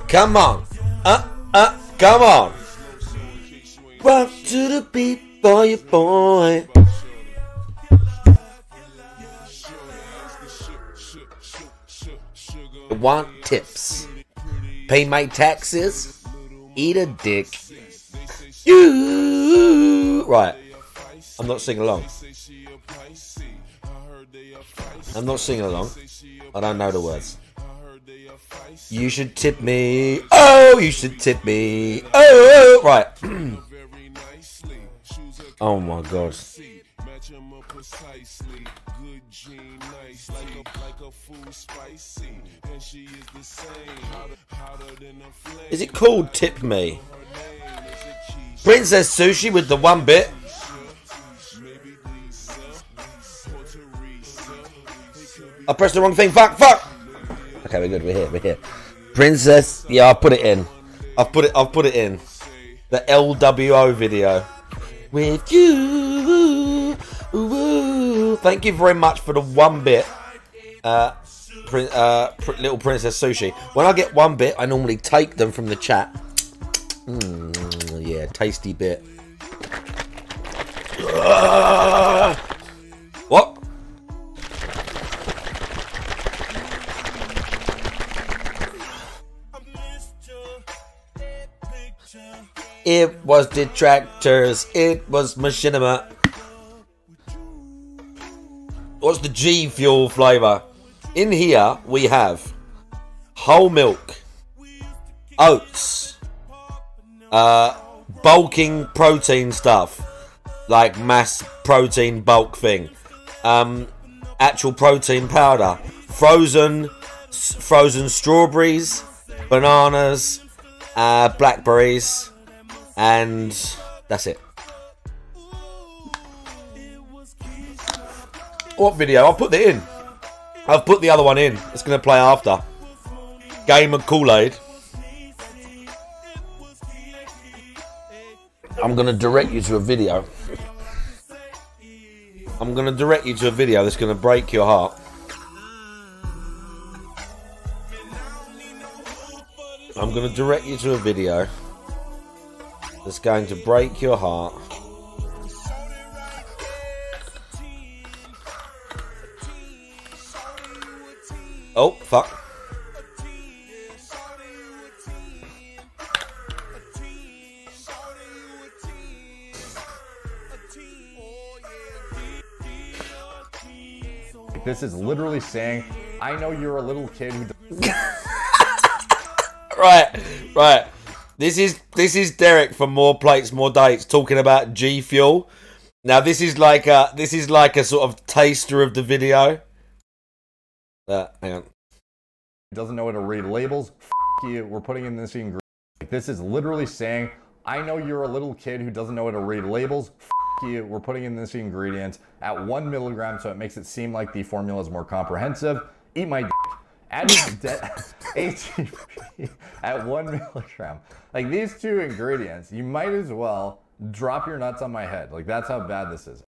Come on. Come on. Rock to the beat, boy, boy. Want tips? Pay my taxes? Eat a dick? You right. I'm not singing along. I'm not singing along. I don't know the words. You should tip me. Oh, you should tip me. Oh, right. Oh my God. Is it called Tip Me? Princess Sushi with the one bit. I pressed the wrong thing. Fuck. Okay, we're good. We're here. Princess. Yeah, I'll put it in. I've put it in. The LWO video. With you. Thank you very much for the one bit. Little Princess Sushi. When I get one bit, I normally take them from the chat. Yeah, tasty bit. What? It was detractors. It was machinima. What's the G Fuel flavour? In here we have whole milk, oats, bulking protein stuff, like mass protein bulk thing, actual protein powder, frozen strawberries, bananas, blackberries, and that's it. What video? I'll put that in. I've put the other one in. It's going to play after. Game of Kool-Aid. I'm going to direct you to a video. I'm going to direct you to a video that's going to break your heart. I'm going to direct you to a video that's going to break your heart. Oh, fuck. This is literally saying, I know you're a little kid who... Right. This is Derek from More Plates, More Dates talking about G Fuel. Now this is like a sort of taster of the video. Hang on. Doesn't know how to read labels. F you. We're putting in this ingredient. This is literally saying, I know you're a little kid who doesn't know how to read labels. F you. We're putting in this ingredient at 1 milligram, so it makes it seem like the formula is more comprehensive. Eat my dick. Add ATP at 1 milligram. Like these two ingredients, you might as well drop your nuts on my head. Like that's how bad this is.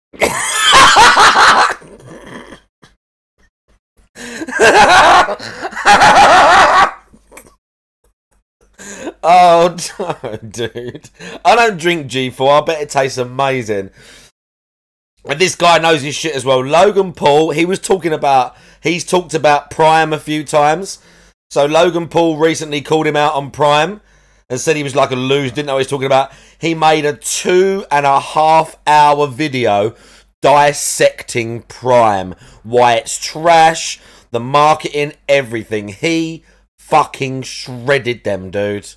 Oh no, dude. I don't drink G4. I bet it tastes amazing. And this guy knows his shit as well. Logan Paul, he's talked about Prime a few times. So Logan Paul recently called him out on Prime and said he was like a loser, didn't know what he was talking about. He made a 2.5 hour video dissecting Prime. Why it's trash, the marketing, everything. He fucking shredded them, dude.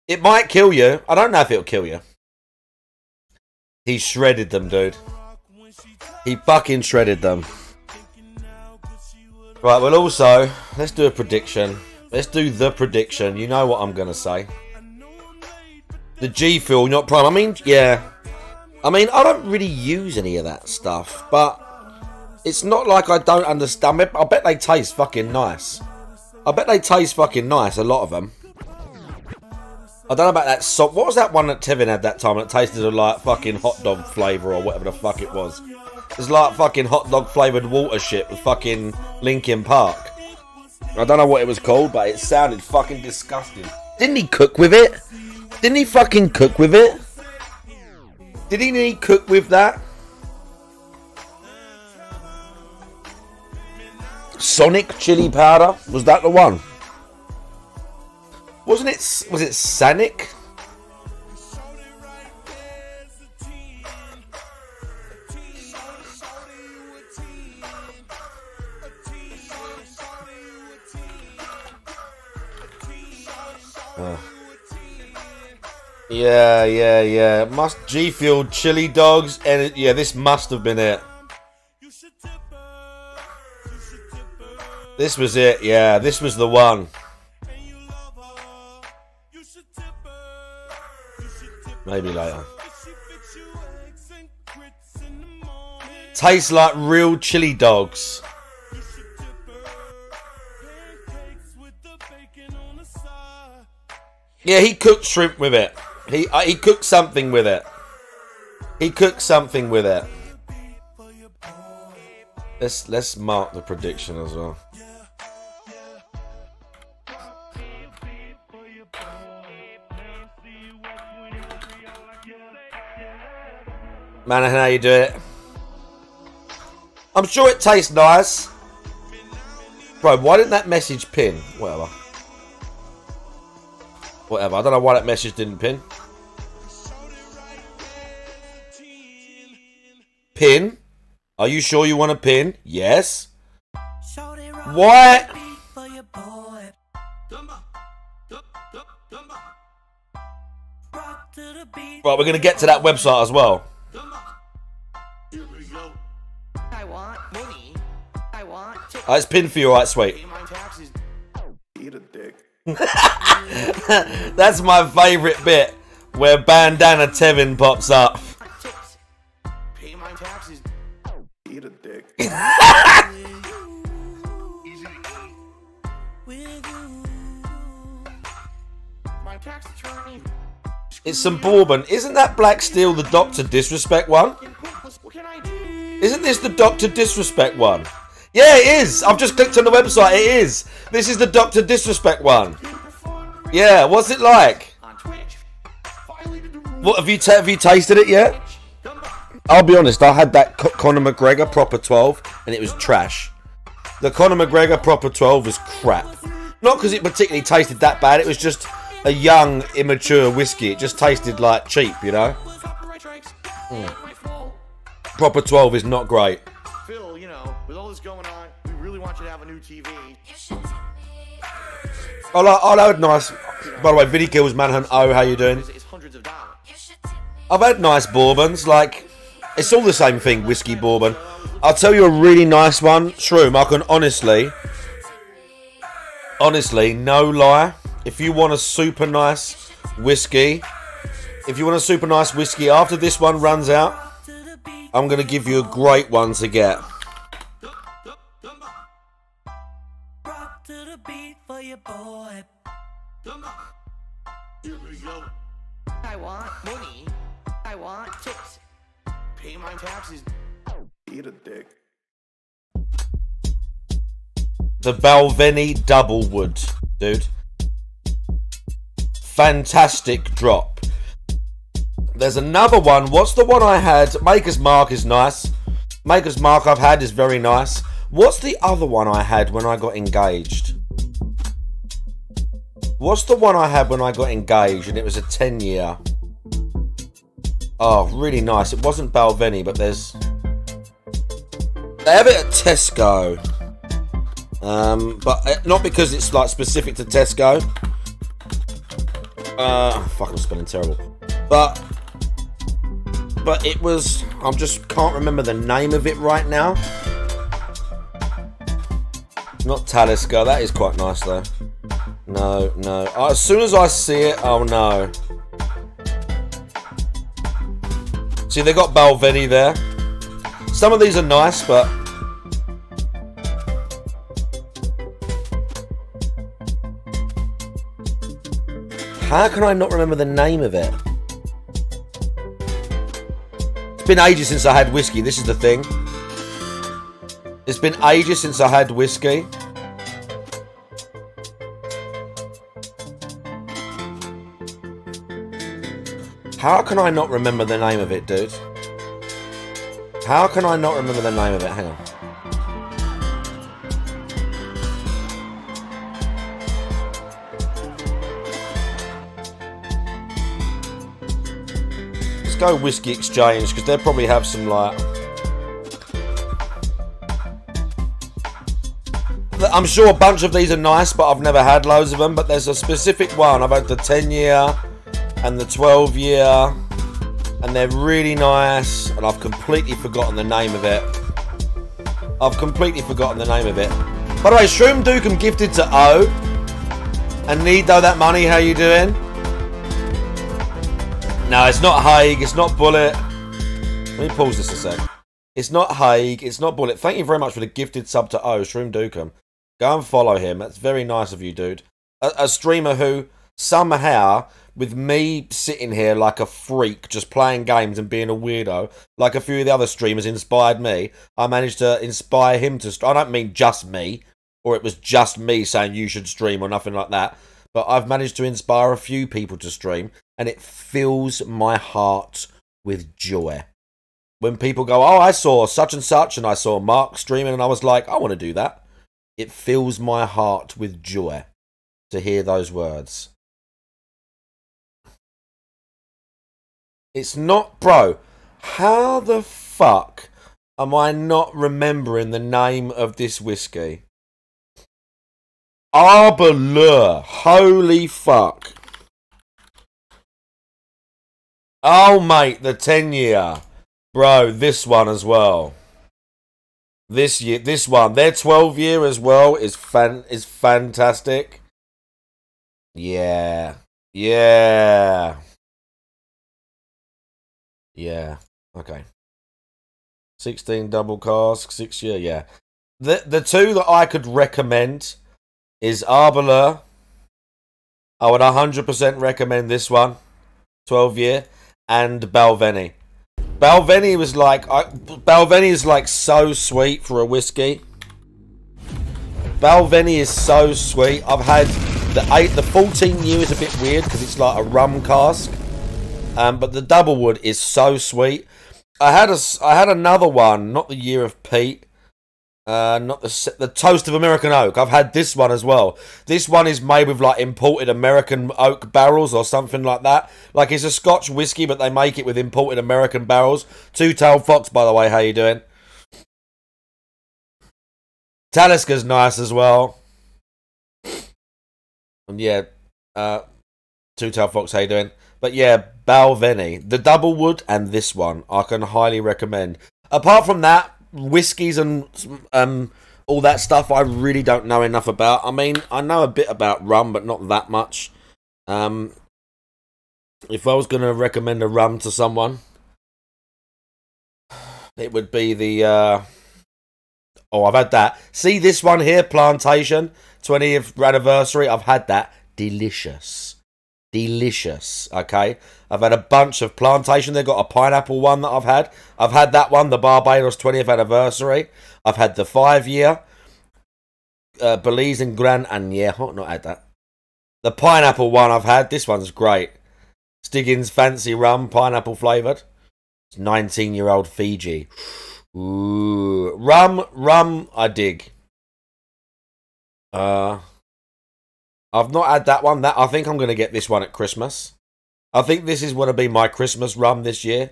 It might kill you. I don't know if it'll kill you. He shredded them, dude. He fucking shredded them. Right, well also, let's do a prediction. Let's do the prediction. You know what I'm going to say. The G Fuel, not Prime. I mean, yeah. I mean, I don't really use any of that stuff. But it's not like I don't understand. I bet they taste fucking nice. I bet they taste fucking nice, a lot of them. I don't know about that salt. What was that one that Tevin had that time that tasted like fucking hot dog flavour or whatever the fuck it was? It's like fucking hot dog flavoured water shit with fucking Linkin Park. I don't know what it was called, but it sounded fucking disgusting. Didn't he cook with it? Didn't he fucking cook with it? Didn't he cook with that? Sonic chili powder? Was that the one? Wasn't it? Was it Sonic? Yeah. Must G Fuel chili dogs, and yeah, this must have been it. This was it. Yeah, this was the one. Maybe later. Tastes like real chili dogs. Yeah, he cooked shrimp with it. He cooked something with it. He cooked something with it. Let's mark the prediction as well. Man, how you do it? I'm sure it tastes nice. Bro, why didn't that message pin? Whatever. I don't know why that message didn't pin. Pin? Are you sure you want to pin? Yes. What? Right, we're going to get to that website as well. It's pinned for you, alright, sweet. Eat a dick. That's my favourite bit, where Bandana Tevin pops up. Pay my taxes. Eat a dick. My tax attorney. It's some bourbon. Isn't that Black Steel the Dr. Disrespect one? What can I do? Isn't this the Dr. Disrespect one? Yeah, it is. I've just clicked on the website. It is. This is the Dr. Disrespect one. Yeah, what's it like? What have you tasted it yet? I'll be honest. I had that Conor McGregor Proper 12, and it was trash. The Conor McGregor Proper 12 was crap. Not because it particularly tasted that bad. It was just a young, immature whiskey. It just tasted like cheap, you know. Proper 12 is not great. Phil, you know, with all this going on, we really want you to have a new TV. I'll have nice. By the way, Vinny Kills Manhunt. Oh, how you doing? It's hundreds of dollars. I've had nice bourbons. Like, it's all the same thing. Whiskey bourbon. I'll tell you a really nice one, Shroom. I can honestly, no lie. If you want a super nice whiskey, after this one runs out, I'm going to give you a great one to get. I want money. I want tips. Pay my taxes. Eat a dick. The Balvenie Doublewood, dude. Fantastic drop. There's another one. What's the one I had? Maker's Mark is nice. Maker's Mark I've had is very nice. What's the other one I had when I got engaged? What's the one I had when I got engaged and it was a 10-year? Oh, really nice. It wasn't Balvenie, but there's... They have it at Tesco. But not because it's like specific to Tesco. Fuck, I'm spelling terrible. But it was... I just can't remember the name of it right now. Not Talisker. That is quite nice though. No. As soon as I see it, oh no. See, they got Balvenie there. Some of these are nice, but... How can I not remember the name of it? been ages since I had whiskey. This is the thing. It's been ages since I had whiskey. How can I not remember the name of it, dude? How can I not remember the name of it? Hang on. Let's go Whiskey Exchange, because they'll probably have some, like... I'm sure a bunch of these are nice, but I've never had loads of them. But there's a specific one. I've had the 10-year and the 12-year, and they're really nice. And I've completely forgotten the name of it. By the way, Shroom Dukem gifted to O. And Nido, that money, how you doing? No, it's not Haig. It's not Bullet. Let me pause this a sec. It's not Haig. It's not Bullet. Thank you very much for the gifted sub to O, Shroom Dukem. Go and follow him. That's very nice of you, dude. A streamer who somehow, with me sitting here like a freak, just playing games and being a weirdo, like a few of the other streamers inspired me, I managed to inspire him to... I don't mean just me, or it was just me saying you should stream or nothing like that, but I've managed to inspire a few people to stream, and it fills my heart with joy. When people go, oh, I saw such and such, and I saw Mark streaming, and I was like, I want to do that. It fills my heart with joy to hear those words. It's not, bro, how the fuck am I not remembering the name of this whiskey? Arbor, holy fuck. Oh, mate, the 10-year. Bro, this one as well. This one, their 12-year as well is fantastic. Yeah. Okay. 16 double cask, 6-year. Yeah. The two that I could recommend is Arbor. I would 100% recommend this one, 12-year, and Balvenie. Balvenie is like so sweet for a whiskey. Balvenie is so sweet. I've had the 14-year is a bit weird because it's like a rum cask, but the double wood is so sweet. I had another one, not the Year of Peat, not the Toast of American Oak. I've had this one as well. This one is made with like imported American oak barrels or something like that. Like it's a Scotch whiskey, but they make it with imported American barrels. Two-tailed fox, by the way. How you doing? Taliska's nice as well. And yeah, two-tailed fox. How you doing? But yeah, Balvenie, the double wood, and this one I can highly recommend. Apart from that, whiskies and all that stuff I really don't know enough about. I mean, I know a bit about rum, but not that much. If I was going to recommend a rum to someone, it would be the oh, I've had that. See this one here, Plantation 20th anniversary. I've had that. Delicious. Okay, I've had a bunch of Plantation. They've got a pineapple one that I've had. I've had that one, the Barbados 20th anniversary. I've had the 5-year Belize and Grand Añejo. Not had that. The pineapple one I've had. This one's great. Stiggins Fancy Rum, pineapple flavoured. It's 19-year-old Fiji. Ooh, rum. I dig. I've not had that one. I think I'm going to get this one at Christmas. I think this is going to be my Christmas rum this year.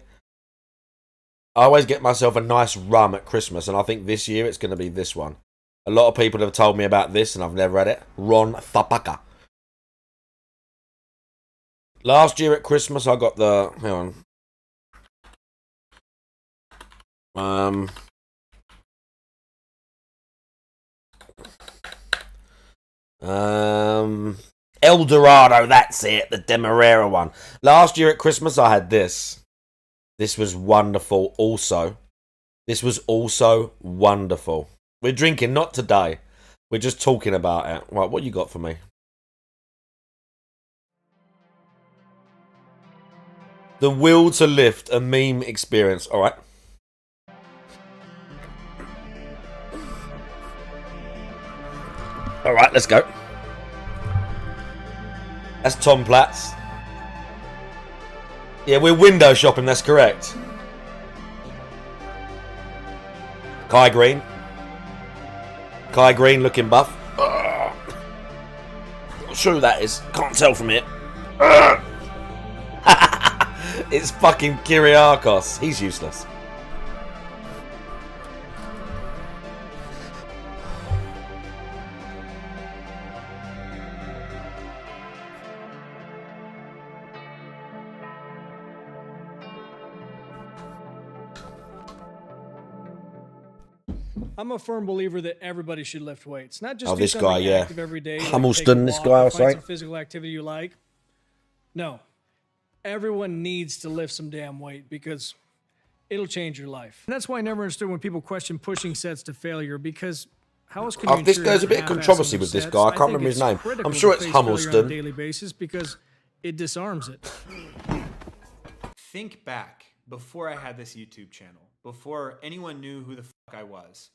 I always get myself a nice rum at Christmas, and I think this year it's going to be this one. A lot of people have told me about this, and I've never had it. Ron Thapaka. Last year at Christmas, I got the... Hang on. El Dorado, that's it, the Demerara one. Last year at Christmas I had this. This was wonderful also. This was also wonderful. We're drinking, not today. We're just talking about it. Right, what you got for me? The will to lift, a meme experience. All right. All right, let's go. That's Tom Platz. Yeah, we're window shopping, that's correct. Kai Green. Kai Green looking buff. Not sure who that is. Can't tell from here. It's fucking Kyriakos. He's useless. I'm a firm believer that everybody should lift weights, not just do this something guy, yeah. active every day. Hummelston, this guy, or I'll find say. some physical activity you like. No, everyone needs to lift some damn weight because it'll change your life. And that's why I never understood when people question pushing sets to failure, because how else can you This ensure there's a you're bit of not controversy half-assing with this sets? guy. I I can't think remember his it's name. critical I'm to sure it's face failure on a Hummelston. daily basis because it disarms it. Think back before I had this YouTube channel, before anyone knew who the fuck I was.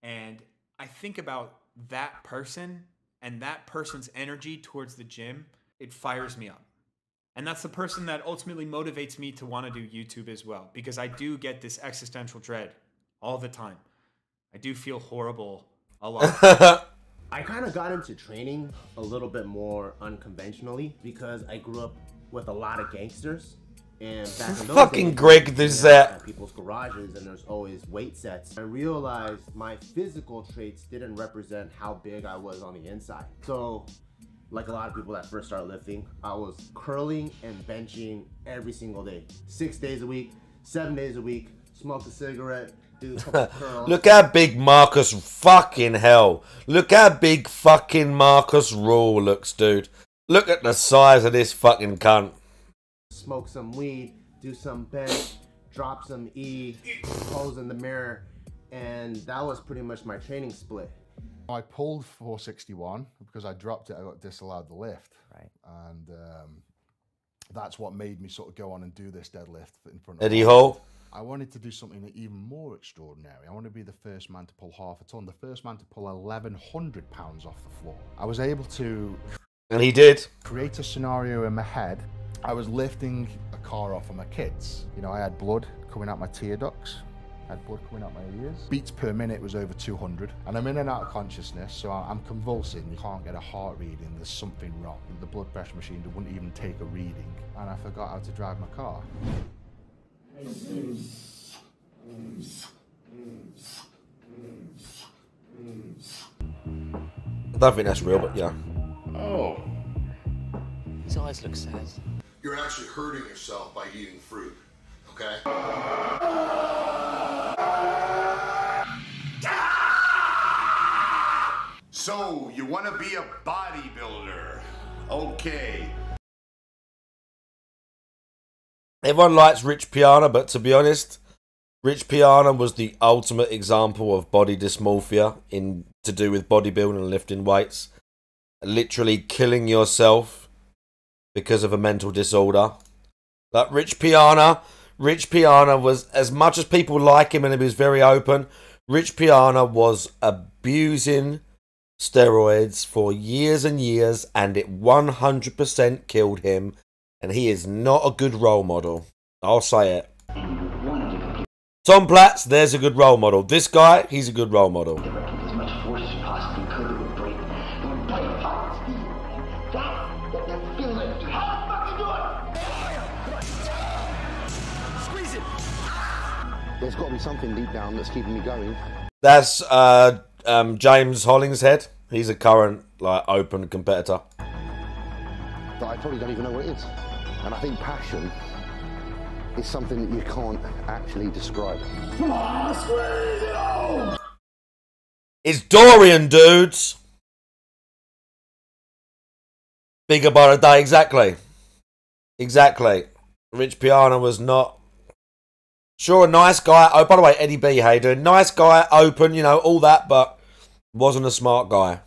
And I think about that person and that person's energy towards the gym, it fires me up. And that's the person that ultimately motivates me to want to do YouTube as well, because I do get this existential dread all the time. I do feel horrible a lot. I kind of got into training a little bit more unconventionally because I grew up with a lot of gangsters. And back in those Fucking days, Greg, this at people's garages, and there's always weight sets. I realized my physical traits didn't represent how big I was on the inside. So, like a lot of people that first start lifting, I was curling and benching every single day, 6 days a week, 7 days a week, smoke a cigarette, do a couple curls. Look how big Marcus fucking hell. Look how big fucking Marcus Raw looks, dude. Look at the size of this fucking cunt. Smoke some weed, do some bench, drop some E, pose in the mirror, and that was pretty much my training split. I pulled 461 because I dropped it. I got disallowed the lift, right? And that's what made me sort of go on and do this deadlift in front of Eddie Hall. I wanted to do something even more extraordinary. I want to be the first man to pull half a ton, the first man to pull 1,100 pounds off the floor. I was able to, and he did, create a scenario in my head. I was lifting a car off of my kids. You know, I had blood coming out my tear ducts. I had blood coming out my ears. Beats per minute was over 200. And I'm in and out of consciousness, so I'm convulsing. You can't get a heart reading. There's something wrong. The blood pressure machine wouldn't even take a reading. And I forgot how to drive my car. I don't think that's real, but yeah. Oh. His eyes look sad. You're actually hurting yourself by eating fruit, okay? So, you want to be a bodybuilder. Okay. Everyone likes Rich Piana, but to be honest, Rich Piana was the ultimate example of body dysmorphia to do with bodybuilding and lifting weights. Literally killing yourself because of a mental disorder. Like Rich Piana was, as much as people like him and he was very open, Rich Piana was abusing steroids for years and years, and it 100% killed him, and he is not a good role model. I'll say it. Tom Platz, there's a good role model. This guy, he's a good role model. As much force as possibly could, it would break. It would break apart. That feels like, how the fuck you do it? Squeeze it. There's got to be something deep down that's keeping me going. That's James Hollingshead. He's a current open competitor. That I probably don't even know what it is. And I think passion is something that you can't actually describe. Come on, squeeze it all! It's Dorian, dudes. Bigger by the day, exactly. Exactly. Rich Piana was not. Sure, a nice guy. Oh, by the way, Eddie B, how you doing? Nice guy, open, you know, all that, but wasn't a smart guy.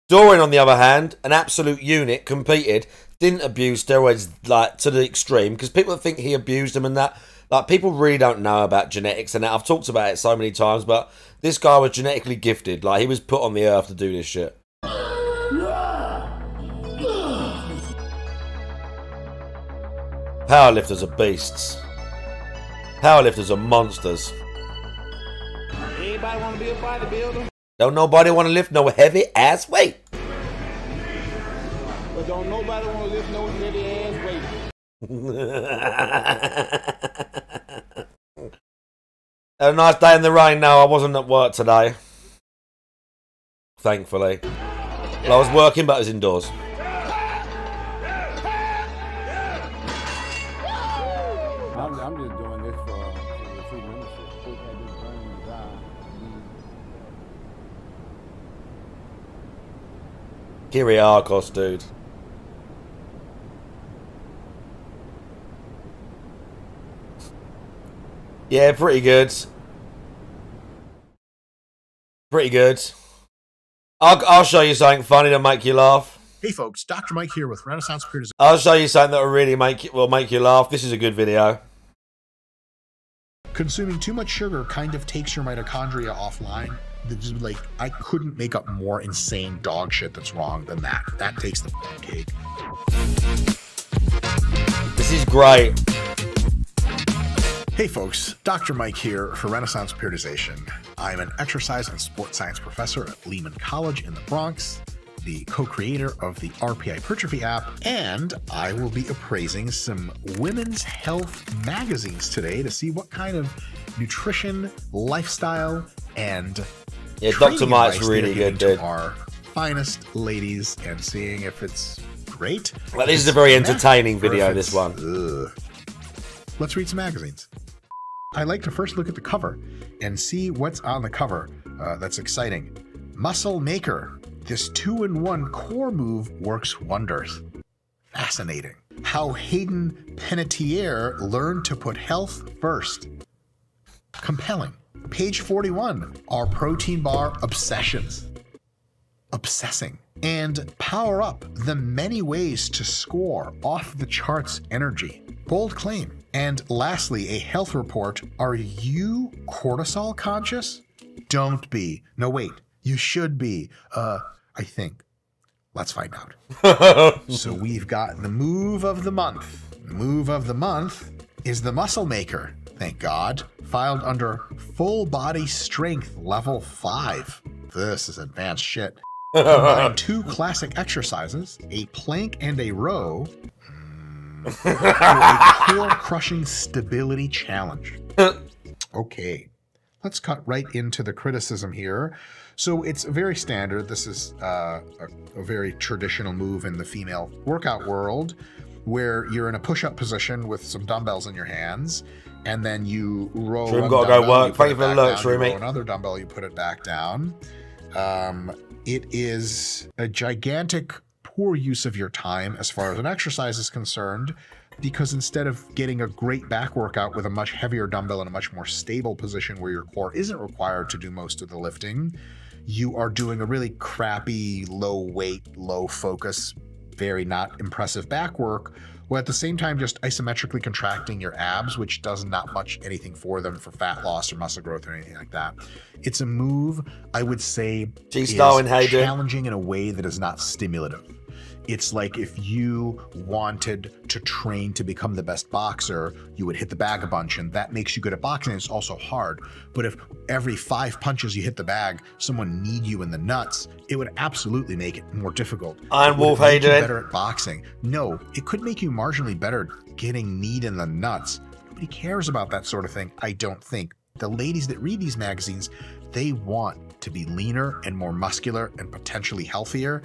Dorian, on the other hand, an absolute unit, competed, didn't abuse steroids like to the extreme, because people think he abused them and that. Like, people really don't know about genetics and that. I've talked about it so many times, but this guy was genetically gifted. Like, he was put on the earth to do this shit. Powerlifters are beasts. Powerlifters are monsters. Anybody want to be a bodybuilder? Don't nobody want to lift no heavy ass weight. But don't nobody want to lift no heavy ass weight. Had a nice day in the rain. No, I wasn't at work today. Thankfully. Well, I was working, but I was indoors. I'm just doing this for the 3 minutes. Kyriakos, dude. Yeah, pretty good. Pretty good. I'll show you something funny to make you laugh. Hey folks, Dr. Mike here with Renaissance Periodization. I'll show you something that will really make you laugh. This is a good video. Consuming too much sugar kind of takes your mitochondria offline. Like, I couldn't make up more insane dog shit that's wrong than that. That takes the cake. This is great. Hey folks, Dr. Mike here for Renaissance Periodization. I'm an exercise and sports science professor at Lehman College in the Bronx, the co-creator of the RP Hypertrophy app, and I will be appraising some women's health magazines today to see what kind of nutrition, lifestyle, and Dr. Mike's really good, dude. Our finest ladies and seeing if it's great. Well, this is a very entertaining video, this one. Ugh. Let's read some magazines. I like to first look at the cover and see what's on the cover. That's exciting. Muscle Maker. This 2-in-1 core move works wonders. Fascinating. How Hayden Panettiere learned to put health first. Compelling. Page 41. Our protein bar obsessions. Obsessing. And Power Up, the many ways to score off the charts energy. Bold claim. And lastly, a health report. Are you cortisol conscious? Don't be. No, wait. You should be. I think. Let's find out. So we've got the move of the month. The move of the month is the Muscle Maker. Thank God. Filed under full body strength level 5. This is advanced shit. Combine 2 classic exercises, a plank and a row, for a core crushing stability challenge. Okay, let's cut right into the criticism here. So it's very standard. This is a very traditional move in the female workout world, where you're in a push-up position with some dumbbells in your hands, and then you roll Shroom one gotta dumbbell, go work. you put Thank it you for the back alert, down, you Shroomy. roll another dumbbell, you put it back down. It is a gigantic poor use of your time as far as an exercise is concerned, because instead of getting a great back workout with a much heavier dumbbell in a much more stable position where your core isn't required to do most of the lifting, you are doing a really crappy, low weight, low focus, very not impressive back work, while at the same time just isometrically contracting your abs, which does not much anything for them for fat loss or muscle growth or anything like that. It's a move, I would say, is challenging in a way that is not stimulative. It's like if you wanted to train to become the best boxer, you would hit the bag a bunch, and that makes you good at boxing. It's also hard. But if every 5 punches you hit the bag, someone kneed you in the nuts, it would absolutely make it more difficult. Iron Wolf, how you doing? Better at boxing? No, it could make you marginally better getting kneed in the nuts. Nobody cares about that sort of thing, I don't think. The ladies that read these magazines, they want to be leaner and more muscular and potentially healthier.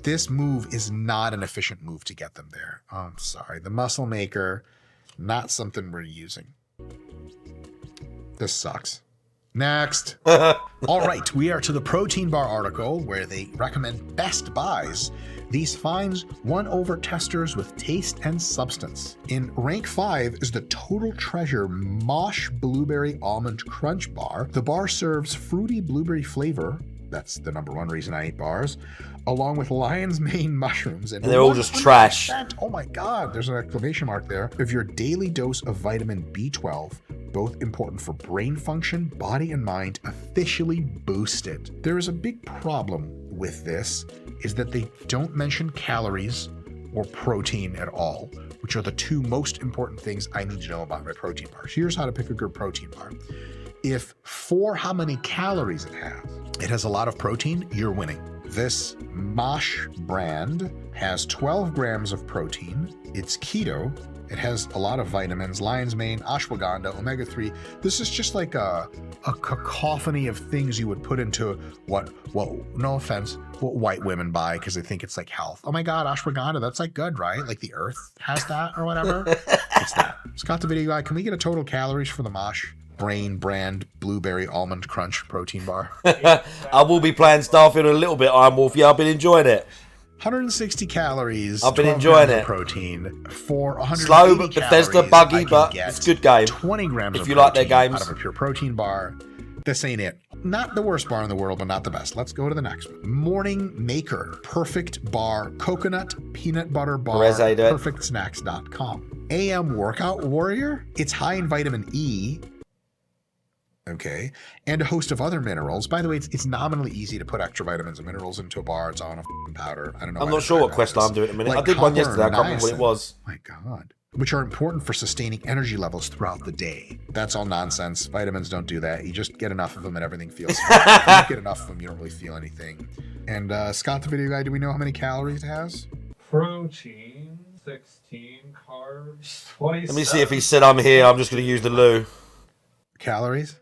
This move is not an efficient move to get them there. Oh, I'm sorry. The Muscle Maker, not something we're using. This sucks. Next. All right, we are to the protein bar article where they recommend best buys. These finds won over testers with taste and substance. In rank 5 is the Total Treasure Mosh Blueberry Almond Crunch Bar. The bar serves fruity blueberry flavor That's the #1 reason I eat bars, along with lion's mane mushrooms. And they're all just trash. Oh my God, there's an exclamation mark there. Of your daily dose of vitamin B12, both important for brain function, body and mind, officially boosted. There is a big problem with this, is that they don't mention calories or protein at all, which are the two most important things I need to know about my protein bars. Here's how to pick a good protein bar. If for how many calories it has a lot of protein, you're winning. This Mosh brand has 12 grams of protein. It's keto. It has a lot of vitamins, lion's mane, ashwagandha, omega-3. This is just like a cacophony of things you would put into what, well, no offense, what white women buy because they think it's like health. Oh my God, ashwagandha, that's like good, right? Like the earth has that or whatever. It's that. Scott the Video Guy, can we get a total calories for the Mosh brand blueberry almond crunch protein bar? I will be playing Starfield a little bit, Iron Wolf. Yeah, I've been enjoying it. 160 calories. I've been enjoying it. Protein for 180 slow, but Bethesda buggy, but get it's a good game. 20 grams if you like their games. Out of a pure protein bar. This ain't it. Not the worst bar in the world, but not the best. Let's go to the next one. Morning Maker Perfect Bar Coconut Peanut Butter Bar. PerfectSnacks.com. AM Workout Warrior. It's high in vitamin E. Okay, and a host of other minerals. By the way, it's nominally easy to put extra vitamins and minerals into a bar. It's on a powder. I don't know. I'm not sure what quest I'm doing at the minute. Like I did one yesterday. I can't remember what it was. My God. Which are important for sustaining energy levels throughout the day. That's all nonsense. Vitamins don't do that. You just get enough of them and everything feels fine. If you don't get enough of them, you don't really feel anything. And Scott the Video Guy, do we know how many calories it has? Protein, 16 carbs, 27. Let me see if he said I'm here. I'm just going to use the loo. Calories?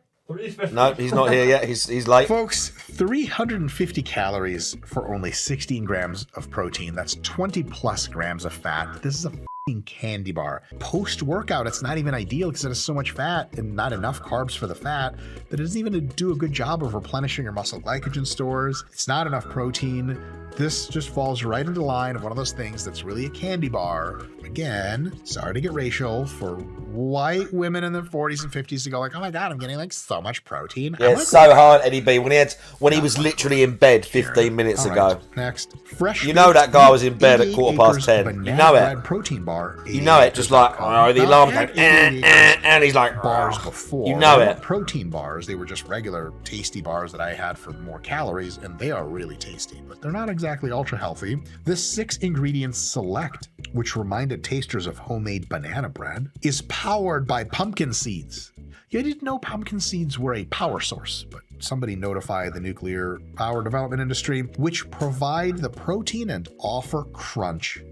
No, he's not here yet. He's late. Folks, 350 calories for only 16 grams of protein. That's 20 plus grams of fat. This is a f***ing candy bar. Post-workout, it's not even ideal because it has so much fat and not enough carbs for the fat that it doesn't even do a good job of replenishing your muscle glycogen stores. It's not enough protein. This just falls right into the line of one of those things that's really a candy bar. Again, sorry to get racial, for white women in their 40s and 50s to go like, oh my God, I'm getting like so much protein. Yeah, it's so hard, Eddie B. When he was literally in bed 15 minutes ago. Next, fresh. You know that guy was in bed at 10:15. You know it. Protein bar. You know it. Just like the alarm goes, and he's like bars before. You know it. Protein bars. They were just regular tasty bars that I had for more calories, and they are really tasty, but they're not exactly ultra healthy. This 6 ingredients select, which reminded tasters of homemade banana bread, is powered by pumpkin seeds. Yeah, I didn't know pumpkin seeds were a power source, but somebody notified the nuclear power development industry, which provide the protein and offer crunch.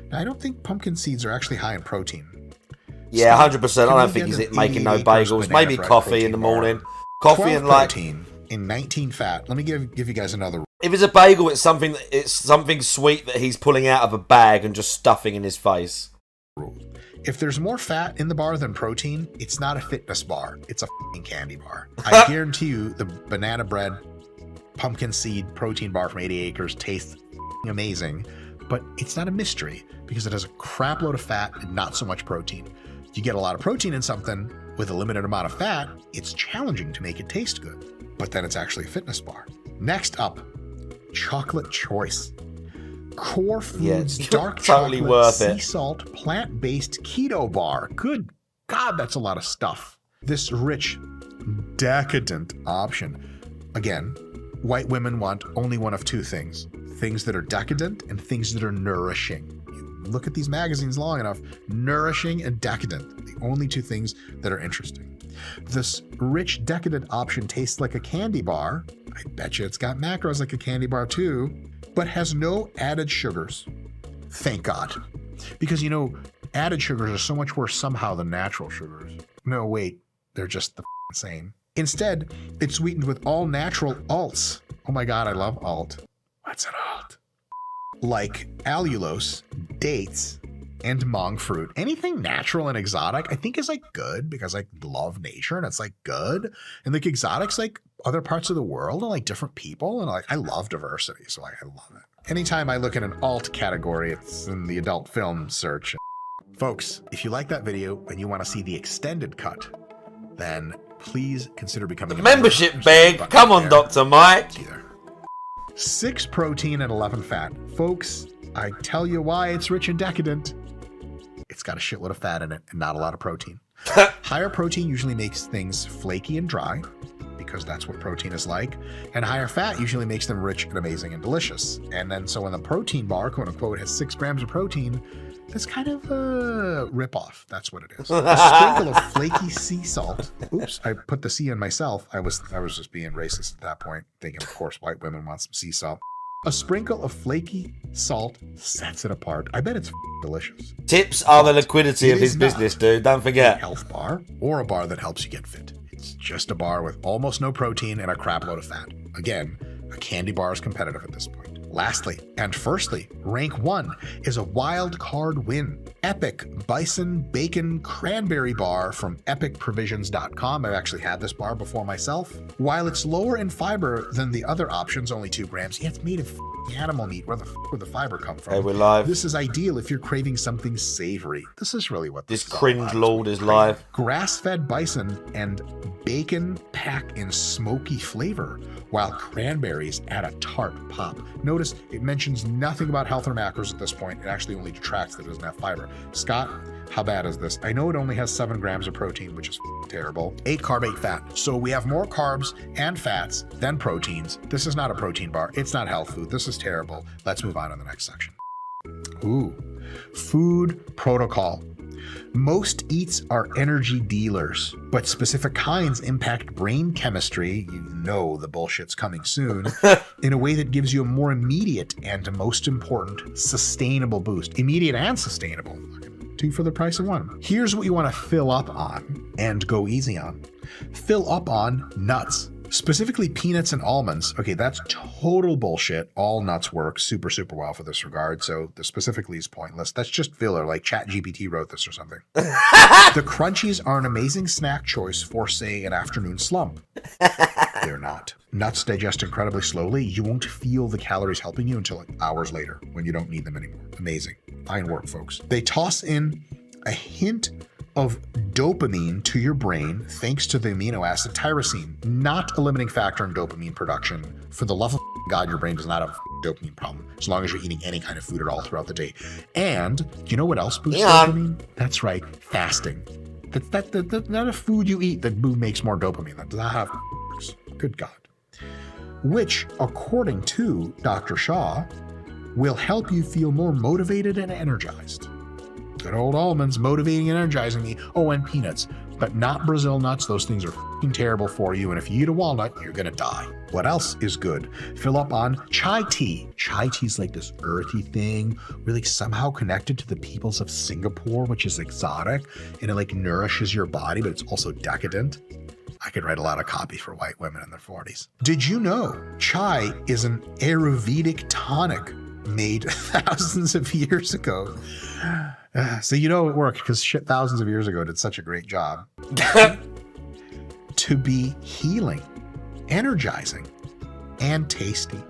Now, I don't think pumpkin seeds are actually high in protein. Yeah, 100%. I don't think he's making no bagels. Maybe coffee in the morning. Coffee and like protein in 19 fat. Let me give you guys another. If it's a bagel, it's something sweet that he's pulling out of a bag and just stuffing in his face. If there's more fat in the bar than protein, it's not a fitness bar. It's a f***ing candy bar. I guarantee you the banana bread, pumpkin seed protein bar from 80 Acres tastes amazing, but it's not a mystery because it has a crap load of fat and not so much protein. You get a lot of protein in something with a limited amount of fat, it's challenging to make it taste good, but then it's actually a fitness bar. Next up, Chocolate Choice. Core Foods dark totally chocolate, worth sea it. salt, plant-based keto bar. Good God, that's a lot of stuff. This rich, decadent option. Again, white women want only one of two things. Things that are decadent and things that are nourishing. You look at these magazines long enough, nourishing and decadent, the only two things that are interesting. This rich, decadent option tastes like a candy bar. I bet you it's got macros like a candy bar too, but has no added sugars. Thank God. Because, you know, added sugars are so much worse somehow than natural sugars. No, wait, they're just the same. Instead, it's sweetened with all natural alts. Oh my God, I love alt. What's an alt? Like allulose, dates, and monk fruit. Anything natural and exotic, I think is like good because I love nature and it's like good. And like exotics, like other parts of the world and like different people. And like, I love diversity. So like, I love it. Anytime I look at an alt category, it's in the adult film search. Folks, if you like that video and you want to see the extended cut, then please consider becoming a membership bag. Come on, Dr. Mike. 6 protein and 11 fat. Folks, I tell you why it's rich and decadent. It's got a shitload of fat in it and not a lot of protein. Higher protein usually makes things flaky and dry, because that's what protein is like. And higher fat usually makes them rich and amazing and delicious. And then so when the protein bar, quote unquote, has 6 grams of protein, that's kind of a ripoff. That's what it is. A sprinkle of flaky sea salt. Oops, I put the C in myself. I was just being racist at that point, thinking, of course, white women want some sea salt. A sprinkle of flaky salt sets it apart. I bet it's delicious. Tips are the liquidity of his business, dude. Don't forget. A health bar or a bar that helps you get fit. It's just a bar with almost no protein and a crap load of fat. Again, a candy bar is competitive at this point. Lastly, and firstly, rank 1 is a wild card win. Epic Bison Bacon Cranberry Bar from epicprovisions.com. I've actually had this bar before myself. While it's lower in fiber than the other options, only 2 grams, yeah, it's made of animal meat. Where the would the fiber come from? Hey, we're live. This is ideal if you're craving something savory. This is really what this cringe lord is live. Grass-fed bison and bacon pack in smoky flavor, while cranberries add a tart pop. Notice it mentions nothing about health or macros at this point. It actually only detracts that it doesn't have fiber. Scott, how bad is this? I know it only has 7 grams of protein, which is terrible. 8 carb, 8 fat. So we have more carbs and fats than proteins. This is not a protein bar. It's not health food. This is terrible. Let's move on to the next section. Ooh, food protocol. Most eats are energy dealers, but specific kinds impact brain chemistry, you know the bullshit's coming soon, in a way that gives you a more immediate and, most important, sustainable boost. Immediate and sustainable. 2 for the price of 1. Here's what you want to fill up on and go easy on. Fill up on nuts. Specifically peanuts and almonds. Okay, that's total bullshit. All nuts work super, super well for this regard, so the specifically is pointless. That's just filler, like ChatGPT wrote this or something. The crunchies are an amazing snack choice for, say, an afternoon slump. They're not. Nuts digest incredibly slowly. You won't feel the calories helping you until like hours later when you don't need them anymore. Amazing. Fine work, folks. They toss in a hint of dopamine to your brain thanks to the amino acid tyrosine, not a limiting factor in dopamine production. For the love of God, your brain does not have a dopamine problem as long as you're eating any kind of food at all throughout the day. And you know what else boosts dopamine? That's right, fasting. That's not a food you eat that makes more dopamine. That does not have good God. Which, according to Dr. Shaw, will help you feel more motivated and energized. Good old almonds, motivating and energizing me. Oh, and peanuts, but not Brazil nuts. Those things are f***ing terrible for you, and if you eat a walnut, you're gonna die. What else is good? Fill up on chai tea. Chai tea is like this earthy thing, really somehow connected to the peoples of Singapore, which is exotic, and it like nourishes your body, but it's also decadent. I could write a lot of copy for white women in their 40s. Did you know chai is an Ayurvedic tonic made thousands of years ago? So you know it worked because shit thousands of years ago did such a great job. To be healing, energizing, and tasty,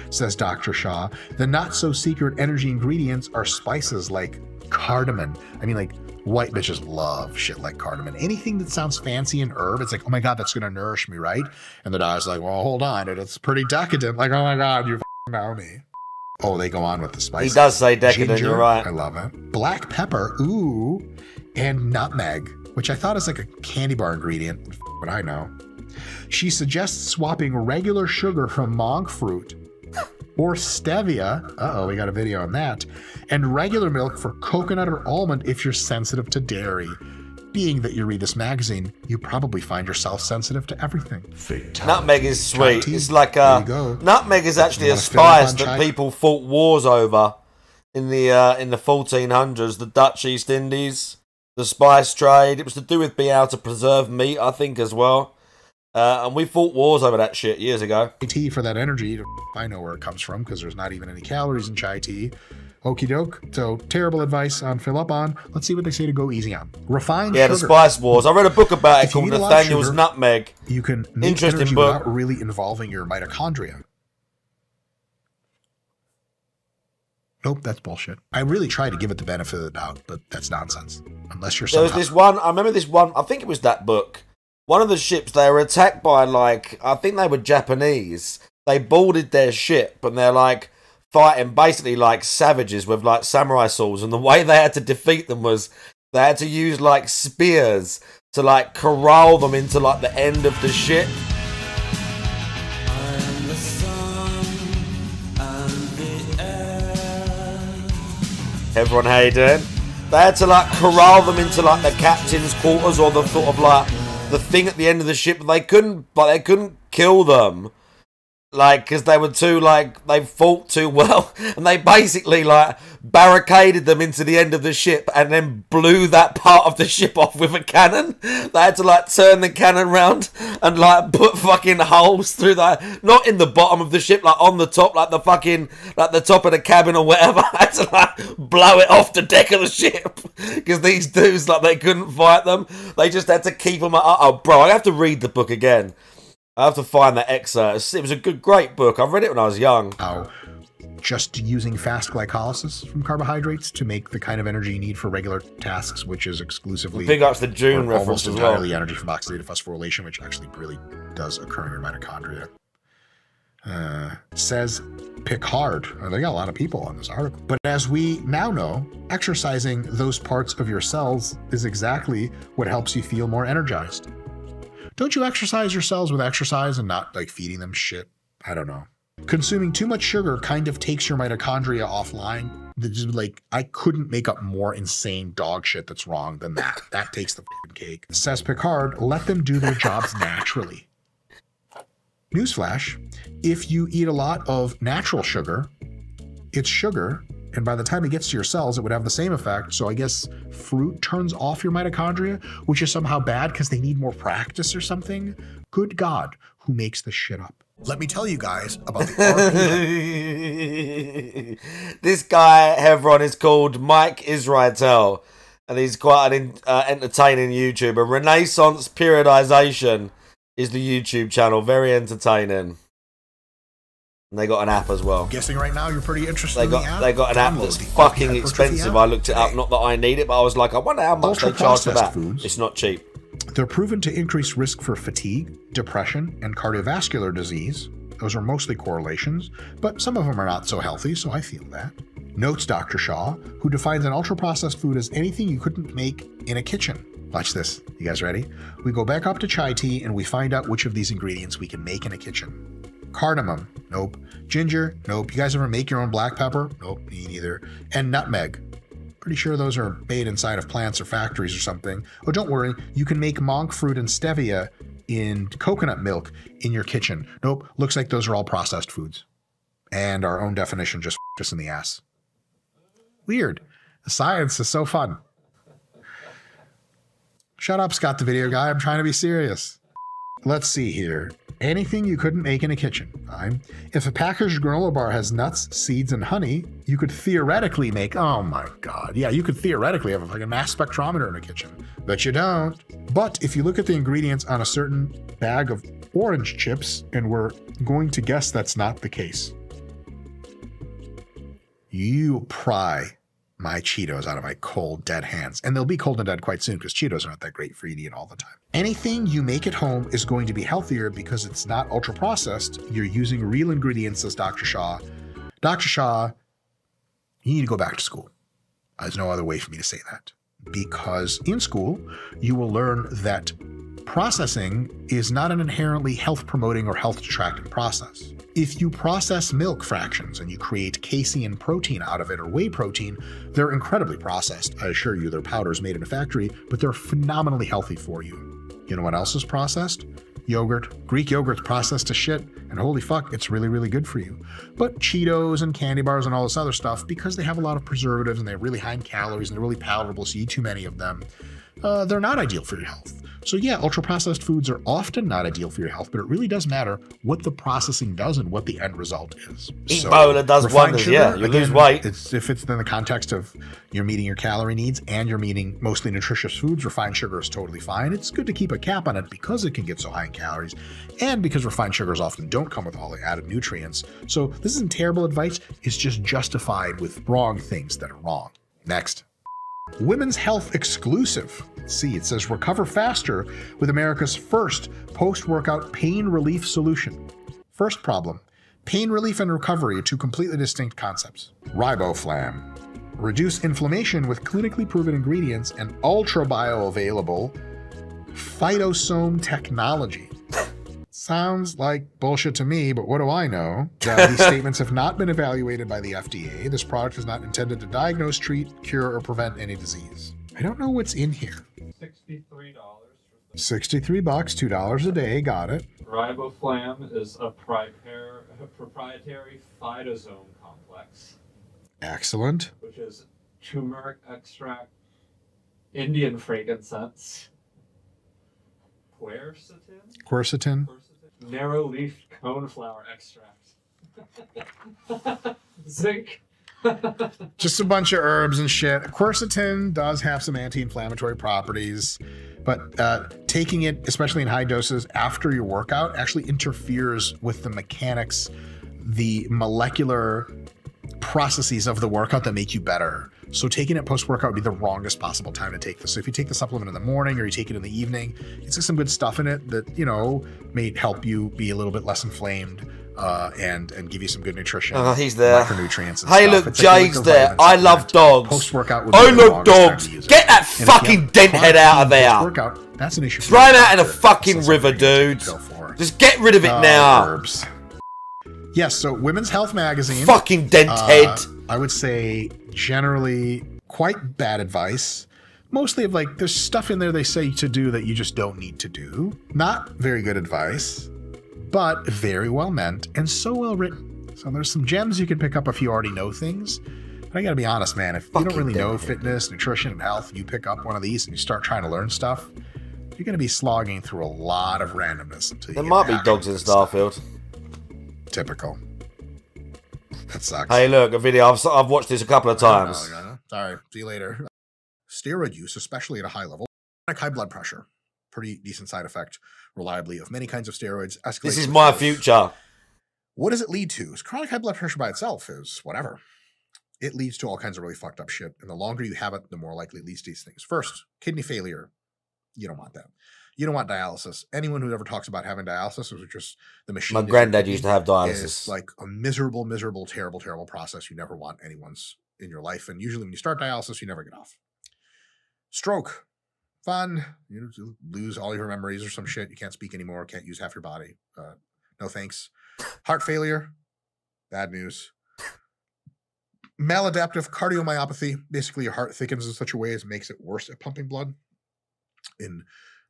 says Dr. Shaw. The not-so-secret energy ingredients are spices like cardamom. I mean, like, white bitches love shit like cardamom. Anything that sounds fancy and herb, it's like, oh my God, that's going to nourish me, right? And the guy's like, well, hold on, it's pretty decadent. Like, oh my God, you know me. Oh, they go on with the spices. He does say decadent, Ginger, you're right. I love it. Black pepper, ooh, and nutmeg, which I thought is like a candy bar ingredient, but I know. She suggests swapping regular sugar from monk fruit or stevia, uh-oh, we got a video on that, and regular milk for coconut or almond if you're sensitive to dairy. Being that you read this magazine, you probably find yourself sensitive to everything. Fatality. Nutmeg is sweet. It's like nutmeg is actually a spice that people fought wars over in the 1400s. The Dutch East Indies, the spice trade. It was to do with being able to preserve meat, I think, as well. And we fought wars over that shit years ago. Tea for that energy. I know where it comes from because there's not even any calories in chai tea. Okie doke. So terrible advice on fill up on. Let's see what they say to go easy on. Refined sugar. The Spice Wars. I read a book about it called Nathaniel's Nutmeg. You can make interesting energy book without really involving your mitochondria. Nope, that's bullshit. I really try to give it the benefit of the doubt, but that's nonsense. Unless you're somehow... There was this one, I remember this one, I think it was that book. One of the ships, they were attacked by, like, I think they were Japanese. they boarded their ship and they're like fighting basically like savages with like samurai swords, and the way they had to defeat them was they had to use like spears to like corral them into like the end of the ship. Everyone, how you doing? They had to like corral them into like the captain's quarters or the sort of like the thing at the end of the ship. They couldn't kill them, like, because they were too like they fought too well, and they basically like barricaded them into the end of the ship and then blew that part of the ship off with a cannon. They had to like turn the cannon round and like put fucking holes through that, not in the bottom of the ship, like on the top, like the fucking like the top of the cabin or whatever. Had to like blow it off the deck of the ship because these dudes like they couldn't fight them. They just had to keep them. Oh, bro, I have to read the book again. I have to find that excerpt. It was a great book. I read it when I was young. Just using fast glycolysis from carbohydrates to make the kind of energy you need for regular tasks, which is exclusively big ups the June reference almost as well. Entirely energy from oxidative phosphorylation, which actually really does occur in your mitochondria. Says Picard. They got a lot of people on this article. But as we now know, exercising those parts of your cells is exactly what helps you feel more energized. Don't you exercise your cells with exercise and not like feeding them shit? I don't know. Consuming too much sugar kind of takes your mitochondria offline. Like, I couldn't make up more insane dog shit that's wrong than that. That takes the fucking cake. Says Picard, let them do their jobs naturally. Newsflash, if you eat a lot of natural sugar, it's sugar, and by the time it gets to your cells, it would have the same effect. So I guess fruit turns off your mitochondria, which is somehow bad because they need more practice or something. Good God, who makes this shit up? Let me tell you guys about the RP. This guy, Hevron, is called Mike Israel, and he's quite an entertaining YouTuber. Renaissance Periodization is the YouTube channel. Very entertaining. And they got an app as well. Guessing right now you're pretty interested They in the app? got an app that's fucking expensive. I looked it up. Not that I need it, but I was like, I wonder how much they charge for that. Foods, it's not cheap. They're proven to increase risk for fatigue, depression, and cardiovascular disease. Those are mostly correlations, but some of them are not so healthy, so I feel that. Notes Dr. Shaw, who defines an ultra-processed food as anything you couldn't make in a kitchen. Watch this. You guys ready? We go back up to chai tea and we find out which of these ingredients we can make in a kitchen. Cardamom, nope. Ginger, nope. You guys ever make your own black pepper? Nope, me neither. And nutmeg. Pretty sure those are made inside of plants or factories or something. Oh, don't worry. You can make monk fruit and stevia in coconut milk in your kitchen. Nope, looks like those are all processed foods. And our own definition just f***ed us in the ass. Weird. The science is so fun. Shut up, Scott the video guy. I'm trying to be serious. Let's see here. Anything you couldn't make in a kitchen. Fine. If a packaged granola bar has nuts, seeds, and honey, you could theoretically make, oh my God. Yeah, you could theoretically have like a mass spectrometer in a kitchen, but you don't. But if you look at the ingredients on a certain bag of orange chips, and we're going to guess that's not the case, you pry my Cheetos out of my cold, dead hands. And they'll be cold and dead quite soon because Cheetos aren't that great for eating it all the time. Anything you make at home is going to be healthier because it's not ultra processed. You're using real ingredients, says Dr. Shaw. Dr. Shaw, you need to go back to school. There's no other way for me to say that. Because in school, you will learn that processing is not an inherently health promoting or health detracting process. If you process milk fractions and you create casein protein out of it or whey protein, they're incredibly processed. I assure you, they're powders made in a factory, but they're phenomenally healthy for you. You know what else is processed? Yogurt. Greek yogurt's processed to shit, and holy fuck, it's really, really good for you. But Cheetos and candy bars and all this other stuff, because they have a lot of preservatives and they're really high in calories and they're really palatable, so you eat too many of them, they're not ideal for your health. So yeah, ultra-processed foods are often not ideal for your health, but it really does matter what the processing does and what the end result is. Eat Ebola does wonders, sugar, yeah. You lose weight. If it's in the context of you're meeting your calorie needs and you're meeting mostly nutritious foods, refined sugar is totally fine. It's good to keep a cap on it because it can get so high in calories and because refined sugars often don't come with all the added nutrients. So this isn't terrible advice. It's just justified with wrong things that are wrong. Next. Women's Health exclusive. Let's see, it says recover faster with America's first post-workout pain relief solution. First problem, Pain relief and recovery are two completely distinct concepts. Riboflam. Reduce inflammation with clinically proven ingredients and ultra bioavailable phytosome technology. Sounds like bullshit to me, but what do I know? These statements have not been evaluated by the FDA. This product is not intended to diagnose, treat, cure, or prevent any disease. I don't know what's in here. $63. $63, $2 a day, got it. Riboflam is a proprietary phytosome complex. Excellent. Which is turmeric extract, Indian frankincense, Quercetin. narrow-leaf coneflower extract, zinc. Just a bunch of herbs and shit. Quercetin does have some anti-inflammatory properties, but taking it, especially in high doses after your workout, actually interferes with the mechanics, the molecular processes of the workout that make you better. So taking it post-workout would be the wrongest possible time to take this. So if you take the supplement in the morning or you take it in the evening, it's got some good stuff in it that, you know, may help you be a little bit less inflamed and give you some good nutrition. He's there. Micronutrients and hey, stuff. look, Jade's there. I love dogs. Post-workout would be I the love longest time to dogs. use it. Get that And fucking dent head out of there. Post-workout, that's an issue. Throw him out in a fucking river, dude. Just get rid of it now. Herbs. Yes, so Women's Health Magazine. Fucking dent head. I would say generally quite bad advice. Mostly of like, there's stuff in there they say to do that you just don't need to do. Not very good advice, but very well meant and so well written. So there's some gems you can pick up if you already know things. But I gotta be honest, man, if you don't really know fitness, nutrition, and health, and you pick up one of these and you start trying to learn stuff, you're gonna be slogging through a lot of randomness until you There get might be back dogs to in the stuff. Starfield. Typical. That sucks. Hey, look, a video. I've watched this a couple of times. Sorry. See you later. Steroid use, especially at a high level, chronic high blood pressure, pretty decent side effect, reliably, of many kinds of steroids. This is my future. What does it lead to? Chronic high blood pressure by itself is whatever. It leads to all kinds of really fucked up shit. And the longer you have it, the more likely it leads to these things. First, kidney failure. You don't want that. You don't want dialysis. Anyone who ever talks about having dialysis, which is just the machine. My granddad used to have dialysis. It's like a miserable, miserable, terrible, terrible process. You never want anyone's in your life. And usually when you start dialysis, you never get off. Stroke. Fun. You lose all your memories or some shit. You can't speak anymore. Can't use half your body. No thanks. Heart failure. Bad news. Maladaptive cardiomyopathy. Basically, your heart thickens in such a way as it makes it worse at pumping blood. In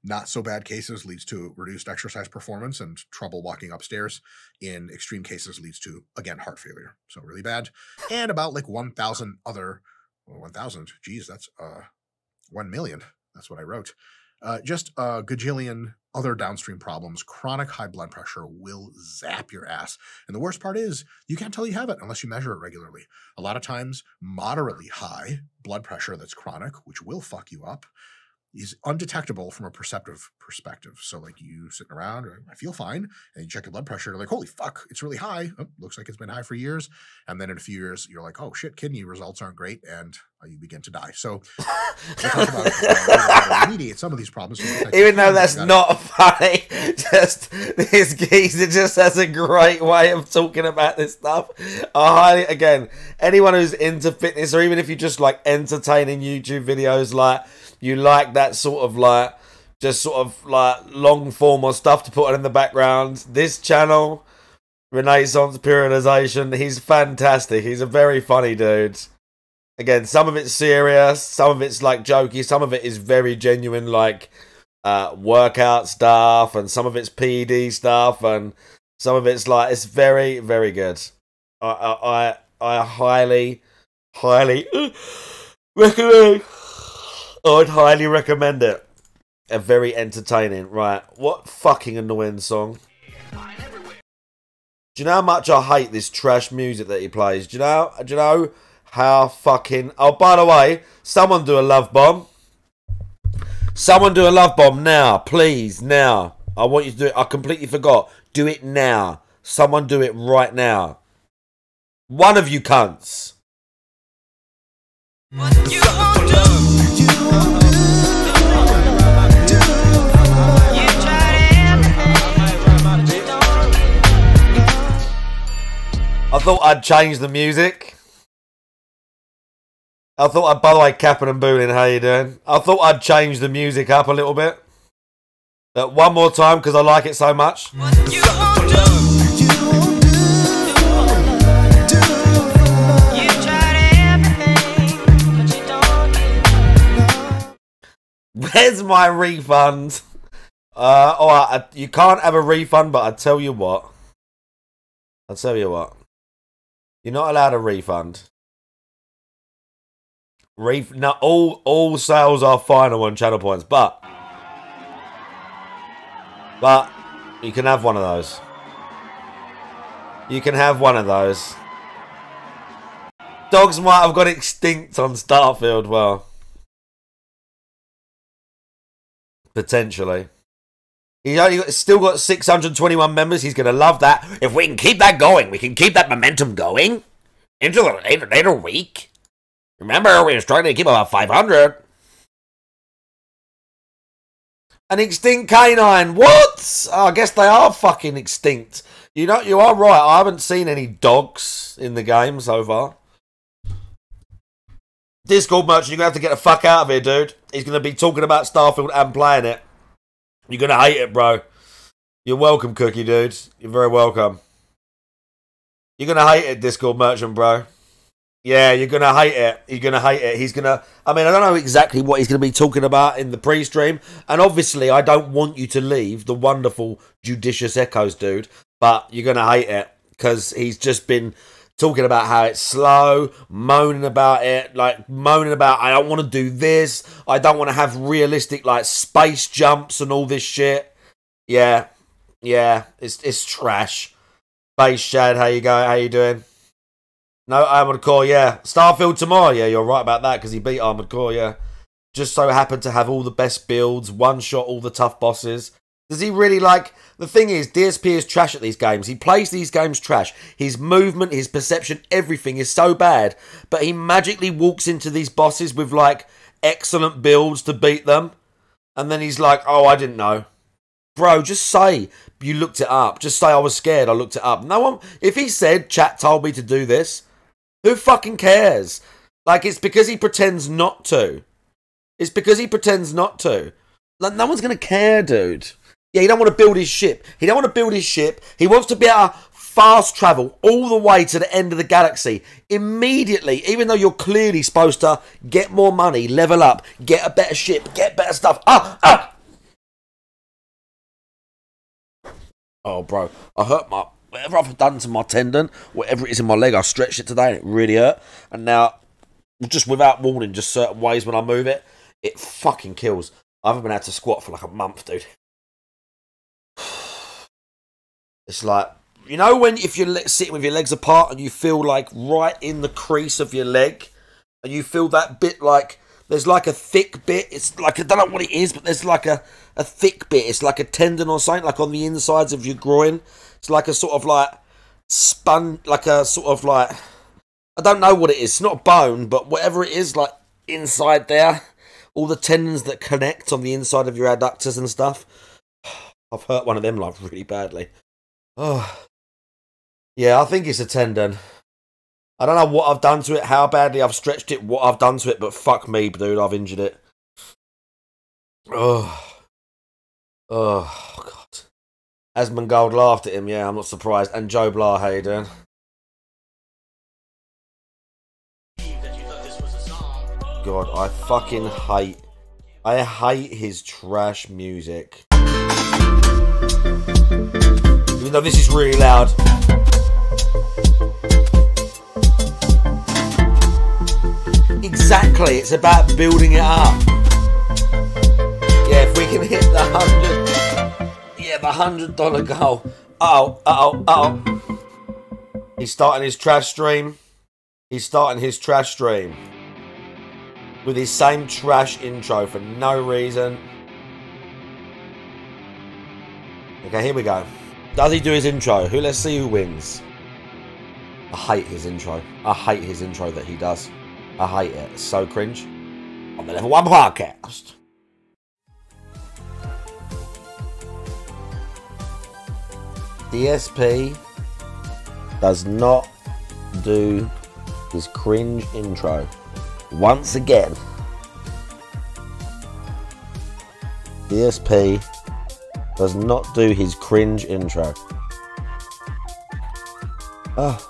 not so bad cases, leads to reduced exercise performance and trouble walking upstairs. In extreme cases, leads to, again, heart failure. So really bad. And about like 1,000 other, well, 1,000, geez, that's 1 million. That's what I wrote. Just a gajillion other downstream problems. Chronic high blood pressure will zap your ass. And the worst part is you can't tell you have it unless you measure it regularly. A lot of times, moderately high blood pressure that's chronic, which will fuck you up, is undetectable from a perceptive perspective. So like you sitting around, I feel fine, and you check your blood pressure, you're like, holy fuck, it's really high. Oh, looks like it's been high for years. And then in a few years, you're like, oh shit, kidney results aren't great, and you begin to die. So we'll talk about how to remediate some of these problems. Even though that's not funny, just this geezer just has a great way of talking about this stuff. Again, anyone who's into fitness, or even if you just like entertaining YouTube videos, like you like that sort of like, just sort of like long form or stuff to put on in the background, this channel, Renaissance Periodization, he's fantastic. He's a very funny dude. Again, some of it's serious, some of it's like jokey, some of it is very genuine, like workout stuff, and some of it's PED stuff, and some of it's like, it's very, very good. I highly recommend. I'd highly recommend it. A very entertaining. Right, what fucking annoying song. Do you know how much I hate this trash music that he plays? Do you know how fucking... Oh, by the way, someone do a love bomb. Someone do a love bomb now, please, now. I want you to do it. I completely forgot. Do it now. Someone do it right now. One of you cunts. What you won't do. thought I'd change the music. By the way, Captain and Boolin, how you doing? I thought I'd change the music up a little bit. One more time, because I like it so much. Where's my refund? Alright, you can't have a refund, but I tell you what. You're not allowed a refund. No, all sales are final on channel points, but you can have one of those. You can have one of those. Dogs might have got extinct on Starfield. Well, potentially. He's still got 621 members. He's going to love that. If we can keep that going, we can keep that momentum going into the later week. Remember, we were struggling to keep about 500. An extinct canine. What? Oh, I guess they are fucking extinct. You know, you are right. I haven't seen any dogs in the game so far. Discord merchant, you're going to have to get the fuck out of here, dude. He's going to be talking about Starfield and playing it. You're going to hate it, bro. You're welcome, Cookie, dude. You're very welcome. You're going to hate it, Discord merchant, bro. Yeah, you're going to hate it. You're going to hate it. He's going to... I mean, I don't know exactly what he's going to be talking about in the pre-stream. And obviously, I don't want you to leave the wonderful Judicious Echoes, dude. But you're going to hate it. Because he's just been talking about how it's slow. Moaning about it. Like, moaning about, I don't want to do this. I don't want to have realistic, like, space jumps and all this shit. Yeah. Yeah. It's trash. Base Shad, how you going? How you doing? No, Armored Core, yeah. Starfield tomorrow, yeah, you're right about that, because he beat Armored Core, yeah. Just so happened to have all the best builds, one-shot all the tough bosses. Does he really like... The thing is, DSP is trash at these games. He plays these games trash. His movement, his perception, everything is so bad. But he magically walks into these bosses with, like, excellent builds to beat them. And then he's like, oh, I didn't know. Bro, just say you looked it up. Just say I was scared, I looked it up. No one... If he said, chat told me to do this... Who fucking cares? Like, it's because he pretends not to. It's because he pretends not to. Like, no one's going to care, dude. Yeah, he don't want to build his ship. He don't want to build his ship. He wants to be able to fast travel all the way to the end of the galaxy. Immediately, even though you're clearly supposed to get more money, level up, get a better ship, get better stuff. Oh, bro. I hurt my... Whatever I've done to my tendon, whatever it is in my leg, I stretched it today and it really hurt. And now, just without warning, just certain ways when I move it, it fucking kills. I haven't been able to squat for like a month, dude. It's like, you know when if you're sitting with your legs apart and you feel like right in the crease of your leg, and you feel that bit like, there's like a thick bit, it's like, I don't know what it is, but there's like a thick bit, it's like a tendon or something, like on the insides of your groin. It's like a sort of like like a sort of like, I don't know what it is. It's not bone, but whatever it is, like inside there, all the tendons that connect on the inside of your adductors and stuff. I've hurt one of them like really badly. Oh, yeah, I think it's a tendon. I don't know what I've done to it, how badly I've stretched it, what I've done to it, but fuck me, dude, I've injured it. Oh, God. Asmongold laughed at him, yeah, I'm not surprised. And Joe Blah, how you doing? God, I fucking hate... I hate his trash music. Even though this is really loud. Exactly, it's about building it up. Yeah, if we can hit the 100... Yeah, the $100 goal. Uh-oh. He's starting his trash stream. He's starting his trash stream. With his same trash intro for no reason. Okay, here we go. Does he do his intro? Let's see who wins. I hate his intro. I hate his intro that he does. I hate it. It's so cringe. On the Level 1 podcast. DSP does not do his cringe intro. Once again, DSP does not do his cringe intro. Oh.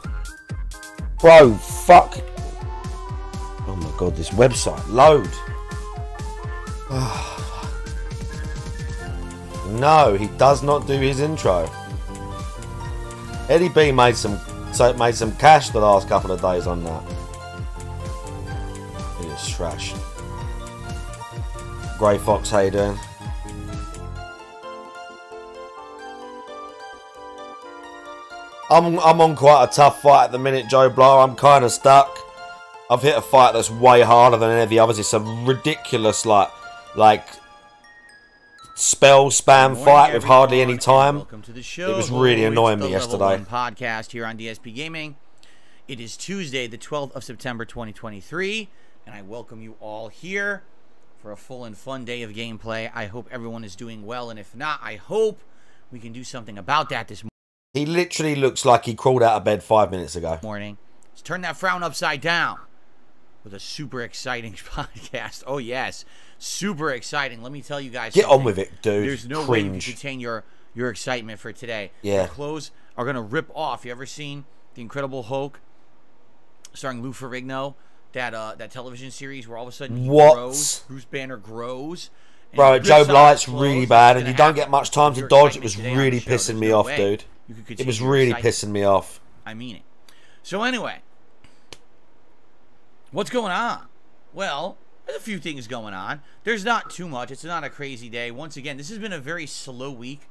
Bro, fuck. Oh my god, this website. Load. No, he does not do his intro. Eddie B made some cash the last couple of days on that. It is trash. Grey Fox, how you doing? I'm on quite a tough fight at the minute, Joe Blow. I'm kind of stuck. I've hit a fight that's way harder than any of the others. It's a ridiculous like spell spam fight with hardly any time. Welcome to the show. It was really annoying me yesterday. Podcast here on DSP Gaming. It is Tuesday, the 12th of September, 2023, and I welcome you all here for a full and fun day of gameplay. I hope everyone is doing well, and if not, I hope we can do something about that this morning. He literally looks like he crawled out of bed 5 minutes ago. Let's turn that frown upside down with a super exciting podcast. Oh, yes. Super exciting. Let me tell you guys Get something. on with it, dude. There's no way to contain your excitement for today. Yeah. The clothes are going to rip off. You ever seen The Incredible Hulk starring Lou Ferrigno? That television series where all of a sudden he grows. Bruce Banner grows. Bro, Joe Blight's really bad, and you don't get much time to dodge. It was really pissing me off, dude. It was really pissing me off. I mean it. So anyway, what's going on? Well, there's a few things going on. There's not too much. It's not a crazy day. Once again, this has been a very slow week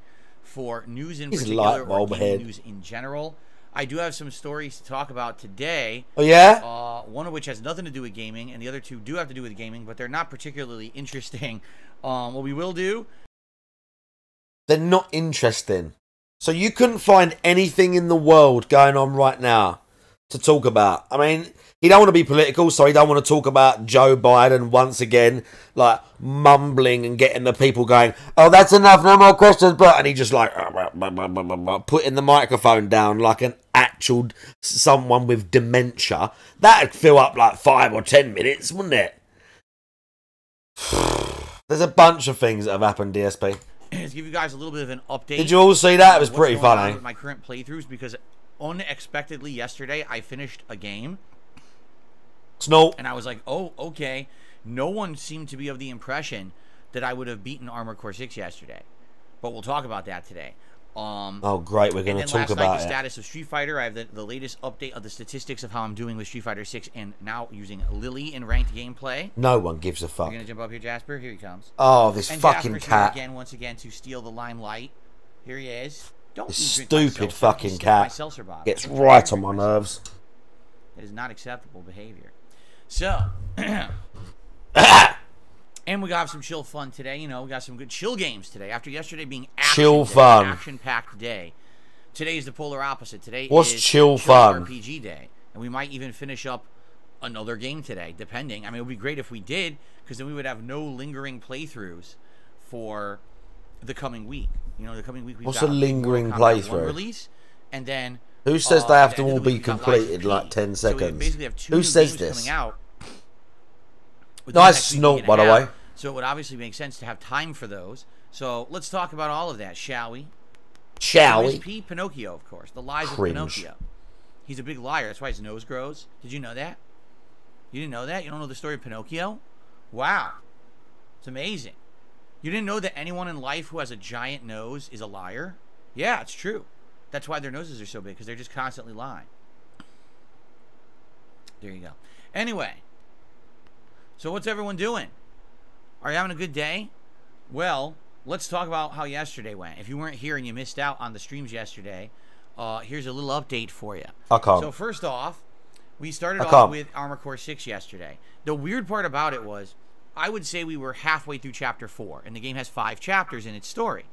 for news in particular, or gaming news in general. I do have some stories to talk about today. Oh, yeah? One of which has nothing to do with gaming, and the other two do have to do with gaming, but they're not particularly interesting. What we will do... They're not interesting. So you couldn't find anything in the world going on right now to talk about. I mean, he don't want to be political, so he don't want to talk about Joe Biden once again, like mumbling and getting the people going, oh, that's enough, no more questions, but... And he just like putting the microphone down like an actual someone with dementia. That'd fill up like 5 or 10 minutes, wouldn't it? There's a bunch of things that have happened, DSP. To give you guys a little bit of an update. Did you all see that? It was pretty funny. With my current playthroughs, because unexpectedly yesterday I finished a game. Snort. And I was like, oh, okay. No one seemed to be of the impression that I would have beaten Armored Core 6 yesterday. But we'll talk about that today. Oh, great. We're going to talk about the status of Street Fighter. I have the latest update of the statistics of how I'm doing with Street Fighter 6 and now using Lily in ranked gameplay. No one gives a fuck. You're going to jump up here, Jasper? Here he comes. Oh, this fucking Jasper's cat. Here again, once again, to steal the limelight. Here he is. Don't this stupid fucking cat gets That's right on my nerves. It is not acceptable behavior. So... And we got some chill fun today. You know, we got some good chill games today. After yesterday being action-packed day. Today is the polar opposite. Today is chill fun? RPG day. And we might even finish up another game today, depending. I mean, it would be great if we did, because then we would have no lingering playthroughs for the coming week. You know, the coming week we've got a lingering playthrough? Release, and then... Who says they have to all be completed like 10 seconds? So we basically have 2 Who new says games this? coming out. Nice snort, by the way. So it would obviously make sense to have time for those. So let's talk about all of that, shall we? Shall we? OSP, Pinocchio, of course. The lies of Pinocchio. He's a big liar. That's why his nose grows. Did you know that? You didn't know that? You don't know the story of Pinocchio? Wow. It's amazing. You didn't know that anyone in life who has a giant nose is a liar? Yeah, it's true. That's why their noses are so big, because they're just constantly lying. There you go. Anyway. So what's everyone doing? Are you having a good day? Well, let's talk about how yesterday went. If you weren't here and you missed out on the streams yesterday, here's a little update for you. So first off, we started off with Armored Core 6 yesterday. The weird part about it was, I would say we were halfway through Chapter 4, and the game has 5 chapters in its story.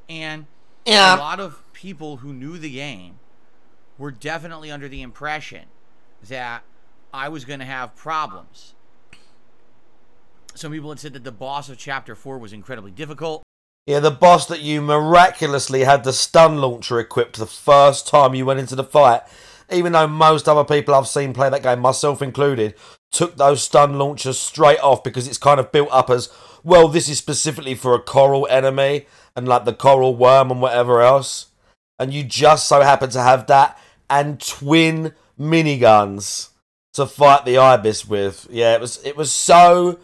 And a lot of people who knew the game were definitely under the impression that I was going to have problems. Some people had said that the boss of Chapter 4 was incredibly difficult. Yeah, the boss that you miraculously had the stun launcher equipped the first time you went into the fight. even though most other people I've seen play that game, myself included, took those stun launchers straight off because it's kind of built up as, well, this is specifically for a coral enemy and like the coral worm and whatever else. And you just so happen to have that and twin miniguns to fight the ibis with. Yeah, it was so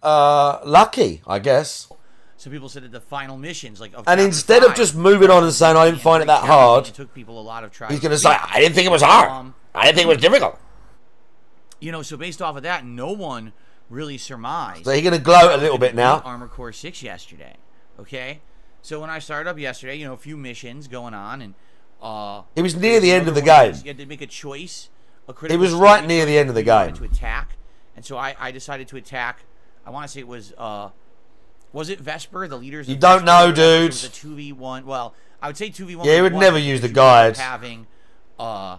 lucky, I guess. So people said that the final missions, like, and instead of just moving on and saying I didn't find it that hard, it took people a lot of tries. He's going to say I didn't think it was hard. I didn't think it was difficult. You know, so based off of that, no one really surmised. So you're going to gloat a little bit now. Armored Core 6 yesterday, okay? So when I started up yesterday, you know, a few missions going on, and it was near the end of the game. You had to make a choice. It was right near the end of the game. To attack, and so I decided to attack. I want to say it was it Vesper, the leaders? You don't know, dude. It was a 2v1. Well, I would say 2v1. Yeah, he would never use the guide. Having a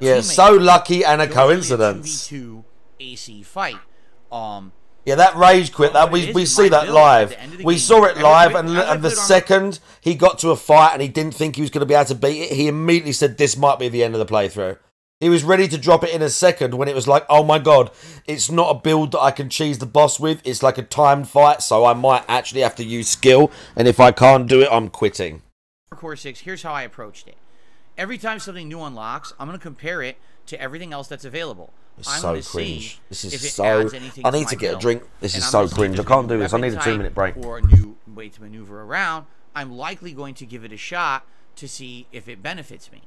yeah, so lucky and a coincidence. 2v2 AC fight. Yeah, that rage quit. That we see that live. We saw it live, and the second he got to a fight and he didn't think he was going to be able to beat it, he immediately said, "This might be the end of the playthrough." He was ready to drop it in a second when it was like, "Oh my god, it's not a build that I can cheese the boss with. It's like a timed fight, so I might actually have to use skill. And if I can't do it, I'm quitting." Core 6. Here's how I approached it. Every time something new unlocks, I'm going to compare it to everything else that's available. It's so cringe. This is so... I need to get a drink. This is so cringe. I can't do this. I need a 2-minute break. Or a new way to maneuver around. I'm likely going to give it a shot to see if it benefits me.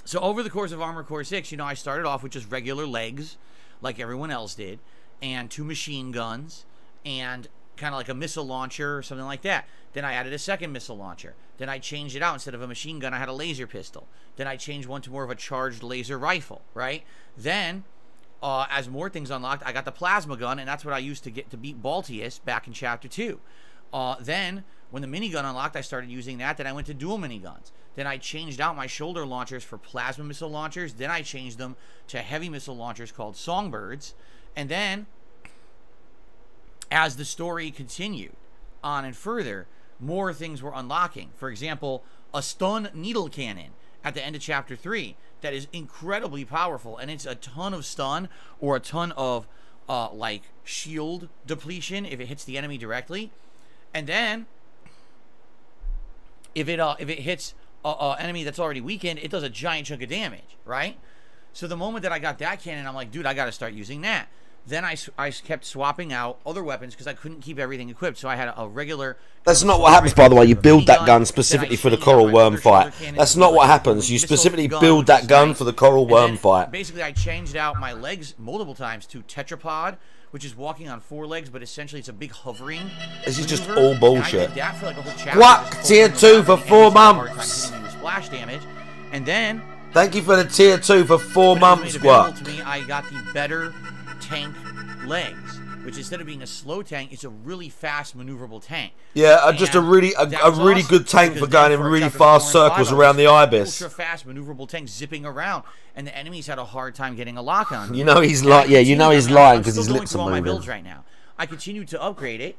So over the course of Armored Core 6, you know, I started off with just regular legs, like everyone else did, and 2 machine guns, and kind of like a missile launcher or something like that. Then I added a second missile launcher. Then I changed it out. Instead of a machine gun, I had a laser pistol. Then I changed one to more of a charged laser rifle, right? Then, as more things unlocked, I got the plasma gun, and that's what I used to beat Baltius back in Chapter 2. Then, when the minigun unlocked, I started using that. Then I went to dual miniguns. Then I changed out my shoulder launchers for plasma missile launchers. Then I changed them to heavy missile launchers called Songbirds. And then, as the story continued on and further, more things were unlocking. For example, a stun needle cannon at the end of Chapter 3 that is incredibly powerful, and it's a ton of stun or a ton of like shield depletion if it hits the enemy directly. And then if it hits a enemy that's already weakened, it does a giant chunk of damage, right? So the moment that I got that cannon, I'm like, dude, I got to start using that. Then I kept swapping out other weapons because I couldn't keep everything equipped. So I had a regular... That's not what happens, by the way. You build that gun specifically for the coral worm fight. That's not what happens. You specifically build that gun for the coral worm fight. Basically, I changed out my legs multiple times to tetrapod, which is walking on 4 legs, but essentially it's a big hovering. This is just all bullshit. What? Tier 2 for 4 months. Splash damage. And then... Thank you for the tier 2 for 4 months, Squat. To me, I got the better tank legs, which instead of being a slow tank, it's a really fast maneuverable tank. Yeah, just a really good tank for going in really fast circles around the ibis. Ultra fast maneuverable tank zipping around, and the enemies had a hard time getting a lock on. You know he's lying. Yeah, you know he's lying because his lips are moving. My builds right now. I continued to upgrade it.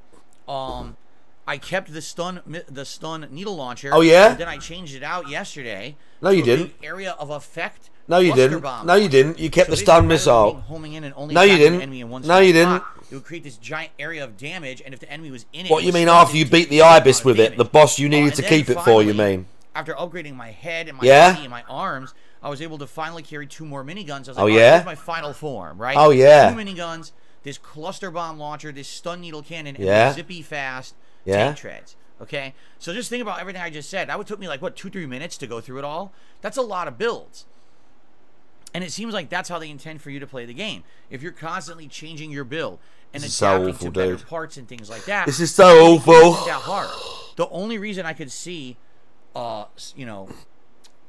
I kept the stun needle launcher. Oh yeah. Then I changed it out yesterday. No, you didn't. Area of effect. No, you didn't. No, you didn't. You kept the stun missile. No, you didn't. No, you didn't. It would create this giant area of damage, and if the enemy was in it... What you mean after you beat the ibis with it? The boss you needed to keep it for, you mean? After upgrading my head and my body and my arms, I was able to finally carry 2 more miniguns. I was like, here's my final form, right? Oh, yeah. 2 miniguns, this cluster bomb launcher, this stun needle cannon, and zippy fast tank treads. Okay? So just think about everything I just said. That would took me like, what, 2-3 minutes to go through it all? That's a lot of builds. And it seems like that's how they intend for you to play the game. If you're constantly changing your build and adapting to better parts and things like that. This is so awful. It's that hard. The only reason I could see, you know,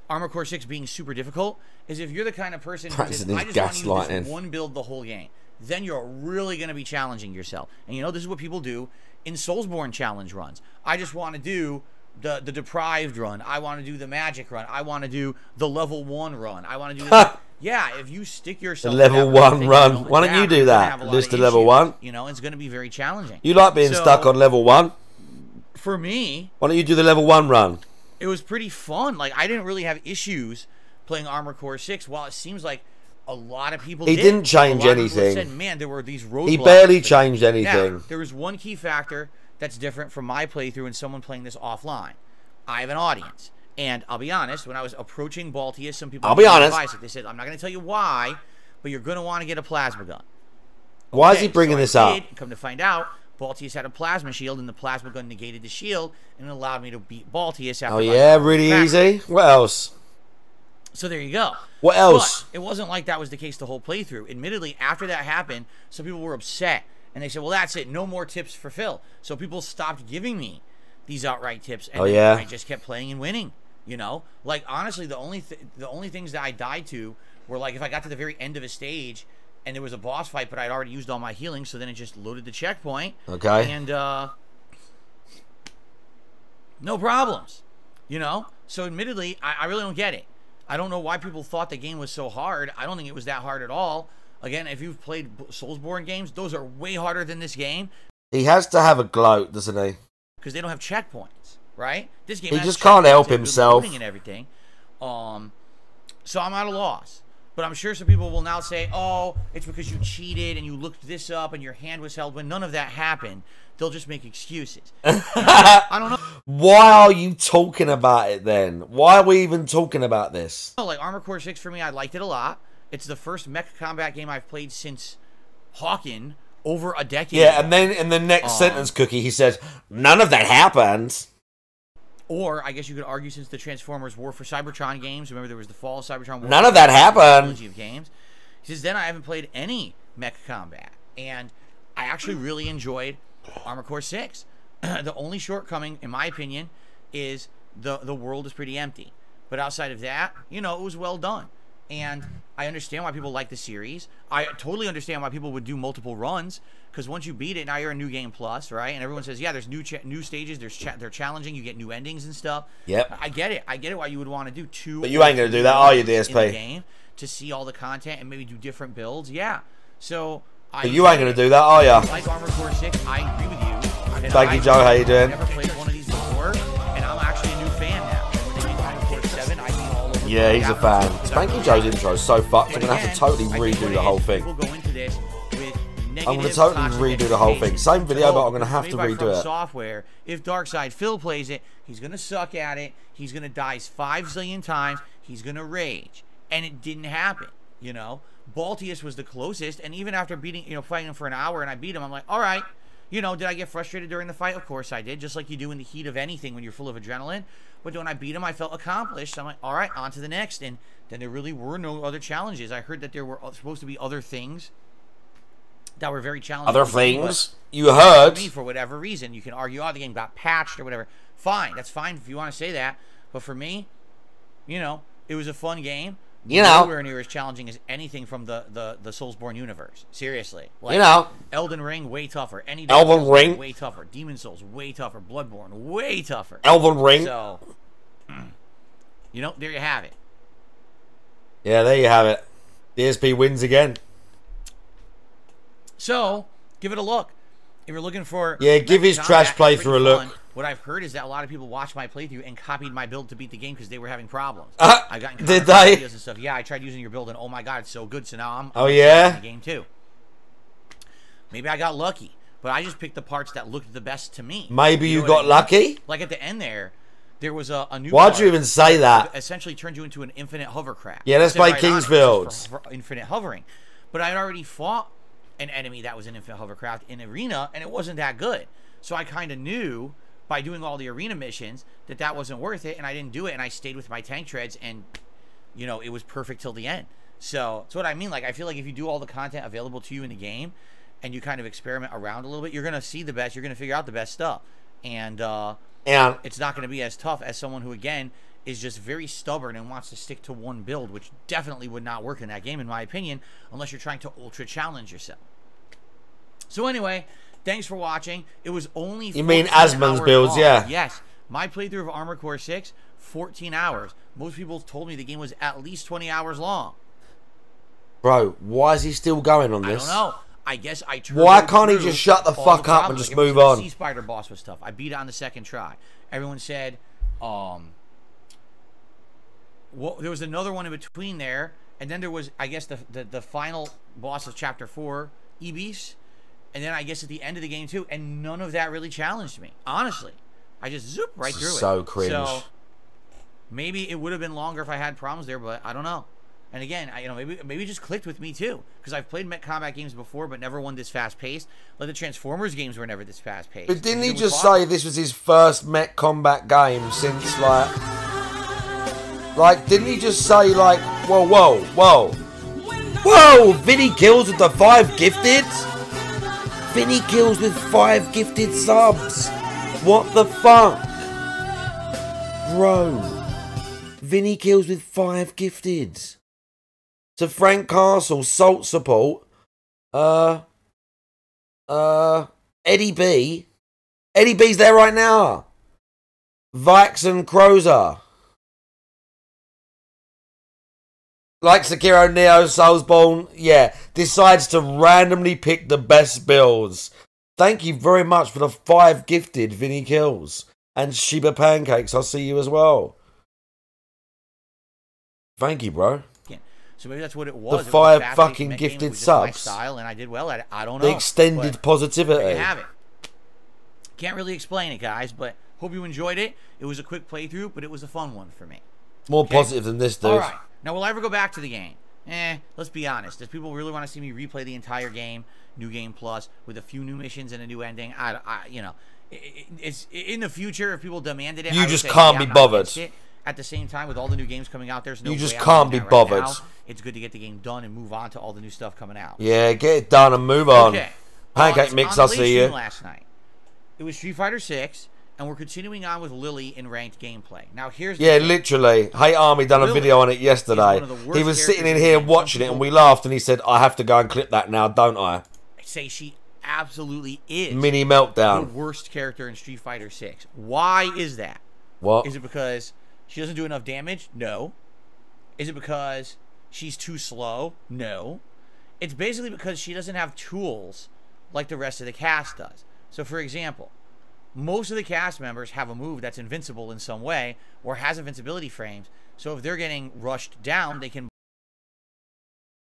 Armored Core 6 being super difficult is if you're the kind of person who says, I just want to use this one build the whole game. Then you're really going to be challenging yourself. And you know, this is what people do in Soulsborne challenge runs. I just want to do the deprived run. I want to do the magic run. I want to do the level 1 run. I want to do this. Yeah, if you stick yourself the level 1 run. Why don't you do that? List the level 1. You know, it's going to be very challenging. You like being stuck on level 1? For me, why don't you do the level 1 run? it was pretty fun. Like, I didn't really have issues playing Armored Core 6, while it seems like a lot of people He did. didn't change A lot of people anything. said, man, there were these roadblocks. He barely changed anything. Now, there was one key factor that's different from my playthrough and someone playing this offline. I have an audience. And I'll be honest, when I was approaching Baltius, some people... I'll be honest. They said, I'm not going to tell you why, but you're going to want to get a plasma gun. Why is he bringing this up? Come to find out, Baltius had a plasma shield, and the plasma gun negated the shield, and it allowed me to beat Baltius after... Oh, yeah? Really easy? What else? So there you go. What else? But it wasn't like that was the case the whole playthrough. Admittedly, after that happened, some people were upset. And they said, well, that's it. No more tips for Phil. So people stopped giving me these outright tips. And then I just kept playing and winning. You know? Like, honestly, the only things that I died to were, like, if I got to the very end of a stage and there was a boss fight, but I'd already used all my healing, so then it just loaded the checkpoint. Okay. And, no problems. You know? So, admittedly, I really don't get it. I don't know why people thought the game was so hard. I don't think it was that hard at all. Again, if you've played Soulsborne games, those are way harder than this game. He has to have a gloat, doesn't he? Because they don't have checkpoints, right? This game He has just can't help checkpoints and himself. loading and everything. So I'm at a loss. But I'm sure some people will now say, oh, it's because you cheated and you looked this up and your hand was held when none of that happened. They'll just make excuses. I don't know. Why are you talking about it then? Why are we even talking about this? Like Armored Core 6 for me, I liked it a lot. It's the first mecha combat game I've played since Hawken over a decade Yeah, ago. and then in the next sentence, Cookie, he says, none of that happened. Or, I guess you could argue, since the Transformers War for Cybertron games, remember there was the Fall of Cybertron War. None of that happened. Of games. He says, then I haven't played any mecha combat. And I actually really enjoyed Armored Core 6. The only shortcoming, in my opinion, is the world is pretty empty. But outside of that, you know, it was well done. And I understand why people like the series. I totally understand why people would do multiple runs, because once you beat it, now you're a New Game Plus, right? And everyone says, yeah, there's new stages, they're challenging, you get new endings and stuff. Yep. I get it. I get it why you would want to do two. But you ain't going to do that, are you, DSP? In the game to see all the content and maybe do different builds. Yeah. So But you ain't going to do that, are you? Like Armored Core 6, I agree with you. And Thank you, Joe. How you doing? I've never played one of these before, and I'm actually a new fan now. When they made Armored Core 7, I'd be all over. Yeah, he's a fan. Spanky Joe's intro is so fucked, I'm going to have to totally redo the whole thing. I'm going to totally redo the whole thing. Same video, but I'm going to have to redo it. Software. If Darkside Phil plays it, he's going to suck at it. He's going to die 5 zillion times. He's going to rage. And it didn't happen, you know? Baltius was the closest, and even after beating, you know, fighting him for an hour and I beat him, I'm like, all right. You know, did I get frustrated during the fight? Of course I did, just like you do in the heat of anything when you're full of adrenaline. But when I beat him, I felt accomplished. So I'm like, all right, on to the next. And then there really were no other challenges. I heard that there were supposed to be other things that were very challenging. Other things? You heard? For me, for whatever reason. You can argue, oh, the game got patched or whatever. Fine, that's fine if you want to say that. But for me, you know, it was a fun game. You know, nowhere near as challenging as anything from the Soulsborne universe. Seriously, like, you know, Elden Ring way tougher. Any Elden Ring way tougher. Demon Souls way tougher. Bloodborne way tougher. Elden Ring. So, you know, there you have it. Yeah, there you have it. DSP wins again. So, give it a look. If you're looking for... Yeah, give his trash playthrough a look. What I've heard is that a lot of people watched my playthrough and copied my build to beat the game because they were having problems. I got in did they? Videos and stuff. Yeah, I tried using your build and oh my god, it's so good. So now I'm oh yeah in the game too. Maybe I got lucky, but I just picked the parts that looked the best to me. Maybe you got lucky. Like at the end there was a new. Why'd you even say that? Essentially turned you into an infinite hovercraft. Yeah, let's play Kingsfield. For infinite hovering, but I'd already fought an enemy that was an infinite hovercraft in arena, and it wasn't that good. So I kind of knew by doing all the arena missions that wasn't worth it, and I didn't do it, and I stayed with my tank treads, and you know, it was perfect till the end. So that's what I mean. Like, I feel like if you do all the content available to you in the game and you kind of experiment around a little bit, you're gonna see the best, you're gonna figure out the best stuff, and it's not gonna be as tough as someone who, again, is just very stubborn and wants to stick to one build, which definitely would not work in that game, in my opinion, unless you're trying to ultra challenge yourself. So anyway, thanks for watching. It was only 14 You mean Asmon's builds, long. yeah. Yes. My playthrough of Armored Core 6, 14 hours. Most people told me the game was at least 20 hours long. Bro, why is he still going on this? I don't know. I guess I turned. Why can't he just shut the fuck up and just move on? The Sea Spider boss was tough. I beat it on the second try. Everyone said, there was another one in between there, and then there was, I guess, the final boss of Chapter 4, Ibis, and then I guess at the end of the game too, and none of that really challenged me. Honestly, I just zoop right through it. So cringe. So maybe it would have been longer if I had problems there, but I don't know. And again, maybe it just clicked with me too, because I've played mech combat games before, but never one this fast paced. Like the Transformers games were never this fast paced. But didn't he just say this was his first mech combat game since like didn't he just say like, whoa, Vinny kills with the 5 gifted? Vinny kills with 5 gifted subs. What the fuck, bro? Vinny kills with 5 gifted. So Frank Castle, Salt support, Eddie B. Eddie B's there right now. Vikes and Crozer. Like Sekiro, Neo, Soulsborne, yeah, decides to randomly pick the best builds. Thank you very much for the 5 gifted Vinny kills. And Shiba Pancakes, I'll see you as well. Thank you, bro. So maybe that's what it was. The 5 fucking gifted subs. My style, and I did well at it. I don't know. The extended positivity. There you have it. Can't really explain it, guys, but hope you enjoyed it. It was a quick playthrough, but it was a fun one for me. More positive than this, dude. All right. Now, will I ever go back to the game? Let's be honest. Does people really want to see me replay the entire game, New Game Plus, with a few new missions and a new ending? It's in the future, if people demanded it, you just can't be bothered. At the same time, with all the new games coming out, there's no you just way can't be bothered. Right now. It's good to get the game done and move on to all the new stuff coming out. Yeah, get it done and move on. Okay. Pancake Mix, I'll see you. Last night, it was Street Fighter 6, and we're continuing on with Lily in ranked gameplay. Now, here's the thing. Literally. Hate Army done a video on it yesterday. He was sitting in here watching it, and we laughed, and he said, "I have to go and clip that now, don't I?" I say she absolutely is mini meltdown. The worst character in Street Fighter 6. Why is that? What? Is it because she doesn't do enough damage? No. Is it because she's too slow? No. It's basically because she doesn't have tools like the rest of the cast does. So, for example, most of the cast members have a move that's invincible in some way or has invincibility frames. So if they're getting rushed down, they can...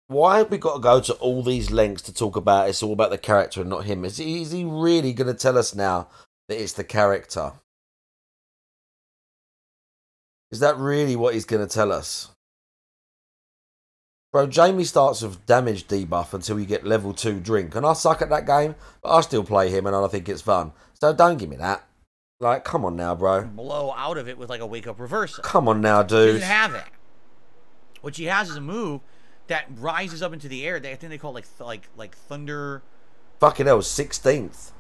Why have we got to go to all these lengths to talk about it's all about the character and not him? Is he really going to tell us now that it's the character? Is that really what he's going to tell us? Bro, Jamie starts with damage debuff until you get level 2 drink. And I suck at that game, but I still play him and I think it's fun. So don't give me that. Like, come on now, bro. Blow out of it with like a wake-up reversal. Come on now, dude. She doesn't have that. What she has is a move that rises up into the air. I think they call it like thunder... Fucking hell, 16th.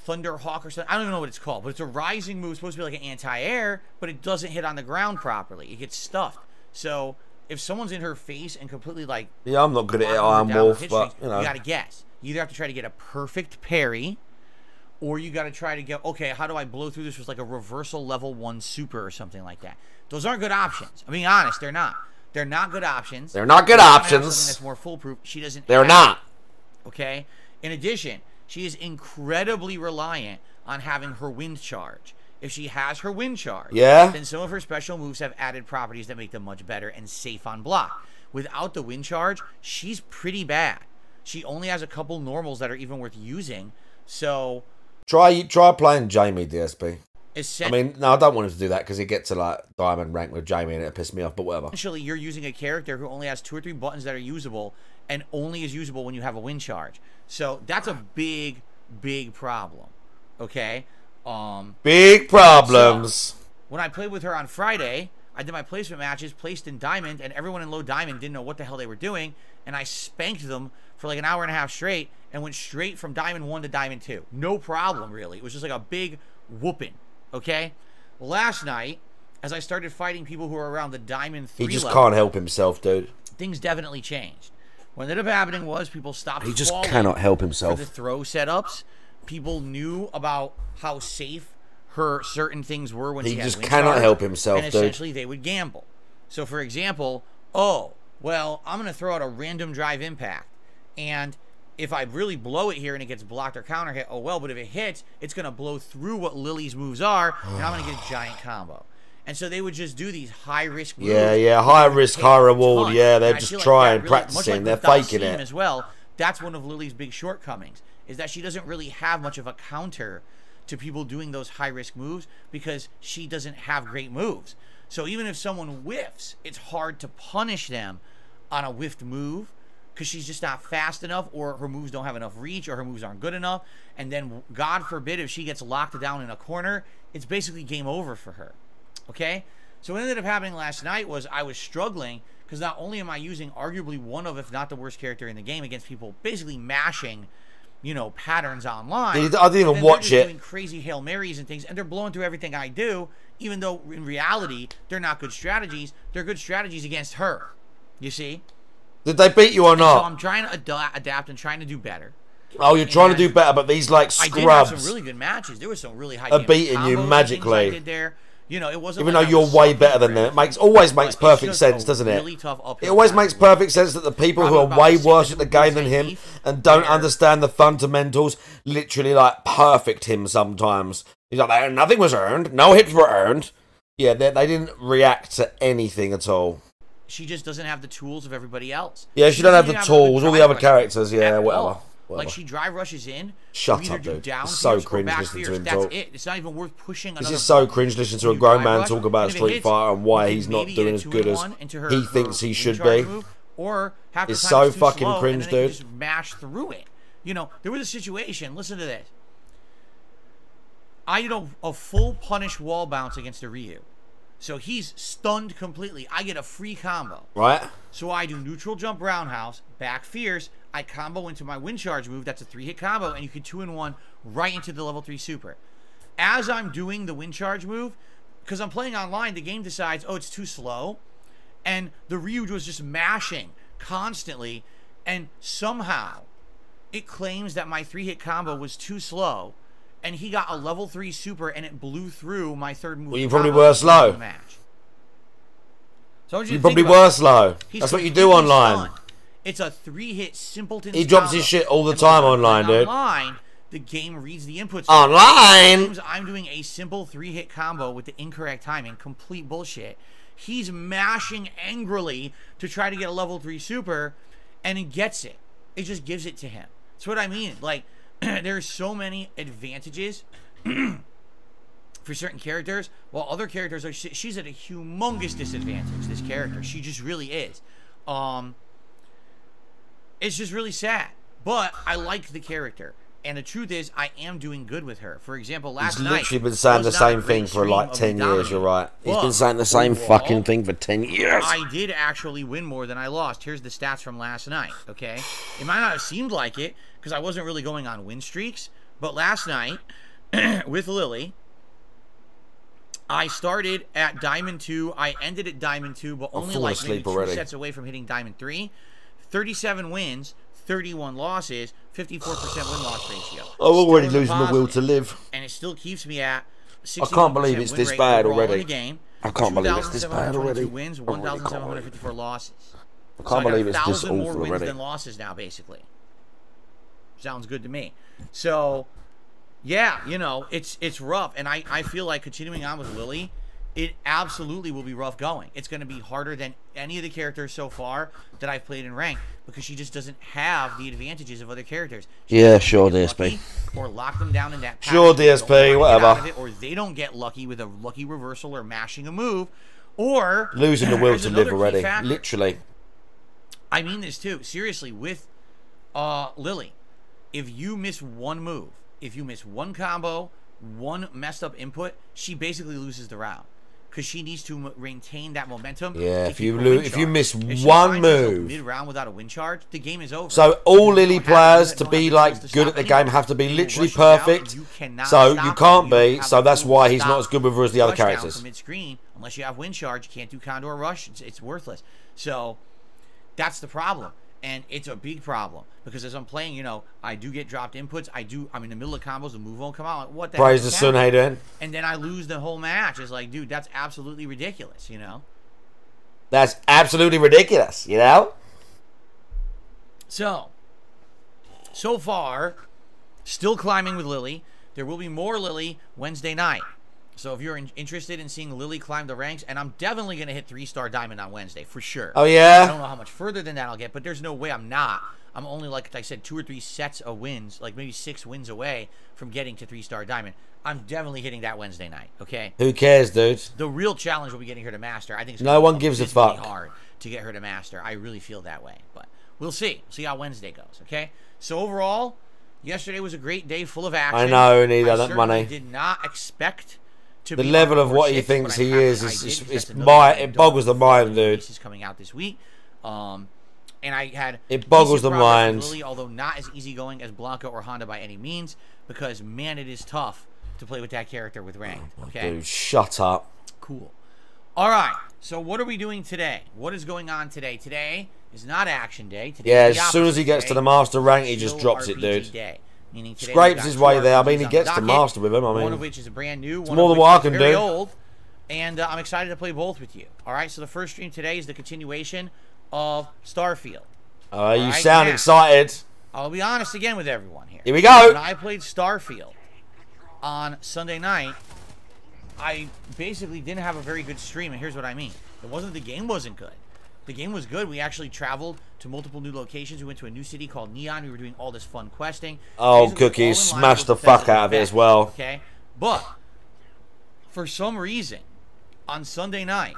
Thunderhawk or something. I don't even know what it's called, but it's a rising move. It's supposed to be like an anti-air, but it doesn't hit on the ground properly. It gets stuffed. So if someone's in her face and completely like... Yeah, I'm not good at it, Iron Wolf, but, you know. You gotta guess. You either have to try to get a perfect parry, or you gotta try to get, okay, how do I blow through this with like a reversal level 1 super or something like that? Those aren't good options. I'm being honest, they're not. They're not good options. They're not good options. Something that's more foolproof. She doesn't. They're not. Okay? In addition, she is incredibly reliant on having her wind charge. If she has her wind charge, then some of her special moves have added properties that make them much better and safe on block. Without the wind charge, she's pretty bad. She only has a couple normals that are even worth using. So try playing Jamie, DSP. I mean, no, I don't want him to do that because he gets to like diamond rank with Jamie and it pisses me off, but whatever. Essentially, you're using a character who only has 2 or 3 buttons that are usable and only is usable when you have a wind charge. So that's a big, big problem. Okay? Big problems. So, when I played with her on Friday, I did my placement matches, placed in diamond, and everyone in low diamond didn't know what the hell they were doing, and I spanked them for like an hour and a half straight and went straight from diamond 1 to diamond 2. No problem, really. It was just like a big whooping. Okay? Last night, as I started fighting people who are around the diamond 3 He just level, can't help himself, dude. things definitely changed. What ended up happening was people stopped He just falling cannot help for himself. the throw setups. People knew about how safe her certain things were when He she had just wind cannot charge, help himself, and dude. essentially they would gamble. So for example, oh, well, I'm going to throw out a random drive impact, and if I really blow it here and it gets blocked or counter hit, oh well, but if it hits, it's going to blow through what Lily's moves are, and I'm going to get a giant combo. And so they would just do these high-risk moves. Yeah, high risk, high reward. Yeah, they're just trying, practicing, they're faking it. As well, that's one of Lily's big shortcomings, is that she doesn't really have much of a counter to people doing those high-risk moves because she doesn't have great moves. So even if someone whiffs, it's hard to punish them on a whiffed move because she's just not fast enough, or her moves don't have enough reach, or her moves aren't good enough. And then, God forbid, if she gets locked down in a corner, it's basically game over for her. Okay? So what ended up happening last night was I was struggling because not only am I using arguably one of, if not the worst character in the game against people basically mashing, you know, patterns online. I didn't even watch it. Doing crazy Hail Marys and things, and they're blowing through everything I do, even though in reality, they're not good strategies. They're good strategies against her. You see? Did they beat you or not? So I'm trying to adapt and trying to do better. Oh, you're trying to do better, but these like scrubs. I did have some really good matches. There was some really high. Are beating you magically. I did there. You know, it wasn't. Even like though you're way better than them, it always makes perfect sense, doesn't it? Really tough uphill it always makes perfect sense that the people who are way worse at the game than him and don't understand the fundamentals literally like perfect him sometimes. He's like, nothing was earned, no hits were earned. Yeah, they didn't react to anything at all. She just doesn't have the tools of everybody else. Yeah, she don't have the tools. All the other characters, yeah, whatever. Like she drive rushes in. Shut up, dude. It's so cringe listening to him talk. That's it. It's not even worth pushing. This is so cringe listening to a grown man talk about Street Fighter and why he's not doing as good as he thinks he should be. Or it's so fucking cringe, dude. Just mash through it. You know, there was a situation. Listen to this. I did a full punish wall bounce against a Ryu. So he's stunned completely. I get a free combo. Right. So I do neutral jump roundhouse, back fierce. I combo into my wind charge move. That's a 3-hit combo, and you can 2-in-1 right into the level 3 super. As I'm doing the wind charge move, because I'm playing online, the game decides, oh, it's too slow. And the Ryu was just mashing constantly. And somehow it claims that my 3-hit combo was too slow. And he got a level 3 super, and it blew through my third move. Well, you probably were slow. So you probably were slow. That's what you do online. It's a 3-hit simpleton. He drops his shit all the time online, dude. Online, the game reads the inputs. Online? I'm doing a simple 3-hit combo with the incorrect timing. Complete bullshit. He's mashing angrily to try to get a level 3 super, and he gets it. It just gives it to him. That's what I mean. Like, there's so many advantages for certain characters, while other characters are. She's at a humongous disadvantage. This character, she just really is. It's just really sad, but I like the character, and the truth is, I am doing good with her. For example, last night, he's literally been saying the same thing for like 10 years. You're right. He's been saying the same fucking thing for 10 years. I did actually win more than I lost. Here's the stats from last night. Okay, it might not have seemed like it because I wasn't really going on win streaks, but last night with Lily, I started at Diamond 2. I ended at Diamond 2, but only like maybe 2 sets away from hitting Diamond 3. 37 wins, 31 losses, 54% win-loss ratio. I'm already losing the will to live. And it still keeps me at 61% I can't believe it's this bad already. Game, I can't believe it's this bad already. Wins, 1,754 losses. I can't believe it's this awful more wins already. Than losses now, basically. Sounds good to me. So, yeah, you know, it's rough. And I feel like continuing on with Lily, it absolutely will be rough going. It's going to be harder than any of the characters so far that I've played in rank because she just doesn't have the advantages of other characters. Yeah, sure, DSP. Or lock them down in that pattern. Sure, DSP, whatever. Or they don't get lucky with a lucky reversal or mashing a move. Or losing the will to live already. Literally. I mean this too. Seriously, with Lily, if you miss one move, if you miss one combo, one messed up input, she basically loses the round. Because she needs to maintain that momentum. Yeah, if you miss one move mid-round without a win charge, the game is over. So all Lily players to be like good at the game have to be literally perfect. So you can't be. So that's why he's not as good with her as the other characters. Mid-screen, unless you have win charge, you can't do Condor Rush. It's worthless. So that's the problem. And it's a big problem because as I'm playing, you know, I do get dropped inputs. I'm in the middle of combos. The move won't come out. Like, what the Praise the sun, hey doing? And then I lose the whole match. It's like, dude, that's absolutely ridiculous, you know? That's absolutely ridiculous, you know? So far, still climbing with Lily. There will be more Lily Wednesday night. So if you're interested in seeing Lily climb the ranks, and I'm definitely going to hit 3-star diamond on Wednesday, for sure. Oh, yeah? I don't know how much further than that I'll get, but there's no way I'm not. I'm only, like I said, 2 or 3 sets of wins, like maybe 6 wins away from getting to 3-star diamond. I'm definitely hitting that Wednesday night, okay? Who cares, dude? The real challenge will be getting her to master. I think it's no one gives a fuck. Hard to get her to master. I really feel that way, but we'll see. See how Wednesday goes, okay? So overall, yesterday was a great day full of action. I know, and he got that money. I did not expect to the be level of what he thinks he is it boggles the mind, dude. This is coming out this week. And I had it boggles the mind. Lily, although not as easygoing as Blanca or Honda by any means, because man, it is tough to play with that character with ranked. Okay, dude, shut up. Cool. All right. So what are we doing today? What is going on today? Today is not action day. Today yeah, as soon as he gets to the master rank, he just drops it, dude. Day. Meaning today scrapes his way there. I mean, he gets to master with him. I mean, one of which is a brand new. It's more than what I can do. Old, and I'm excited to play both with you. All right. So the first stream today is the continuation of Starfield. You sound excited. I'll be honest again with everyone here. Here we go. When I played Starfield on Sunday night, I basically didn't have a very good stream, and here's what I mean. It wasn't the game wasn't good. The game was good. We actually traveled to multiple new locations. We went to a new city called Neon. We were doing all this fun questing. Oh, Cookies, smash the fuck out of it as well. Okay, but for some reason, on Sunday night,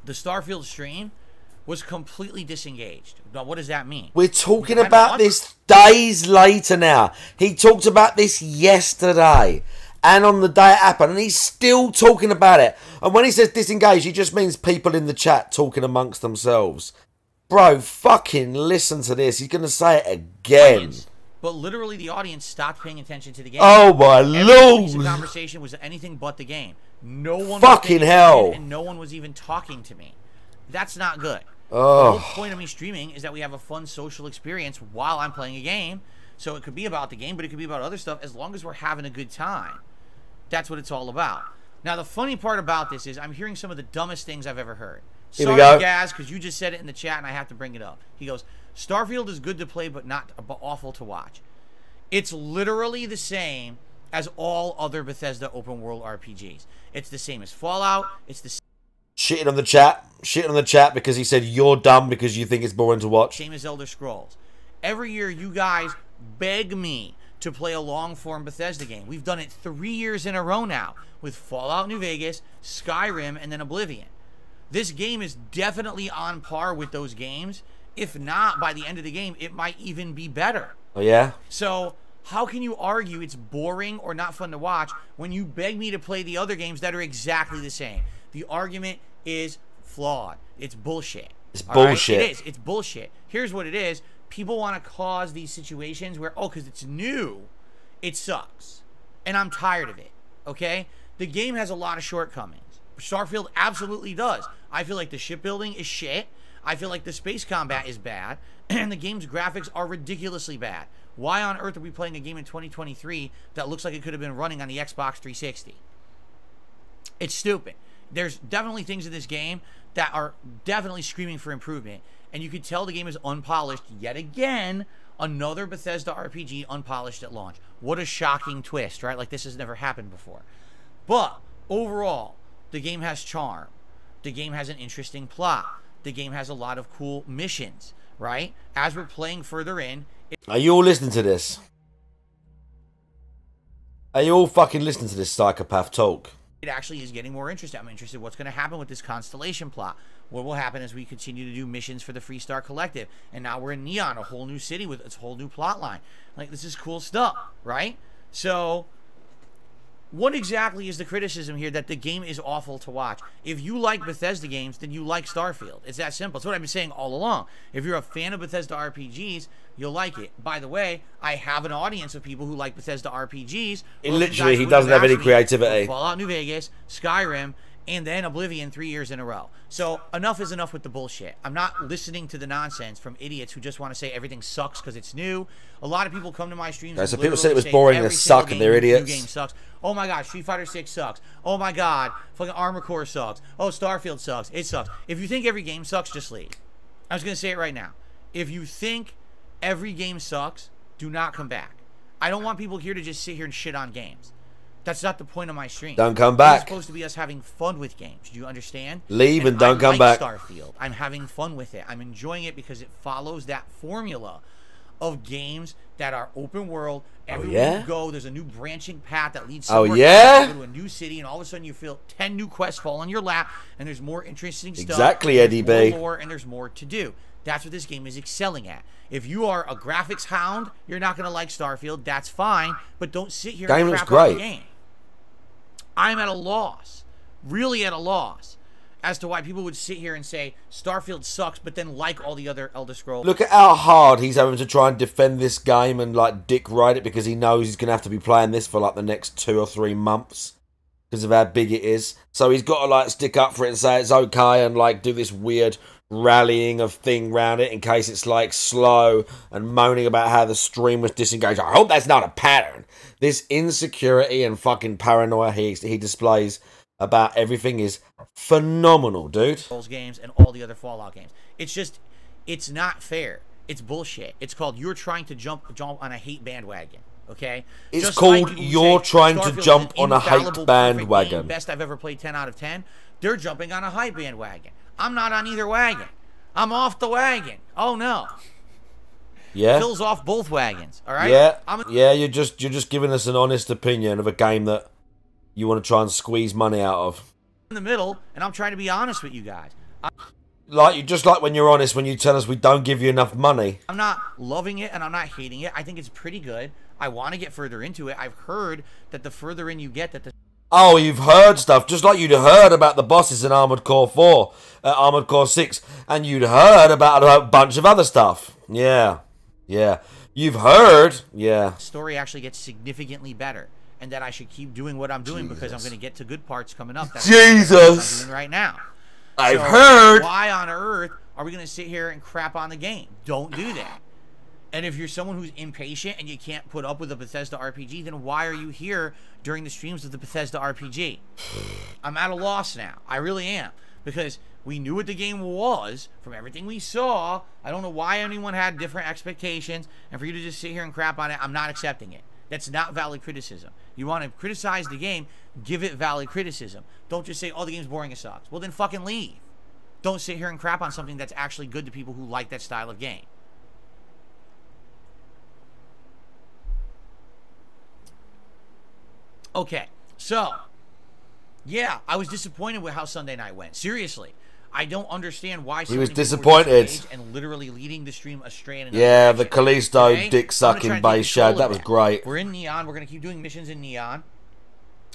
the Starfield stream was completely disengaged. Now, what does that mean? We're talking about this days later now. He talked about this yesterday. And on the day it happened, and he's still talking about it. And when he says disengage, he just means people in the chat talking amongst themselves. Bro, fucking listen to this. He's going to say it again. But literally, the audience stopped paying attention to the game. Oh my lord! The conversation was anything but the game. No one fucking was hell, and no one was even talking to me. That's not good. Oh. The whole point of me streaming is that we have a fun social experience while I'm playing a game. So it could be about the game, but it could be about other stuff as long as we're having a good time. That's what it's all about. Now, the funny part about this is I'm hearing some of the dumbest things I've ever heard. Here Sorry, we go. Gaz, because you just said it in the chat, and I have to bring it up. He goes, Starfield is good to play, but awful to watch. It's literally the same as all other Bethesda open world RPGs. It's the same as Fallout. It's the same. Shitting on the chat. Shitting on the chat because he said you're dumb because you think it's boring to watch. Same as Elder Scrolls. Every year, you guys beg me to play a long-form Bethesda game. We've done it 3 years in a row now with Fallout New Vegas, Skyrim, and then Oblivion. This game is definitely on par with those games. If not, by the end of the game, it might even be better. Oh, yeah? So how can you argue it's boring or not fun to watch when you beg me to play the other games that are exactly the same? The argument is flawed. It's bullshit. It's bullshit. Right? It is. It's bullshit. Here's what it is. People want to cause these situations where, oh, because it's new, it sucks. And I'm tired of it, okay? The game has a lot of shortcomings. Starfield absolutely does. I feel like the shipbuilding is shit. I feel like the space combat is bad. And the game's graphics are ridiculously bad. Why on earth are we playing a game in 2023 that looks like it could have been running on the Xbox 360? It's stupid. There's definitely things in this game that are definitely screaming for improvement. And you could tell the game is unpolished yet again. Another Bethesda RPG unpolished at launch. What a shocking twist, right? Like this has never happened before. But overall, the game has charm. The game has an interesting plot. The game has a lot of cool missions, right? As we're playing further in... Are you all listening to this? Are you all fucking listening to this psychopath talk? It actually is getting more interesting. I'm interested in what's going to happen with this Constellation plot. What will happen as we continue to do missions for the Freestar Collective. And now we're in Neon, a whole new city with its whole new plot line. Like, this is cool stuff, right? So, what exactly is the criticism here that the game is awful to watch? If you like Bethesda games, then you like Starfield. It's that simple. It's what I've been saying all along. If you're a fan of Bethesda RPGs, you'll like it. By the way, I have an audience of people who like Bethesda RPGs. Literally, he doesn't have any creativity. Fallout New Vegas, Skyrim, and then Oblivion 3 years in a row. So enough is enough with the bullshit. I'm not listening to the nonsense from idiots who just want to say everything sucks because it's new. A lot of people come to my streams. So people said it was boring and suck, and they're idiots. New game sucks. Oh my god, Street Fighter 6 sucks. Oh my god, fucking Armored Core sucks. Oh, Starfield sucks. It sucks. If you think every game sucks, just leave. I was gonna say it right now. If you think every game sucks, do not come back. I don't want people here to just sit here and shit on games. That's not the point of my stream. Don't come back. It's supposed to be us having fun with games. Do you understand? Leave and don't come back. Starfield. I'm having fun with it. I'm enjoying it because it follows that formula of games that are open world. Everywhere you go, there's a new branching path that leads somewhere else. You go to a new city, and all of a sudden you feel 10 new quests fall on your lap, and there's more interesting stuff. Exactly, Eddie B. More lore, and there's more to do. That's what this game is excelling at. If you are a graphics hound, you're not going to like Starfield. That's fine, but don't sit here and crap on the game. I'm at a loss, really at a loss, as to why people would sit here and say Starfield sucks, but then like all the other Elder Scrolls. Look at how hard he's having to try and defend this game and like dick ride it because he knows he's going to have to be playing this for like the next 2 or 3 months because of how big it is. So he's got to like stick up for it and say it's okay and like do this weird rallying of thing around it in case it's like slow and moaning about how the stream was disengaged. I hope that's not a pattern. This insecurity and fucking paranoia he displays about everything is phenomenal, dude. Games and all the other Fallout games. It's just, it's not fair. It's bullshit. It's called you're trying to jump on a hate bandwagon. Okay? It's just called like you're trying to jump on a hate bandwagon. Game, best I've ever played, 10 out of 10. They're jumping on a hype bandwagon. I'm not on either wagon. I'm off the wagon. Oh no. Yeah. Phil's off both wagons. All right. Yeah. Yeah. You're just giving us an honest opinion of a game that you want to try and squeeze money out of. In the middle, and I'm trying to be honest with you guys. Just like when you're honest when you tell us we don't give you enough money. I'm not loving it and I'm not hating it. I think it's pretty good. I want to get further into it. I've heard that the further in you get, that the Oh, you've heard stuff, just like you'd heard about the bosses in Armored Core 4, Armored Core 6, and you'd heard about a bunch of other stuff. Yeah, yeah. You've heard, yeah. Story actually gets significantly better, and that I should keep doing what I'm doing because I'm going to get to good parts coming up. That's Jesus! What I'm doing right now. I've heard. Why on earth are we going to sit here and crap on the game? Don't do that. And if you're someone who's impatient and you can't put up with a Bethesda RPG, then why are you here during the streams of the Bethesda RPG? I'm at a loss now. I really am. Because we knew what the game was from everything we saw. I don't know why anyone had different expectations. And for you to just sit here and crap on it, I'm not accepting it. That's not valid criticism. You want to criticize the game, give it valid criticism. Don't just say, oh, the game's boring, it sucks. Well, then fucking leave. Don't sit here and crap on something that's actually good to people who like that style of game. Okay, so, yeah, I was disappointed with how Sunday night went. Seriously, I don't understand why he was disappointed and literally leading the stream astray. Yeah, the Callisto dick-sucking base shad, that was great. We're in Neon. We're going to keep doing missions in Neon.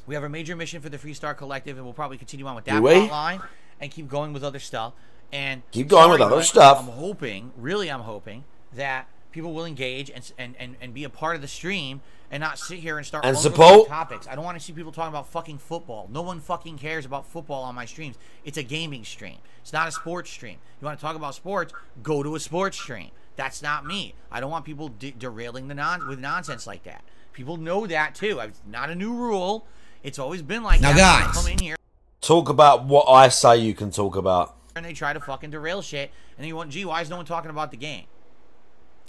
We have a major mission for the Freestar Collective, and we'll probably continue on with that plotline and keep going with other stuff. And keep going with other stuff. I'm hoping, really I'm hoping, that people will engage and be a part of the stream and not sit here and start and support topics. I don't want to see people talking about fucking football. No one fucking cares about football on my streams. It's a gaming stream. It's not a sports stream. You want to talk about sports? Go to a sports stream. That's not me. I don't want people derailing with nonsense like that. People know that too. It's not a new rule. It's always been like now, that. Guys, come in here. Talk about what I say you can talk about. And they try to fucking derail shit. And then you want, gee, why is no one talking about the game?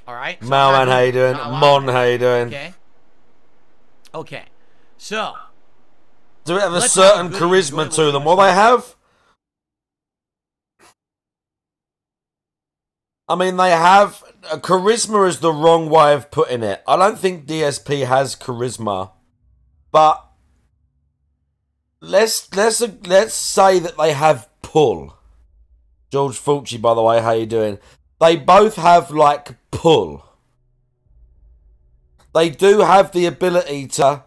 All right. So Malman, how you doing? Mon, how you doing? Okay. Okay. So. Do we have a certain charisma to them? What they have? I mean, they have charisma is the wrong way of putting it. I don't think DSP has charisma, but let's say that they have pull. George Fulci, by the way, how you doing? They both have like pull. They do have the ability to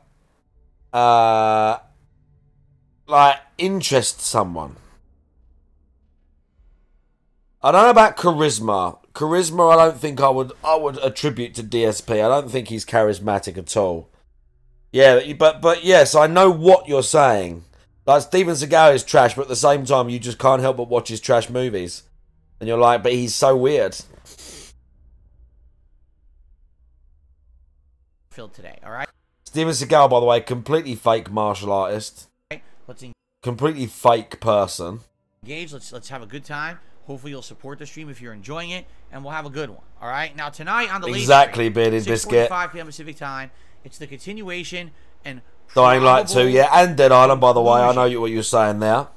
like interest someone. I don't know about charisma. Charisma, I don't think I would attribute to DSP. I don't think he's charismatic at all. Yeah, but yes, I know what you're saying. Like Steven Seagal is trash, but at the same time, you just can't help but watch his trash movies, and you're like, but he's so weird. Filled today, all right. Steven Seagal, by the way, completely fake martial artist. Let's completely fake person. Engage. Let's have a good time. Hopefully you'll support the stream if you're enjoying it, and we'll have a good one. All right. Now tonight on the exactly, Bearded Biscuit. 6:45 p.m. Pacific time. It's the continuation and Dying Light 2, yeah, and Dead Island, by the way. I know what you're saying there.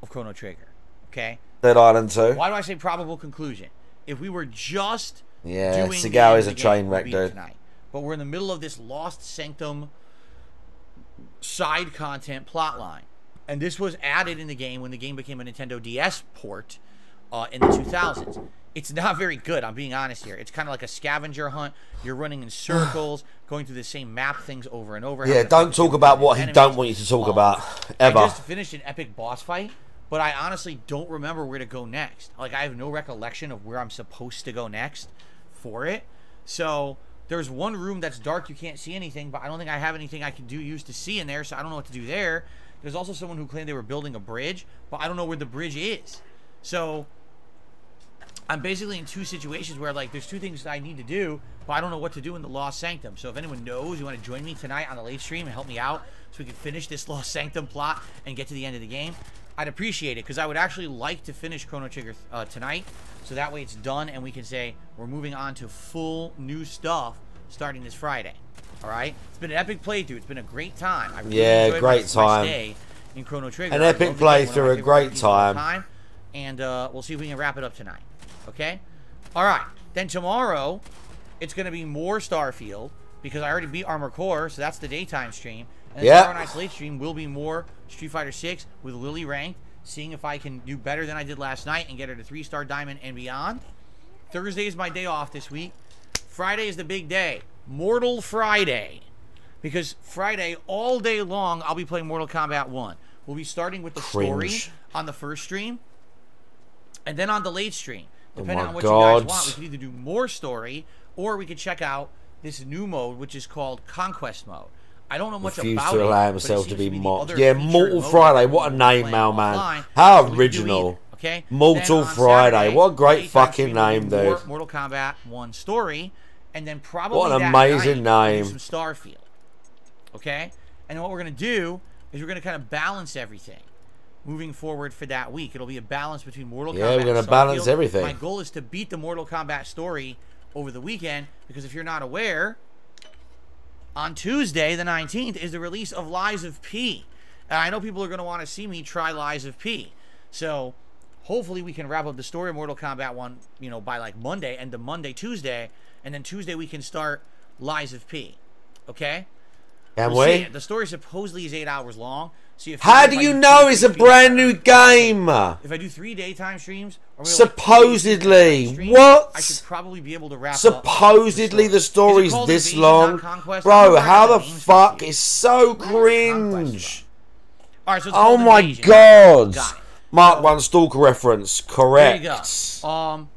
Of Chrono Trigger, okay? Dead Island 2. Why do I say probable conclusion? If we were just yeah, doing Seagal is a train wreck, dude. Tonight, but we're in the middle of this Lost Sanctum side content plotline, and this was added in the game when the game became a Nintendo DS port in the 2000s. It's not very good, I'm being honest here. It's kind of like a scavenger hunt. You're running in circles, going through the same map things over and over. Yeah, don't talk about what he don't want you to talk about, ever. I just finished an epic boss fight, but I honestly don't remember where to go next. Like, I have no recollection of where I'm supposed to go next for it. So, there's one room that's dark, you can't see anything, but I don't think I have anything I can use to see in there, so I don't know what to do there. There's also someone who claimed they were building a bridge, but I don't know where the bridge is. So, I'm basically in two situations where, like, there's two things I need to do, but I don't know what to do in the Lost Sanctum. So if anyone knows, you want to join me tonight on the late stream and help me out so we can finish this Lost Sanctum plot and get to the end of the game, I'd appreciate it, because I would actually like to finish Chrono Trigger tonight, so that way it's done and we can say we're moving on to full new stuff starting this Friday. Alright? It's been an epic playthrough. It's been a great time. I really enjoyed great time. Day in Chrono Trigger. An epic playthrough, a great time. And we'll see if we can wrap it up tonight. Okay? Alright. Then tomorrow, it's going to be more Starfield, because I already beat Armor Core, so that's the daytime stream. And then tomorrow night's late stream will be more Street Fighter 6 with Lily ranked, seeing if I can do better than I did last night and get her to 3-star diamond and beyond. Thursday is my day off this week. Friday is the big day. Mortal Friday. Because Friday, all day long, I'll be playing Mortal Kombat 1. We'll be starting with the story on the first stream, and then on the late stream. Depending on what you guys want, we could either do more story, or we could check out this new mode, which is called Conquest Mode. I don't know much about it. Refuse to allow himself to be mocked. Yeah, Mortal Friday. What a name, Mailman. How original. Okay. Mortal Friday. What a great fucking name, dude. Mortal Kombat 1 story, and then probably what an amazing name. Some Starfield. Okay. And then what we're gonna do is we're gonna kind of balance everything moving forward for that week. It'll be a balance between Mortal Kombat and Starfield. We're going to balance everything. My goal is to beat the Mortal Kombat story over the weekend, because if you're not aware, on Tuesday, the 19th, is the release of Lies of P. And I know people are going to want to see me try Lies of P. So, hopefully we can wrap up the story of Mortal Kombat 1, you know, by like Monday, and the Monday, Tuesday, and then Tuesday we can start Lies of P. Okay? Can we? The story supposedly is 8 hours long. See, how do you know it's a brand new game? If I do 3 daytime streams, or supposedly, what? I should probably be able to wrap supposedly up the story's this long, bro. How the fuck is so cringe? All right, so oh my god! Mark 1 Stalker reference, correct? There you go.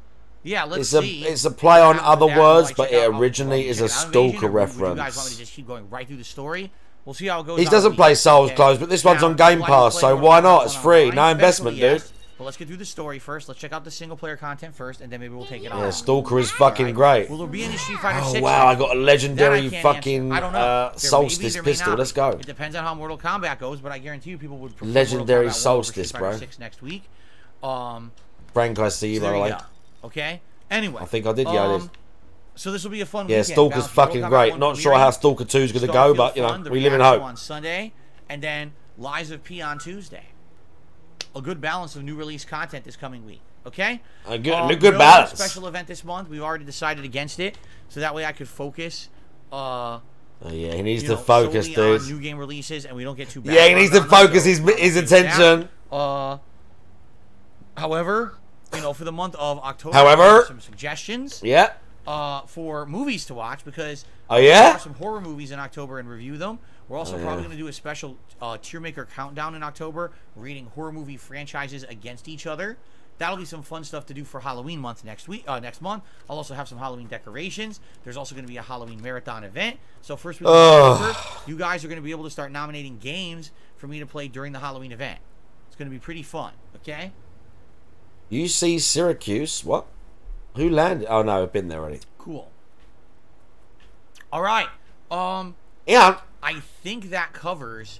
Yeah, let's see. It's a play on other words, but it originally is a Stalker reference. You guys want me to just keep going right through the story? We'll see how it goes. He doesn't play Souls close, but this one's on Game Pass, so why not? It's free, no investment, dude. But let's get through the story first. Let's check out the single player content first, and then maybe we'll take it on. Yeah, Stalker is fucking great. Will there be any Street Fighter 6? Oh wow, I got a legendary fucking Solstice pistol. Let's go. It depends on how Mortal Kombat goes, but I guarantee you people would prefer legendary Solstice, Street Fighter bro. 6 next week. Frank, I see you, by the way. Okay. Anyway, I think I did, yeah, I did. So this will be a fun weekend. Stalker's fucking great. Not sure how Stalker 2 is going to go, but, you know, we live in hope. On Sunday, and then Lies of P on Tuesday. A good balance of new release content this coming week. Okay? A good balance. Special event this month. We've already decided against it, so that way I could focus. Oh, yeah, he needs to focus, dude. On new game releases, and we don't get too bad. Yeah, he needs to focus his attention. However, you know, for the month of October, some suggestions. Yeah. For movies to watch, because there are some horror movies in October and review them. We're also probably going to do a special tier maker countdown in October, rating horror movie franchises against each other. That'll be some fun stuff to do for Halloween month next month. I'll also have some Halloween decorations. There's also going to be a Halloween marathon event. So first week of October, you guys are going to be able to start nominating games for me to play during the Halloween event. It's going to be pretty fun. Okay. UC Syracuse. What? Who landed? Oh no, I've been there already. Cool. All right. Yeah. I think that covers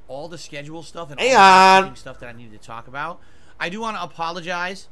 all the schedule stuff and all the stuff that I needed to talk about. I do want to apologize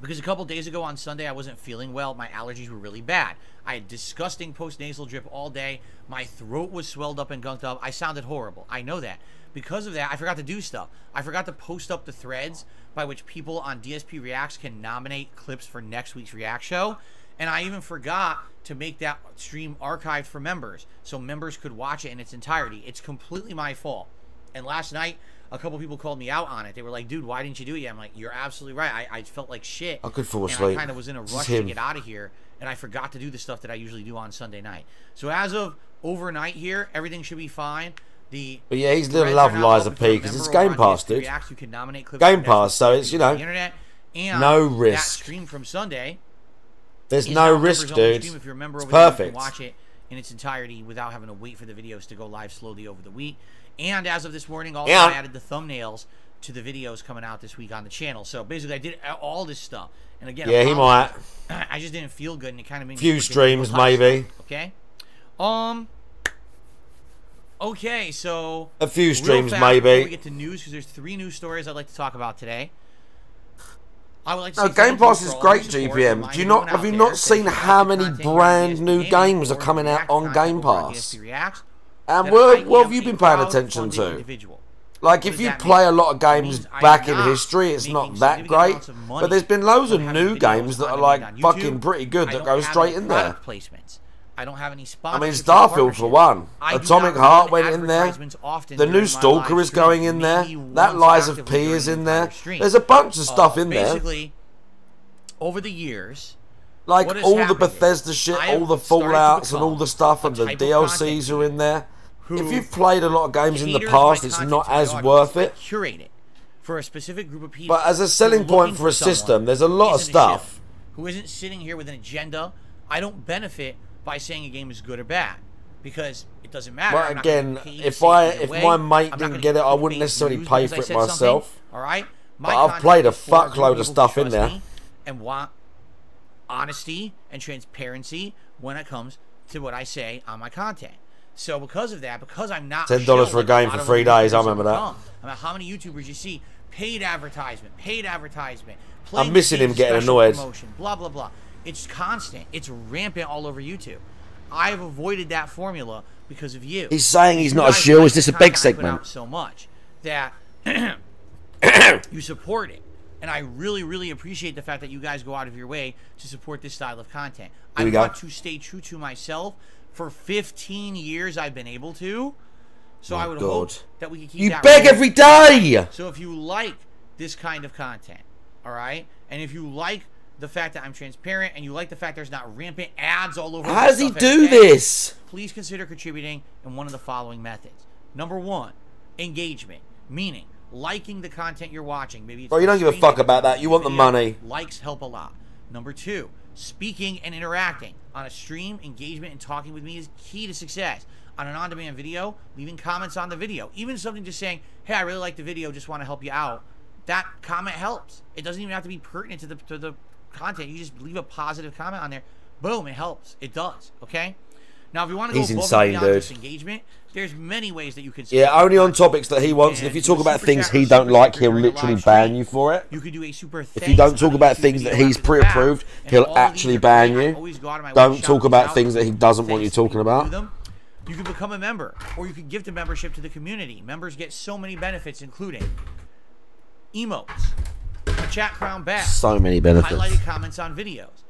because a couple days ago on Sunday I wasn't feeling well. My allergies were really bad. I had disgusting post-nasal drip all day. My throat was swelled up and gunked up. I sounded horrible. I know that. Because of that, I forgot to do stuff. I forgot to post up the threads by which people on DSP Reacts can nominate clips for next week's React show. And I even forgot to make that stream archived for members so members could watch it in its entirety. It's completely my fault. And last night, a couple people called me out on it. They were like, dude, why didn't you do it yet? I'm like, you're absolutely right. I felt like shit. I could fall and asleep. I kind of was in a rush to get out of here, and I forgot to do the stuff that I usually do on Sunday night. So as of overnight here, everything should be fine. But yeah, he's gonna love Liza P because it's Game Pass, dude. Game Pass, so it's, you know, no risk. That stream from Sunday. There's no risk, dude. If you're a member it's over there, you perfect. can watch it in its entirety without having to wait for the videos to go live slowly over the week. And as of this morning, also I added the thumbnails to the videos coming out this week on the channel. So basically, I did all this stuff. And again, yeah, he might. I just didn't feel good, and it kind of made me few streams, maybe. Okay. Okay, so a few streams, fast, maybe. Before we get to news, because there's 3 news stories I'd like to talk about today. I would like to say Game Pass is great, GPM. Do you not have you not seen how many brand new games are coming out on Game Pass? And what have you been paying attention to? Like, if you play a lot of games back in history, it's not that great. But there's been loads of new games that are like fucking pretty good that go straight in there. I don't have any I mean, Starfield for one. Atomic Heart went in there. The new Stalker is going in there. That Lies of P is in there. There's a bunch of stuff in there. Basically, over the years, like all the Bethesda shit, all the Fallouts and all the stuff, and the DLCs are in there. If you've played a lot of games in the past, it's not as worth it. Curate it for a specific group of people. But as a selling point for a system, there's a lot of stuff. Who isn't sitting here with an agenda? I don't benefit by saying a game is good or bad, because it doesn't matter. But again, if my mate didn't get it, I wouldn't necessarily pay for it myself. All right, but I've played a fuckload of stuff in there. And want honesty and transparency when it comes to what I say on my content. So because of that, because I'm not $10 for a game for 3 days, I remember that. I mean, how many YouTubers you see paid advertisement. I'm missing him getting annoyed. Promotion, blah blah blah. It's constant. It's rampant all over YouTube. I've avoided that formula because of you. He's saying he's not a shill. Is this a big segment? So much that you support it, and I really, really appreciate the fact that you guys go out of your way to support this style of content. I want to stay true to myself. For 15 years, I've been able to. So I would hope that we can keep that. You beg every day. So if you like this kind of content, all right, and if you like the fact that I'm transparent, and you like the fact there's not rampant ads all over. How does he do this? Please consider contributing in one of the following methods. Number 1, engagement, meaning liking the content you're watching. Maybe it's you don't give a fuck about that. You want the money. Likes help a lot. Number 2, speaking and interacting on a stream. Engagement and talking with me is key to success. On an on-demand video, leaving comments on the video, even something just saying, "Hey, I really like the video. Just want to help you out." That comment helps. It doesn't even have to be pertinent to the content. You just leave a positive comment on there. Boom, it helps. It does. Okay. Now, if you want to go above and beyond this engagement, there's many ways that you can. Yeah, only on topics that he wants. And if you talk about things he don't like, he'll literally ban you for it. You could do a super. If you don't talk about things that he's pre-approved, he'll actually ban you. Don't talk about things that he doesn't want you talking about. You can become a member, or you can gift a membership to the community. Members get so many benefits, including emotes, a chat crown badge, so many benefits, highlighted comments on videos,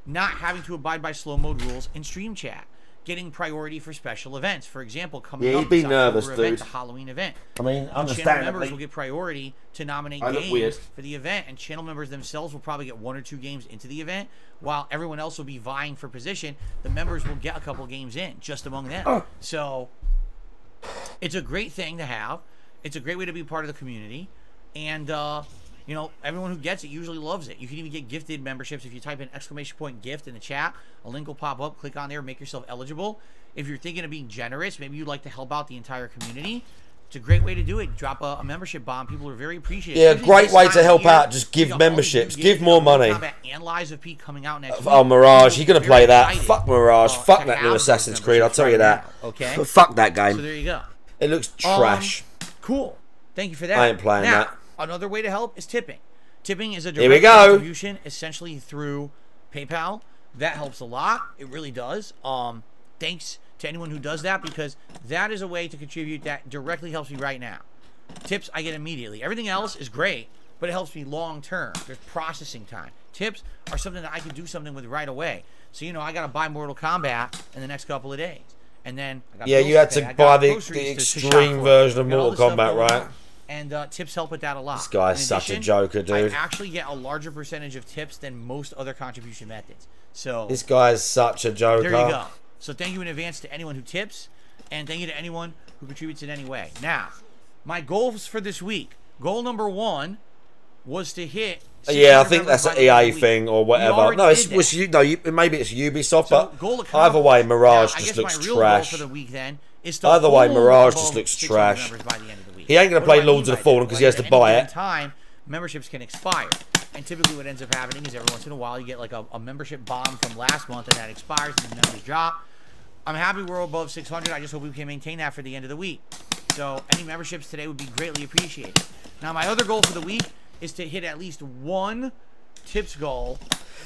not having to abide by slow mode rules in stream chat, getting priority for special events. For example, coming up be nervous, event, the Halloween event. I mean, channel members will get priority to nominate games for the event, and channel members themselves will probably get 1 or 2 games into the event, while everyone else will be vying for position. The members will get a couple games in just among them. So it's a great thing to have. It's a great way to be part of the community, and you know, everyone who gets it usually loves it. You can even get gifted memberships if you type in !gift in the chat. A link will pop up. Click on there, make yourself eligible. If you're thinking of being generous, maybe you'd like to help out the entire community, it's a great way to do it. Drop a membership bomb. People are very appreciative. Yeah, great way to help out. Just give memberships. Give more money. And Lies of P coming out next week. Oh, Mirage. You're going to play that. Fuck Mirage. Fuck that new Assassin's Creed. I'll tell you that. Okay. Fuck that game. So there you go. It looks trash. Cool. Thank you for that. I ain't playing that. Another way to help is tipping. Tipping is a direct contribution, essentially through PayPal, That helps a lot. It really does. Thanks to anyone who does that, because that is a way to contribute that directly helps me right now. Tips I get immediately. Everything else is great, but it helps me long term. There's processing time. Tips are something that I can do something with right away. So, you know, I got to buy Mortal Kombat in the next couple of days. And then I got you had to buy the extreme version of Mortal Kombat, right? And tips help with that a lot. This guy's such a joker, dude. I actually get a larger percentage of tips than most other contribution methods. So this guy's such a joker. There you go. So thank you in advance to anyone who tips, and thank you to anyone who contributes in any way. Now, my goals for this week. Goal number 1 was to hit. Yeah, I think that's an EA thing or whatever. No, maybe it's Ubisoft, so but either way, Mirage just looks trash. For the week, then, is to either way, Mirage just looks trash. He ain't going to play Lords of the Fallen because he has to buy it. Time, memberships can expire. And typically what ends up happening is every once in a while you get like a membership bomb from last month and that expires and the members drop. I'm happy we're above 600. I just hope we can maintain that for the end of the week. So any memberships today would be greatly appreciated. Now my other goal for the week is to hit at least 1 tips goal.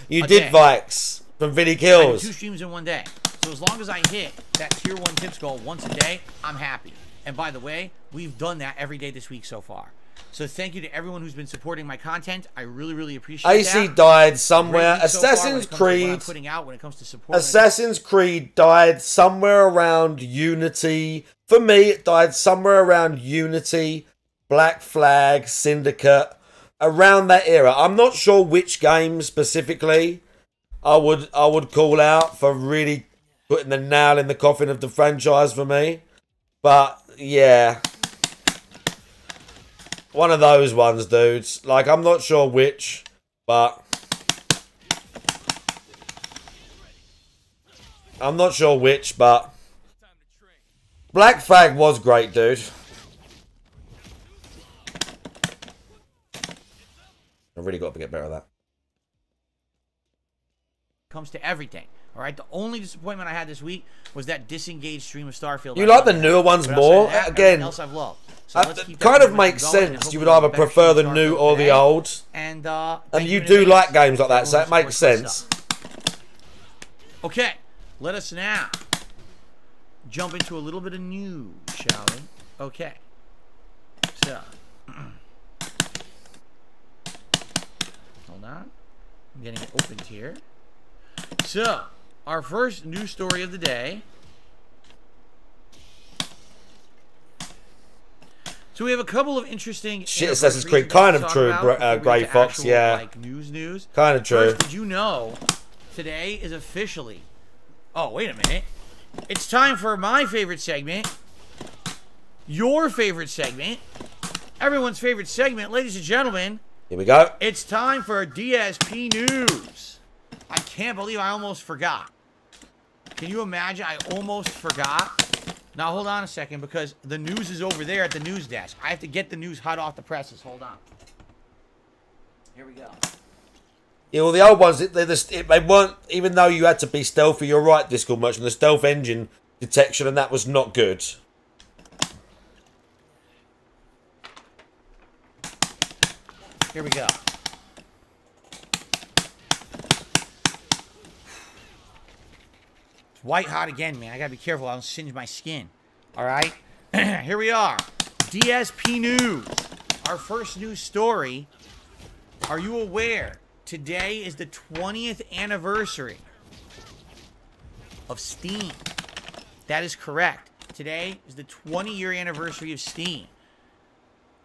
You did Vikes from Vinny Kills. 2 streams in 1 day. So as long as I hit that tier 1 tips goal once a day, I'm happy. And by the way, we've done that every day this week so far. So thank you to everyone who's been supporting my content. I really, really appreciate AC that. died somewhere. Assassin's Creed. Assassin's Creed died somewhere around Unity. For me, it died somewhere around Unity, Black Flag, Syndicate, around that era. I'm not sure which game specifically I would call out for really putting the nail in the coffin of the franchise for me. But yeah. One of those ones, dudes. Like, I'm not sure which, but Black Flag was great, dude. I've really got to get better at that. Comes to everything. All right, the only disappointment I had this week was that disengaged stream of Starfield. You like the newer ones more? Again, else I've loved. So it kind of makes sense. You would either prefer the new or the old. And you do like games like that, so it makes sense. Okay, let us now jump into a little bit of news, shall we? Okay. So, hold on. I'm getting it opened here. So, our first news story of the day. So we have a couple of interesting shit. Assassin's Creed, kind of true. Grey Fox, yeah. Like news. Kind of true. First, did you know today is officially? Oh, wait a minute! It's time for my favorite segment, your favorite segment, everyone's favorite segment, ladies and gentlemen. Here we go. It's time for DSP news. I can't believe I almost forgot. Can you imagine? I almost forgot. Now, hold on a second, because the news is over there at the news desk. I have to get the news hot off the presses. Hold on. Here we go. Yeah, well, the old ones, they weren't, even though you had to be stealthy, you're right, Discord Merchant, the stealth engine detection, and that was not good. Here we go. White hot again, man. I gotta be careful. I don't singe my skin. All right? Here we are. DSP News. Our first news story. Are you aware today is the 20th anniversary of Steam? That is correct. Today is the 20-year anniversary of Steam.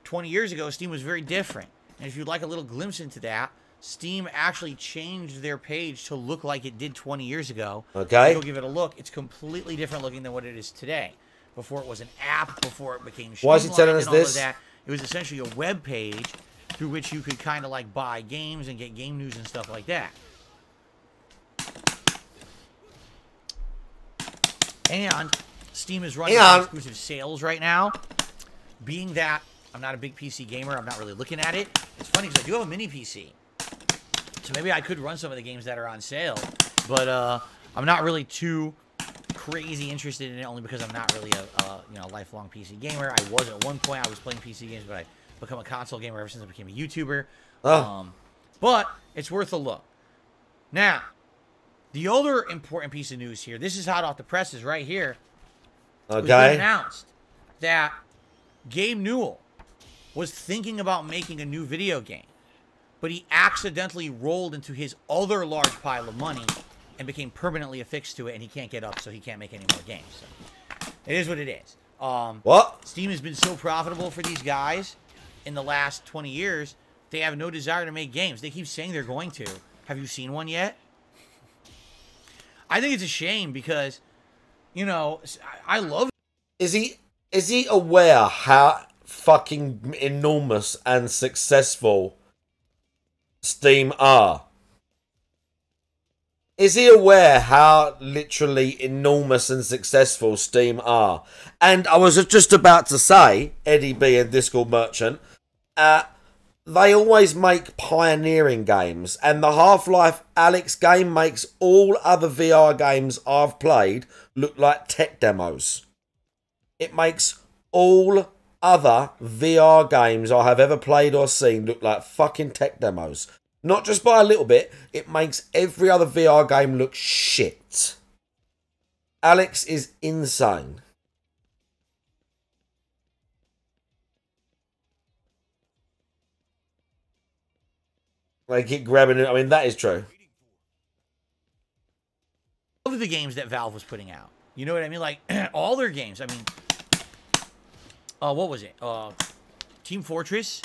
20 years ago, Steam was very different. And if you'd like a little glimpse into that, Steam actually changed their page to look like it did 20 years ago. Okay. Go give it a look. It's completely different looking than what it is today. Before it was an app, before it became Why is he telling us this? It was essentially a web page through which you could kind of like buy games and get game news and stuff like that. And Steam is running exclusive sales right now. Being that I'm not a big PC gamer, I'm not really looking at it. It's funny because I do have a mini PC. So maybe I could run some of the games that are on sale, but I'm not really too crazy interested in it, only because I'm not really a lifelong PC gamer. I was at one point. I was playing PC games, but I've become a console gamer ever since I became a YouTuber. Oh. But it's worth a look. Now, The other important piece of news here, this is hot off the presses right here. Okay. It's been announced that Gabe Newell was thinking about making a new video game, but he accidentally rolled into his other large pile of money and became permanently affixed to it, and he can't get up, so he can't make any more games. So it is what it is. What? Steam has been so profitable for these guys in the last 20 years, they have no desire to make games. They keep saying they're going to. Have you seen one yet? I think it's a shame because, you know, I love... Is he aware how fucking enormous and successful Steam are? Is he aware how literally enormous and successful Steam are? And I was just about to say, Eddie B and Discord Merchant, they always make pioneering games, and the Half-Life Alyx game makes all other VR games I've played look like tech demos. It makes all other VR games I have ever played or seen look like fucking tech demos. Not just by a little bit, it makes every other VR game look shit. Alyx is insane. They keep grabbing it. I mean, that is true. Of the games that Valve was putting out. You know what I mean? Like, all their games. I mean, what was it? Team Fortress,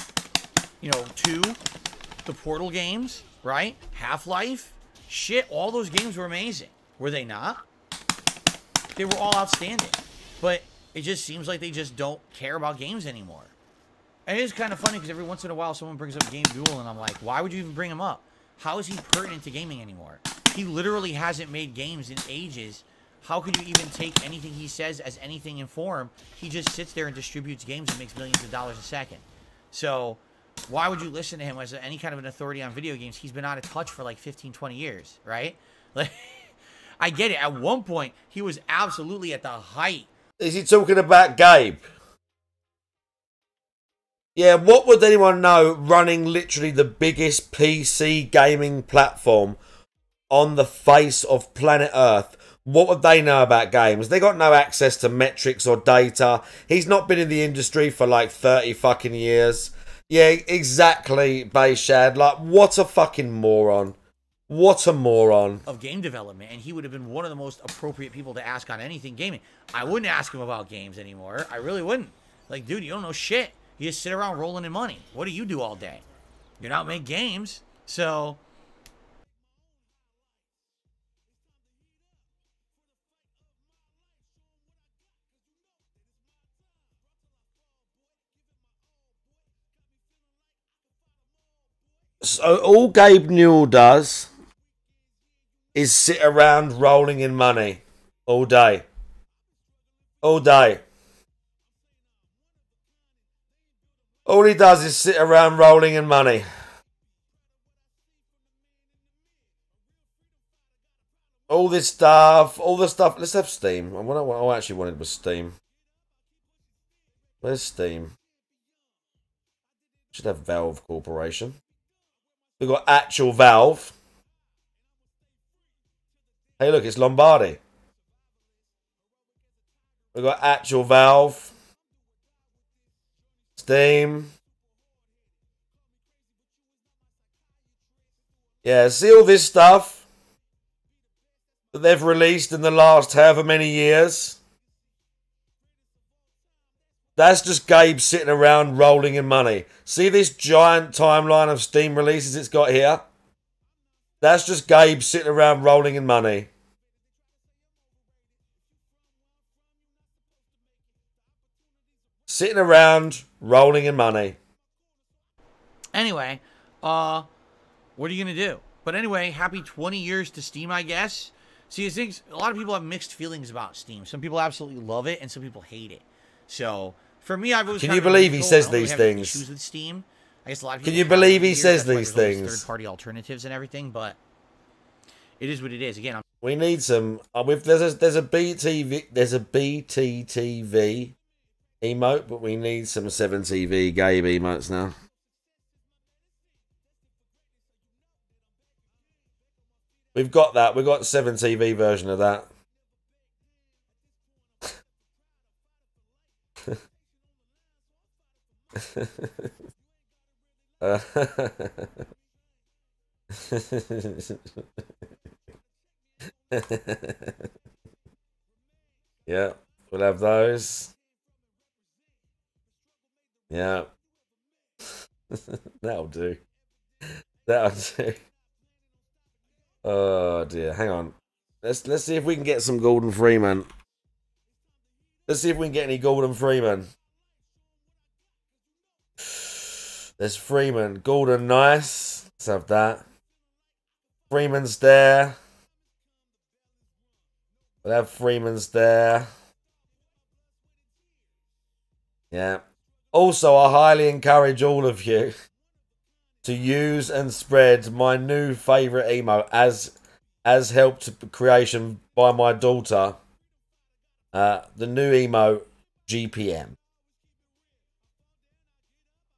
you know, 2, the Portal games, right? Half-Life. Shit, all those games were amazing. Were they not? They were all outstanding. But it just seems like they just don't care about games anymore. And it is kind of funny because every once in a while someone brings up Gabe Newell and I'm like, why would you even bring him up? How is he pertinent to gaming anymore? He literally hasn't made games in ages. How could you even take anything he says as anything in form? He just sits there and distributes games and makes millions of dollars a second. So why would you listen to him as any kind of an authority on video games? He's been out of touch for like 15, 20 years, right? Like, I get it. At one point, he was absolutely at the height. Is he talking about Gabe? Yeah, what would anyone know running literally the biggest PC gaming platform on the face of planet Earth? What would they know about games? They got no access to metrics or data. He's not been in the industry for like 30 fucking years. Yeah, exactly, Bayshad. Like, what a fucking moron. What a moron. Of game development, and he would have been one of the most appropriate people to ask on anything gaming. I wouldn't ask him about games anymore. I really wouldn't. Like, dude, you don't know shit. You just sit around rolling in money. What do you do all day? You're not making games. So... So all Gabe Newell does is sit around rolling in money all day. All day. All he does is sit around rolling in money. All this stuff, all the stuff. Let's have Steam. What I actually wanted was Steam. Where's Steam? Should have Valve Corporation. We've got actual Valve. Hey, look, it's Lombardi. We've got actual Valve. Steam. Yeah, see all this stuff that they've released in the last however many years? That's just Gabe sitting around rolling in money. See this giant timeline of Steam releases it's got here? That's just Gabe sitting around rolling in money. Sitting around rolling in money. Anyway, what are you going to do? But anyway, happy 20 years to Steam, I guess. See, I think a lot of people have mixed feelings about Steam. Some people absolutely love it, and some people hate it. So... for me, I've always. Can you believe he says these things? Issues with Steam. I guess a lot of people. Can you believe he says these things? Third-party alternatives and everything, but it is what it is. Again, we need some. There's a BTTV emote, but we need some 7TV Gabe emotes now. We've got that. We've got 7TV version of that. Yeah, we'll have those. Yeah. That'll do. That'll do. Oh dear, hang on. Let's see if we can get some Gordon Freeman. Let's see if we can get any Gordon Freeman. There's Freeman. Gordon, nice. Let's have that. Freeman's there. We'll have Freeman's there. Yeah. Also, I highly encourage all of you to use and spread my new favourite emote as helped creation by my daughter. The new emote, GPM.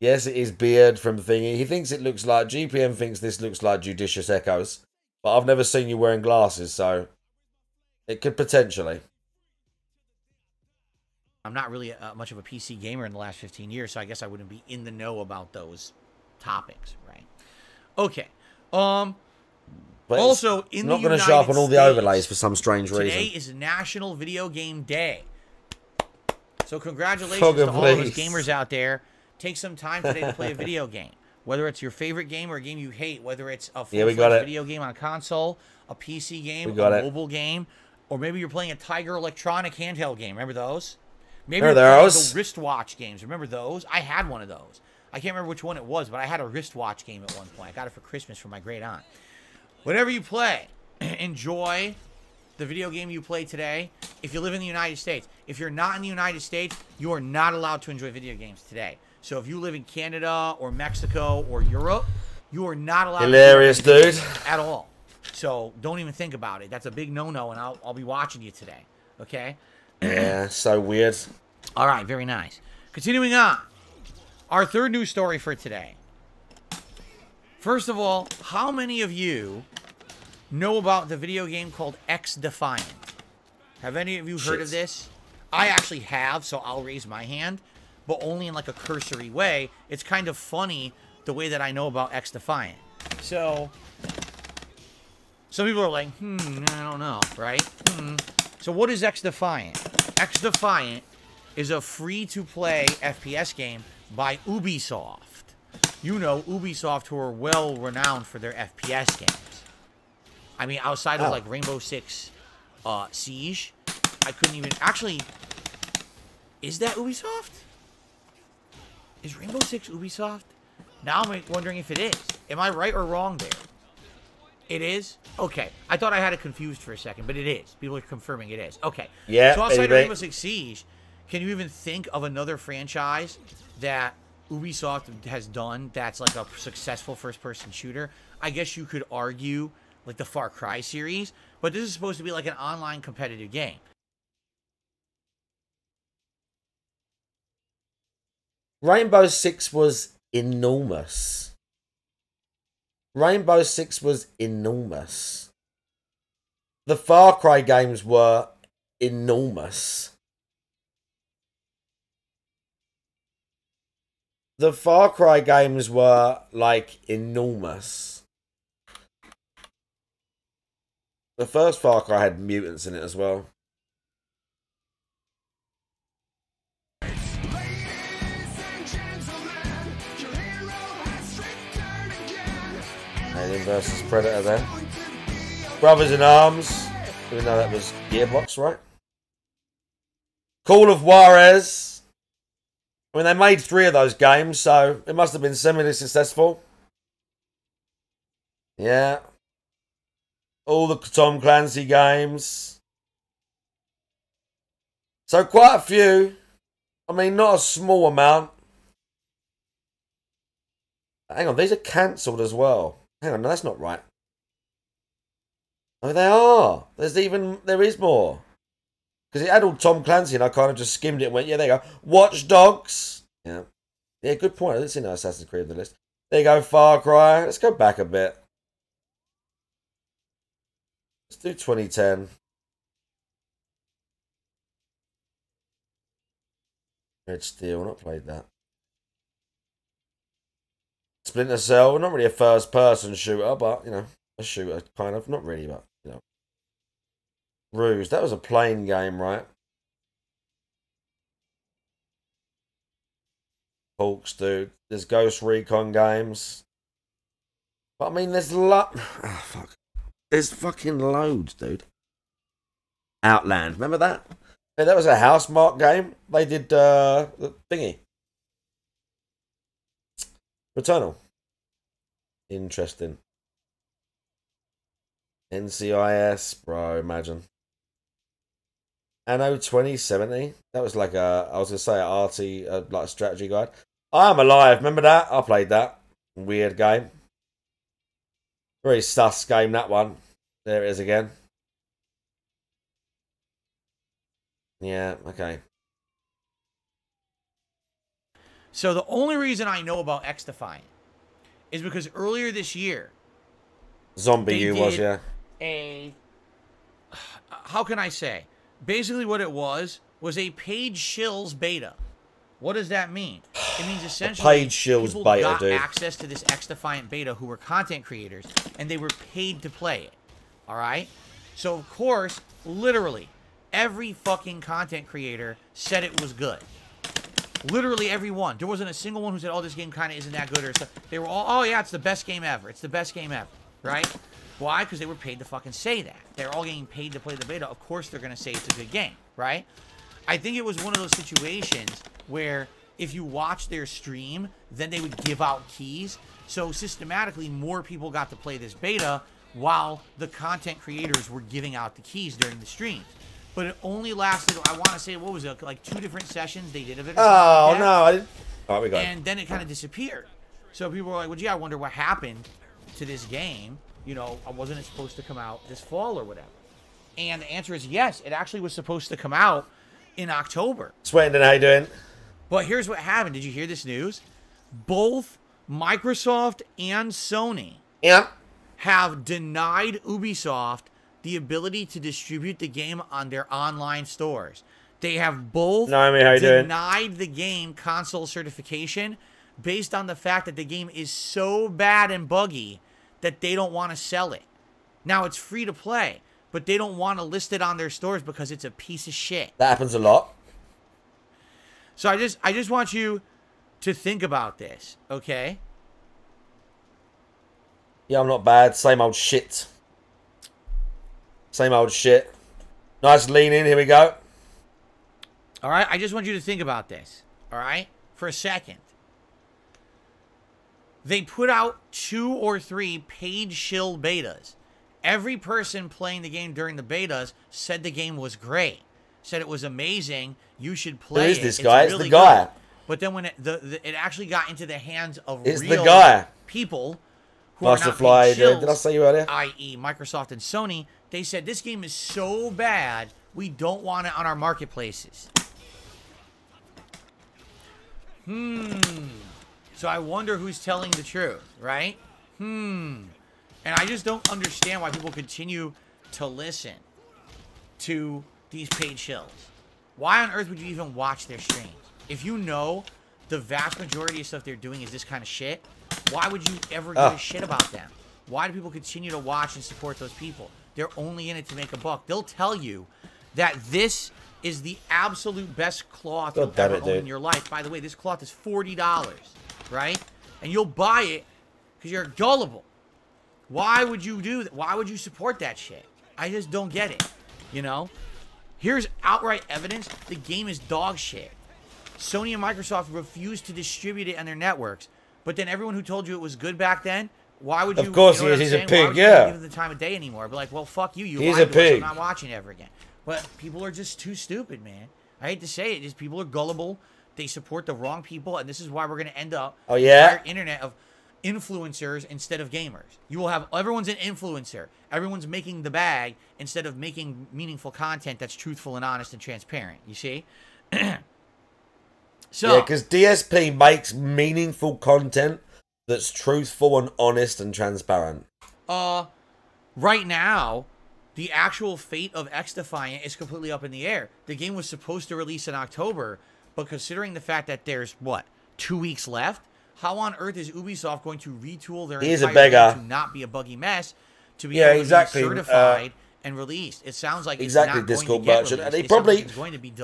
Yes, it is Beard from Thingy. He thinks it looks like... GPM thinks this looks like Judicious Echoes. But I've never seen you wearing glasses, so... It could potentially. I'm not really much of a PC gamer in the last 15 years, so I guess I wouldn't be in the know about those topics, right? Okay. But also, in the United States... not going to show up on all the overlays for some strange reason. Today is National Video Game Day. So congratulations to all of us gamers out there. Take some time today to play a video game. Whether it's your favorite game or a game you hate, whether it's a full-fledged video game on a console, a PC game, a mobile game, or maybe you're playing a Tiger Electronic handheld game. Remember those? Maybe you're playing the wristwatch games. Remember those? I had one of those. I can't remember which one it was, but I had a wristwatch game at one point. I got it for Christmas from my great aunt. Whatever you play, enjoy the video game you play today. If you live in the United States. If you're not in the United States, you are not allowed to enjoy video games today. So if you live in Canada or Mexico or Europe, you are not allowed Hilarious, to enjoy dude. at all. So don't even think about it. That's a big no-no, and I'll be watching you today. Okay? Yeah, so weird. All right, very nice. Continuing on. Our third news story for today. First of all, how many of you know about the video game called X-Defiant? Have any of you heard of this? I actually have, so I'll raise my hand, but only in like a cursory way. It's kind of funny the way that I know about X-Defiant. So, some people are like, I don't know, right? So what is X-Defiant? X-Defiant is a free-to-play FPS game by Ubisoft. You know Ubisoft, who are well-renowned for their FPS games. I mean, outside of like Rainbow Six Siege, I couldn't even... Actually, is that Ubisoft? Is Rainbow Six Ubisoft? Now I'm wondering if it is. Am I right or wrong there? It is? Okay. I thought I had it confused for a second, but it is. People are confirming it is. Okay. Yeah. So outside of Rainbow Six Siege, can you even think of another franchise that Ubisoft has done that's like a successful first-person shooter? I guess you could argue like the Far Cry series, but this is supposed to be like an online competitive game. Rainbow Six was enormous. Rainbow Six was enormous. The Far Cry games were enormous. The Far Cry games were, like, enormous. The first Far Cry had mutants in it as well. Alien vs Predator there. Brothers in Arms. Even though that was Gearbox, right? Call of Juarez. I mean, they made 3 of those games, so it must have been semi successful. Yeah. All the Tom Clancy games. So quite a few. I mean, not a small amount. Hang on, these are cancelled as well. Hang on, no, that's not right. Oh, they are. There is more. Because it had all Tom Clancy and I kind of just skimmed it and went, yeah, there you go. Watch Dogs. Yeah. Yeah, good point. I didn't see no Assassin's Creed on the list. There you go, Far Cry. Let's go back a bit. Let's do 2010. Red Steel, not played that. Splinter Cell, not really a first-person shooter, but, you know, a shooter, kind of. Not really, but, you know. Ruse, that was a plain game, right? Hawks, dude. There's Ghost Recon games. But, I mean, there's oh, fuck. There's fucking loads, dude. Outland, remember that? Yeah, that was a Housemarque game. They did, the thingy. Returnal. Interesting. NCIS, bro, imagine. Anno 2070. That was like I was going to say an arty, like a strategy guide. I Am Alive, remember that? I played that. Weird game. Very sus game, that one. There it is again. Yeah, okay. So the only reason I know about X-Defiant is because earlier this year, Zombie U was, yeah. How can I say? Basically what it was a paid shills beta. What does that mean? It means essentially paid shills people beta, got dude. access to this X-Defiant beta who were content creators, and they were paid to play it. All right? So, of course, literally, every fucking content creator said it was good. Literally everyone. There wasn't a single one who said, oh, this game kind of isn't that good or stuff. They were all, oh, yeah, it's the best game ever. It's the best game ever. Right? Why? Because they were paid to fucking say that. They're all getting paid to play the beta. Of course they're going to say it's a good game. Right? I think it was one of those situations where if you watch their stream, then they would give out keys. So systematically, more people got to play this beta while the content creators were giving out the keys during the streams. But it only lasted, I want to say, what was it, like 2 different sessions they did of it? Oh, no. I didn't. All right, we got And then it kind of disappeared. So people were like, well, gee, I wonder what happened to this game. You know, wasn't it supposed to come out this fall or whatever? And the answer is yes. It actually was supposed to come out in October. Swendon, how you doing? But here's what happened. Did you hear this news? Both Microsoft and Sony have denied Ubisoft the ability to distribute the game on their online stores. They have both denied the game console certification based on the fact that the game is so bad and buggy that they don't want to sell it. Now, it's free to play, but they don't want to list it on their stores because it's a piece of shit. That happens a lot. So I just want you to think about this, okay? Yeah, I'm not bad. Same old shit. Same old shit. Nice lean in. Here we go. All right? I just want you to think about this, all right? For a second. They put out 2 or 3 paid shill betas. Every person playing the game during the betas said the game was great. Said it was amazing. You should play it. Who is this guy? It's the guy. Good. But then when it actually got into the hands of It's real the guy. people who Masterfly, are not paid shills, did I say you earlier? i.e. Microsoft and Sony, they said this game is so bad, we don't want it on our marketplaces. So I wonder who's telling the truth, right? And I just don't understand why people continue to listen to these paid shills. Why on earth would you even watch their streams? If you know the vast majority of stuff they're doing is this kind of shit, why would you ever give a shit about them? Why do people continue to watch and support those people? They're only in it to make a buck. They'll tell you that this is the absolute best cloth you'll ever own in your life. By the way, this cloth is $40, right? And you'll buy it because you're gullible. Why would you do that? Why would you support that shit? I just don't get it, you know? Here's outright evidence. The game is dog shit. Sony and Microsoft refused to distribute it on their networks. But then everyone who told you it was good back then, why would you? Of course you know he is. He's a Why pig, would you yeah. give him the time of day anymore. But like, well, fuck you. You He's lied a to us. I'm pig. not watching it ever again. But people are just too stupid, man. I hate to say it. Just people are gullible. They support the wrong people, and this is why we're going to end up Oh, yeah? entire internet of influencers instead of gamers. You will have everyone's an influencer. Everyone's making the bag instead of making meaningful content that's truthful and honest and transparent. You see? So, yeah, because DSP makes meaningful content that's truthful and honest and transparent. Right now, the actual fate of X-Defiant is completely up in the air. The game was supposed to release in October, but considering the fact that there's, what, 2 weeks left, how on earth is Ubisoft going to retool their entire game to not be a buggy mess, to be able to be certified and released? It sounds like it's not Discord going to get merchant, and released.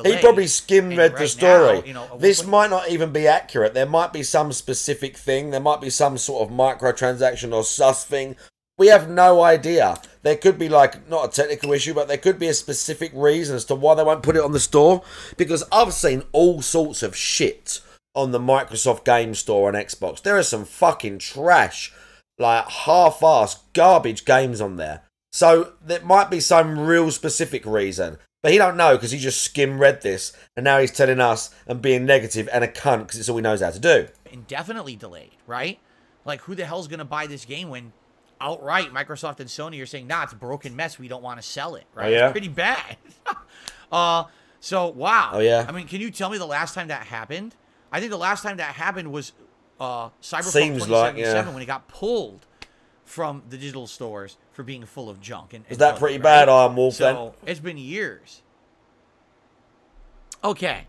he probably skim read the story. Now, you know, this might not even be accurate. There might be some specific thing. There might be some sort of microtransaction or sus thing. We have no idea. There could be, like, not a technical issue, but there could be a specific reason as to why they won't put it on the store. Because I've seen all sorts of shit on the Microsoft Game Store on Xbox. There are some fucking trash, like, half-assed garbage games on there. So there might be some real specific reason. But he don't know because he just skim-read this. And now he's telling us and being negative and a cunt because it's all he knows how to do. Indefinitely delayed, right? Like, who the hell's going to buy this game when outright Microsoft and Sony are saying, nah, it's a broken mess, we don't want to sell it, right? Oh, yeah? It's pretty bad. So, wow. Oh, yeah? I mean, can you tell me the last time that happened? I think the last time that happened was Cyberpunk Seems 2077 like, yeah. when it got pulled from the digital stores for being full of junk. Is that pretty bad, Iron Wolf, so, it's been years. Okay.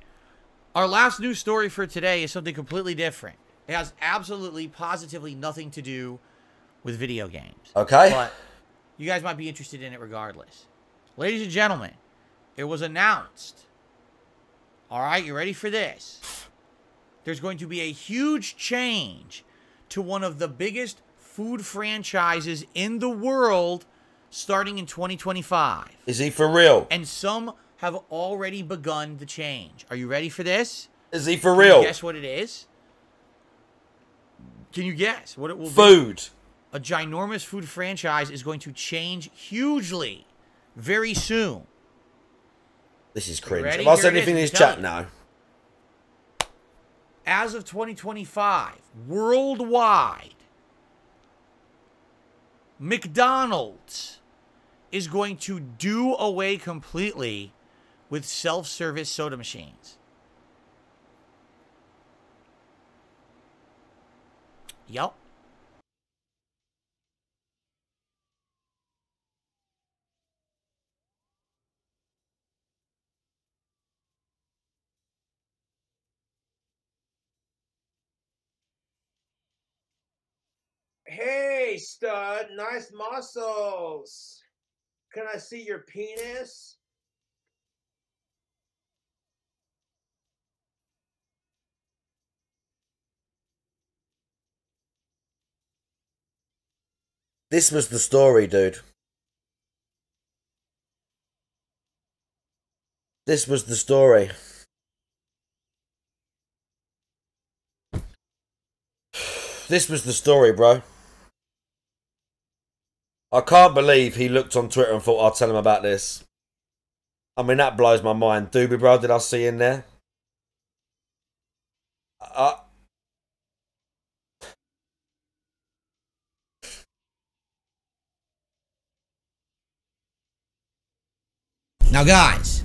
Our last news story for today is something completely different. It has absolutely, positively nothing to do with video games. Okay. But you guys might be interested in it regardless. Ladies and gentlemen, it was announced. All right, you ready for this? There's going to be a huge change to one of the biggest food franchises in the world starting in 2025. Is he for real? And some have already begun the change. Are you ready for this? Is he for Can real? you guess what it is? Can you guess what it will be? Food. A ginormous food franchise is going to change hugely very soon. This is cringe. Ready? Have I Here said it is, anything in I'm this telling chat? you. No. As of 2025, worldwide, McDonald's is going to do away completely with self-service soda machines. Yup. Hey, stud, nice muscles. Can I see your penis? This was the story, dude. This was the story. This was the story, bro. I can't believe he looked on Twitter and thought, I'll tell him about this. I mean, that blows my mind. Doobie, bro, did I see in there? Now, guys,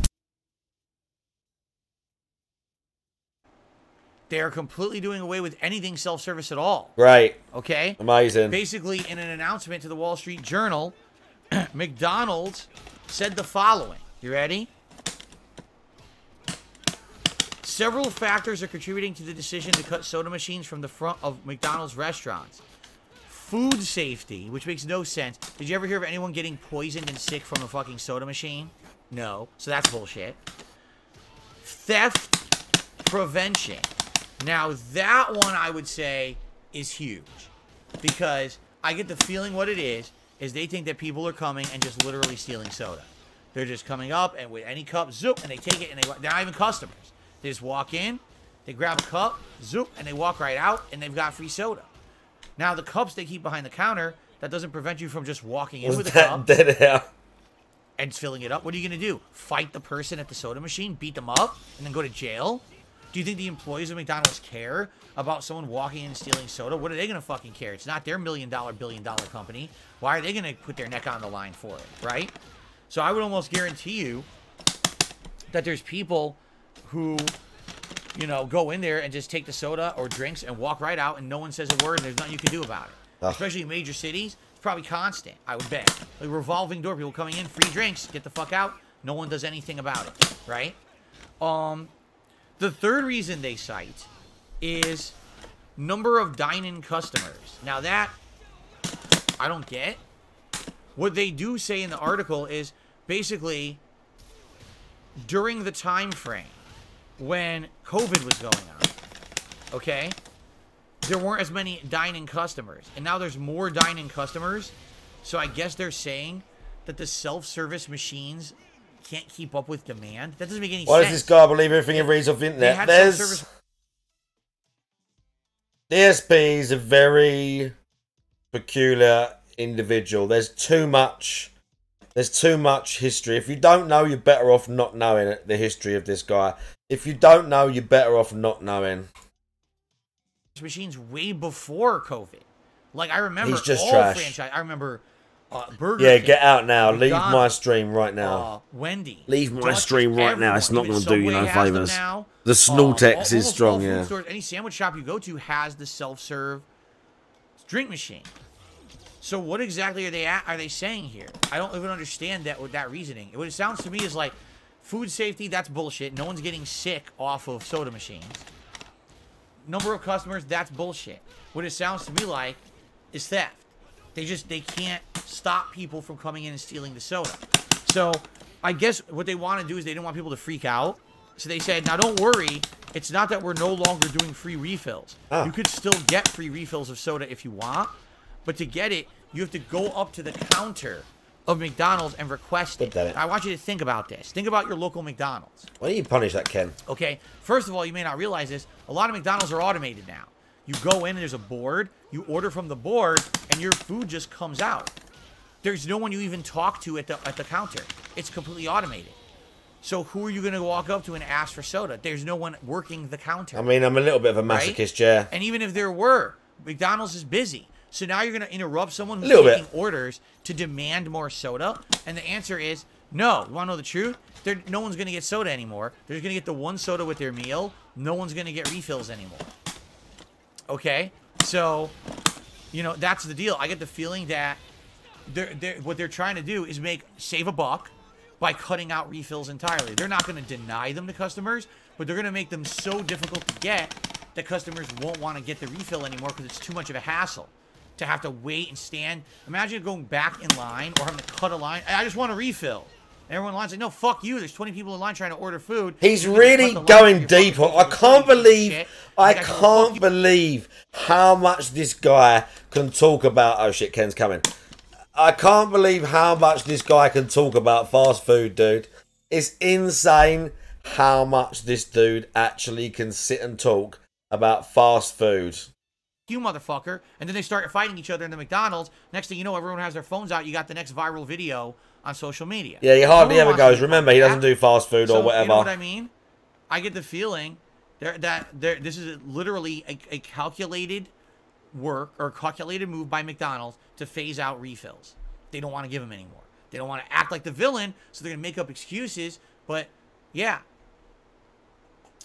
they are completely doing away with anything self-service at all. Great. Okay? Amazing. Basically, in an announcement to the Wall Street Journal, McDonald's said the following. You ready? Several factors are contributing to the decision to cut soda machines from the front of McDonald's restaurants. Food safety, which makes no sense. Did you ever hear of anyone getting poisoned and sick from a fucking soda machine? No. So that's bullshit. Theft prevention. Now, that one I would say is huge. Because I get the feeling what it is they think that people are coming and just literally stealing soda. They're just coming up and with any cup, zoop, and they take it and they're not even customers. They just walk in, they grab a cup, zoop, and they walk right out and they've got free soda. Now, the cups they keep behind the counter, that doesn't prevent you from just walking in with a cup dead air and filling it up. What are you going to do? Fight the person at the soda machine, beat them up, and then go to jail? Do you think the employees of McDonald's care about someone walking in and stealing soda? What are they going to fucking care? It's not their $1 million, billion-dollar company. Why are they going to put their neck on the line for it, right? So I would almost guarantee you that there's people who, you know, go in there and just take the soda or drinks and walk right out and no one says a word and there's nothing you can do about it. especially in major cities. It's probably constant, I would bet. Like revolving door, people coming in, free drinks, get the fuck out. No one does anything about it, right? The third reason they cite is number of dine-in customers. Now that, I don't get. What they do say in the article is basically during the time frame when COVID was going on, okay, there weren't as many dine-in customers. And now there's more dine-in customers. So I guess they're saying that the self-service machines can't keep up with demand. That doesn't make any sense. Why does this guy believe everything he reads off the internet? The SP is a very peculiar individual. There's too much history. If you don't know, you're better off not knowing the history of this guy. If you don't know, you're better off not knowing. Machines way before COVID. Like I remember He's just all trash. franchise. I remember Burger Yeah, King, get out now. Leave McDonald's, my stream right now. Wendy. Leave my Dutch, stream right now. It's not everyone. going to do you Subway no has them favours. now. The Snortex is Almost strong, all food yeah. stores, any sandwich shop you go to has the self-serve drink machine. So what exactly are they saying here? I don't even understand that with that reasoning. What it sounds to me is like food safety, that's bullshit. No one's getting sick off of soda machines. Number of customers, that's bullshit. What it sounds to me like is theft. They can't stop people from coming in and stealing the soda. So I guess what they want to do is they didn't want people to freak out. So they said, now don't worry, it's not that we're no longer doing free refills. You could still get free refills of soda if you want, but to get it, you have to go up to the counter of McDonald's and request it. I want you to think about this. Think about your local McDonald's. Why don't you punish that, Ken? Okay, first of all, you may not realize this. A lot of McDonald's are automated now. You go in and there's a board, you order from the board, and your food just comes out. There's no one you even talk to at the counter. It's completely automated. So who are you going to walk up to and ask for soda? There's no one working the counter. I mean, I'm a little bit of a masochist, yeah. And even if there were, McDonald's is busy. So now you're going to interrupt someone who's taking orders to demand more soda? And the answer is no. You want to know the truth? No one's going to get soda anymore. They're going to get the one soda with their meal. No one's going to get refills anymore. Okay? So, you know, that's the deal. I get the feeling that what they're trying to do is save a buck by cutting out refills entirely. They're not going to deny them to customers, but they're going to make them so difficult to get that customers won't want to get the refill anymore because it's too much of a hassle to have to wait and stand. Imagine going back in line or having to cut a line. I just want a refill. And everyone in line's like, no, fuck you. There's 20 people in line trying to order food. He's really going deep. I can't believe how much this guy can talk about. Oh shit, Ken's coming. I can't believe how much this guy can talk about fast food, dude. It's insane how much this dude actually can sit and talk about fast food. You motherfucker. And then they start fighting each other in the McDonald's. Next thing you know, everyone has their phones out. You got the next viral video on social media. Yeah, he hardly ever goes. Remember, he doesn't do fast food or whatever. You know what I mean? I get the feeling that this is literally a calculated work or calculated move by McDonald's to phase out refills. They don't want to give them anymore. They don't want to act like the villain, so they're going to make up excuses. But, yeah.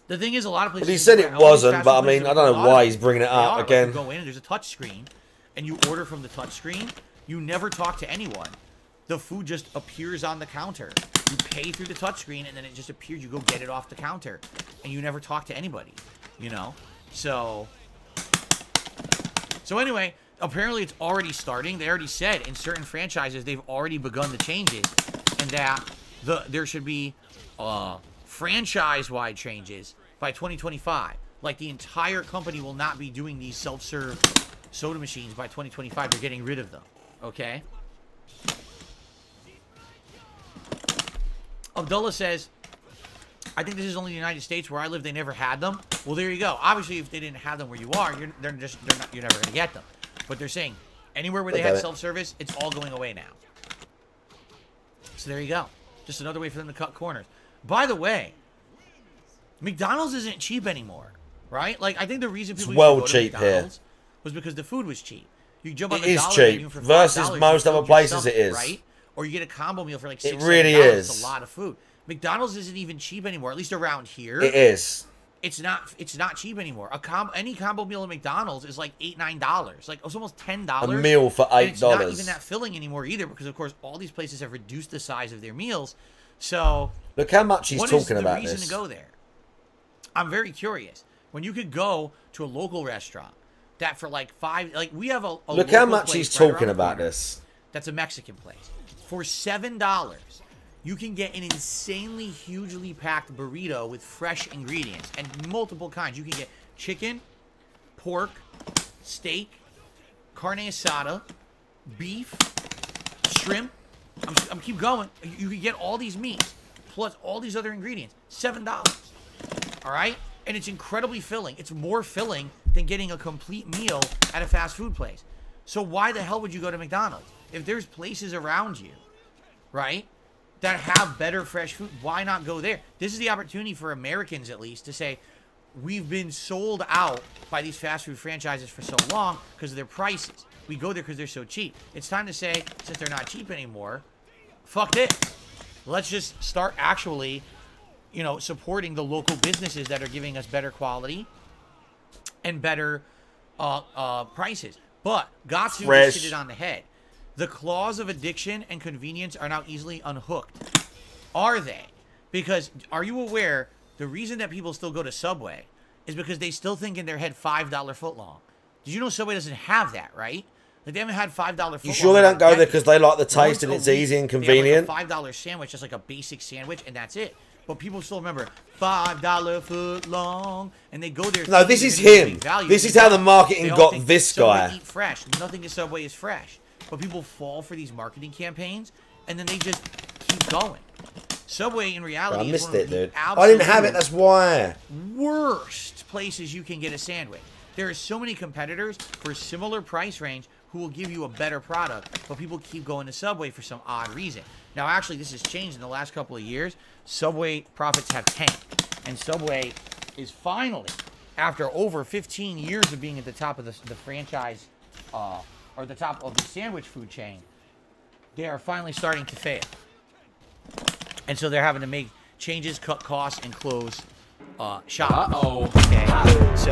The thing is, a lot of places... Well, he said it wasn't, but I mean, I don't know why he's bringing it up again. You go in and there's a touch screen, and you order from the touch screen. You never talk to anyone. The food just appears on the counter. You pay through the touch screen, and then it just appears. You go get it off the counter, and you never talk to anybody, you know? So anyway, apparently it's already starting. They already said in certain franchises they've already begun the changes, and that there should be franchise-wide changes by 2025. Like, the entire company will not be doing these self-serve soda machines by 2025. They're getting rid of them, okay? Abdullah says, I think this is only the United States. Where I live, they never had them. Well, there you go. Obviously, if they didn't have them where you are, you're never going to get them. But they're saying anywhere where they had self-service, it's all going away now. So there you go. Just another way for them to cut corners. By the way, McDonald's isn't cheap anymore, right? Like, I think the reason people used to go to McDonald's was because the food was cheap. You jump on the dollar menu for $5 versus most other places. It is, right? Or you get a combo meal for like $6. It really is. It's a lot of food. McDonald's isn't even cheap anymore, at least around here. It is. It's not cheap anymore. Any combo meal at McDonald's is like $8, $9. Like it's almost $10. A meal for $8. It's not even that filling anymore either, because of course all these places have reduced the size of their meals. So look how much he's talking about What is the reason to go there? I'm very curious. When you could go to a local restaurant that for like we have a look how much he's talking about this. That's a Mexican place. For $7, you can get an insanely hugely packed burrito with fresh ingredients and multiple kinds. You can get chicken, pork, steak, carne asada, beef, shrimp. I'm keep going. You can get all these meats plus all these other ingredients. $7. All right? And it's incredibly filling. It's more filling than getting a complete meal at a fast food place. So why the hell would you go to McDonald's? If there's places around you, right, that have better fresh food, why not go there? This is the opportunity for Americans, at least, to say, we've been sold out by these fast food franchises for so long because of their prices. We go there because they're so cheap. It's time to say, since they're not cheap anymore, fuck this. Let's just start actually, you know, supporting the local businesses that are giving us better quality and better prices. But got to hit it on the head. The claws of addiction and convenience are now easily unhooked. Are they? Because are you aware the reason that people still go to Subway is because they still think in their head $5 footlong. Did you know Subway doesn't have that, right? Like they haven't had $5 footlong. You sure they don't go there because they like the taste and it's easy and convenient? They have like a $5 sandwich, just like a basic sandwich, and that's it. But people still remember $5 foot long, and they go there. No, this is him. This is how the marketing got this guy. Eat fresh. Nothing at Subway is fresh. But people fall for these marketing campaigns, and then they just keep going. Subway, in reality, I missed is one of it, the dude. I didn't have it. That's why. Worst places you can get a sandwich. There are so many competitors for similar price range who will give you a better product, but people keep going to Subway for some odd reason. Now, actually, this has changed in the last couple of years. Subway profits have tanked, and Subway is finally, after over 15 years of being at the top of the franchise, or the top of the sandwich food chain, they are finally starting to fail. And so they're having to make changes, cut costs, and close shop. Okay. So,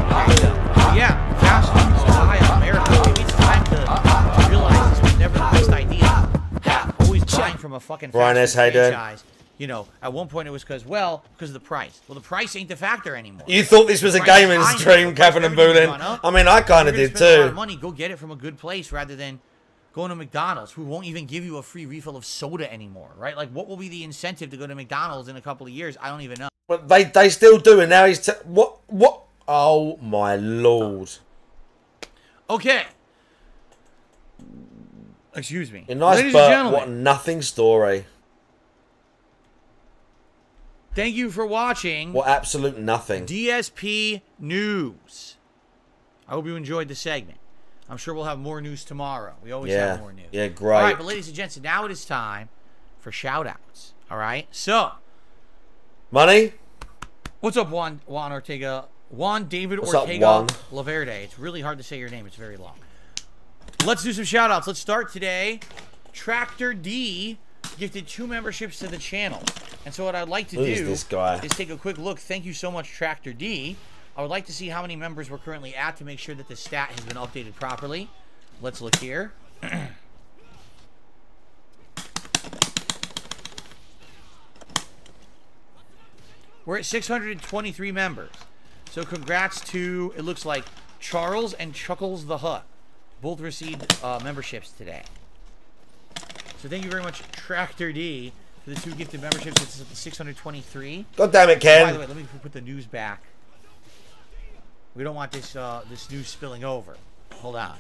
there you go. So yeah, fast food is high in America. Maybe it's time to realize this was never the best idea. Yeah, always buying from a fucking fast food franchise. You know, at one point it was because of the price. Well, the price ain't the factor anymore. You thought this was a gaming stream, Kevin and Boolin. I mean, I kind of did too. A lot of money, go get it from a good place rather than going to McDonald's, who won't even give you a free refill of soda anymore, right? Like, what will be the incentive to go to McDonald's in a couple of years? I don't even know. But they still do, and now he's what? Oh my lord! Okay. Excuse me. A nice Ladies but and gentlemen, what nothing story. Thank you for watching. What absolute nothing. DSP News. I hope you enjoyed the segment. I'm sure we'll have more news tomorrow. We always have more news. Yeah, great. All right, but ladies and gents, now it is time for shout-outs. All right? So. Money? What's up, Juan Ortega? Juan David What's Ortega up, Laverde. It's really hard to say your name. It's very long. Let's do some shout-outs. Let's start today. Tractor D gifted 2 memberships to the channel. And so what I'd like to do this guy? is take a quick look. Thank you so much, Tractor D. I would like to see how many members we're currently at to make sure that the stat has been updated properly. Let's look here. We're at 623 members. So congrats to, it looks like, Charles and Chuckles the Hut. Both received memberships today. So thank you very much, Tractor D, for the 2 gifted memberships. It's at the 623. God damn it, Ken. By the way, let me put the news back. We don't want this this news spilling over. Hold on.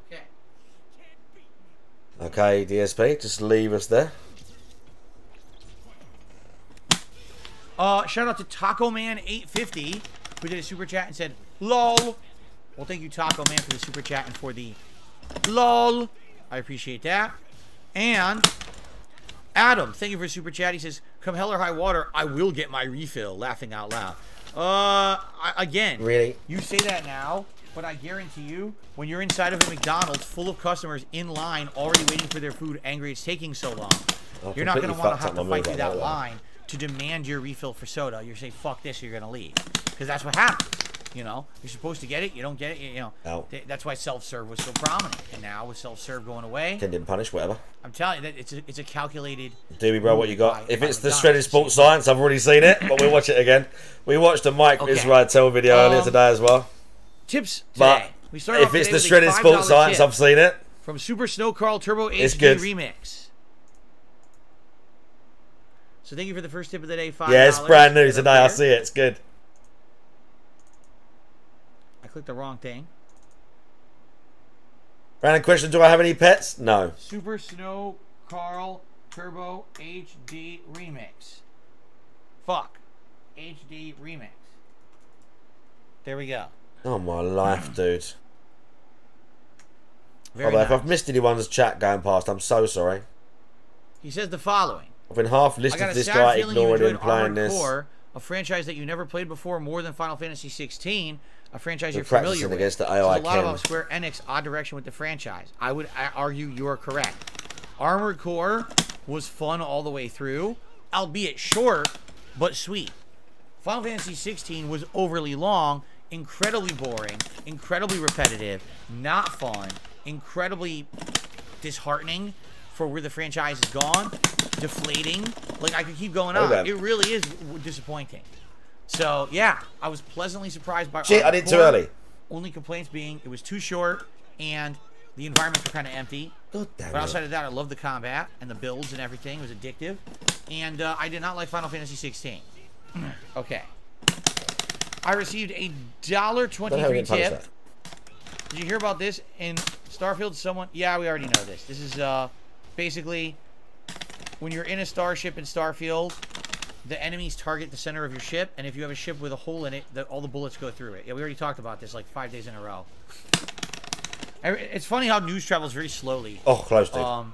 Okay. Okay, DSP, just leave us there. Shout out to Taco Man 850, who did a super chat and said, LOL. Well, thank you, Taco Man, for the super chat and for the LOL. I appreciate that. And Adam, thank you for the super chat. He says, come hell or high water, I will get my refill. Laughing out loud. Again. Really? You say that now. But I guarantee you, when you're inside of a McDonald's full of customers in line, already waiting for their food, angry it's taking so long, you're not going to want to have to fight through that line to demand your refill for soda. You're saying, fuck this, or you're going to leave. Because that's what happens. You know, you're supposed to get it, you don't get it, you know. That's why self-serve was so prominent. And now with self-serve going away, didn't punish, whatever. I'm telling you, that it's a calculated... Doobie, bro, what you got? If it's the Shredded Sports Science, I've already seen it, but we'll watch it again. We watched a Mike Israel video earlier today as well. Tips today. But We start if it's the Shredded Sports Science, I've seen it. From Super Snow Carl Turbo It's HD good. Remix. So thank you for the first tip of the day, $5. Yeah, it's brand new today. I see it. It's good. I clicked the wrong thing. Random question, do I have any pets? No. Super Snow Carl Turbo HD Remix. Fuck. HD Remix. There we go. Oh, my life, dude. Very If nice. I've missed anyone's chat going past, I'm so sorry. He says the following. I've been half I listening got to a this sad guy feeling you ignoring him enjoyed playing Armored this. Core, a franchise that you never played before more than Final Fantasy 16, a franchise We're you're familiar practicing with. against the Says AI a lot Ken. about Square Enix odd direction with the franchise. I would argue you're correct. Armored Core was fun all the way through, albeit short, but sweet. Final Fantasy 16 was overly long, incredibly boring, incredibly repetitive, not fun, incredibly disheartening for where the franchise has gone, deflating. Like, I could keep going on. Okay. It really is disappointing. So, yeah, I was pleasantly surprised by Shit, I Armored did too Core. early. Only complaints being it was too short and the environments were kind of empty. God damn But it. outside of that, I loved the combat and the builds and everything. It was addictive. And I did not like Final Fantasy 16. Okay. I received a $1.23 tip. Did you hear about this in Starfield? Someone... Yeah, we already know this. This is basically when you're in a starship in Starfield, the enemies target the center of your ship, and if you have a ship with a hole in it, all the bullets go through it. Yeah, we already talked about this like 5 days in a row. It's funny how news travels very slowly. Oh, close to. 4-1,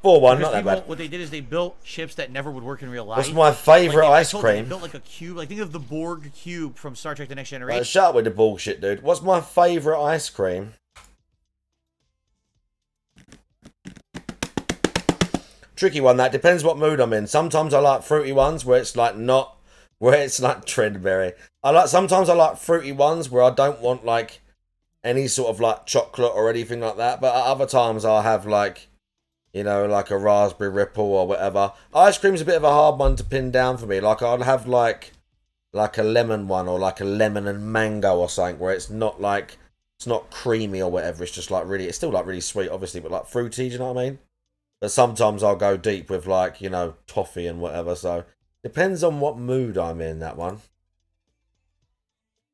because not that people, bad. what they did is they built ships that never would work in real life. What's my favourite Like, ice I told you, cream? They built like a cube. Like, think of the Borg cube from Star Trek: The Next Generation. Shut up with the bullshit, dude. What's my favourite ice cream? Tricky one. That depends what mood I'm in. Sometimes I like fruity ones where it's like not, where it's like Treadberry. Sometimes I like fruity ones where I don't want like any sort of like chocolate or anything like that. But at other times I'll have like, you know, like a raspberry ripple or whatever. Ice cream's a bit of a hard one to pin down for me. Like I'd have like a lemon one or like a lemon and mango or something where it's not like, it's not creamy or whatever. It's just like really, it's still like really sweet obviously, but like fruity, do you know what I mean? But sometimes I'll go deep with like, you know, toffee and whatever. So depends on what mood I'm in, that one.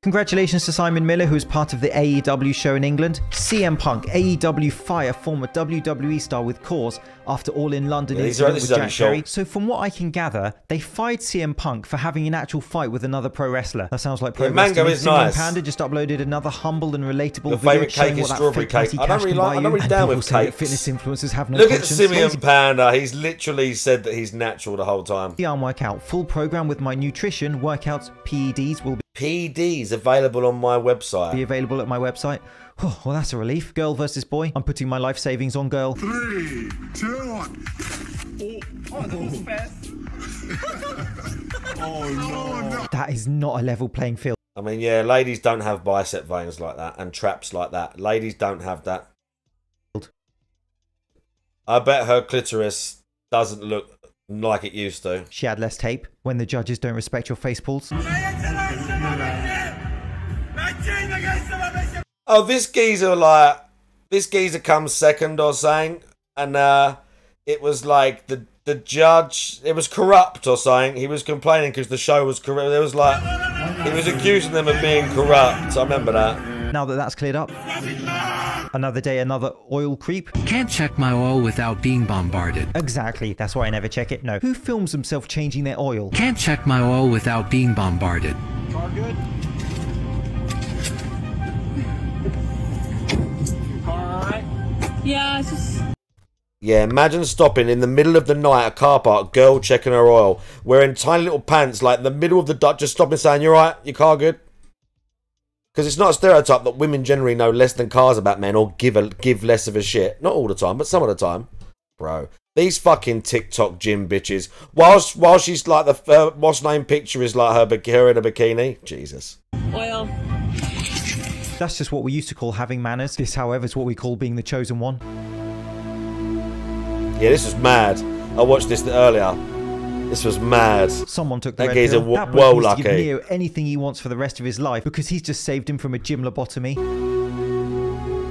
Congratulations to Simon Miller, who is part of the AEW show in England. CM Punk, AEW Fire, former WWE star with cause after All in London incident with Jack Perry. So from what I can gather, they fired CM Punk for having an actual fight with another pro wrestler. That sounds like progress. Mango is nice. Panda just uploaded another humble and relatable Your video favourite showing cake what is that strawberry fake party cake. I don't cash really can buy like, I'm you, not really and down people with say that cakes. fitness influencers have no Look at conscience. Simeon Panda. He's literally said that he's natural the whole time. The arm workout, full program with my nutrition, workouts, PEDs will be PEDs available on my website. available at my website. Oh, well, that's a relief. Girl versus boy. I'm putting my life savings on girl. 3, 2, 1. Oh, that was fast. Oh no. That is not a level playing field. I mean, yeah, ladies don't have bicep veins like that and traps like that. Ladies don't have that. I bet her clitoris doesn't look like it used to. She had less tape when the judges don't respect your face pulls. Oh, this geezer comes second or something, and it was like the judge, it was corrupt or something. He was complaining because the show was corrupt. It was like, he was accusing them of being corrupt. I remember that. Now that that's cleared up, another day, another oil creep. Can't check my oil without being bombarded. Exactly, that's why I never check it. No. Who films himself changing their oil? Can't check my oil without being bombarded. Car good? Car alright? Yeah, it's just... Yeah, imagine stopping in the middle of the night, a car park, girl checking her oil, wearing tiny little pants, like in the middle of the just stopping saying, "You right? Your car good?" Because it's not a stereotype that women generally know less than cars about men or give less of a shit. Not all the time, but some of the time. Bro, these fucking TikTok gym bitches. While she's like the what's name picture is like her in a bikini. Jesus. Well, that's just what we used to call having manners. This, however, is what we call being the chosen one. Yeah, this was mad. I watched this earlier. This was mad. Someone took the that guy's pill. well lucky. That boy give Neo anything he wants for the rest of his life because he's just saved him from a gym lobotomy.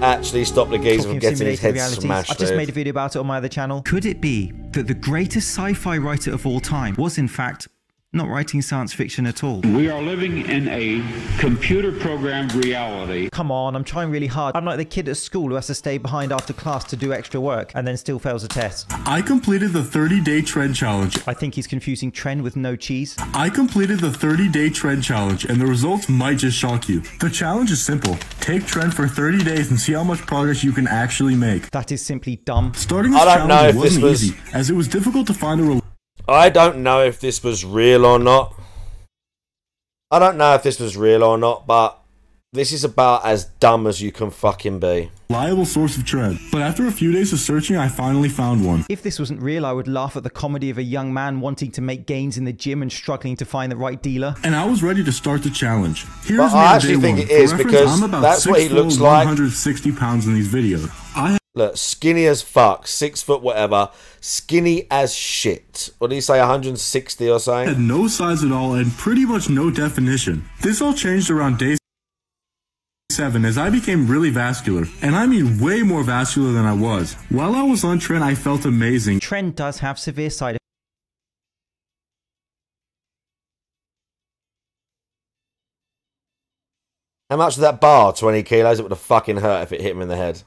Actually stop the geezer from getting his head smashed. I've just made a video about it on my other channel. Could it be that the greatest sci-fi writer of all time was in fact not writing science fiction at all? We are living in a computer-programmed reality. Come on, I'm trying really hard. I'm like the kid at school who has to stay behind after class to do extra work and then still fails a test. I completed the 30-day trend challenge. I think he's confusing trend with no cheese. I completed the 30-day trend challenge and the results might just shock you. The challenge is simple. Take trend for 30 days and see how much progress you can actually make. That is simply dumb. Starting this challenge wasn't easy as it was difficult to find a I don't know if this was real or not. I don't know if this was real or not, but this is about as dumb as you can fucking be. Reliable source of trend. But after a few days of searching, I finally found one. If this wasn't real, I would laugh at the comedy of a young man wanting to make gains in the gym and struggling to find the right dealer. And I was ready to start the challenge. Here's but I actually think it is because that's what he looks like. 160 pounds in these videos. Look, skinny as fuck, 6 foot whatever, skinny as shit. What did he say, 160 or something? Had no size at all and pretty much no definition. This all changed around day 7 as I became really vascular, and I mean way more vascular than I was. While I was on trend, I felt amazing. Trend does have severe side effects. How much of that bar? 20 kilos? It would have fucking hurt if it hit him in the head.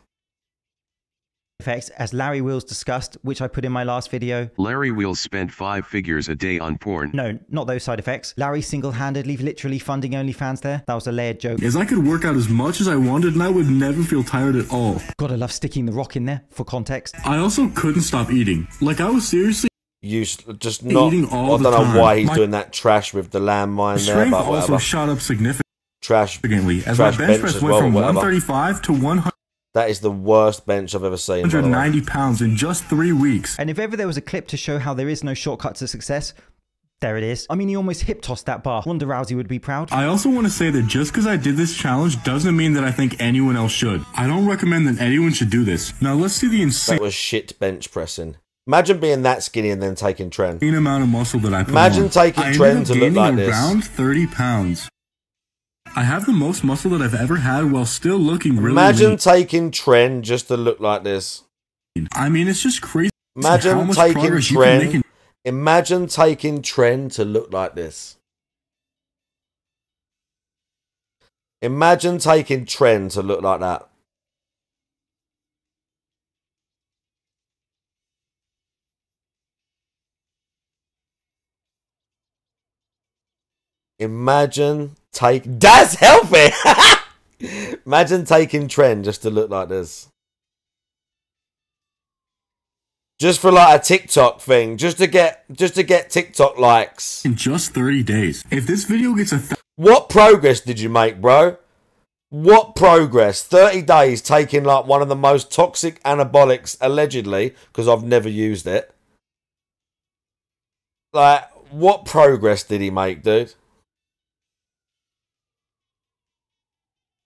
As Larry Wheels discussed, which I put in my last video. Larry Wheels spent 5 figures a day on porn. No, not those side effects. Larry single-handedly literally funding OnlyFans there. That was a layered joke. As I could work out as much as I wanted and I would never feel tired at all. Gotta love sticking the rock in there, for context. I also couldn't stop eating. Like I was seriously just not eating all the time. I don't know why he's doing that trash with the landmine there, but whatever. Also shot up significantly as my bench press went from 135 to 100. That is the worst bench I've ever seen. 190 pounds in just 3 weeks. And if ever there was a clip to show how there is no shortcut to success, there it is. I mean, he almost hip-tossed that bar. Ronda Rousey would be proud. I also want to say that just because I did this challenge doesn't mean that I think anyone else should. I don't recommend that anyone should do this. Now let's see the insane... That was shit bench pressing. Imagine being that skinny and then taking trend. Amount of muscle that I put Imagine on. taking trend to look like this. Around 30 pounds. I have the most muscle that I've ever had while still looking really Imagine taking trend just to look like this. I mean, it's just crazy. Imagine taking trend. Imagine taking trend to look like this. Imagine taking trend to look like that. Imagine that's healthy. Imagine taking trend just to look like this. Just for like a TikTok thing, just to get TikTok likes. In just 30 days. If this video gets what progress did you make, bro? What progress? 30 days taking like one of the most toxic anabolics, allegedly, because I've never used it. Like, what progress did he make, dude?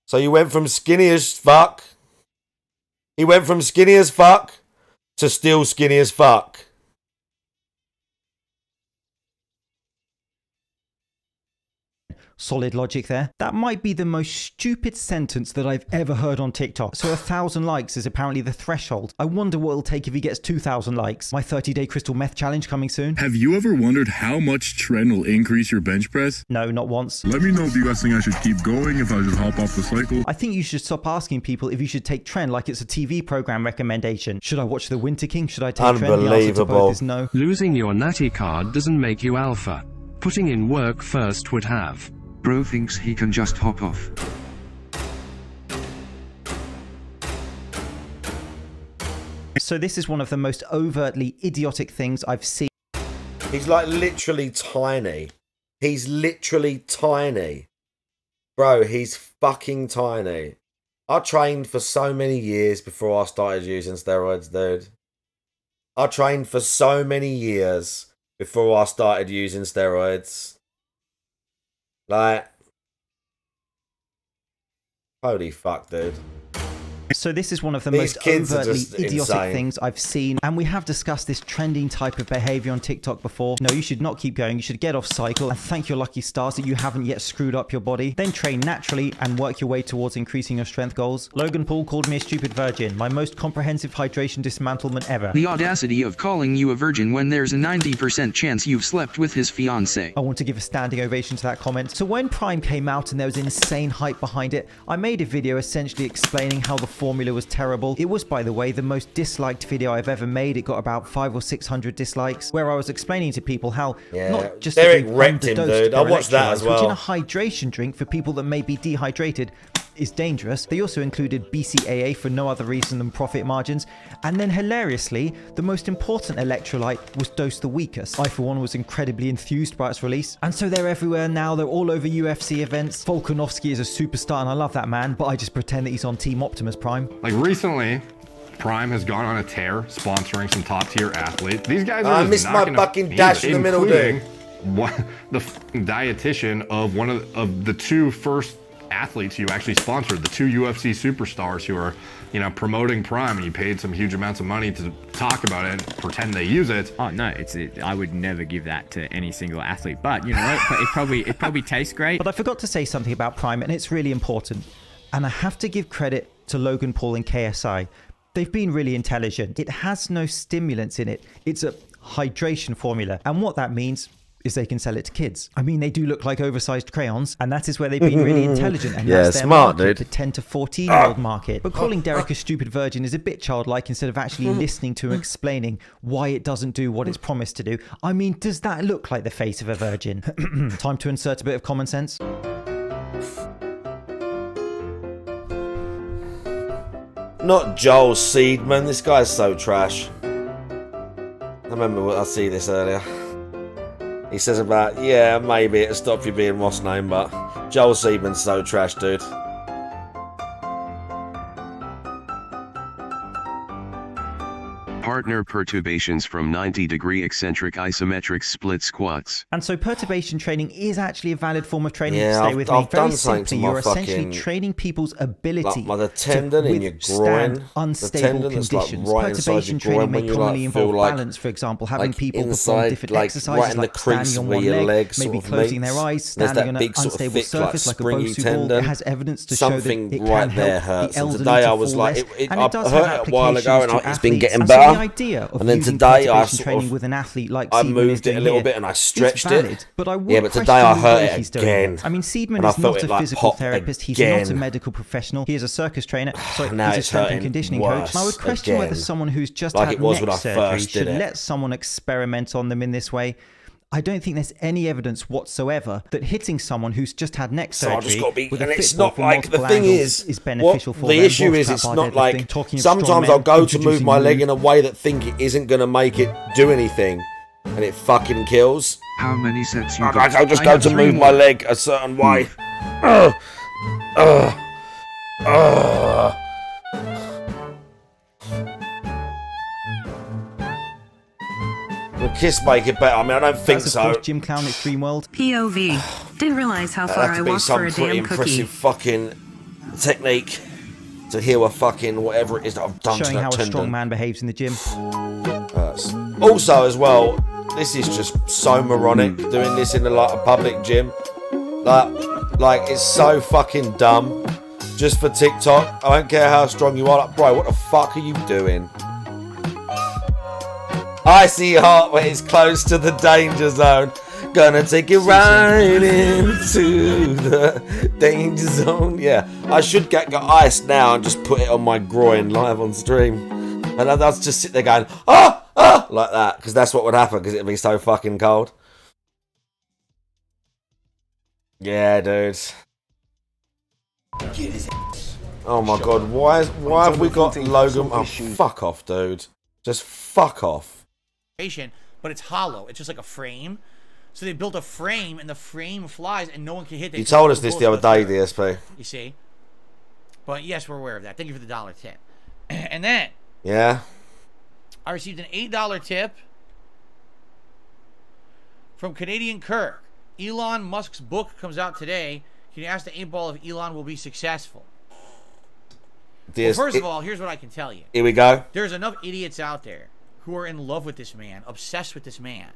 So you went from skinny as fuck. He went from skinny as fuck to still skinny as fuck. Solid logic there. That might be the most stupid sentence that I've ever heard on TikTok. So 1,000 likes is apparently the threshold. I wonder what it'll take if he gets 2,000 likes. My 30-day crystal meth challenge coming soon. Have you ever wondered how much trend will increase your bench press? No, not once. Let me know if you guys think I should keep going, if I should hop off the cycle. I think you should stop asking people if you should take trend like it's a TV program recommendation. Should I watch The Winter King? Should I take trend? The answer to both is no. Losing your natty card doesn't make you alpha. Putting in work first would have. Bro thinks he can just hop off. So this is one of the most overtly idiotic things I've seen. He's like literally tiny. He's literally tiny. Bro, he's fucking tiny. I trained for so many years before I started using steroids, dude. I trained for so many years before I started using steroids. Like, holy fuck, dude. So this is one of the These most kids are overtly just idiotic insane. things I've seen, and we have discussed this trending type of behavior on TikTok before. No, you should not keep going. You should get off cycle and thank your lucky stars that you haven't yet screwed up your body. Then train naturally and work your way towards increasing your strength goals. Logan Paul called me a stupid virgin, my most comprehensive hydration dismantlement ever. The audacity of calling you a virgin when there's a 90% chance you've slept with his fiancée. I want to give a standing ovation to that comment. So when Prime came out and there was insane hype behind it, I made a video essentially explaining how the formula was terrible. It was, by the way, the most disliked video I've ever made. It got about 500 or 600 dislikes, where I was explaining to people how not just Derek wrecked him, dude. I watched that as well. Which in a hydration drink for people that may be dehydrated is dangerous. They also included BCAA for no other reason than profit margins. And then hilariously, the most important electrolyte was dosed the weakest. I, for one, was incredibly enthused by its release. And so they're everywhere now. They're all over UFC events. Volkanovski is a superstar and I love that man, but I just pretend that he's on Team Optimus Prime. Like recently, Prime has gone on a tear sponsoring some top tier athletes. These guys are I missed my fucking dash in the middle, dude. The dietitian of one of the two first athletes you actually sponsored, the two UFC superstars who are, you know, promoting Prime, and you paid some huge amounts of money to talk about it and pretend they use it. Oh no, I would never give that to any single athlete, but you know what, it probably tastes great. But I forgot to say something about Prime, and it's really important. And I have to give credit to Logan Paul and KSI. They've been really intelligent. It has no stimulants in it. It's a hydration formula. And what that means is they can sell it to kids. I mean, they do look like oversized crayons, and that is where they've been really intelligent. And that's their smart, market, dude. the 10 to 14-year-old market. But calling Derek a stupid virgin is a bit childlike instead of actually listening to and explaining why it doesn't do what it's promised to do. I mean, does that look like the face of a virgin? Time to insert a bit of common sense. Not Joel Seedman. This guy's so trash. I remember I see this earlier. He says about, yeah, maybe it'll stop you being what's name, but Joel Seedman's so trash, dude. Partner perturbations from 90-degree eccentric isometric split squats. And so perturbation training is actually a valid form of training. Yeah, Stay with me. I've Very done something simply, to my you're essentially fucking, training people's ability like the tendon in your groin, unstable conditions. Like right perturbation training may commonly involve balance, for example, having people perform different exercises like standing on one leg, maybe closing their eyes, standing on an unstable surface like a Bosu ball. It has evidence to show that it can help the elderly today I to was fall like, less, I and it does heard have it a while ago, and applications it's been getting to athletes. better. And then today I sort with an athlete like I Seedman moved it a little bit and I stretched it. But I yeah, but today I hurt it again. I mean, Seedman and is not a like physical therapist. He's not a medical professional. He is a circus trainer. Sorry, now he's a strength and conditioning coach. And I would question whether someone who's just had neck surgery should let someone experiment on them in this way. I don't think there's any evidence whatsoever that hitting someone who's just had neck surgery with a it's football not from like the multiple thing angles is beneficial for the them. issue is it's not like sometimes I'll go to move my leg in a way that think it isn't going to make it do anything, and it fucking kills. How many sets you got? I'll just go to move my leg a certain way. Will Kiss make it better? I mean, I don't think so. Gym Clown Extreme World. POV. Didn't realize how far I walked for a damn cookie. Impressive fucking technique to heal a fucking whatever it is that I've done Showing to that how tendon. a strong man behaves in the gym. Also, as well, this is just so moronic doing this in a public gym. Like it's so fucking dumb. Just for TikTok, I don't care how strong you are. Like, bro, what the fuck are you doing? I see heart when it's close to the danger zone. Gonna take it right into the danger zone. Yeah, I should get ice now and just put it on my groin live on stream. And I'll just sit there going, ah, ah, like that. Because that's what would happen, because it'd be so fucking cold. Yeah, dude. Oh my god, why have we got Logan? Oh, fuck off, dude. Just fuck off. But it's hollow. It's just like a frame. So they built a frame, and the frame flies, and no one can hit it. You told us this the other day, DSP. You see? But yes, we're aware of that. Thank you for the $1 tip. And then... Yeah? I received an $8 tip from Canadian Kirk. Elon Musk's book comes out today. Can you ask the 8-ball if Elon will be successful? Well, first of all, here's what I can tell you. Here we go. There's enough idiots out there who are in love with this man, obsessed with this man.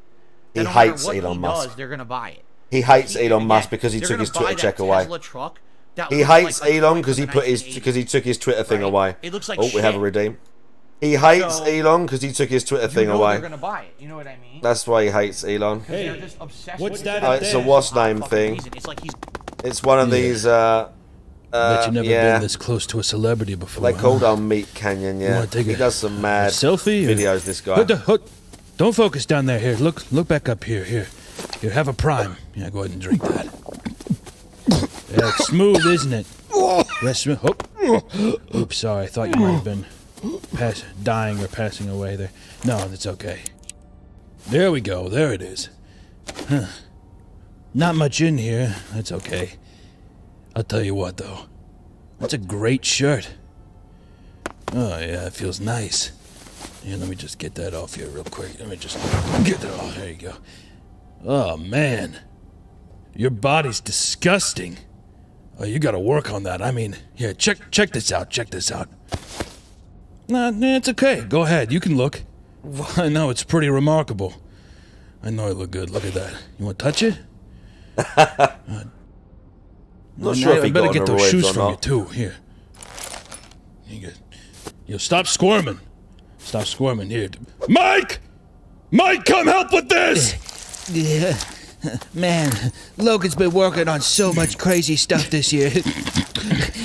He hates Elon Musk. They're going to buy it. He hates Elon Musk because he took his Twitter check away. Truck he hates Elon because he took his Twitter thing away. It looks like we have a redeem. He hates Elon because he took his Twitter thing away. They're going to buy it. You know what I mean? That's why he hates Elon. Hey, just obsessed what's with that? It's a what's name thing. It's one of these. Bet you never been this close to a celebrity before. They called on Meat Canyon. Yeah, he does some mad selfie videos. This guy. Don't focus down there. Here, look back up here. Here, have a prime. Yeah, go ahead and drink that. Yeah, it's smooth, isn't it? Yes, smooth. Oh. Oops, sorry. I thought you might have been dying or passing away there. No, that's okay. There we go. There it is. Huh. Not much in here. That's okay. I'll tell you what, though. That's a great shirt. Oh, yeah, it feels nice. Yeah, let me just get that off here real quick. Let me just get that off. There you go. Oh, man. Your body's disgusting. Oh, you gotta work on that. I mean, here, check this out. Check this out. Nah, it's okay. Go ahead. You can look. I know, it's pretty remarkable. I know I look good. Look at that. You want to touch it? Not sure if I better get those shoes from you, too. Here. You stop squirming. Stop squirming. Here. Mike! Mike, come help with this! Yeah. Man, Logan's been working on so much crazy stuff this year.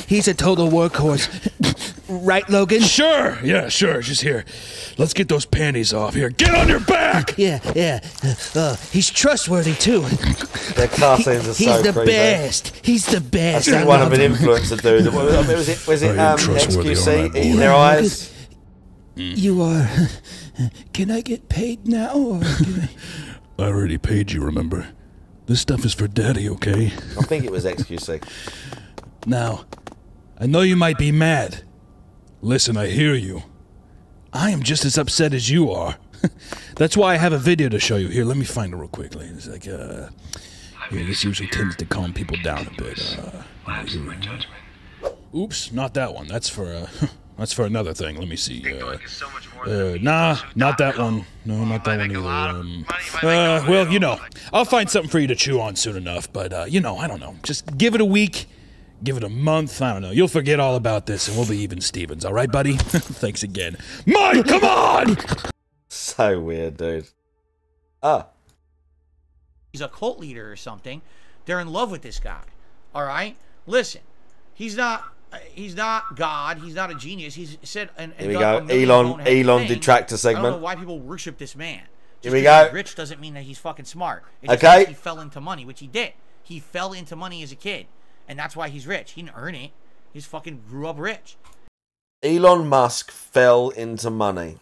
He's a total workhorse. Right, Logan? Sure. Yeah, sure. Just here. Let's get those panties off. Here, get on your back! Yeah. He's trustworthy, too. Their cartoons are so He's the crazy. best. He's the best. I think one of an influencer dude. Was it XQC? Eating their eyes? You are... Can I get paid now, or can I... I already paid you, remember? This stuff is for Daddy, okay? I think it was XQC. Now, I know you might be mad. Listen, I hear you. I am just as upset as you are. That's why I have a video to show you. Here, let me find it real quickly. It's like, here, this usually tends to calm people down a bit. Oops, not that one. That's for, that's for another thing. Let me see. Nah, not that one. No, not that one either. Well, you know, I'll find something for you to chew on soon enough. But, you know, I don't know. Just give it a week. Give it a month. I don't know. You'll forget all about this, and we'll be even Stevens. All right, buddy? Thanks again. Mike, come on! So weird, dude. He's a cult leader or something. They're in love with this guy. All right? Listen, he's not God. He's not a genius. He's said and here we go. Elon detractor segment. I don't know why people worship this man. Here we go. He's rich doesn't mean that he's fucking smart. It just okay. means he fell into money, which he did. He fell into money as a kid, and that's why he's rich. He didn't earn it. He just fucking grew up rich. Elon Musk fell into money.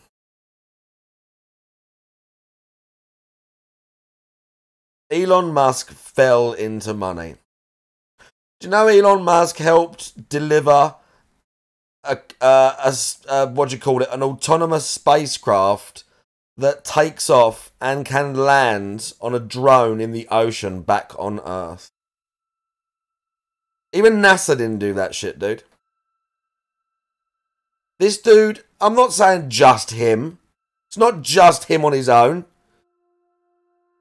Elon Musk fell into money. Do you know Elon Musk helped deliver what do you call it? An autonomous spacecraft that takes off and can land on a drone in the ocean back on Earth. Even NASA didn't do that shit, dude. This dude, I'm not saying just him. It's not just him on his own.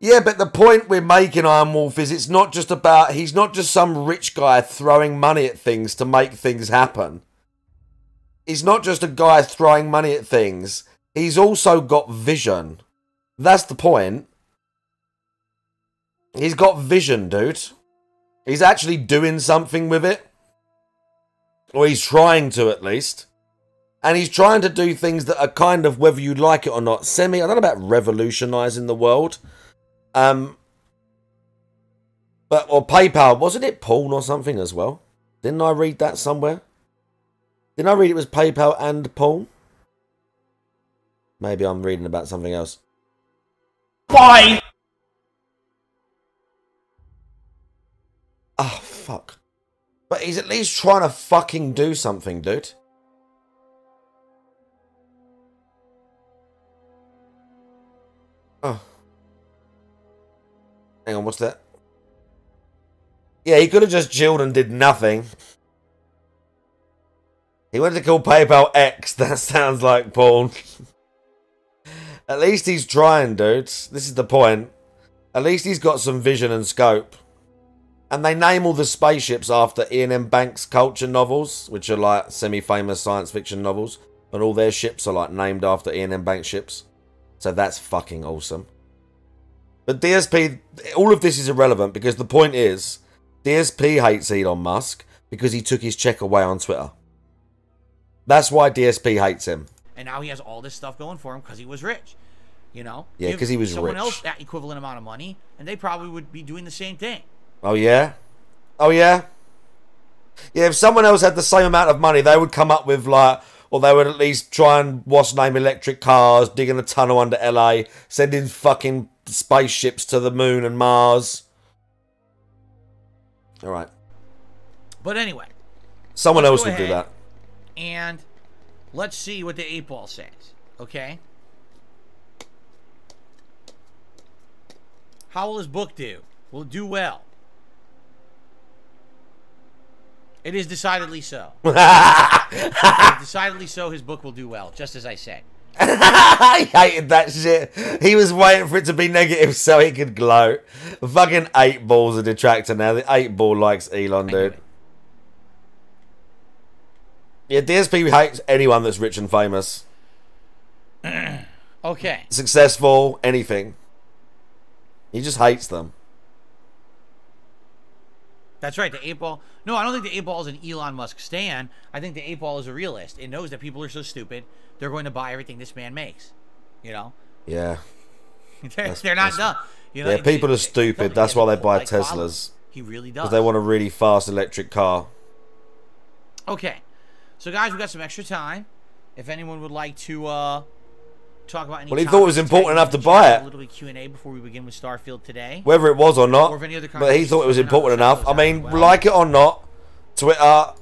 Yeah, but the point we're making, Iron Wolf, is it's not just about... He's not just some rich guy throwing money at things to make things happen. He's not just a guy throwing money at things. He's also got vision. That's the point. He's got vision, dude. He's actually doing something with it. Or he's trying to, at least. And he's trying to do things that are kind of, whether you like it or not, I don't know about revolutionising the world. Or PayPal, wasn't it porn or something as well? Didn't I read that somewhere? Didn't I read it was PayPal and porn? Maybe I'm reading about something else. Why? Oh, fuck. But he's at least trying to fucking do something, dude. Oh. Hang on, what's that? Yeah, he could have just chilled and did nothing. He went to call PayPal X. That sounds like porn. At least he's trying, dudes. This is the point. At least he's got some vision and scope. And they name all the spaceships after Ian M. Banks' culture novels, which are like semi-famous science fiction novels. And all their ships are like named after Ian M. Banks ships. So that's fucking awesome. But DSP, all of this is irrelevant because the point is, DSP hates Elon Musk because he took his check away on Twitter. That's why DSP hates him. And now he has all this stuff going for him because he was rich. You know? Yeah, because he was someone rich. else that equivalent amount of money, and they probably would be doing the same thing. Oh, yeah? Oh, yeah? Yeah, if someone else had the same amount of money, they would come up with, like, or they would at least try and, what's name, electric cars, digging a tunnel under LA, sending fucking spaceships to the moon and Mars. All right. But anyway. Someone else would do that. And let's see what the 8-Ball says. Okay? How will his book do? Will it do well? It is decidedly so. Decidedly so, his book will do well, just as I say. I hated that shit. He was waiting for it to be negative so he could gloat. Fucking 8-Ball's a detractor now. The 8-Ball likes Elon, dude. Yeah, DSP hates anyone that's rich and famous. Okay. Successful, anything. He just hates them. That's right, the 8-Ball. No, I don't think the 8-Ball is an Elon Musk stan. I think the 8-Ball is a realist. It knows that people are so stupid, they're going to buy everything this man makes. You know? Yeah. they're not dumb. You know, yeah, people are stupid. That's why they buy Teslas. He really does. Because they want a really fast electric car. Okay. So, guys, we got some extra time. If anyone would like to talk about any well, he thought it was important enough to buy it. A little bit Q&A before we begin with Starfield today. Whether it was or not, or any other but he thought it was important enough. I mean, like it or not, Twitter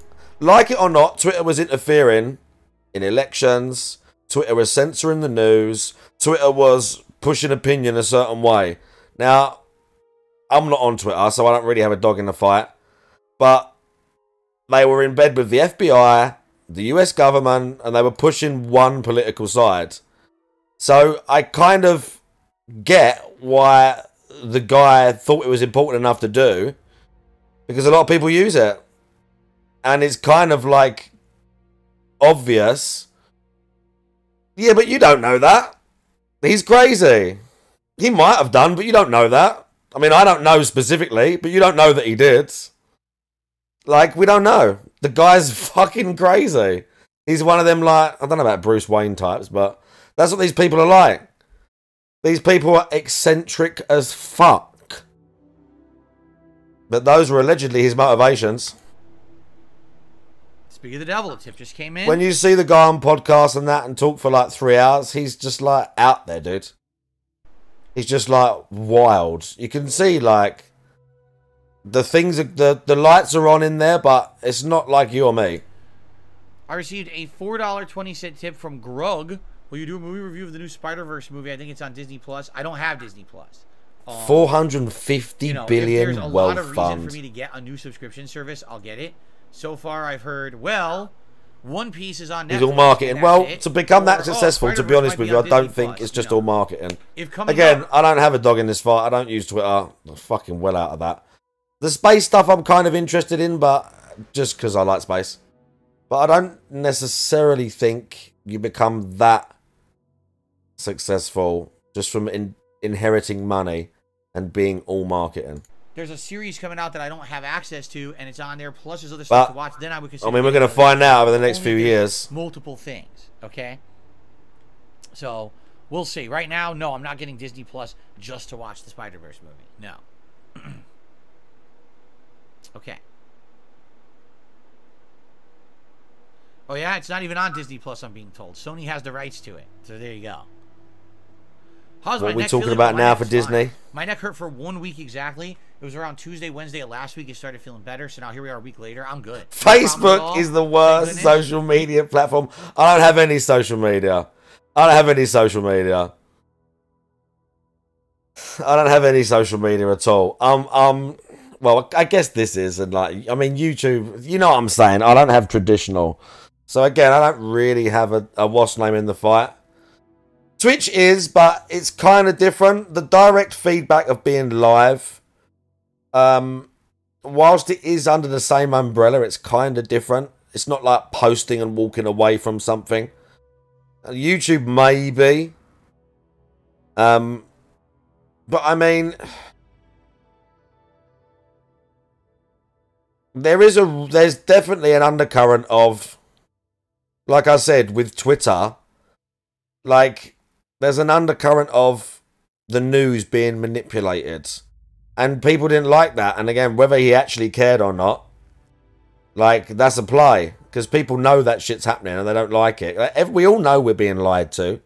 was interfering in elections. Twitter was censoring the news. Twitter was pushing opinion a certain way. Now, I'm not on Twitter, so I don't really have a dog in the fight. But they were in bed with the FBI, the US government, and they were pushing one political side. So I kind of get why the guy thought it was important enough to do, because a lot of people use it. And it's kind of like obvious. Yeah, but you don't know that. He's crazy. He might have done, but you don't know that. I mean, I don't know specifically, but you don't know that he did. Like, we don't know. The guy's fucking crazy. He's one of them, like, I don't know about Bruce Wayne types, but that's what these people are like. These people are eccentric as fuck. But those were allegedly his motivations. Speak of the devil, a tip just came in. When you see the guy on podcasts and that and talk for like 3 hours, he's just like out there, dude. He's just like wild. You can see like the things, the lights are on in there, but it's not like you or me. I received a $4.20 tip from Grug. Will you do a movie review of the new Spider-Verse movie? I think it's on Disney Plus. I don't have Disney Plus. 450 billion, if there's a lot of reason for me to get a new subscription service, I'll get it. So far, I've heard, well, One Piece is on Netflix. He's all marketing. Well, to become that successful, to be honest with you, I don't think it's just all marketing. Again, I don't have a dog in this fight. I don't use Twitter. I'm fucking well out of that. The space stuff I'm kind of interested in, but just because I like space. But I don't necessarily think you become that successful just from inheriting money and being all marketing. There's a series coming out that I don't have access to, and it's on there. Plus, there's other stuff to watch. Then I would consider. I mean, we're going to find out over the next few years. Multiple things, okay? So we'll see. Right now, no, I'm not getting Disney Plus just to watch the Spider-Verse movie. No. Okay. Oh yeah, it's not even on Disney Plus. I'm being told Sony has the rights to it. So there you go. How's what my we're neck talking feeling? about My now neck for is Disney. fine. My neck hurt for 1 week exactly. It was around Tuesday, Wednesday of last week. It started feeling better. So now here we are a week later. I'm good. Facebook is the worst social media platform. I don't have any social media. I don't have any social media. I don't have any social media at all. Well, I guess this is, and like, I mean, YouTube, you know what I'm saying? I don't have traditional. So again, I don't really have a what's name in the fight. Twitch is, but it's kind of different. The direct feedback of being live, whilst it is under the same umbrella, it's kind of different. It's not like posting and walking away from something. YouTube maybe. But I mean, there's definitely an undercurrent of, like I said, with Twitter, like there's an undercurrent of the news being manipulated. And people didn't like that. And again, whether he actually cared or not, like, that's a play. Because people know that shit's happening and they don't like it. Like, we all know we're being lied to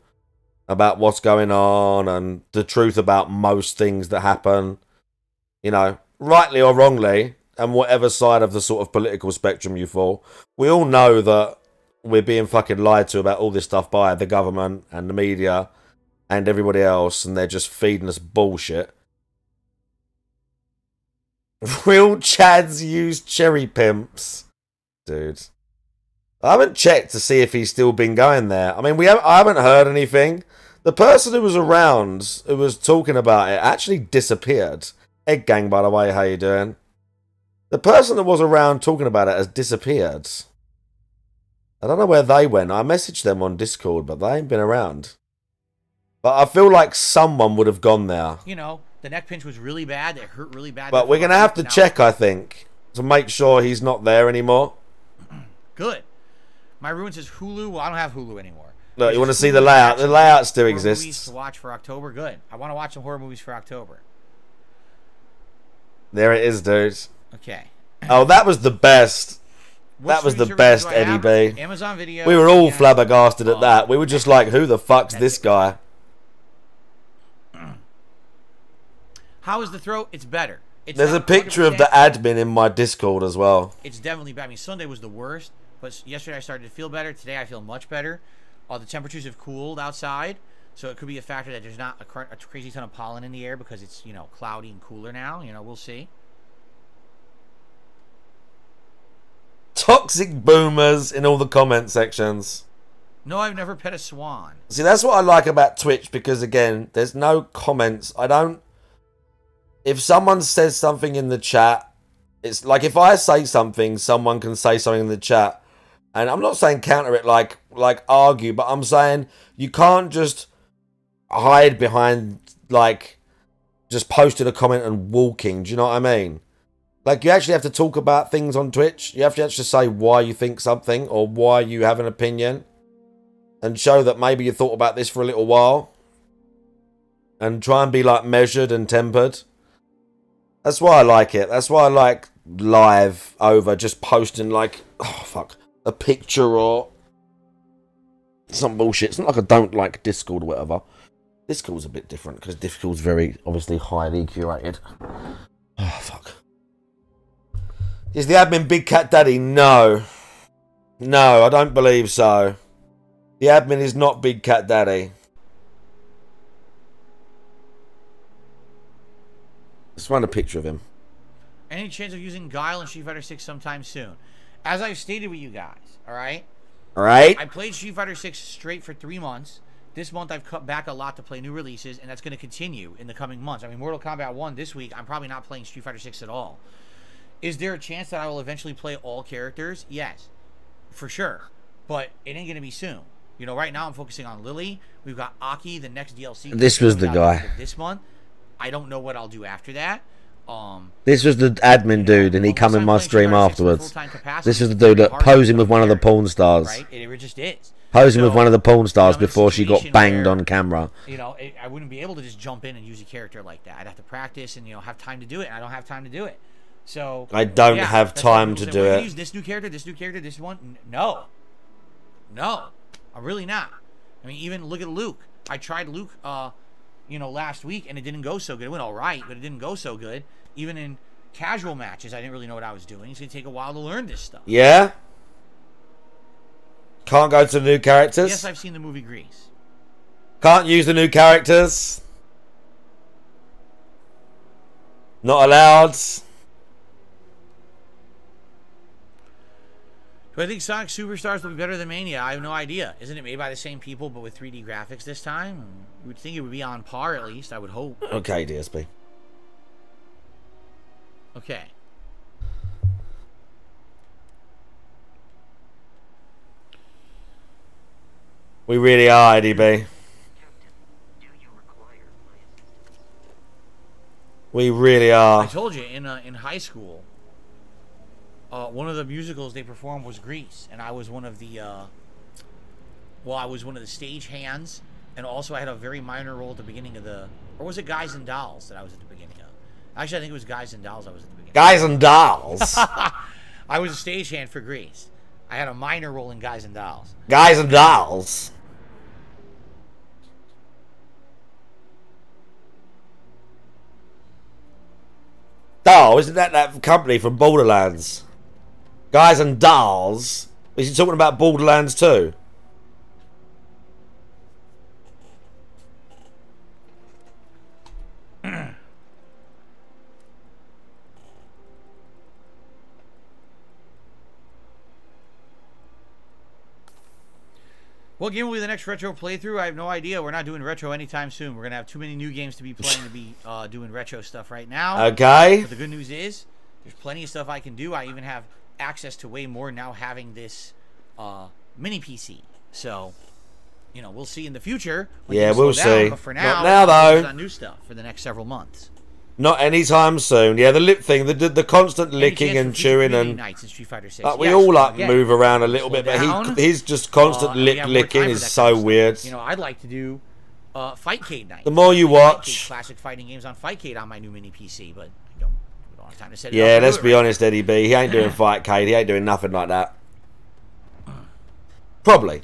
about what's going on and the truth about most things that happen. You know, rightly or wrongly, and whatever side of the sort of political spectrum you fall, we all know that we're being fucking lied to about all this stuff by the government and the media and everybody else, and they're just feeding us bullshit. Will Chads use cherry pimps? Dude. I haven't checked to see if he's still been going there. I mean, I haven't heard anything. The person who was around, who was talking about it, actually disappeared. Egg Gang, by the way, how you doing? The person that was around talking about it has disappeared. I don't know where they went. I messaged them on Discord, but they ain't been around. But I feel like someone would have gone there. You know, the neck pinch was really bad. It hurt really bad. But we're going to have to check, I think, to make sure he's not there anymore. Good. My ruin says Hulu. Well, I don't have Hulu anymore. Look, you want to see the layout? The layout still exists. Movies to watch for October. Good. I want to watch some horror movies for October. There it is, dude. Okay. Oh, that was the best. That was the best, Eddie B. Amazon Video. We were all flabbergasted at that. We were just like, who the fuck's this guy? How is the throat? It's better. There's a picture of the admin in my Discord as well. It's definitely bad. I mean, Sunday was the worst, but yesterday I started to feel better. Today I feel much better. The temperatures have cooled outside, so it could be a factor that there's not a crazy ton of pollen in the air because it's, you know, cloudy and cooler now. You know, we'll see. Toxic boomers in all the comment sections. No, I've never pet a swan. See, that's what I like about Twitch, because again, there's no comments. If someone says something in the chat, it's like if I say something, someone can say something in the chat. And I'm not saying counter it like argue, but I'm saying you can't just hide behind, like, just posting a comment and walking. Do you know what I mean? Like, you actually have to talk about things on Twitch. You have to actually say why you think something or why you have an opinion. And show that maybe you thought about this for a little while. And try and be, like, measured and tempered. That's why I like it. That's why I like live over just posting, like, oh, fuck, a picture or some bullshit. It's not like I don't like Discord or whatever. Discord's a bit different because Discord's very, obviously, highly curated. Oh, fuck. Is the admin Big Cat Daddy? No. No, I don't believe so. The admin is not Big Cat Daddy. Let's find a picture of him. Any chance of using Guile in Street Fighter 6 sometime soon? As I've stated with you guys, alright? Alright. I played Street Fighter 6 straight for 3 months. This month I've cut back a lot to play new releases, and that's going to continue in the coming months. I mean, Mortal Kombat 1 this week, I'm probably not playing Street Fighter 6 at all. Is there a chance that I will eventually play all characters? Yes, for sure. But it ain't going to be soon. You know, right now I'm focusing on Lily. We've got Aki, the next DLC. This was the guy. This month. I don't know what I'll do after that. This was the admin dude, and he come in my stream afterwards. This is the dude that posing with one of the porn stars. Right? It just is. Posing with one of the porn stars before she got banged on camera. You know, I wouldn't be able to just jump in and use a character like that. I'd have to practice and, you know, have time to do it. And I don't have time to do it. So I don't have time to do it. Use this new character, this one. No, I'm really not. I mean, even look at Luke. I tried Luke you know, last week, and it didn't go so good. It went all right, but it didn't go so good. Even in casual matches, I didn't really know what I was doing. It's going to take a while to learn this stuff. Yeah? Can't go to the new characters? Yes, I've seen the movie Grease. Can't use the new characters? Not allowed? Do I think Sonic Superstars will be better than Mania? I have no idea. Isn't it made by the same people but with 3D graphics this time? You would think it would be on par at least, I would hope. Okay, DSP. Okay. We really are, IDB. We really are. I told you, in high school, one of the musicals they performed was Grease, and I was one of the, I was one of the stage hands, and also I had a very minor role at the beginning of the, or was it Guys and Dolls that I was at the beginning of? Actually, I think it was Guys and Dolls I was at the beginning. Guys and Dolls? I was a stage hand for Grease. I had a minor role in Guys and Dolls. Guys and Dolls? Oh, isn't that company from Borderlands? Guys and Dolls? Is he talking about Borderlands too? What game will be the next retro playthrough? I have no idea. We're not doing retro anytime soon. We're going to have too many new games to be playing to be doing retro stuff right now. Okay. But the good news is, there's plenty of stuff I can do. I even have access to way more now having this mini PC. So, you know, we'll see in the future. Yeah, we'll see. But for now, not now though. On new stuff for the next several months. Not anytime soon. Yeah, the lip thing, the constant licking and chewing and like, we all like move around a little bit, but he's just constant licking is so weird. You know, I'd like to do Fightcade night. The more you watch, classic fighting games on Fightcade on my new mini PC, but we don't have time to set it up. Yeah, let's be honest, Eddie B. He ain't doing Fightcade. He ain't doing nothing like that. Probably.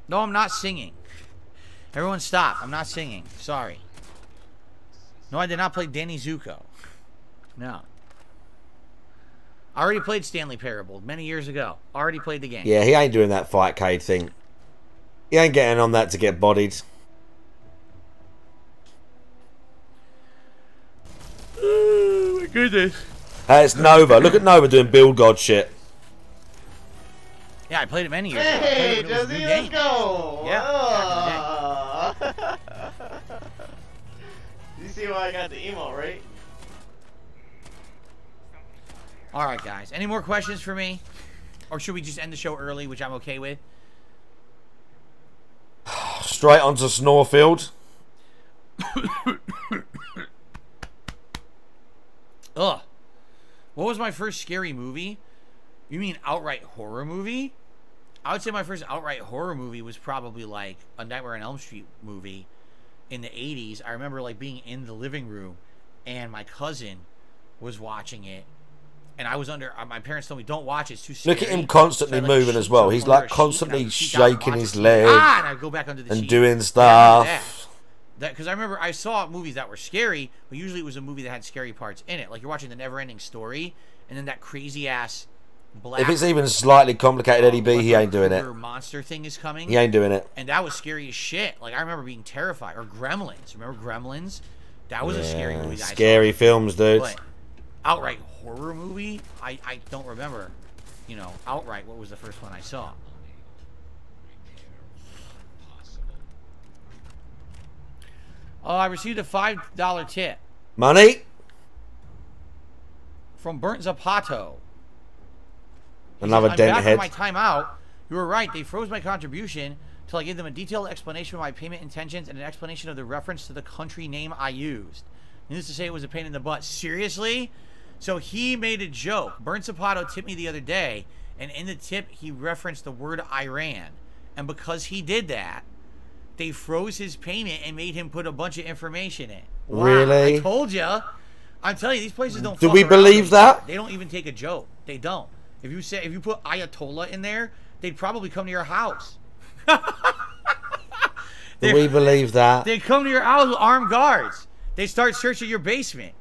No, I'm not singing. Everyone stop. I'm not singing. Sorry. No, I did not play Danny Zuko. No. I already played Stanley Parable many years ago. Already played the game. Yeah, he ain't doing that Fightcade thing. He ain't getting on that to get bodied. Oh, my goodness. Hey, it's Nova. Look at Nova doing Build God shit. Yeah, I played it many years ago. Hey, Jesse, let's go! Yeah. You see why I got the emo, right? Alright, guys. Any more questions for me? Or should we just end the show early, which I'm okay with? Straight onto Snorefield. Ugh. What was my first scary movie? You mean outright horror movie? I would say my first outright horror movie was probably like a Nightmare on Elm Street movie in the 80s. I remember like being in the living room and my cousin was watching it. And I was under, my parents told me, don't watch it, it's too scary. Look at him constantly moving as well. He's like constantly shaking his leg and I go back under the and sheet. doing stuff. Because I remember I saw movies that were scary, but usually it was a movie that had scary parts in it. Like you're watching The Never-Ending Story, and then that crazy-ass black... If it's even slightly complicated, Eddie B, he ain't doing it. Monster thing is coming. He ain't doing it. And that was scary as shit. Like, I remember being terrified. Or Gremlins. Remember Gremlins? That was a scary movie. Scary films, dude. But outright horror movie? I don't remember, you know, outright what was the first one I saw. Oh, I received a $5 tip. Money? From Burnt Zapato. Another dent head. After my timeout, you were right. They froze my contribution until I gave them a detailed explanation of my payment intentions and an explanation of the reference to the country name I used. Needless to say, it was a pain in the butt. Seriously? So he made a joke. Burnt Zapato tipped me the other day, and in the tip, he referenced the word Iran. And because he did that, they froze his payment and made him put a bunch of information in. Wow, really? I told you. I'm telling you, these places don't. Do we believe that? They don't even take a joke. They don't. If you put Ayatollah in there, they'd probably come to your house. Do we believe that? They'd come to your house with armed guards. They'd start searching your basement.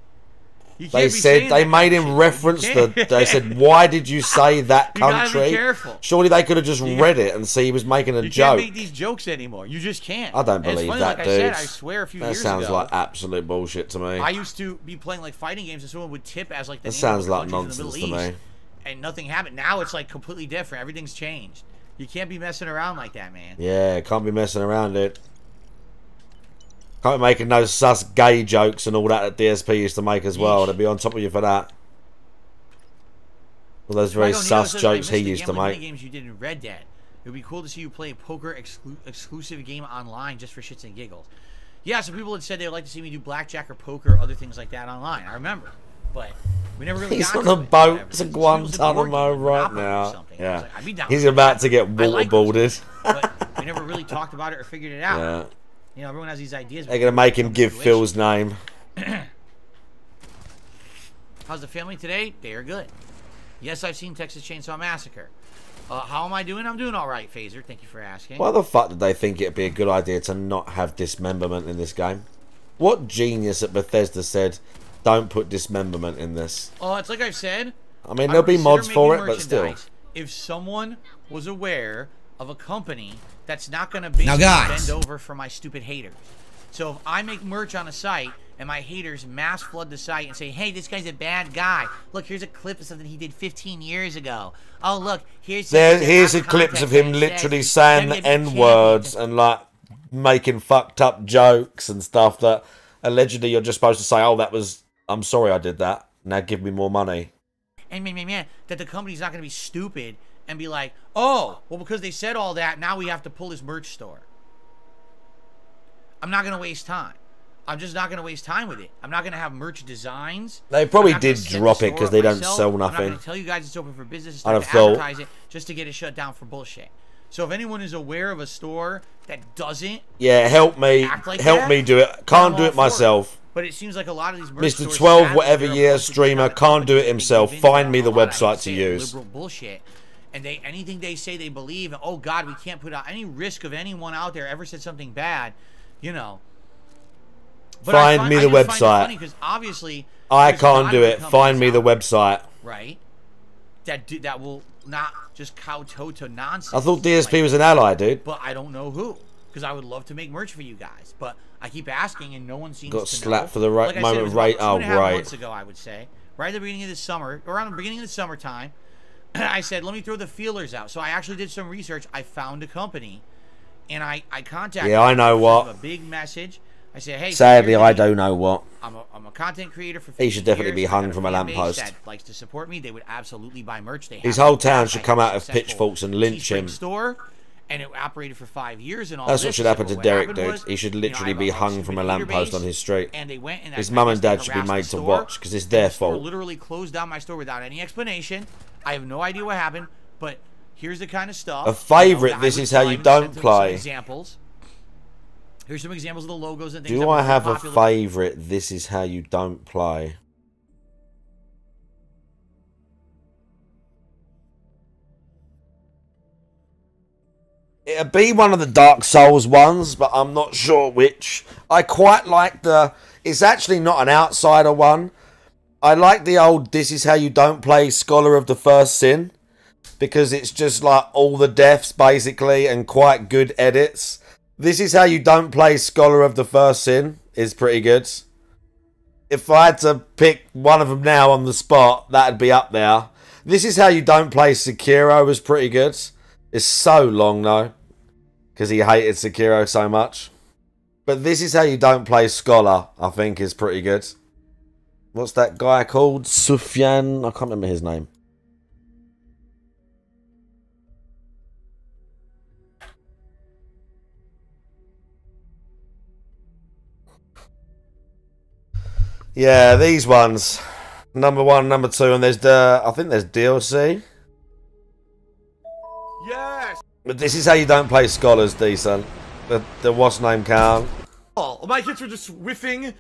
They said they made him reference they said, why did you say that country? You gotta be careful. Surely they could have just read it and see he was making a joke. You can't make these jokes anymore. You just can't. I don't believe that, like dude. I said, I swear a few years ago. That sounds like absolute bullshit to me. I used to be playing like fighting games and someone would tip as like the that sounds like nonsense in the Middle to East, me. and nothing happened. Now it's like completely different. Everything's changed. You can't be messing around like that, man. Yeah, can't be messing around, dude. Can't be making those sus gay jokes and all that DSP used to make as well. They'd be on top of you for that. All those very sus jokes he used to make. Games you did in Red Dead. It would be cool to see you play a poker exclusive game online just for shits and giggles. Yeah, some people had said they'd like to see me do blackjack or poker or other things like that online. I remember. But we never really He's got on to a boat to Guantanamo right now. Yeah. He's about to get waterboarded. But we never really talked about it or figured it out. Yeah. You know, everyone has these ideas. They're going to make him give Phil's name. How's the family today? They are good. Yes, I've seen Texas Chainsaw Massacre. How am I doing? I'm doing all right, Phaser. Thank you for asking. Why the fuck did they think it'd be a good idea to not have dismemberment in this game? What genius at Bethesda said, don't put dismemberment in this? Oh, it's like I've said. I mean, there'll be mods for it, but still. If someone was aware of a company that's not going to bend over for my stupid haters. So if I make merch on a site and my haters mass flood the site and say, hey, this guy's a bad guy. Look, here's a clip of something he did 15 years ago. Oh, look, here's a clips of him literally saying the N-words and like making fucked up jokes and stuff that allegedly you're just supposed to say, oh, that was, I'm sorry I did that. Now give me more money. And that the company's not going to be stupid and be like, oh, well, because they said all that, now we have to pull this merch store. I'm not going to waste time. I'm just not going to waste time with it. I'm not going to have merch designs. They probably did drop it because they don't sell nothing. I'm not going to tell you guys it's open for business and start to advertise it just to get it shut down for bullshit. So if anyone is aware of a store that doesn't help me do it. Can't do it myself. But it seems like a lot of these merch Mr. 12 whatever year streamer can't do it himself. Find me the website to use. Liberal bullshit. And anything they say they believe, oh God, we can't put out any risk of anyone out there ever said something bad, you know. But find me the website. Because obviously I can't do it. Find me the website. Right. That will not just kowtow to nonsense. I thought DSP was an ally, dude. But I don't know who. Because I would love to make merch for you guys. But I keep asking and no one seems to know. Got slapped for the right moment. Right. Oh, right. Months ago, I would say. Right at the beginning of the summer. Around the beginning of the summertime. I said, let me throw the feelers out. So I actually did some research. I found a company. And I contacted I know what. A big message. I said, hey. Sadly, I don't know what. I'm a content creator for 15 He should definitely be years. hung from a lamppost. That likes to support me. They would absolutely buy merch. His whole town should come out of pitchforks and lynch him. Store, and it operated for 5 years and all. That's what should happen to Derek, dude. He should literally be hung from a lamppost on his street. And they went and his mum and dad should be made to watch because it's their fault. Literally closed down my store without any explanation. I have no idea what happened, but here's the kind of stuff. A favorite. This is how you don't play. Examples. Here's some examples of the logos and things. Do I have a favorite? This is how you don't play. It'd be one of the Dark Souls ones, but I'm not sure which. I quite like the... It's actually not an Outsider one. I like the old This Is How You Don't Play Scholar of the First Sin. Because it's just like all the deaths, basically, and quite good edits. This Is How You Don't Play Scholar of the First Sin is pretty good. If I had to pick one of them now on the spot, that'd be up there. This Is How You Don't Play Sekiro was pretty good. It's so long though, because he hated Sekiro so much. But This Is How You Don't Play Scholar, I think, is pretty good. What's that guy called? Sufyan? I can't remember his name. Yeah, these ones. Number 1, number 2, and there's I think there's DLC. Yes! But This Is How You Don't Play Scholars, decent. The what's name count. Oh, my kids are just whiffing.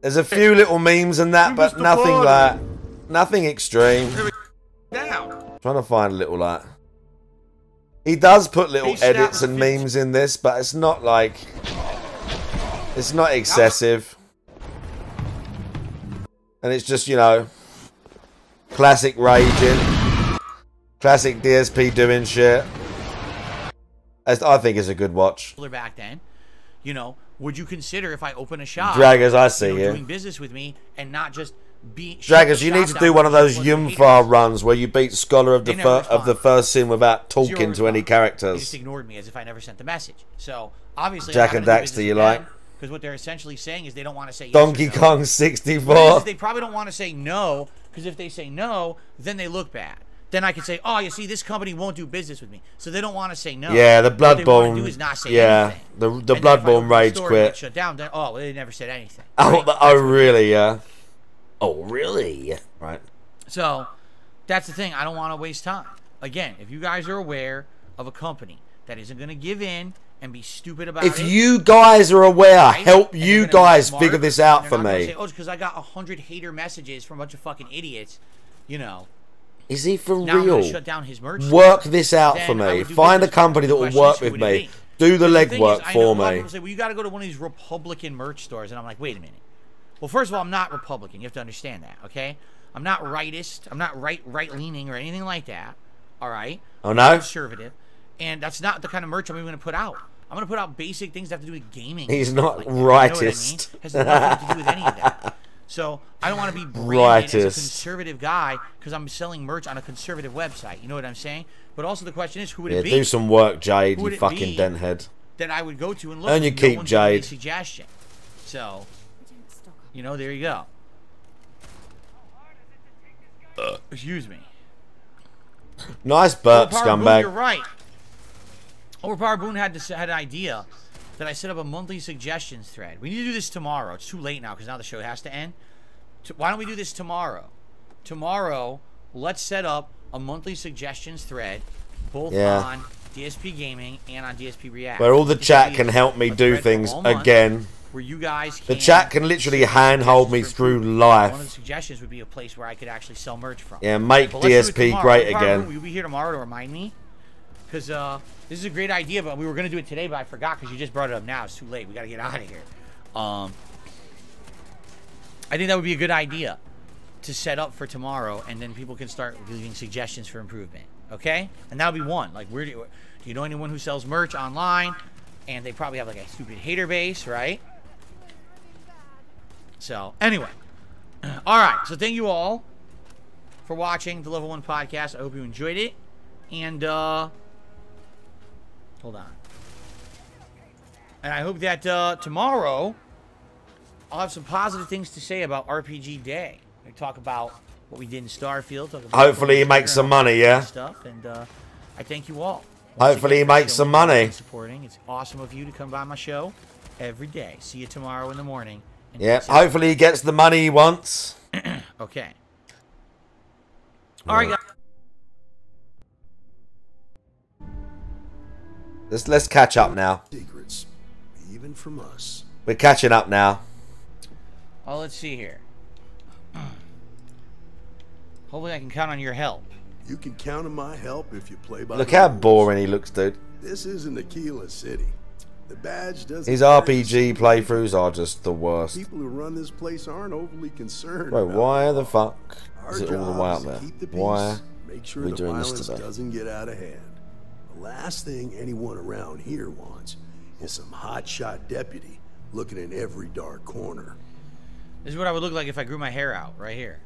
There's a few little memes and that, but nothing like... Nothing extreme. Down. Trying to find a little like. He does put little edits and memes in this, but it's not like. It's not excessive. And it's just, you know, classic raging. Classic DSP doing shit. I think it's a good watch. Back then, you know, would you consider if I open a shop, Draggers, I see you. Doing business with me and not just be Draggers, you need to do one of those Yumfar runs where you beat Scholar of the First Sin without talking to any characters. They just ignored me as if I never sent the message. So obviously, Jack and Daxter, you like? Because what they're essentially saying is they don't want to say yes Donkey or no. Kong 64. They probably don't want to say no, because if they say no, then they look bad. Then I can say, oh, you see, this company won't do business with me. So they don't want to say no. Yeah, the Bloodborne. What they want to do Bloodborne. is not say Yeah, anything. the Bloodborne rage quit. Shut down. Then, oh, they never said anything. Oh, really? Yeah. Oh, really? Right. So that's the thing. I don't want to waste time. Again, if you guys are aware of a company that isn't going to give in and be stupid about If it. you guys are aware, help you guys figure this out for me. Say, oh, it's because I got 100 hater messages from a bunch of fucking idiots. You know. Is he for now real? I'm gonna shut down his merch Work this out then for me. I do Find a business. company that The will question work is, with who would it me. be? Do the Because thing legwork is, I know for a lot of me. people say, well, you got to go to one of these Republican merch stores, and I'm like, wait a minute. Well, first of all, I'm not Republican. You have to understand that, okay? I'm not rightist. I'm not right-leaning or anything like that. All right? Oh, no? I'm conservative, and that's not the kind of merch I'm even going to put out. I'm going to put out basic things that have to do with gaming. He's not like that. You know what I mean? rightist. Has nothing to do with any of that. So I don't want to be branded as a Rightist. conservative guy because I'm selling merch on a conservative website. You know what I'm saying? But also the question is, who would Yeah, it be? do some work, Jade, Who would you it fucking be denthead. that I would go to and look. Earn your no keep, one's giving me a Jade. suggestion. So, you know, there you go. Excuse me. Nice burp, Overpowered Boone, scumbag. you're right. Overpowered Boone had an idea that I set up a monthly suggestions thread. We need to do this tomorrow. It's too late now because now the show has to end. Why don't we do this tomorrow? Tomorrow, let's set up a monthly suggestions thread, both on DSP Gaming and on DSP React. Where all the chat can help me do things again. Where you guys The chat can literally handhold me through life. One of the suggestions would be a place where I could actually sell merch from. Yeah, make But let's do it DSP tomorrow. great Overpowered Boone, again. will you be here tomorrow to remind me? Because this is a great idea, but we were going to do it today, but I forgot because you just brought it up now. It's too late. We got to get out of here. I think that would be a good idea to set up for tomorrow, and then people can start leaving suggestions for improvement. Okay? And that'll be one. Like, do you know anyone who sells merch online? And they probably have like a stupid hater base, right? So, anyway. All right. So, thank you all for watching the Level 1 podcast. I hope you enjoyed it. And, hold on. And I hope that tomorrow I'll have some positive things to say about RPG Day. We talk about what we did in Starfield. Talk about Hopefully he makes some money, yeah? Stuff, and I thank you all. Hopefully he makes some money. Supporting. It's awesome of you to come by my show every day. See you tomorrow in the morning. Yeah, hopefully he gets the money he wants. Okay. All right, guys. Let's catch up now. Secrets, even from us. We're catching up now. Oh, let's see here. Hopefully I can count on your help. You can count on my help if you play by Look the how rules. boring he looks, dude. This isn't Aquila City. The badge doesn't. His RPG playthroughs are just the worst. People who run this place aren't overly concerned. Wait, about why the fuck is Our it all the way job up is to there? keep the peace, Why make are sure we the doing this violence today? doesn't get out of hand. The last thing anyone around here wants is some hotshot deputy looking in every dark corner. This is what I would look like if I grew my hair out, right here.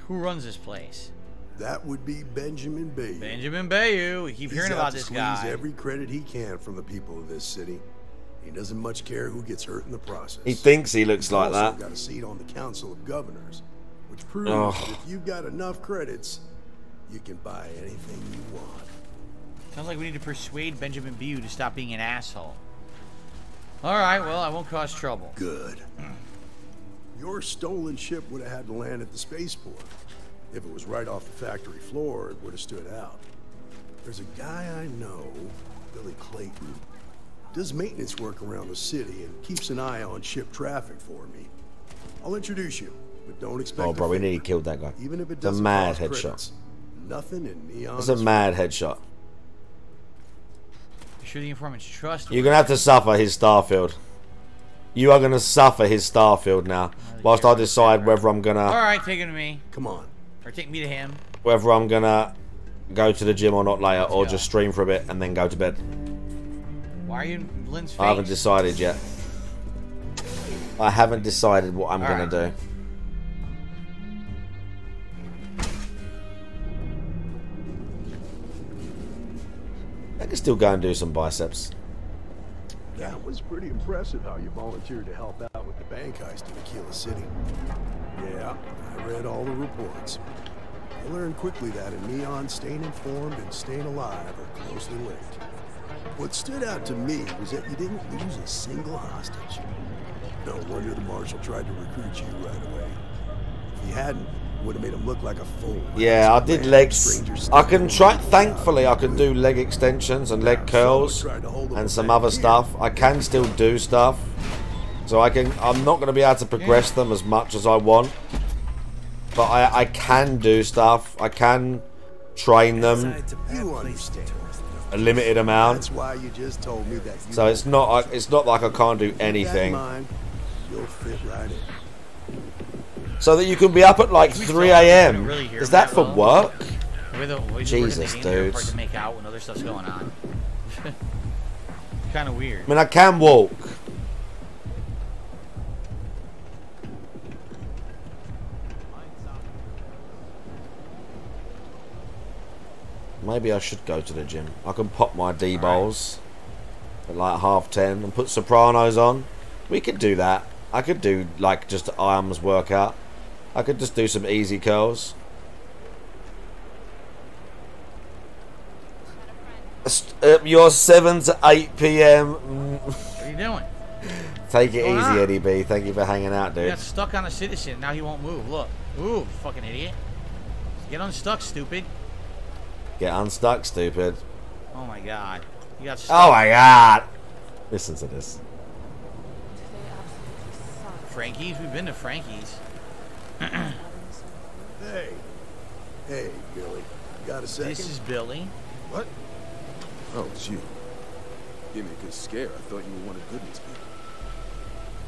Who runs this place? That would be Benjamin Bayou. Benjamin Bayou. We keep hearing about this guy. He's out to squeeze every credit he can from the people of this city. He doesn't much care who gets hurt in the process. He thinks he looks like He's also that. got a seat on the Council of Governors, which proves Oh. that if you've got enough credits, you can buy anything you want. Sounds like we need to persuade Benjamin Bayou to stop being an asshole. Alright, well, I won't cause trouble. Good. Your stolen ship would have had to land at the spaceport. If it was right off the factory floor, it would have stood out. There's a guy I know, Billy Clayton, does maintenance work around the city and keeps an eye on ship traffic for me. I'll introduce you, but don't expect. Oh, bro, we nearly killed that guy. Even if it It's a doesn't mad cause headshot. credits, nothing in neon. It's a mad headshot. You sure the informant's trustworthy? You're gonna have to suffer his Starfield. You are gonna suffer his Starfield now, whilst I decide whether I'm gonna. All right, take him to me. Come on. Or take me to him. Whether I'm gonna go to the gym or not later, or just stream for a bit and then go to bed. Why are you in Lynn's face? I haven't decided yet. I haven't decided what I'm gonna do. I can still go and do some biceps. That was pretty impressive how you volunteered to help out with the bank heist in Aquila City. Yeah, I read all the reports. I learned quickly that in Neon, staying informed and staying alive are closely linked. What stood out to me was that you didn't lose a single hostage. No wonder the marshal tried to recruit you right away. If he hadn't, it would have made him look like a fool. Yeah, I did legs. I can try. Thankfully, I can do leg extensions and leg curls and some other stuff. I can still do stuff, so I can. I'm not going to be able to progress them as much as I want, but I can do stuff. I can train them You understand. a limited amount. That's why you just told me that. So it's not. It's not like I can't do anything. You'll fit right in. So that you can be up at like 3 a.m. Is that for work? Jesus, dude. Hard to make out when other stuff's going on. Kind of weird. I mean, I can walk. Maybe I should go to the gym. I can pop my D-bowls at like 10:30 and put Sopranos on. We could do that. I could do like just an arms workout. I could just do some easy curls. You're 7 to 8 p.m. What are you doing? Take it What's going easy, on? Eddie B. Thank you for hanging out, He dude. got stuck on a citizen. Now he won't move. Look. Ooh, fucking idiot. Get unstuck, stupid. Get unstuck, stupid. Oh my god. You got stuck. Oh my god. Listen to this. Frankie's? We've been to Frankie's. Hey. Hey, Billy. Got a second? This is Billy. What? Oh, it's you. Give me a good scare. I thought you were one of Goodman's people.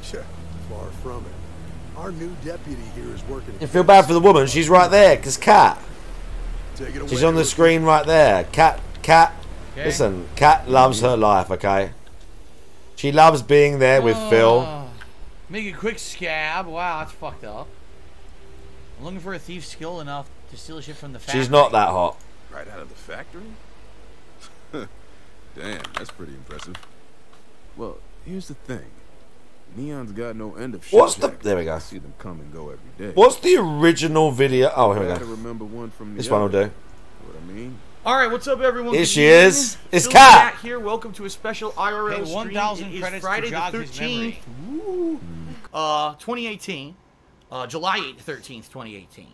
Sure. Far from it. Our new deputy here is working. You feel bad for the woman? She's right there, cause Kat. Take it away, She's on the Rookie. screen right there. Kat. Okay. Listen, Kat loves her life. Okay. She loves being there with Phil. Make a quick scab. Wow, that's fucked up. I'm looking for a thief skilled enough to steal shit from the factory. She's not that hot. Right out of the factory? Damn, that's pretty impressive. Well, here's the thing. Neon's got no end of shit. What's the? There we go. I see them come and go every day. What's the original video? Oh, here we Glad to go. remember one from the This one will other. do. What I mean? All right, what's up, everyone? Here Good she evening. is. It's Phil Kat. Kat here. Welcome to a special IRL Hey, stream. 1,000 It is credits Friday to jog the his 13th. memory. 2018. July 13th, 2018.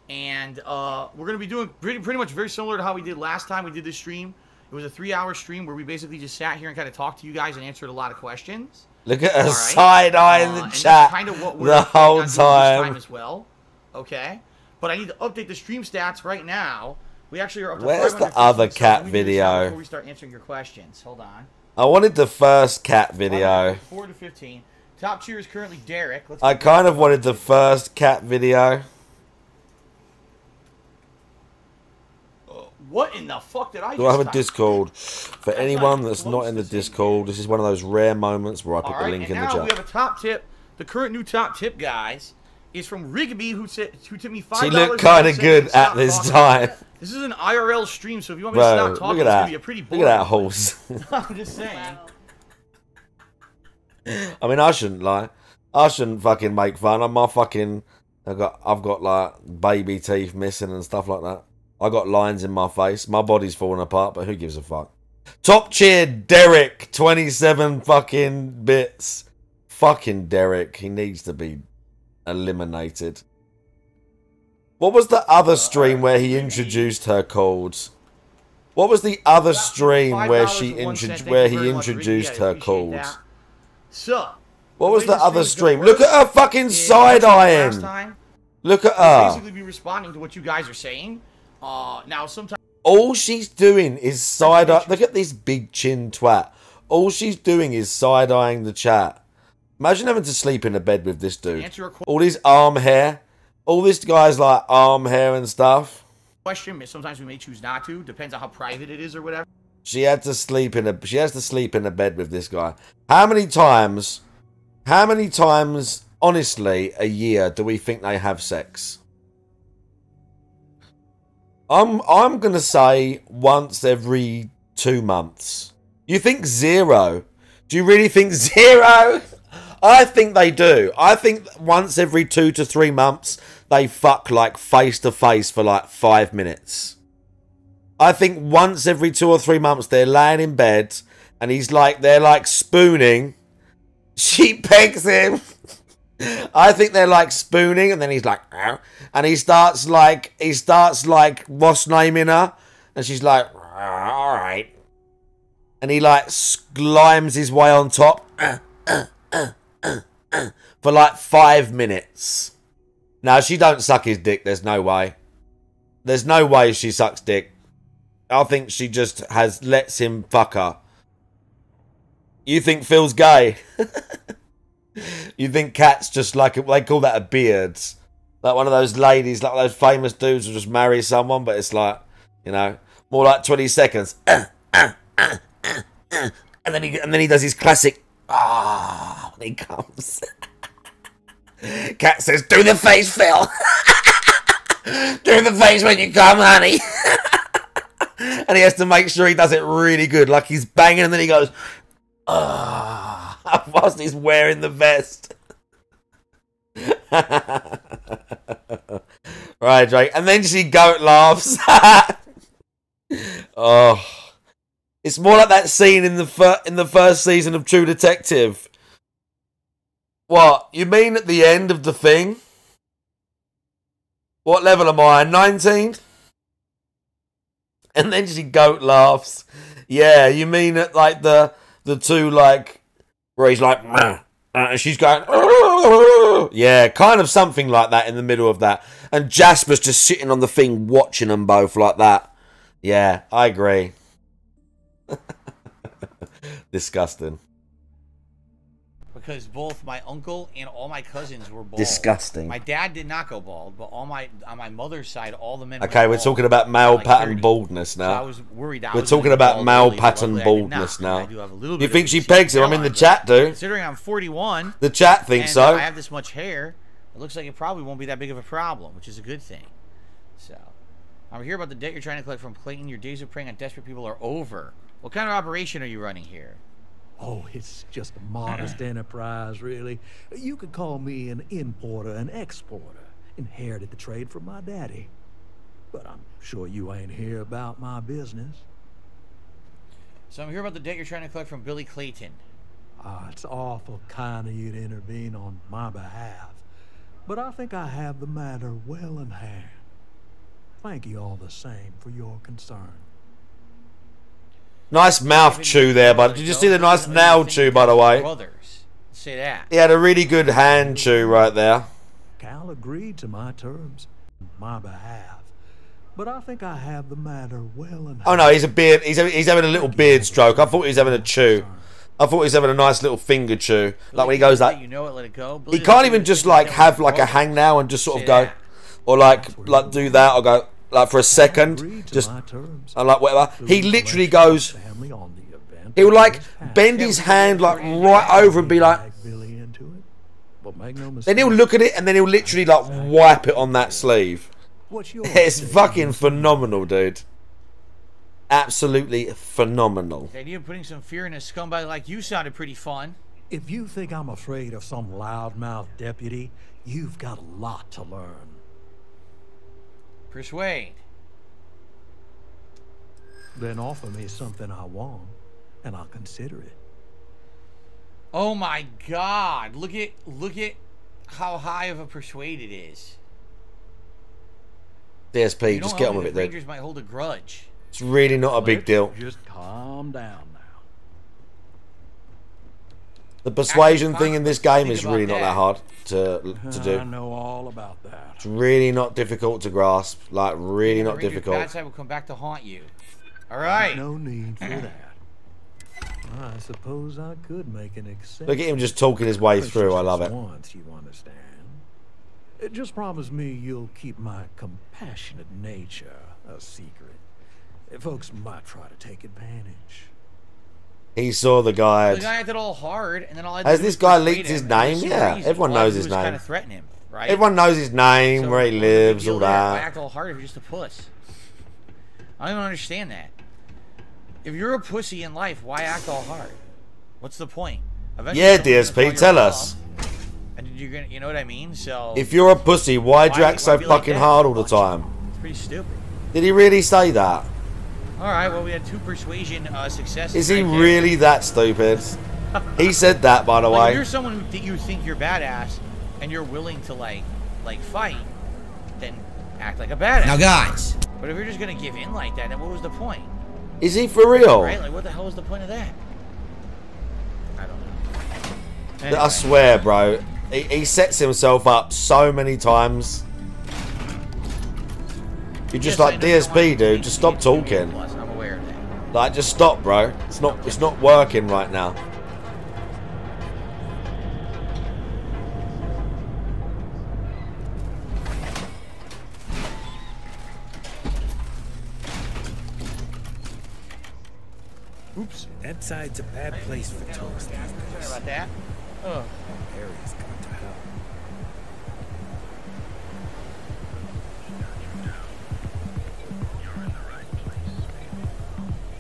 And we're going to be doing pretty much very similar to how we did last time we did this stream. It was a 3-hour stream where we basically just sat here and kind of talked to you guys and answered a lot of questions. Look at her All right. side eye in the And chat that's kind of what we're the whole planning on doing this time. as well. Okay? But I need to update the stream stats right now. We actually are up to Where's the 550 other subs. cat Let me do this now video? Before we start answering your questions. Hold on. I wanted the first Cat video. 4 to 15. Top tier is currently Derek. Let's I get kind of wanted the first Cat video. What in the fuck did I Do I have a type? Discord? For anyone that's not in the Discord, this is one of those rare moments where I put All the right, link and in the now we chat. have a top tip. The current new top tip, guys, is from Rigby, who tipped me $5. She looked kind of good at this time. This is an IRL stream, so if you want me to Bro, stop look talking, at it's gonna that. be a pretty Look boring. at that horse. I'm just saying. I mean, I shouldn't lie. I shouldn't fucking make fun. I've got like baby teeth missing and stuff like that. I got lines in my face. My body's falling apart, but who gives a fuck? Top cheer, Derek, 27 fucking bits. Fucking Derek, he needs to be eliminated. What was the other stream where he introduced her called? What was the other stream where he $5.01. introduced Thank you very much, Rigby. her I appreciate called? that. So, What was the other stream? Look at her fucking side-eyeing. Look at her. Basically be responding to what you guys are saying. Now sometimes all she's doing is side-eye. Look at this big chin twat. All she's doing is side-eyeing the chat. Imagine having to sleep in a bed with this dude. All his arm hair. All this guy's like arm hair and stuff. question. Sometimes we may choose not to. Depends on how private it is or whatever. She has to sleep in a bed with this guy. How many times, honestly, a year do we think they have sex? I'm gonna say once every 2 months. You think 0? Do you really think 0? I think they do. I think once every 2 to 3 months they fuck like face to face for like 5 minutes. I think once every 2 or 3 months they're laying in bed and they're like spooning. She pegs him. I think they're like spooning and then he's like, "Arr," and he starts like what's naming her, and she's like, all right, and he like slimes his way on top for like 5 minutes. Now she don't suck his dick. There's no way. There's no way she sucks dick. I think she just lets him fuck her. You think Phil's gay? You think Cat's just like, they call that a beard. Like one of those ladies, like those famous dudes who just marry someone, but it's like, you know, more like 20 seconds. And then he does his classic, when he comes. Cat says, do the face, Phil. Do the face when you come, honey. And he has to make sure he does it really good. Like he's banging and then he goes, whilst he's wearing the vest. Right, Drake. And then she goat laughs. Oh. It's more like that scene in the first season of True Detective. What? You mean at the end of the thing? What level am I? 19? And then she goat laughs. Yeah, you mean at like the two like where he's like and she's going yeah, kind of something like that in the middle of that. And Jasper's just sitting on the thing watching them both like that. Yeah, I agree. Disgusting. Because both my uncle and all my cousins were bald. Disgusting. My dad did not go bald, but on my mother's side, all the men. Okay, we're talking about male pattern baldness now. So I was worried. We're talking about male pattern baldness now. You think she pegs him? I'm in the chat, dude. Considering I'm 41, the chat thinks so. I have this much hair. It looks like it probably won't be that big of a problem, which is a good thing. So, I'm here about the debt you're trying to collect from Clayton. Your days of preying on desperate people are over. What kind of operation are you running here? Oh, it's just a modest enterprise, really. You could call me an importer and exporter. Inherited the trade from my daddy. But I'm sure you ain't here about my business. So I'm here about the debt you're trying to collect from Billy Clayton. It's awful kind of you to intervene on my behalf. But I think I have the matter well in hand. Thank you all the same for your concern. Nice mouth chew there, but did you see the nice nail chew, by the way? Brothers, say that. He had a really good hand chew right there. Cal agreed to my terms, on my behalf, but I think I have the matter well in hand. Oh no, he's having a little beard stroke. I thought he was having a chew. I thought he was having a nice little finger chew, like when he goes like. You know it, let it go. He can't even just like have like a hangnail and just sort of go, or like do that or go. Like for a second, just and like whatever. He literally goes. He'll like bend his hand like right over and be like. Then he'll look at it and then he'll literally like wipe it on that sleeve. It's fucking phenomenal, dude. Absolutely phenomenal. The idea of putting some fear in a scumbag like you sounded pretty fun. If you think I'm afraid of some loudmouth deputy, you've got a lot to learn. Persuade. Then offer me something I want, and I'll consider it. Oh my God! Look at how high of a persuade it is. DSP, just get on with it, dude. Rangers might hold a grudge. It's really not a big deal. Just calm down The persuasion thing in this game is really not that hard to do. I know all about that. It's really not difficult to grasp. Like, really not difficult. Bad side will come back to haunt you. All right. No need for that. I suppose I could make an exception. Look at him just talking his way through. I love it. Once you understand. Just promise me you'll keep my compassionate nature a secret. Folks might try to take advantage. He saw the guy. The guy acted all hard, and then all I Has this guy leaked his name? Yeah, everyone knows his name. Kind of threaten him, right? Everyone knows his name, where he lives, all that. Why act all hard if you're just a puss? I don't even understand that. If you're a pussy in life, why act all hard? What's the point? Yeah, DSP, tell us. And you're gonna, you know what I mean? So. If you're a pussy, why do you act so fucking hard all the time? It's pretty stupid. Did he really say that? All right. Well, we had 2 persuasion successes. Is he really that stupid? He said that, by the way. If you're someone who you think you're badass and you're willing to like fight, then act like a badass. Now, guys. But if you're just gonna give in like that, then what was the point? Is he for real? Right? Like, what the hell was the point of that? I don't know. Anyway. I swear, bro. He sets himself up so many times. You're just like, DSP, dude. Just stop talking. I'm aware of that. Like, just stop, bro. It's not working right now. Oops, that side's a bad place for tourists. Sorry about that. Oh. Area's gone to hell.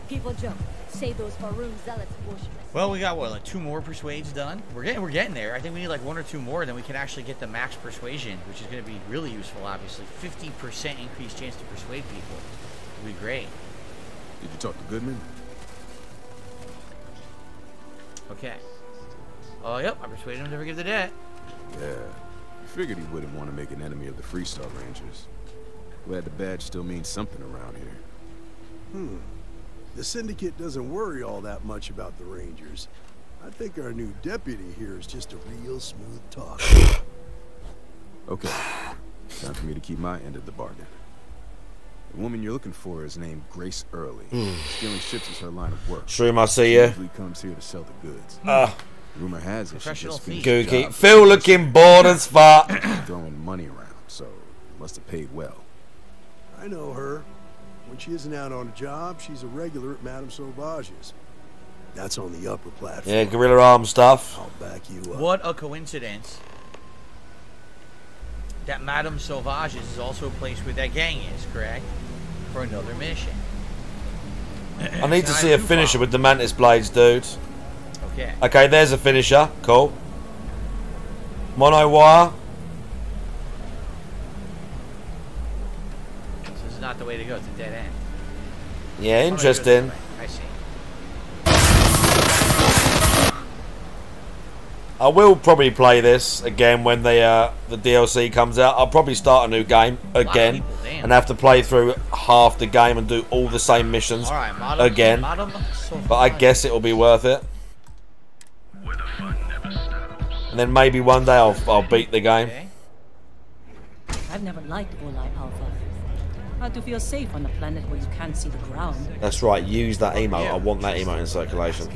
People joke. Say those Faroon zealots worship. Well, we got what, like 2 more persuades done. We're getting there. I think we need like 1 or 2 more, then we can actually get the max persuasion, which is going to be really useful. Obviously, 50% increased chance to persuade people. It'll be great. Did you talk to Goodman? Okay. Oh, yep. I persuaded him to forgive the debt. Yeah. I figured he wouldn't want to make an enemy of the Freestar Rangers. Glad the badge still means something around here. The Syndicate doesn't worry all that much about the Rangers. I think our new deputy here is just a real smooth talker. Okay. Time for me to keep my end of the bargain. The woman you're looking for is named Grace Early. Stealing ships is her line of work. Stream, I see ya. She usually comes here to sell the goods. Rumor has it she just finished Gookie. Phil looking bored as fuck. Throwing money around, so must have paid well. I know her. When she isn't out on a job, she's a regular at Madame Sauvage's. That's on the upper platform. Yeah, guerrilla arm stuff. I'll back you up. What a coincidence that Madame Sauvage's is also a place where that gang is, correct? For another mission. I need to see a finisher with the Mantis Blades, dude. Okay. Okay, there's a finisher. Cool. Mono wire. So this is not the way to go. It's a dead end. Yeah, interesting. I see. I will probably play this again when the DLC comes out. I'll probably start a new game again and have to play through half the game and do all the same missions again. But I guess it will be worth it. And then maybe one day I'll beat the game. I've never liked Volai Alpha. Hard to feel safe on a planet where you can't see the ground. That's right. Use that emote. I want that emote in circulation.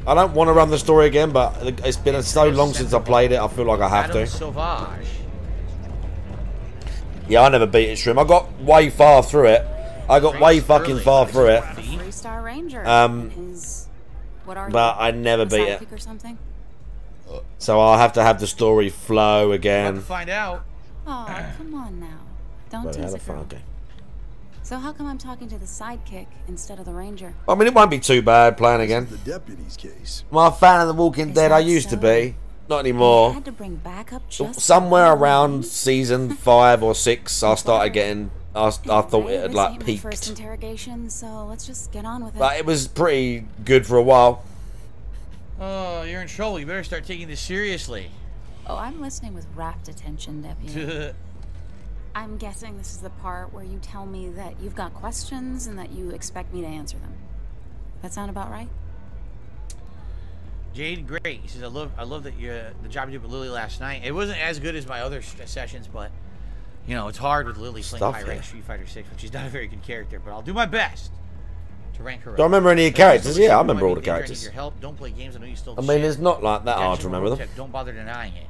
I don't want to run the story again, but it's been so long since I played it, I feel like I have to. Sauvage. Yeah, I never beat it, Shrimp. I got way far through it. I got way fucking far through it. Freestar Ranger. But I never beat it. Or something? So I'll have to have the story flow again. Find out. Oh, come on now. Don't tease a girl. So how come I'm talking to the sidekick instead of the ranger? I mean, it won't be too bad playing again. The deputy's case. I'm a fan of The Walking Dead. I used to be. Not anymore. Had to bring backup just somewhere around season 5 or 6, I started getting. I thought it had like peaked. First interrogation, so let's just get on with it. But it was pretty good for a while. Oh, you're in trouble. You better start taking this seriously. Oh, I'm listening with rapt attention, deputy. I'm guessing this is the part where you tell me that you've got questions and that you expect me to answer them. That sound about right? Jade, great. He says, I love that the job you did with Lily last night. It wasn't as good as my other sessions, but you know, it's hard with Lily playing high rank Street Fighter 6, which she's not a very good character, but I'll do my best to rank her up. Do I remember any of the characters? Yeah, I remember all the characters. Your help. Don't play games. I know you still I mean, it's not like that hard to remember them. Don't bother denying it.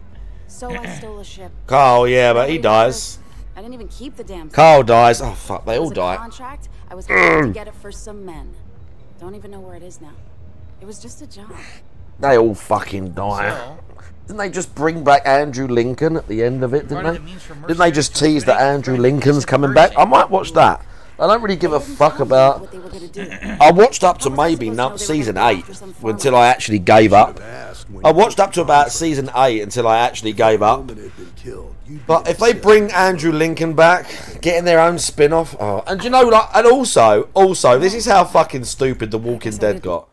So I stole a ship. Carl, yeah, but he dies. I didn't even keep the damn. Carl dies. Oh fuck, they all die. Contract. I was hoping to get it for some men. Don't even know where it is now. It was just a job. They all fucking die. So, didn't they just bring back Andrew Lincoln at the end of it, didn't they? Didn't they just tease that Andrew Lincoln's coming back? I might watch that. I don't really give a fuck about... I watched up to maybe not season 8 until I actually gave up. I watched up to about season 8 until I actually gave up. But if they bring Andrew Lincoln back, getting their own spin-off... Oh, and you know, like, and also, this is how fucking stupid The Walking Dead got.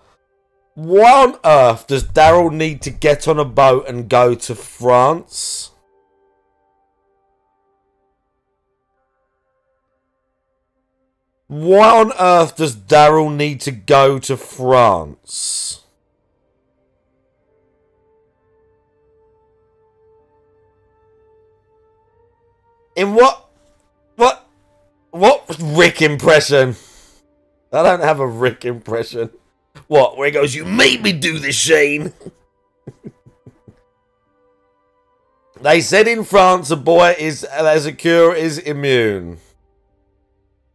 Why on earth does Daryl need to get on a boat and go to France? Why on earth does Daryl need to go to France? In what Rick impression? I don't have a Rick impression. What? Where he goes, you made me do this, Shane. They said in France a boy as a cure is immune.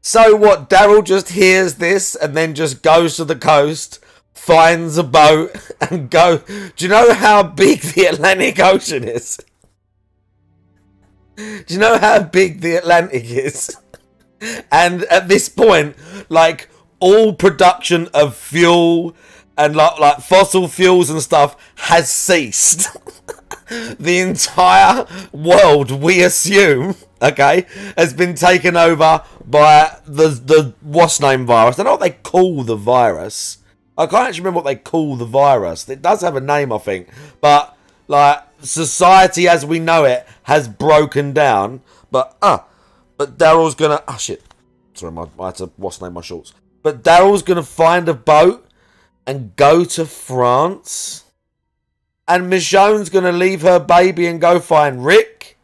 So what? Daryl just hears this and then just goes to the coast, finds a boat, and go. Do you know how big the Atlantic Ocean is? Do you know how big the Atlantic is? And at this point, like, all production of fuel and like fossil fuels and stuff has ceased. The entire world, we assume, okay, has been taken over by the what's name virus. I don't know what they call the virus. I can't actually remember what they call the virus. It does have a name, I think. But like society as we know it has broken down. But Daryl's gonna shit. Sorry, I had to what's name my shorts. But Daryl's gonna find a boat and go to France. And Michonne's going to leave her baby and go find Rick.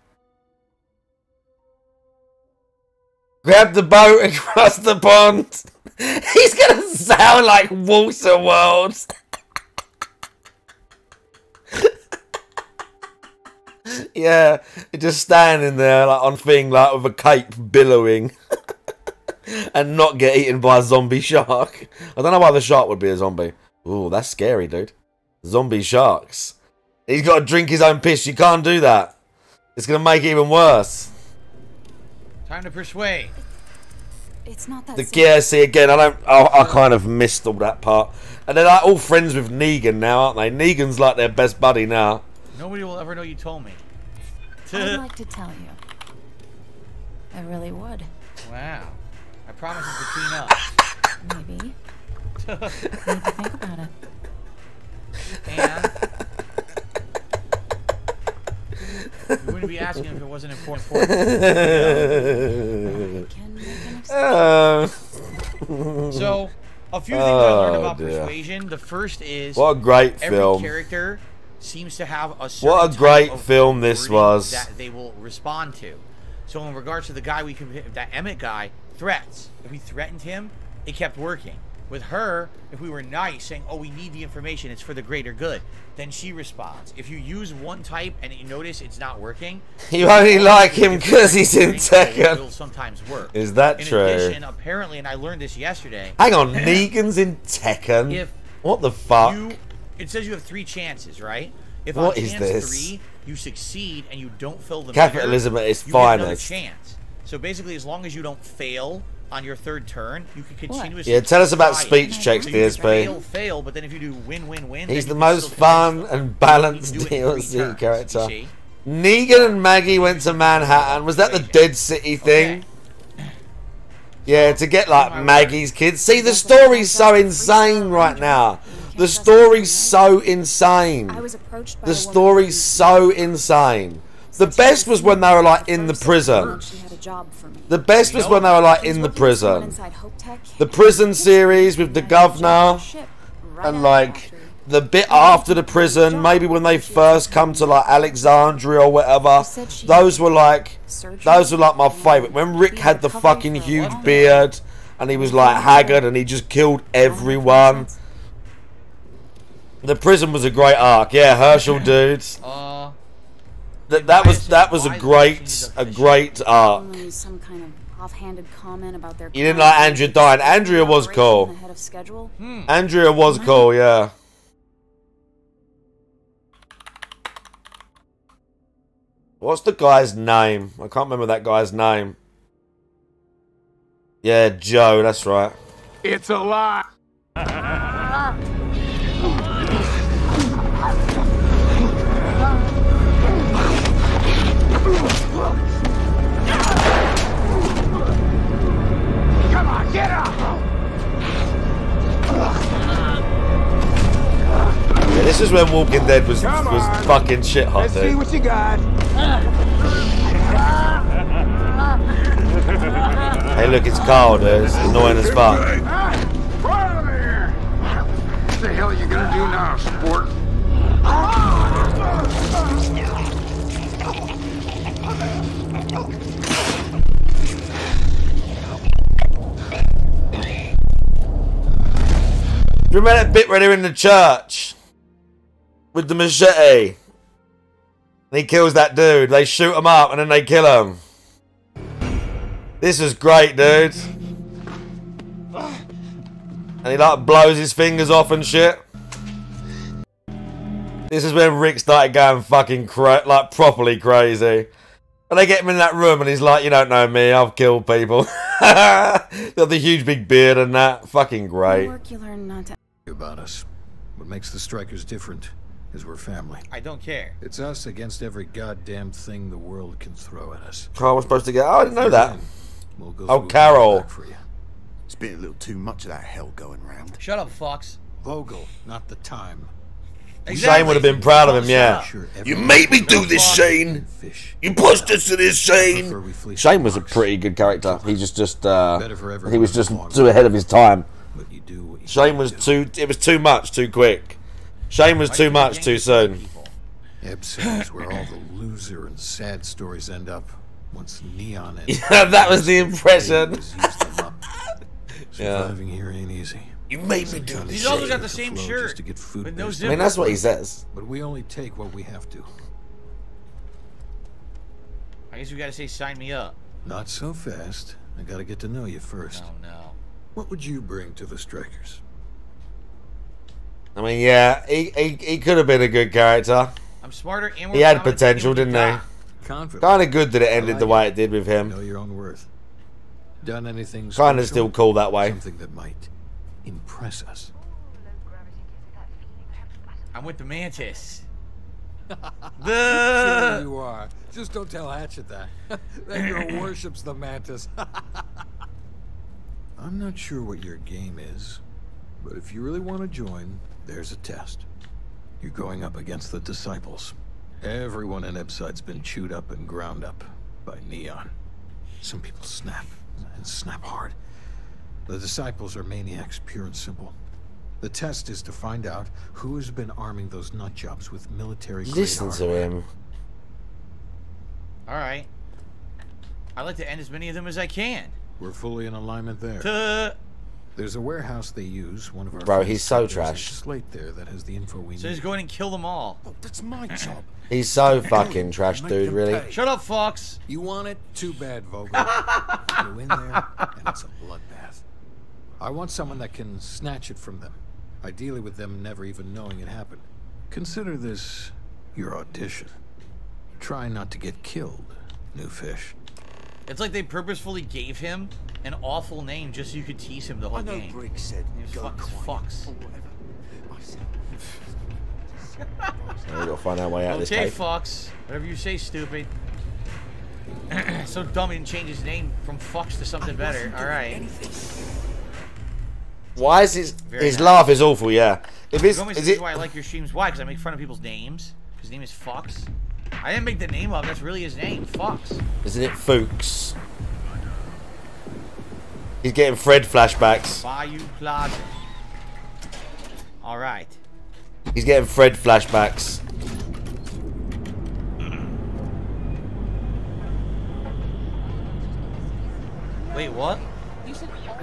Grab the boat and cross the pond. He's going to sound like Walter World. Yeah, just standing there like on thing like with a cape billowing. And not get eaten by a zombie shark. I don't know why the shark would be a zombie. Ooh, that's scary, dude. Zombie sharks. He's got to drink his own piss. You can't do that. It's going to make it even worse. Time to persuade. It's not that. Yeah, see again. I kind of missed all that part. And they're like all friends with Negan now, aren't they? Negan's like their best buddy now. Nobody will ever know you told me. I'd like to tell you. I really would. Wow. I promise it's between us. Maybe. Need to think about it. And you wouldn't be asking if it wasn't important. So, a few things I learned about Persuasion. The first is what a great every film. Character seems to have a certain what a great film this was. That they will respond to. So, in regards to the guy that Emmett guy, threats. If we threatened him, it kept working. With her, if we were nice, saying, oh, we need the information, it's for the greater good, then she responds. If you use one type and you notice it's not working... You only like him because he's in Tekken. ...will sometimes work. Is that true? In addition, apparently, and I learned this yesterday... Hang on, Negan's in Tekken? What the fuck? It says you have 3 chances, right? If what on is chance this? 3, you succeed and you don't fill the Capitalism at its finest. You get another chance. So basically, as long as you don't fail... on your 3rd turn, you can continuously... Yeah, tell us about speech checks, so DSP. Fail, but then if you do win. He's the most fun and balanced DLC character. Negan and Maggie went to Manhattan. Was that the Dead City thing? Okay. Yeah, to get like Maggie's kids. See, the story's so insane right now. The story's so insane. The story's so insane. The best was when they were like in the prison. The best was when they were like in the prison. The prison series with the governor and like the bit after the prison, maybe when they first come to like Alexandria or whatever, those were like my favourite. When Rick had the fucking huge beard and he was like haggard and he just killed everyone. The prison was a great arc. Yeah, Herschel dudes. That was a great arc. Some kind of offhanded comment about their You didn't like Andrea dying. Andrea was cool. Andrea was cool, yeah. What's the guy's name? I can't remember that guy's name. Yeah, Joe, that's right. It's a lie. Come on, get up! Yeah, this is when Walking Dead was fucking shit hot, Let's dude. see what you got. Hey, look, it's Carl, dude. It's annoying as fuck. What the hell are you gonna do now, sport? Remember that bit where they're in the church with the machete? And he kills that dude. They shoot him up and then they kill him. This is great, dude. And he like blows his fingers off and shit. This is when Rick started going fucking like properly crazy. And they get him in that room and he's like, you don't know me, I've killed people. Got the huge big beard and that. Fucking great. You learn not to about us. What makes the Strikers different is we're family. I don't care. It's us against every goddamn thing the world can throw at us. Carl was supposed to get... Oh, I didn't know that. We'll go Oh, Carol. It's been a little too much of that hell going round. Shut up, Fox. Vogel, not the time. Exactly. Shane would have been proud of him, yeah. You made me do this, Shane. You pushed us to this, Shane. Shane was a pretty good character. He was just too ahead of his time. Shane was it was too much, too quick. Shane was too much, too soon. Episode is where all the loser and sad stories end up. Once Neon ends. Yeah, that was the impression. Surviving here ain't easy. You made me do this. He's also got the same shirt. To get food With no I mean, that's what he says. But we only take what we have to. I guess we gotta say sign me up. Not so fast. I gotta get to know you first. Oh no. What would you bring to the Strikers? I mean, yeah, he could have been a good character. I'm smarter and he had potential, didn't he? Confident. Kind of good that it ended the way it did with him. Know your own worth. Done anything kind of still cool that way. Something that might impress us. I'm with the Mantis. Sure you are. Just don't tell Hatchet that. That girl worships the Mantis. I'm not sure what your game is, but if you really want to join, there's a test. You're going up against the Disciples. Everyone in Ebside's been chewed up and ground up by Neon. Some people snap, and snap hard. The Disciples are maniacs, pure and simple. The test is to find out who has been arming those nutjobs with military-grade Listen to him. Alright. I'd like to end as many of them as I can. We're fully in alignment there. There's a warehouse they use. One of our bro, he's so trash. Slate there that has the info we need. So he's going and kill them all. Oh, that's my job. He's so fucking trash, dude. Really. Shut up, Fox. You want it? Too bad, Vogel. Go in there, and it's a bloodbath. I want someone that can snatch it from them. Ideally, with them never even knowing it happened. Consider this your audition. Try not to get killed, new fish. It's like they purposefully gave him an awful name just so you could tease him the whole game. Brick said Fox. We gotta find our way out of this Okay, cave. Fox. Whatever you say, stupid. So dumb he didn't change his name from Fox to something better. Alright. Why is his laugh is awful, yeah. If it's is it why I like your streams? Why? Because I make fun of people's names. His name is Fox. I didn't make the name up, that's really his name, Fox. Isn't it Fuchs? He's getting Fred flashbacks. Bayou Plaza. Alright. He's getting Fred flashbacks. Wait, what?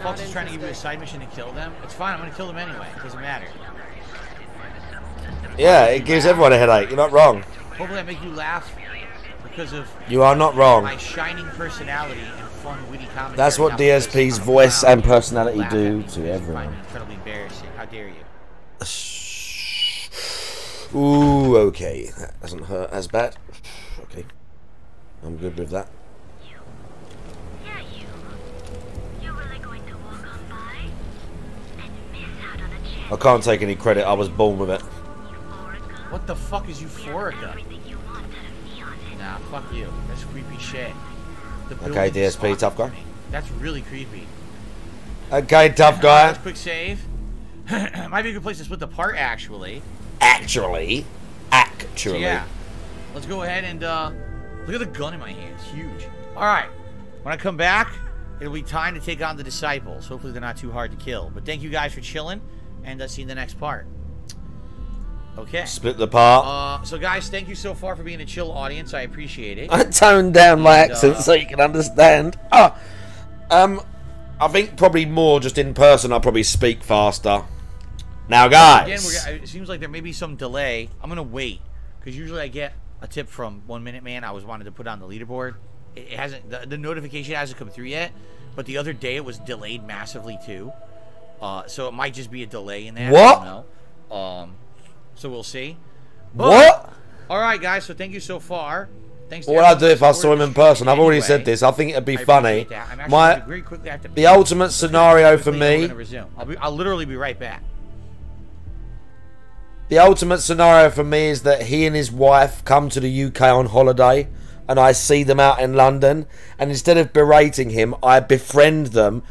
Fox is trying to give you a side mission to kill them? It's fine, I'm gonna kill them anyway. It doesn't matter. Yeah, it gives everyone a headache. You're not wrong. Hopefully I make you laugh because of You are not wrong. my shining personality and fun, witty commentary. That's what DSP's voice and personality do to everyone. Incredibly embarrassing. How dare you? Ooh, okay. That doesn't hurt as bad. Okay. I'm good with that. I can't take any credit. I was born with it. What the fuck is Euphorica? Nah, fuck you. That's creepy shit. Okay, DSP, tough guy. That's really creepy. Okay, tough guy. Let's quick save. Might be a good place to split the part, actually. Actually. So, yeah. Let's go ahead and, look at the gun in my hand. It's huge. Alright. When I come back, it'll be time to take on the disciples. Hopefully they're not too hard to kill. But thank you guys for chilling, and see you in the next part. Okay. Split the part. So guys, thank you so far for being a chill audience. I appreciate it. I toned down my accent so you can understand. I think probably more just in person. I'll probably speak faster. Now, guys. Again, it seems like there may be some delay. I'm gonna wait because usually I get a tip from 1 Minute Man. I was wanted to put on the leaderboard. It hasn't. The notification hasn't come through yet. But the other day it was delayed massively too. So it might just be a delay in that. What? I don't know. So we'll see. But, What? All right, guys. So thank you so far. Thanks. What would I do if I saw him in person? I've already said this. I think it'd be funny. The ultimate scenario for me. I'll literally be right back. The ultimate scenario for me is that he and his wife come to the UK on holiday, and I see them out in London, and instead of berating him, I befriend them,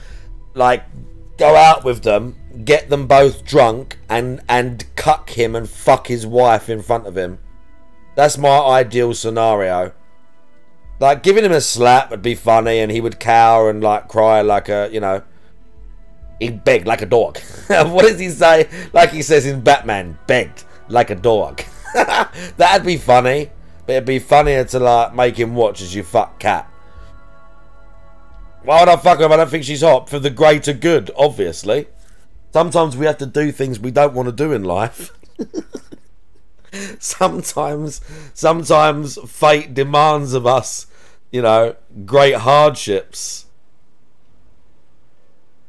like go out with them, get them both drunk, and cuck him and fuck his wife in front of him. That's my ideal scenario. Like, giving him a slap would be funny, and he would cower and like cry like a, you know, he'd beg like a dog. What does he say? Like he says in Batman, begged like a dog. That'd be funny. But it'd be funnier to like make him watch as you fuck Cat. Why would I fuck her if I don't think she's hot? For the greater good, obviously. Sometimes we have to do things we don't want to do in life. Sometimes fate demands of us, you know, great hardships.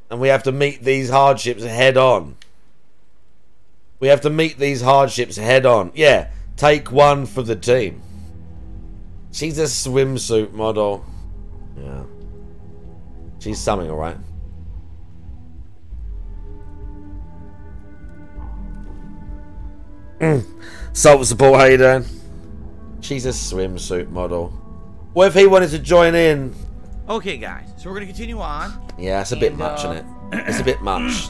And we have to meet these hardships head on. We have to meet these hardships head on. Yeah, take one for the team. She's a swimsuit model. Yeah. She's something, alright. Salt support, how you doing? She's a swimsuit model. What if he wanted to join in? Okay, guys. So we're going to continue on. Yeah, it's a bit much, isn't it? It's a bit much.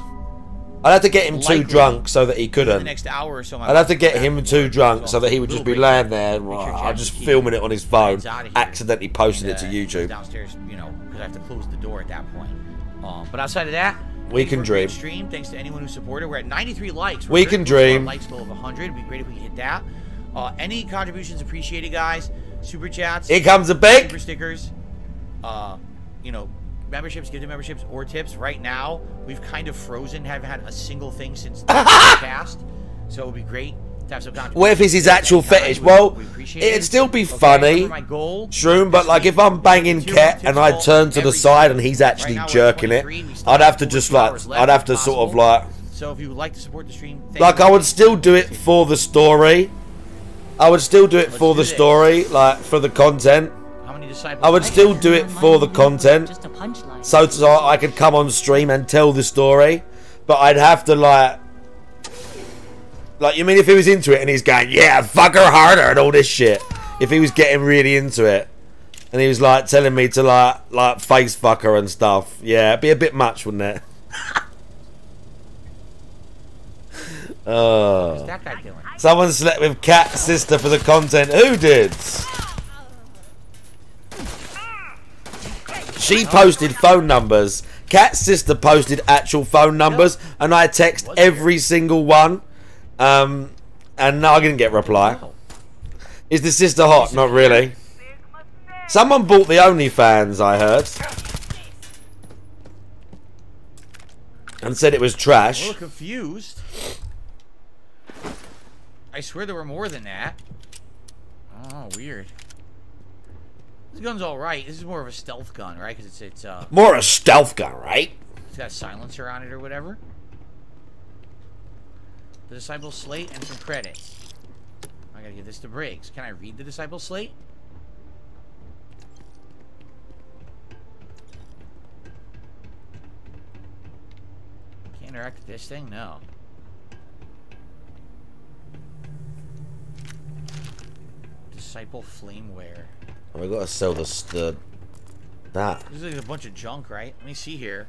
I'd have to get him too drunk so that he couldn't. The next hour or so, I'd have to get him too drunk so that he would just be laying there and I'm just filming it on his phone, accidentally posting it to YouTube. Downstairs, you know, because I have to close the door at that point. But outside of that, we can dream. Stream. Thanks to anyone who supported. We're at 93 likes. We can dream. Likes goal of 100. It'd be great if we could hit that. Any contributions appreciated, guys. Super chats. Here comes a big. Super stickers. You know, memberships, gifted memberships, or tips. Right now, we've kind of frozen. Haven't had a single thing since the cast. So it would be great to have some contributions. What if it's his actual fetish? Well, it'd still be funny, Shroom, but like if I'm banging Ket and I turn to the side and he's actually jerking it, I'd have to just like, I'd have to sort of like. So if you would like to support the stream, like I would still do it for the story. I would still do it for the story, like for the content. I would still do it for the content, so I could come on stream and tell the story. But I'd have to like you mean if he was into it and he's going, yeah, fuck her harder and all this shit. If he was getting really into it and he was like telling me to like face fuck her and stuff, yeah, it'd be a bit much, wouldn't it? What's that guy doing? Someone slept with Cat's sister for the content. Who did? She posted phone numbers. Cat's sister posted actual phone numbers, and I text every single one. And no, I didn't get a reply. Is the sister hot? Not really. Someone bought the OnlyFans, I heard. And said it was trash. I'm a little confused. I swear there were more than that. Oh, weird. This gun's alright. This is more of a stealth gun, right? Because it's more a stealth gun, right? It's got a silencer on it or whatever. The Disciple Slate and some credits. I gotta give this to Briggs. Can I read the Disciple Slate? Can't interact with this thing? No. Disciple Flameware. Oh, we gotta sell that. This is like a bunch of junk, right? Let me see here.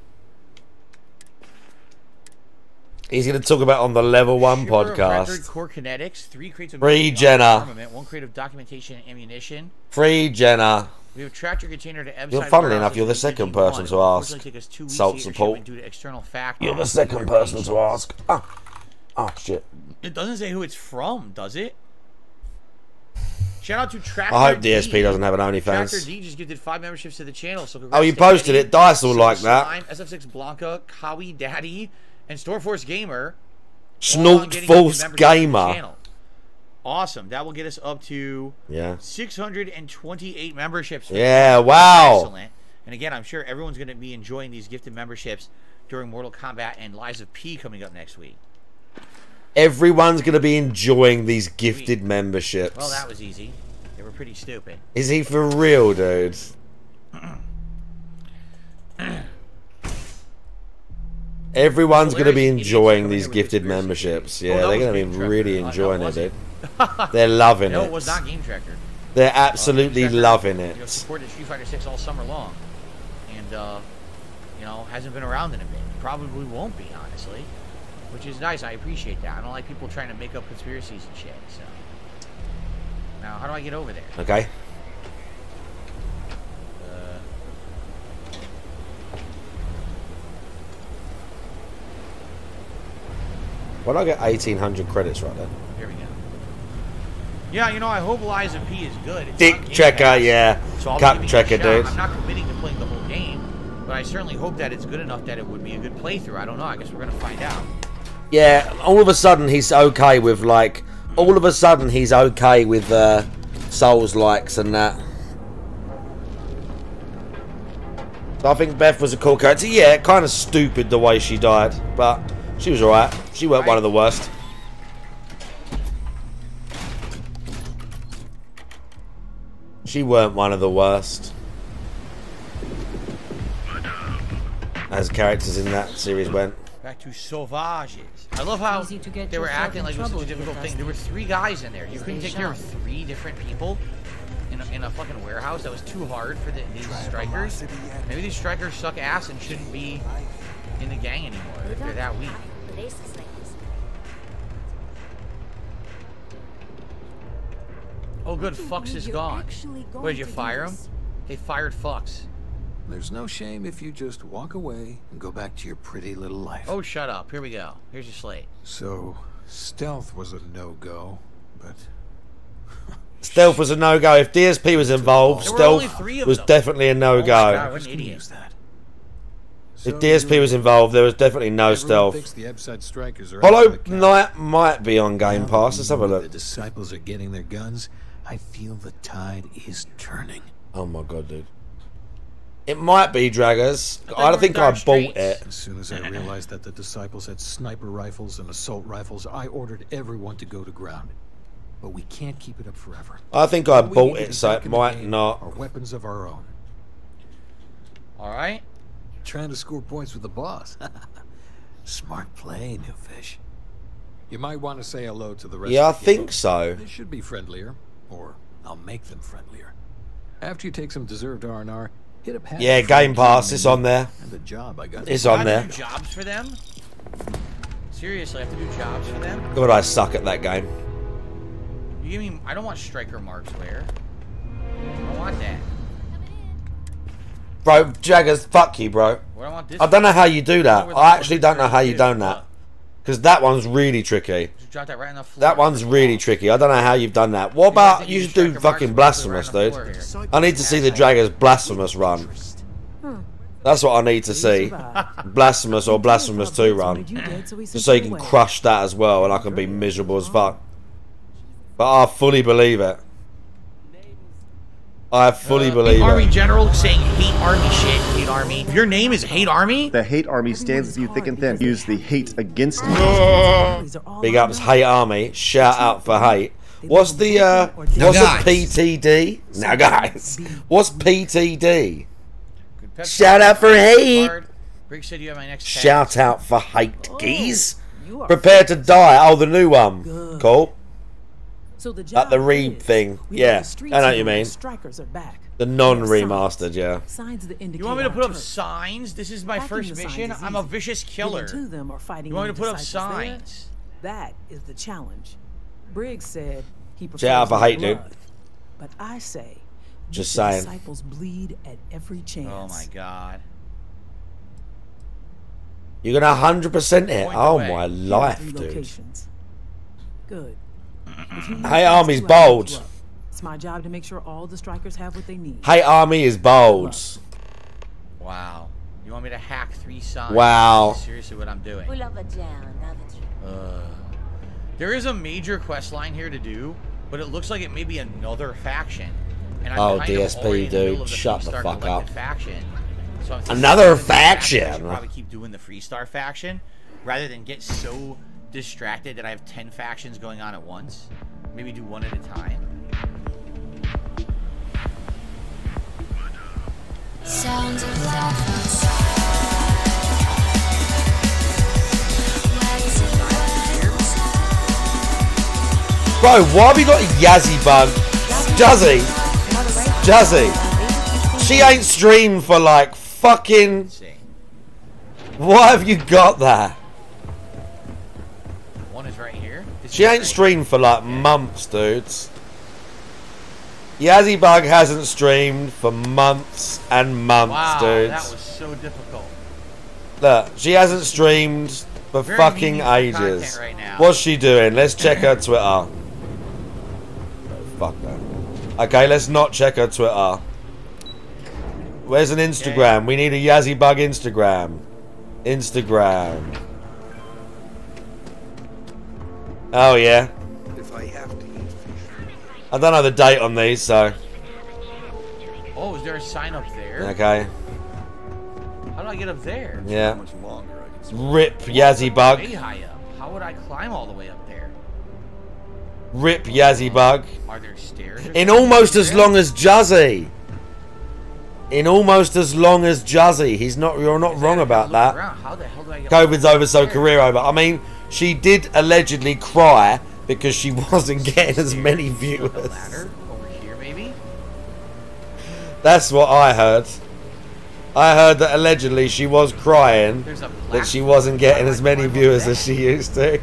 He's going to talk about on the Level 1 podcast. Record, core kinetics, 3 crates of free Jenna. Armament, 1 crate of documentation and ammunition. Free Jenna. We have a tractor container to Ebside. Funnily enough, you're the second person to ask. Salt support. Due to external factors. You're the second person to ask. Oh, shit. It doesn't say who it's from, does it? Shout out to Tractor I hope D. DSP doesn't have an OnlyFans. Tractor D just gifted 5 memberships to the channel. So oh, you posted it. Dice will like that. SF6 Blanca, Kawi Daddy, and Storeforce Gamer. Snorefield Gamer. Awesome. That will get us up to 628 memberships. Yeah, wow. Excellent. And again, I'm sure everyone's going to be enjoying these gifted memberships during Mortal Kombat and Lies of P coming up next week. Everyone's going to be enjoying these gifted memberships. Well, that was easy. They were pretty stupid. Is he for real, dude? Everyone's going to be enjoying these gifted memberships. Yeah, they're going to be really enjoying it, dude. They're loving it. No, it was not Game Tracker. They're absolutely loving it. You know, supported Street Fighter 6 all summer long. And, you know, hasn't been around in a bit. Probably won't be, honestly. Which is nice. I appreciate that. I don't like people trying to make up conspiracies and shit. So, now, how do I get over there? Okay. Why don't I get 1,800 credits right there? Here we go. Yeah, you know, I hope Lies of P is good. It's Dick Trekker, yeah. So Cup Trekker, dude. I'm not committing to playing the whole game, but I certainly hope that it's good enough that it would be a good playthrough. I don't know. I guess we're going to find out. Yeah, all of a sudden he's okay with, like... All of a sudden he's okay with Souls likes and that. So I think Beth was a cool character. Yeah, kind of stupid the way she died, but she was alright. She weren't one of the worst. She weren't one of the worst. As characters in that series went. Back to Sauvages. I love how they were acting like it was such a difficult thing. There were 3 guys in there. You couldn't take care of 3 different people in a fucking warehouse. That was too hard for these strikers. Maybe these strikers suck ass and shouldn't be in the gang anymore if they're that weak. Oh good, Fox is gone. What, did you fire him? They fired Fox. There's no shame if you just walk away and go back to your pretty little life. Oh, shut up. Here we go. Here's your slate. So, stealth was a no-go, but... Stealth was a no-go. If DSP was involved, stealth was definitely a no-go. Oh my God, what an idiot. If DSP was involved, there was definitely no stealth. Hollow Knight might be on Game Pass. Let's have a look. The disciples are getting their guns. I feel the tide is turning. Oh my God, dude. It might be Draggers. I don't think I bought it. As soon as I realized that the disciples had sniper rifles and assault rifles, I ordered everyone to go to ground. But we can't keep it up forever. I think I bought it, so it might not. Are weapons of our own. All right. Trying to score points with the boss. Smart play, new fish. You might want to say hello to the rest. Yeah, I of the think so. They should be friendlier, or I'll make them friendlier. After you take some deserved R&R, hit up. Yeah, Game Pass. It's on there. And the job I got. It's on there. I have to do jobs for them? Seriously, I have to do jobs for them? God, I suck at that game. You give me? I don't want striker marks. Where? I don't want that. Bro, Jaggers, fuck you, bro. What I want this I don't know how you do that. I actually don't know how you done that. Because that one's really tricky. Just drop that right on the floor. That one's really tricky. I don't know how you've done that. What about you should do fucking blasphemous, dude? I need to see the Draggers blasphemous run. That's what I need to see. Blasphemous or Blasphemous 2 run. Just so you can crush that as well, and I can be miserable as fuck. But I fully believe it. I fully believe Army it. General saying hate Army shit. Hate Army. Your name is Hate Army? The Hate Army stands with you thick and thin. Use the hate against you. Big ups, Hate Army. Shout out for hate. What's the what's a PTD? Now guys, what's PTD? Shout out for hate. Rick said you have my next Shout out for hate, geez. Prepare to die. Oh, the new one. Cool. So the Like the Reeb thing. Yeah, I know what you mean. Strikers are back. The non-remastered, yeah. Signs that indicate You want me to our put up turf. signs? This is my Hacking first the signs mission. is I'm a easy. vicious killer. Getting to them or fighting You want me to put up disciples there, signs? That is the challenge. Briggs said he prefers Shout out for no hate, dude. blood. But I say, Just let the saying. disciples bleed at every chance. Oh my god. You're gonna 100% it. Point Oh away. my Here are life, 3 dude. locations. Good. If you need Hate us Army's to, I'll bold. hook you up. It's my job to make sure all the strikers have what they need. Hate Army is bold. Wow. You want me to hack 3 signs? Wow. This is seriously what I'm doing. There is a major quest line here to do, but it looks like it may be another faction. And I'm Oh, kind of DSP, already in the middle dude. of the Shut the Freestar fuck Collective up. Faction. So I'm thinking Another I should faction. probably keep doing the Freestar faction rather than get so distracted that I have 10 factions going on at once. Maybe do one at a time. Sounds of laughter. Bro, why have you got a Yazzie bug? Jazzy. Jazzy. She ain't streamed for like fucking... Why have you got that? One is right here. She ain't streamed for like months, dudes. Yazzie Bug hasn't streamed for months and months, Wow, dudes. that was so difficult. Look, she hasn't streamed for Very fucking meaningful ages. content right now. What's she doing? Let's check her Twitter. Oh, fuck that. Okay, let's not check her Twitter. Where's an Instagram? We need a Yazzie Bug Instagram. Instagram. Oh, yeah. If I have to eat I don't know the date on these, so... Oh, is there a sign up there? Okay. How do I get up there? Yeah. Rip Yazzie Bug. Way high up. How would I climb all the way up there? Rip Yazzie Bug. Are there stairs? In almost as long as Juzzy. In almost as long as Juzzy. You're not wrong about that. How the hell do I get COVID's over, so career over. I mean, she did allegedly cry because she wasn't getting as many viewers. ladder over here, maybe? That's what I heard. I heard that allegedly she was crying that she wasn't getting as many viewers as she used to.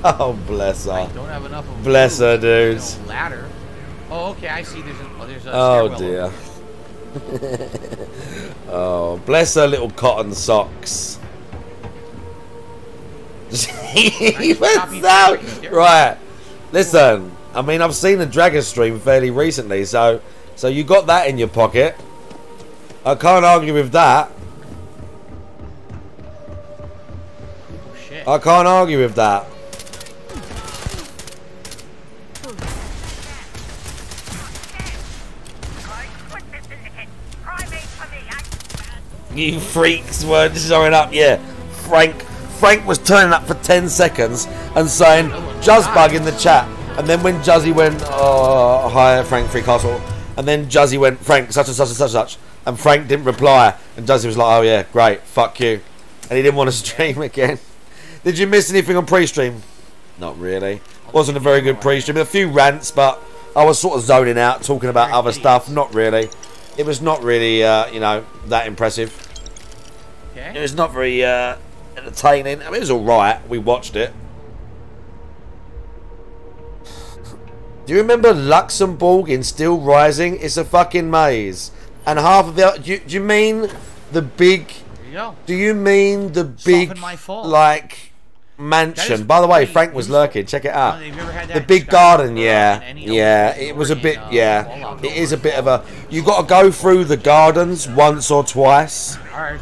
Oh, bless her. I don't have enough of Bless her, dude. no ladder. Oh, okay, I see. There's a Oh, stairwell dear. over here. Oh, bless her little cotton socks. Even so, right. Listen, I mean, I've seen the Dragon stream fairly recently, so you got that in your pocket. I can't argue with that. I can't argue with that. You freaks weren't showing up, yeah. Frank was turning up for 10 seconds and saying Juzzbug in the chat. And then when Juzzy went, oh, hi, Frank Freecastle. And then Juzzy went, Frank, such and such and such and such. And Frank didn't reply. And Juzzy was like, oh yeah, great, fuck you. And he didn't want to stream again. Did you miss anything on pre-stream? Not really. Wasn't a very good pre-stream. A few rants, but I was sort of zoning out, talking about other stuff. Not really. It was not really, you know, that impressive. It was not very entertaining. I mean, it was alright. We watched it. Do you remember Luxembourg in Still Rising? It's a fucking maze. And half of the... Do you mean the big go. Do you mean the big, my fault. like, mansion? By the way, Frank was lurking. Check it out. Have you ever had that The big garden, yeah. Yeah, it was a bit, yeah. It is a bit of a... You got to go through the gardens once or twice.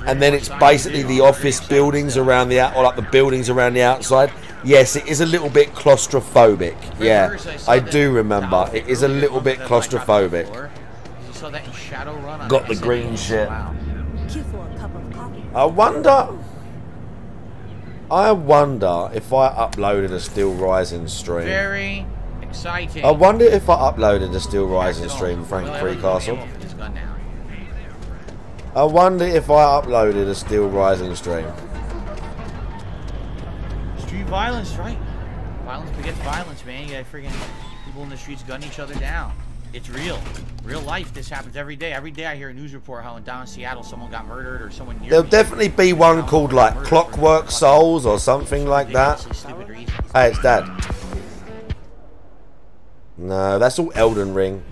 And then it's basically the office buildings around the... Or like the buildings around the outside. Yes, it is a little bit claustrophobic. Yeah, I do remember. It is a little bit claustrophobic. You saw that in Shadowrun. Got the green shit. Wow. I wonder if I uploaded a Still Rising stream. Very exciting. I wonder if I uploaded a Still Rising stream, Frank Precastle. I wonder if I uploaded a Still Rising stream. Street violence, right? Violence begets violence, man. You got freaking people in the streets gunning each other down. It's real. Real life. This happens every day. Every day I hear a news report how down in Seattle someone got murdered or someone near There'll definitely be one called like Clockwork Souls or something like that. Hey, it's Dad. No, that's all Elden Ring.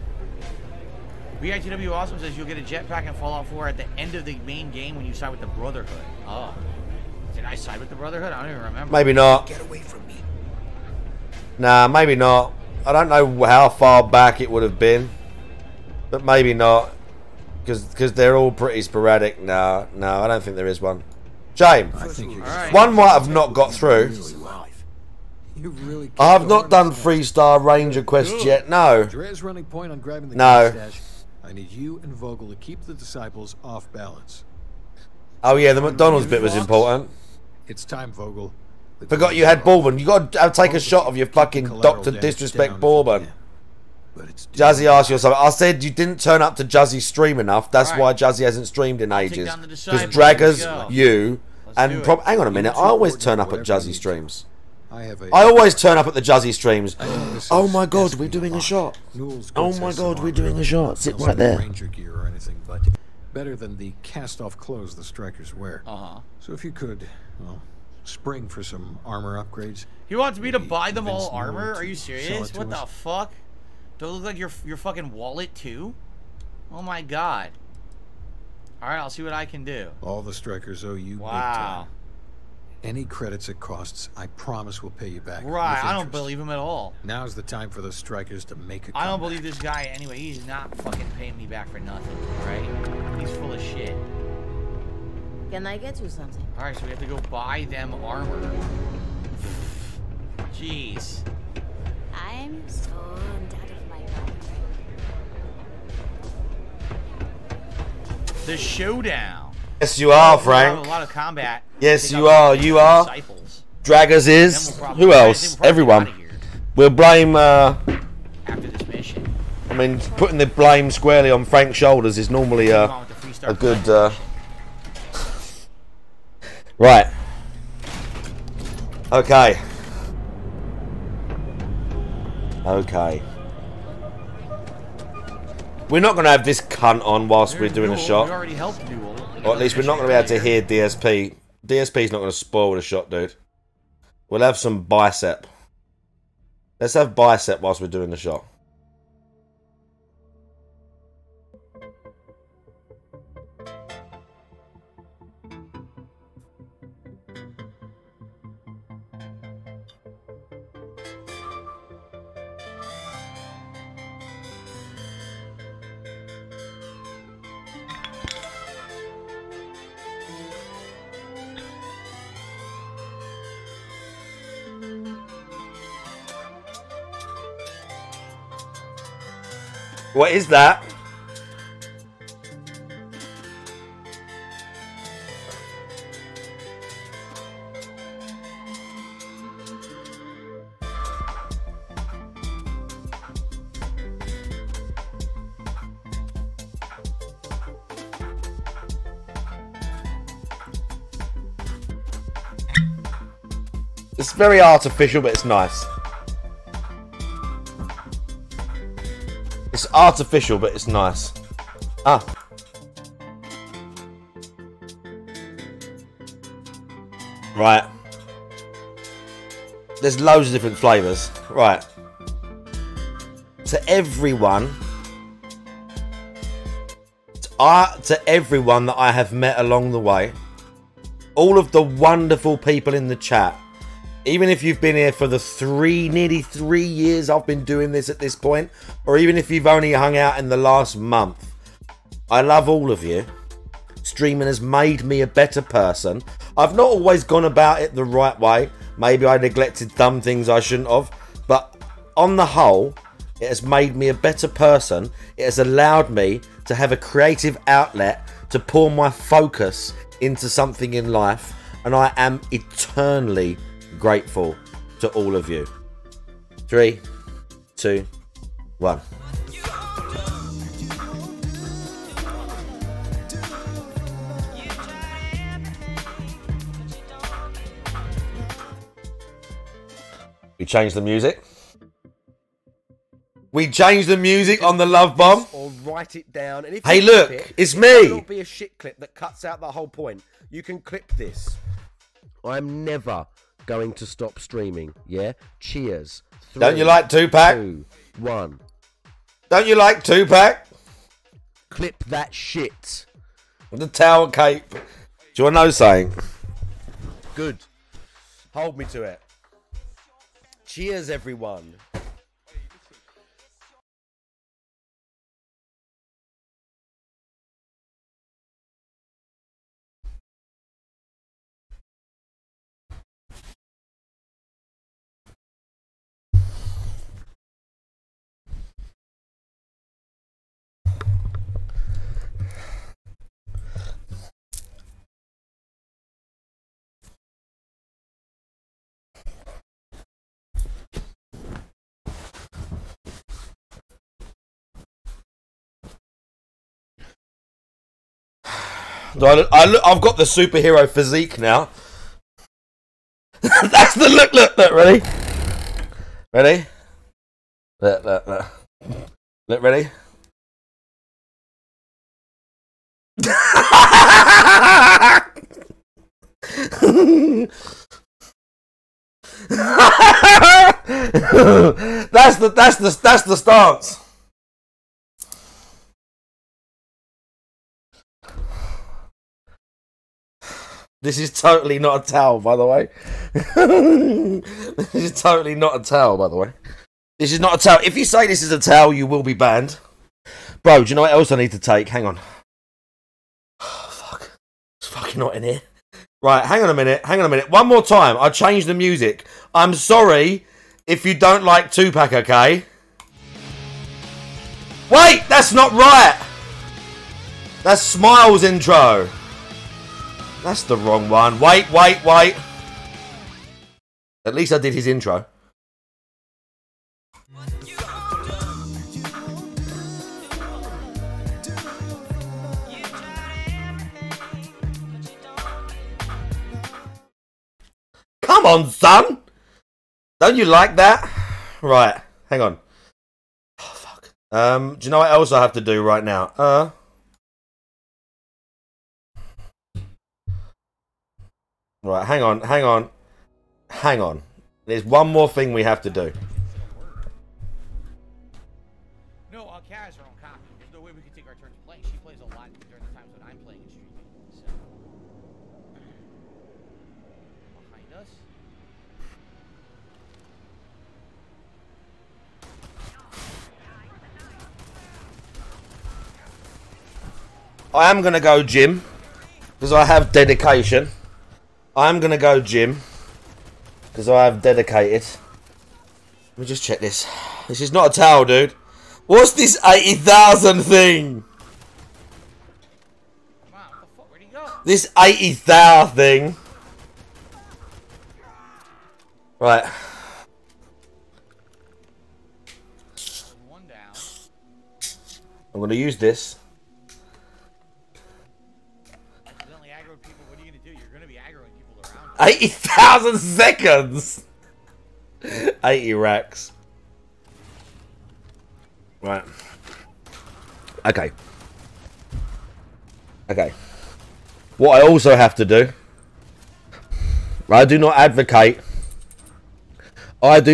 BITW Awesome says you'll get a jetpack in Fallout 4 at the end of the main game when you side with the Brotherhood. Oh. Did I side with the Brotherhood? I don't even remember. Maybe not. Get away from me. Nah, maybe not. I don't know how far back it would have been, but maybe not, because they're all pretty sporadic. No, I don't think there is one. Shame. One might have not got through. I have not done 3-star Ranger quest yet. No. Dre's running point on grabbing the no. stash. I need you and Vogel to keep the disciples off balance. Oh yeah, the McDonald's bit was important. It's time, Vogel. Forgot you had Bourbon. You got to take a shot of your fucking Dr. Disrespect Bourbon. Jazzy asked you something. I said you didn't turn up to Jazzy's stream enough. That's why Jazzy hasn't streamed in ages. Because Draggers, you, and hang on a minute. I always turn up at Jazzy streams. I always turn up at the Jazzy streams. Oh my god, we're doing a shot. Oh my god, we're doing a shot. Sit right there. Ranger gear or anything, but better than the cast-off clothes the strikers wear. So if you could, well, spring for some armor upgrades. He wants me to buy them all armor? Are you serious? What the fuck? Do it look like your fucking wallet too? Oh my god. Alright, I'll see what I can do. All the strikers owe you big time. Any credits it costs, I promise we'll pay you back. Right, I don't believe him at all. Now's the time for the strikers to make a comeback. I don't believe this guy anyway. He's not fucking paying me back for nothing, right? He's full of shit. Can I get you something? Alright, so we have to go buy them armor. Jeez. I'm so out of my mind. The showdown. Yes, you are, Frank. A lot of combat. Yes, you are. You are. Disciples. Draggers is. Who else? Everyone. We'll blame. After this mission. I mean, putting the blame squarely on Frank's shoulders is normally a good. Right. Okay. Okay. We're not going to have this cunt on whilst we're doing a shot. We already helped Newell. Or at least we're not going to be able to hear DSP. DSP's not going to spoil the shot, dude. We'll have some bicep. Let's have bicep whilst we're doing the shot. What is that? It's very artificial, but it's nice. It's artificial, but it's nice. Ah. Right. There's loads of different flavours. Right. To everyone. To everyone that I have met along the way. all of the wonderful people in the chat. Even if you've been here for the nearly 3 years I've been doing this at this point, or even if you've only hung out in the last month, I love all of you. Streaming has made me a better person. I've not always gone about it the right way. Maybe I neglected some things I shouldn't have, but on the whole, it has made me a better person. It has allowed me to have a creative outlet to pour my focus into something in life, and I am eternally grateful to all of you. 3, 2, 1. We changed the music. We changed the music on the love bomb. Or write it down. And if hey, you look, clip it's it me. might not be a shit clip that cuts out the whole point. You can clip this. I'm never going to stop streaming. Yeah. Cheers. 3, Don't you like Tupac? 2, 1. Don't you like Tupac? Clip that shit. The towel cape. Do you want to know something? Good. Hold me to it. Cheers, everyone. I've got the superhero physique now. That's the look, look, ready? Ready? Look. Look, ready? That's the stance. This is totally not a towel, by the way. This is totally not a towel, by the way. This is not a towel. If you say this is a towel, you will be banned. Bro, do you know what else I need to take? Hang on. Oh, fuck. It's fucking hot in here. Right, hang on a minute. Hang on a minute. One more time. I changed the music. I'm sorry if you don't like Tupac, okay? Wait, that's not right. That's Smiles' intro. That's the wrong one. Wait. At least I did his intro. Come on, son! Don't you like that? Right, hang on. Oh, fuck. Do you know what else I have to do right now? Right, hang on. There's one more thing we have to do. No, Kaz are on copy. There's no way we can take our turns playing. She plays a lot during the times when I'm playing and streaming. So. Behind us. I am going to go gym, because I have dedication. I'm going to go gym, because I have dedicated. Let me just check this. This is not a towel, dude. What's this 80,000 thing? This 80,000 thing. Right. I'm going to use this. 80,000 seconds! 80 racks. Right. Okay. What I also have to do, I do not advocate, but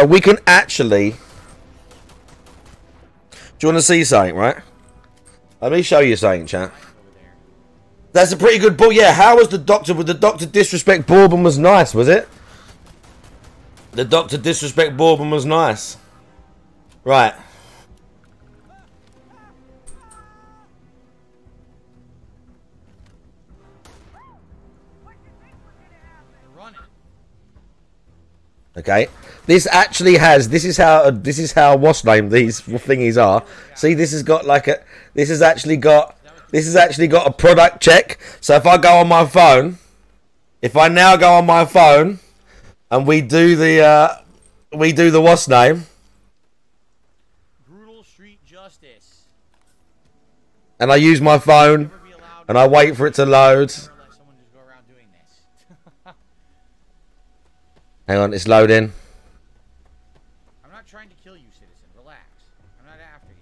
we can actually, do you want to see something, right? Let me show you something, chat. That's a pretty good ball. Yeah, how was the Doctor? With the Doctor disrespect Bourbon was nice, was it? The Doctor disrespect Bourbon was nice. Right. Okay. This actually has. This is how what's name these thingies are. See, this has got like a. This has actually got a product check. So if I go on my phone, if I now go on my phone, and we do the what's name. Brutal street justice. And I use my phone, and I wait for it to load. Hang on, it's loading. I'm not trying to kill you, citizen. Relax. I'm not after you.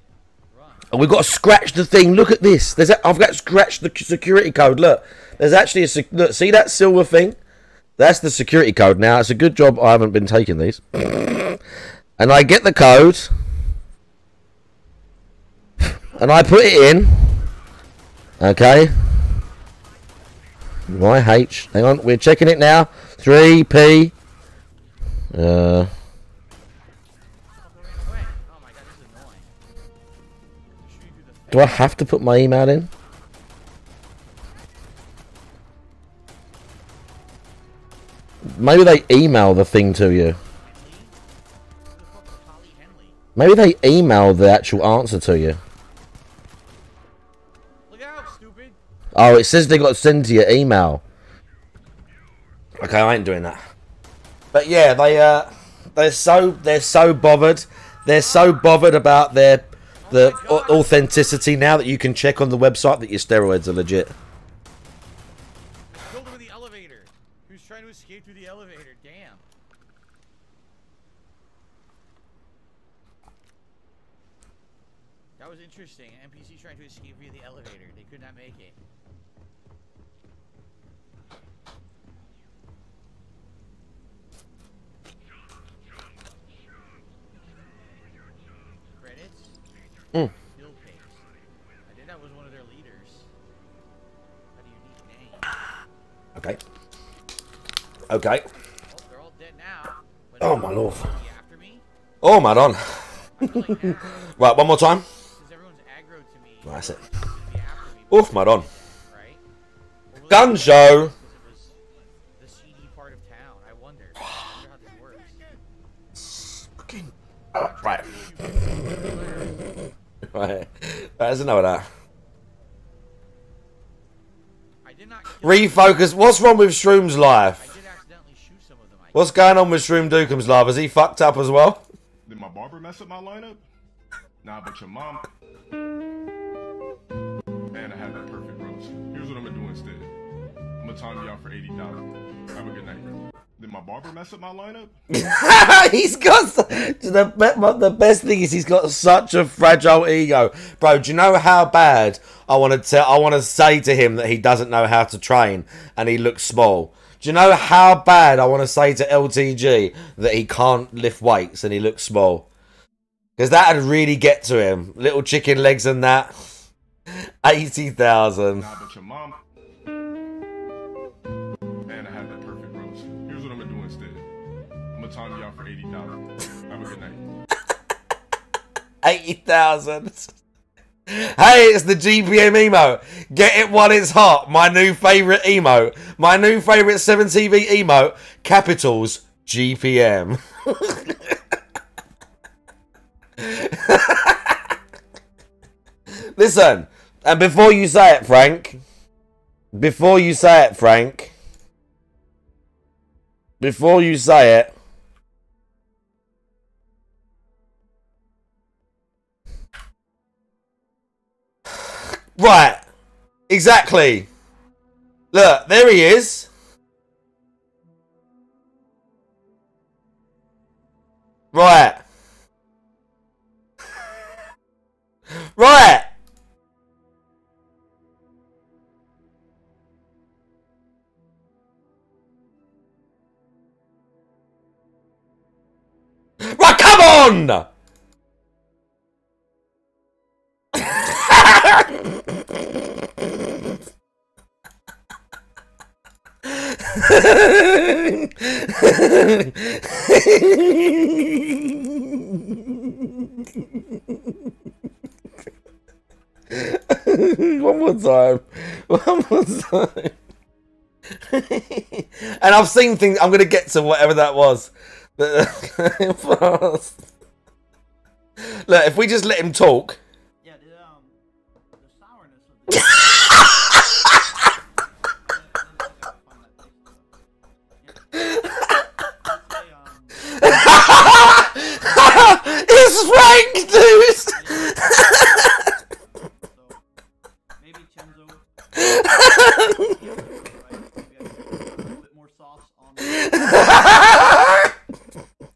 Run. And we've got to scratch the thing. Look at this. I've got to scratch the security code. Look, there's actually look. See that silver thing? That's the security code. Now it's a good job I haven't been taking these. And I get the code, and I put it in. Okay. YH. Hang on, we're checking it now. 3P. Do I have to put my email in? Maybe they email the thing to you. Maybe they email the actual answer to you. Oh, it says they got to send to your email. Okay, I ain't doing that. But yeah, they're so bothered. They're so bothered about the authenticity now that you can check on the website that your steroids are legit. Killed him in the elevator. He was trying to escape through the elevator. Damn. That was interesting. NPC trying to escape via the elevator. They could not make it. Mm. I think that was one of their leaders. A unique name. Okay. Okay. Oh, they're all dead now. Oh my lord. Oh my don. Right, one more time. Right, that's it. Oof, my don. Gun show. The seedy part of town. I wonder how this works. Fucking. Oh, right. Right. That's enough of that. Refocus. What's wrong with Shroom's life? What's going on with Shroom Dookum's life? Has he fucked up as well? Did my barber mess up my lineup? Nah, but your mom. And I had that perfect roast. Here's what I'm gonna do instead. I'm gonna time you out for 80,000. Have a good night. Did my barber mess up my lineup? He's got the best thing is he's got such a fragile ego, bro. Do you know how bad I want to say to him that he doesn't know how to train and he looks small? Do you know how bad I want to say to LTG that he can't lift weights and he looks small? Because that would really get to him. Little chicken legs and that. 80,000. Nah, but your mom. And I had that perfect roast. Here's what I'm gonna do instead. I'm gonna time you out for 80,000. Have a good night. 80,000. Hey, it's the GPM emote. Get it while it's hot. My new favourite emote. My new favourite 7TV emote. Capitals GPM. Listen, and before you say it, Frank. Before you say it, right, exactly. Look, there he is. Right. Right. Right, come on! One more time. One more time. And I've seen things. I'm going to get to whatever that was. Look, if we just let him talk. Yeah, the sourness It's Frank, dude!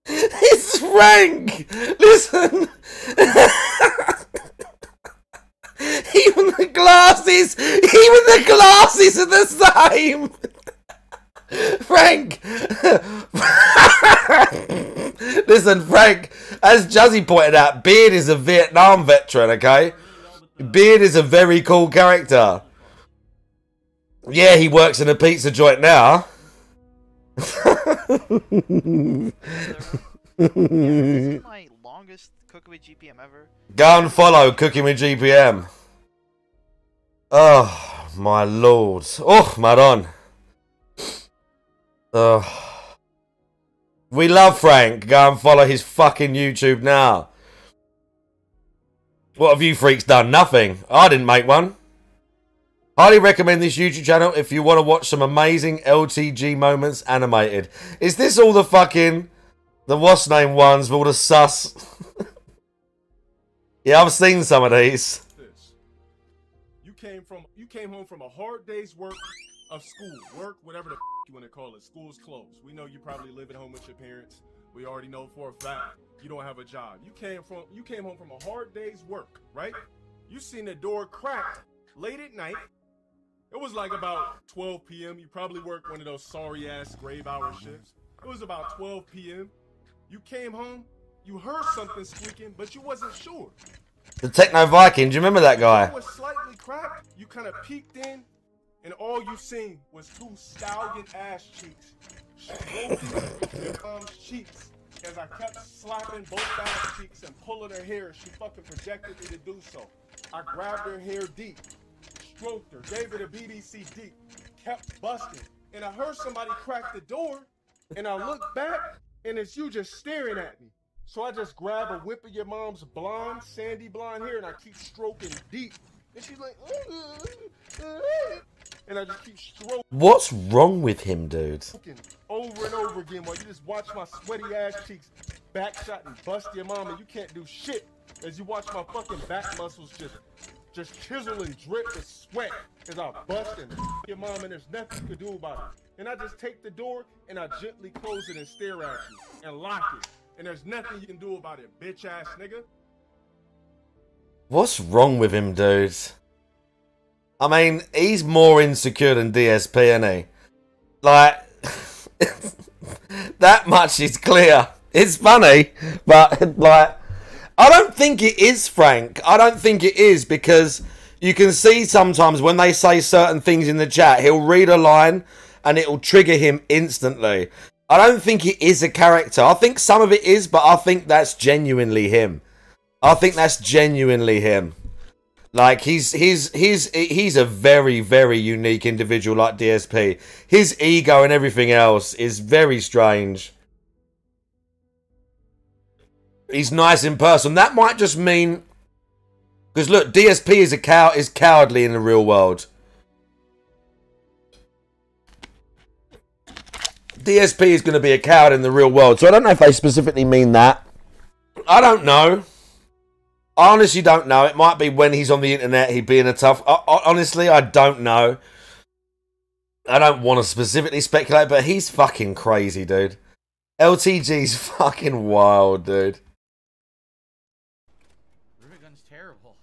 It's Frank! Listen! Even the glasses are the same! Frank! Listen, Frank, as Juzzy pointed out, Beard is a Vietnam veteran, okay? Beard is a very cool character. Yeah, he works in a pizza joint now. This is my longest cooking with GPM ever. Go and follow Cooking with GPM. Oh, my lord. Oh, Maron. We love Frank. Go and follow his fucking YouTube now. What have you freaks done? Nothing. I didn't make one. Highly recommend this YouTube channel if you want to watch some amazing LTG moments animated. Is this all the fucking... the what's name ones with all the sus? Yeah, I've seen some of these. You came home from a hard day's work of school. Work, whatever the you want to call it. School's closed. We know you probably live at home with your parents. We already know for a fact you don't have a job. You came home from a hard day's work, right? You seen the door cracked late at night. It was like about 12 p.m. You probably worked one of those sorry-ass grave hour shifts. It was about 12 p.m. You came home, you heard something squeaking, but you wasn't sure. The Techno Viking, do you remember that guy? It was slightly cracked. You kind of peeked in, and all you seen was two stallion-ass cheeks stroking your mom's cheeks. As I kept slapping both ass cheeks and pulling her hair, she fucking projected me to do so. I grabbed her hair deep, stroked her, gave her the BBC deep, kept busting, and I heard somebody crack the door, and I looked back, and it's you just staring at me. So I just grab a whip of your mom's blonde, sandy blonde hair, and I keep stroking deep. And she's like, and I just keep stroking. What's wrong with him, dude? Over and over again while you just watch my sweaty ass cheeks backshot and bust your mom, and you can't do shit as you watch my fucking back muscles just chisel and drip with sweat as I bust and your mom, and there's nothing you can do about it. And I just take the door and I gently close it and stare at you and lock it. And there's nothing you can do about it, bitch ass nigga. What's wrong with him, dude? I mean, he's more insecure than DSP, isn't he? Like, that much is clear. It's funny, but, like, I don't think it is, Frank. I don't think it is, because you can see sometimes when they say certain things in the chat, he'll read a line and it'll trigger him instantly. I don't think it is a character. I think some of it is, but I think that's genuinely him. I think that's genuinely him. Like, he's a very, very unique individual like DSP. His ego and everything else is very strange. He's nice in person. That might just mean... because look, DSP is cowardly in the real world. DSP is going to be a coward in the real world. So I don't know if they specifically mean that. I don't know. I honestly don't know. It might be when he's on the internet, he'd be in a tough... honestly, I don't know. I don't want to specifically speculate, but he's fucking crazy, dude. LTG's fucking wild, dude. Rivetgun's terrible.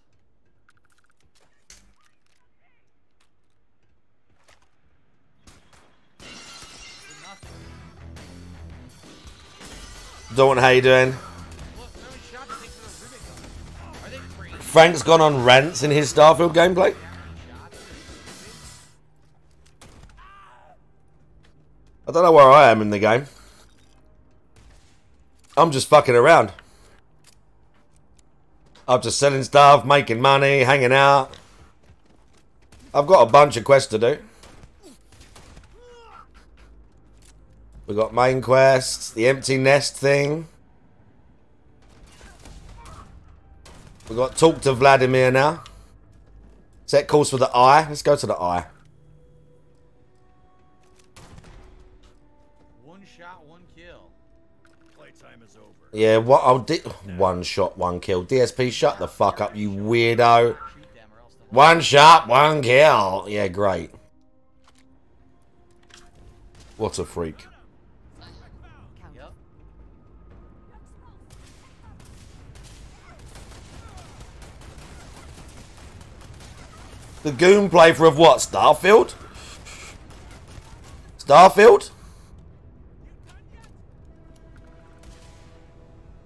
Dawn, how you doing? Frank's gone on rants in his Starfield gameplay. don't know where I am in the game. I'm just fucking around. I'm just selling stuff, making money, hanging out. I've got a bunch of quests to do. We got main quests, the empty nest thing. We got talk to Vladimir now. Set course for the eye. Let's go to the eye. One shot, one kill. Playtime is over. Yeah, what I'll do. One shot, one kill. DSP, shut the fuck up, you weirdo. One shot, one kill. Yeah, great. What a freak. The goon playthrough of what? Starfield? Starfield?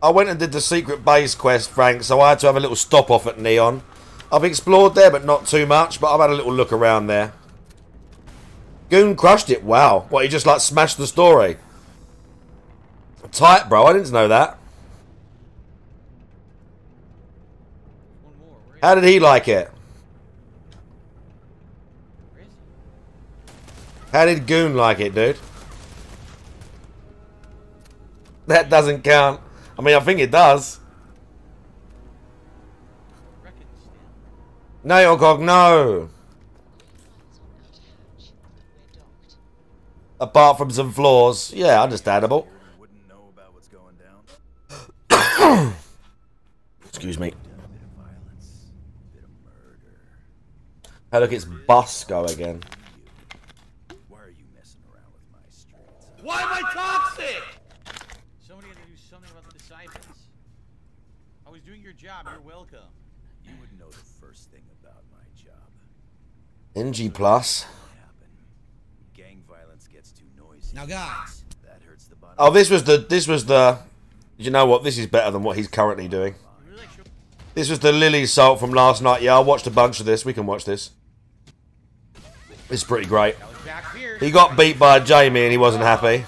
I went and did the secret base quest, Frank, so I had to have a little stop off at Neon. I've explored there, but not too much, but I've had a little look around there. Goon crushed it. Wow. What, he just like smashed the story? Tight, bro. I didn't know that. How did he like it? How did Goon like it, dude? That doesn't count. I mean, I think it does. No, Yorkog, no. Apart from some flaws. Yeah, understandable. Excuse me. Hey, look, it's Busco again. Why am I toxic? Somebody had to do something about the disciples. I was doing your job. You're welcome. You would know the first thing about my job. NG plus. Gang violence gets too noisy. Now, guys. That hurts the bottom. Oh, this was the. You know what? This is better than what he's currently doing. This was the Lily Salt from last night. Yeah, I watched a bunch of this. We can watch this. It's pretty great. He got beat by Jamie and he wasn't happy.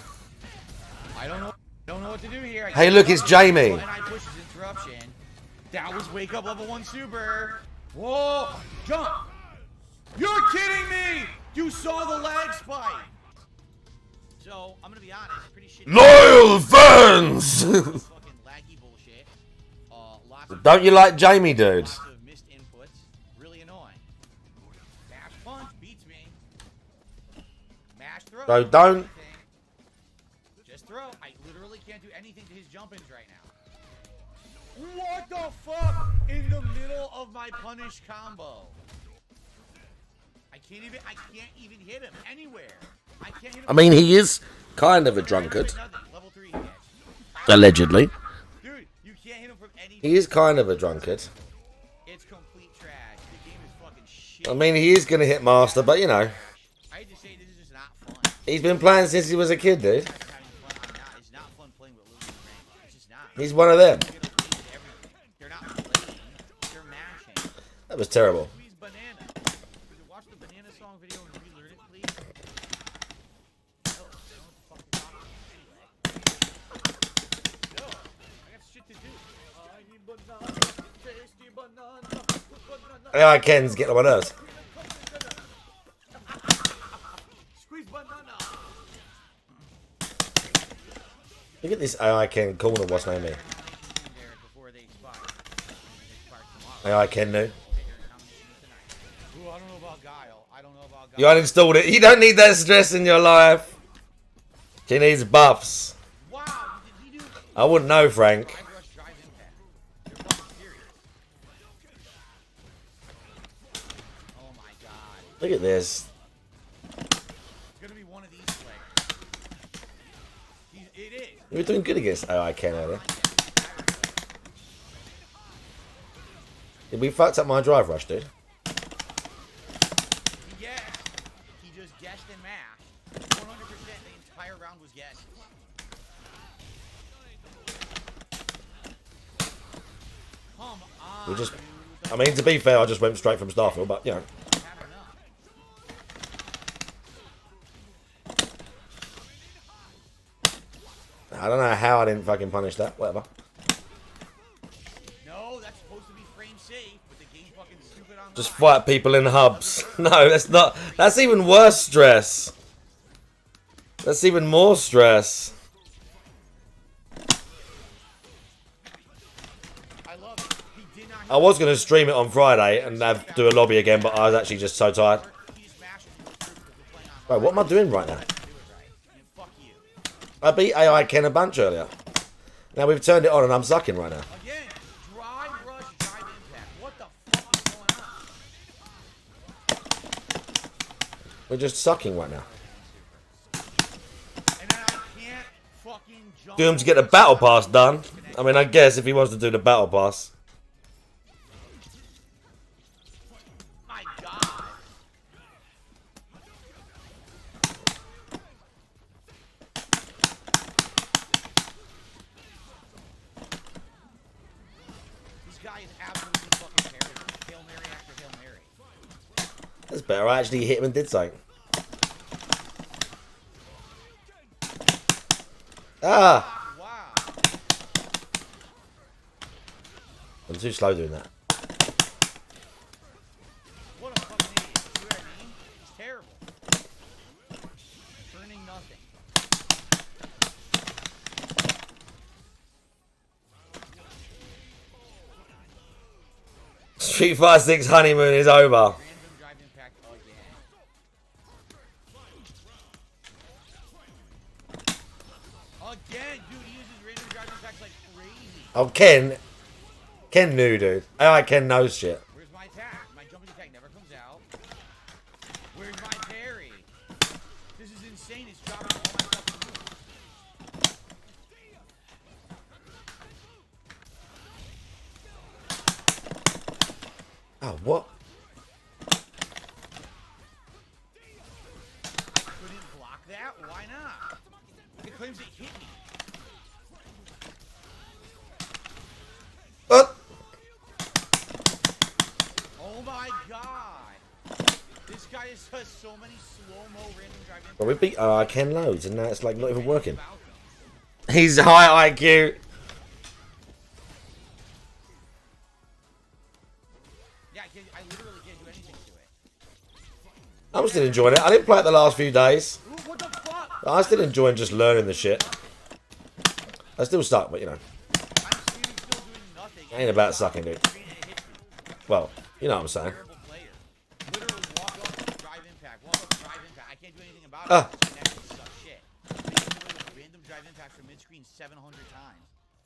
I don't know what to do here. Hey, look, it's Jamie. And I push his interruption. That was wake up level 1 super. Whoa, jump. You're kidding me. You saw the lag spike. So, I'm going to be honest. Pretty shitty. Loyal fans! Fucking laggy bullshit. Don't you like Jamie, dude? Lots of missed inputs. Really annoying. Mash punch beats me. Mash throw. So don't. Just throw. I literally can't do anything to his jump-ins right now. What the fuck? In the middle of my punish combo. I can't even hit him anywhere. I can't hit him. I mean, he is kind of a drunkard. Allegedly. Dude, you can't hit him from any. He is kind of a drunkard. It's complete trash. The game is fucking shit. I mean, he is going to hit Master, but you know. I hate to say this is just not fun. He's been playing since he was a kid, dude. It's not fun playing with Lily Rainbow. It's just not. He's one of them. They're not playing. They're mashing. That was terrible. Please, banana. Would you watch the banana song video and relearn it, please? No, no, I got shit to do. I need banana, tasty banana. Yeah, Ken's getting on my nerves. Squeeze banana. Look at this AI Ken corner, what's name here? AI Ken new. You uninstalled it. You don't need that stress in your life. She needs buffs. I wouldn't know, Frank. Look at this. It's gonna be one of these players. It is. You were doing good against AI Ken earlier. Did we fucked up my drive rush, dude? He just guessed and mashed. 100% the entire round was guessed. Come on. We just, I mean, to be fair, I just went straight from Starfield, but you know. don't know how I didn't fucking punish that. Whatever. No, that's supposed to be frame safe, but the game fucking stupid on. Just fight people in hubs. No, that's not. That's even worse stress. That's even more stress. I was going to stream it on Friday and do a lobby again, but I was actually just so tired. Wait, what am I doing right now? I beat AI Ken a bunch earlier. Now we've turned it on and I'm sucking right now. We're just sucking right now. Do him to get the battle pass done. I mean, I guess if he wants to do the battle pass. That's better. I actually hit him and did something. Ah! I'm too slow doing that. What a fucking idiot. You know what I mean? It's terrible. Turning nothing. Street Fighter 6 honeymoon is over. Oh, Ken knew, dude. AI Ken knows shit. Where's my attack? My jumping attack never comes out. Where's my parry? This is insane. It's dropping all my fucking moves. Oh, what? I couldn't block that? Why not? It claims it hit me. Oh my god! This guy has so many slow-mo random drive in. Well, we beat Ken loads and now it's like not even working. He's high IQ. Yeah, I literally can't do anything to it. I'm still enjoying it. I didn't play it the last few days. I'm still enjoying just learning the shit. I still suck, but you know. Ain't about sucking, dude. Well, you know what I'm saying.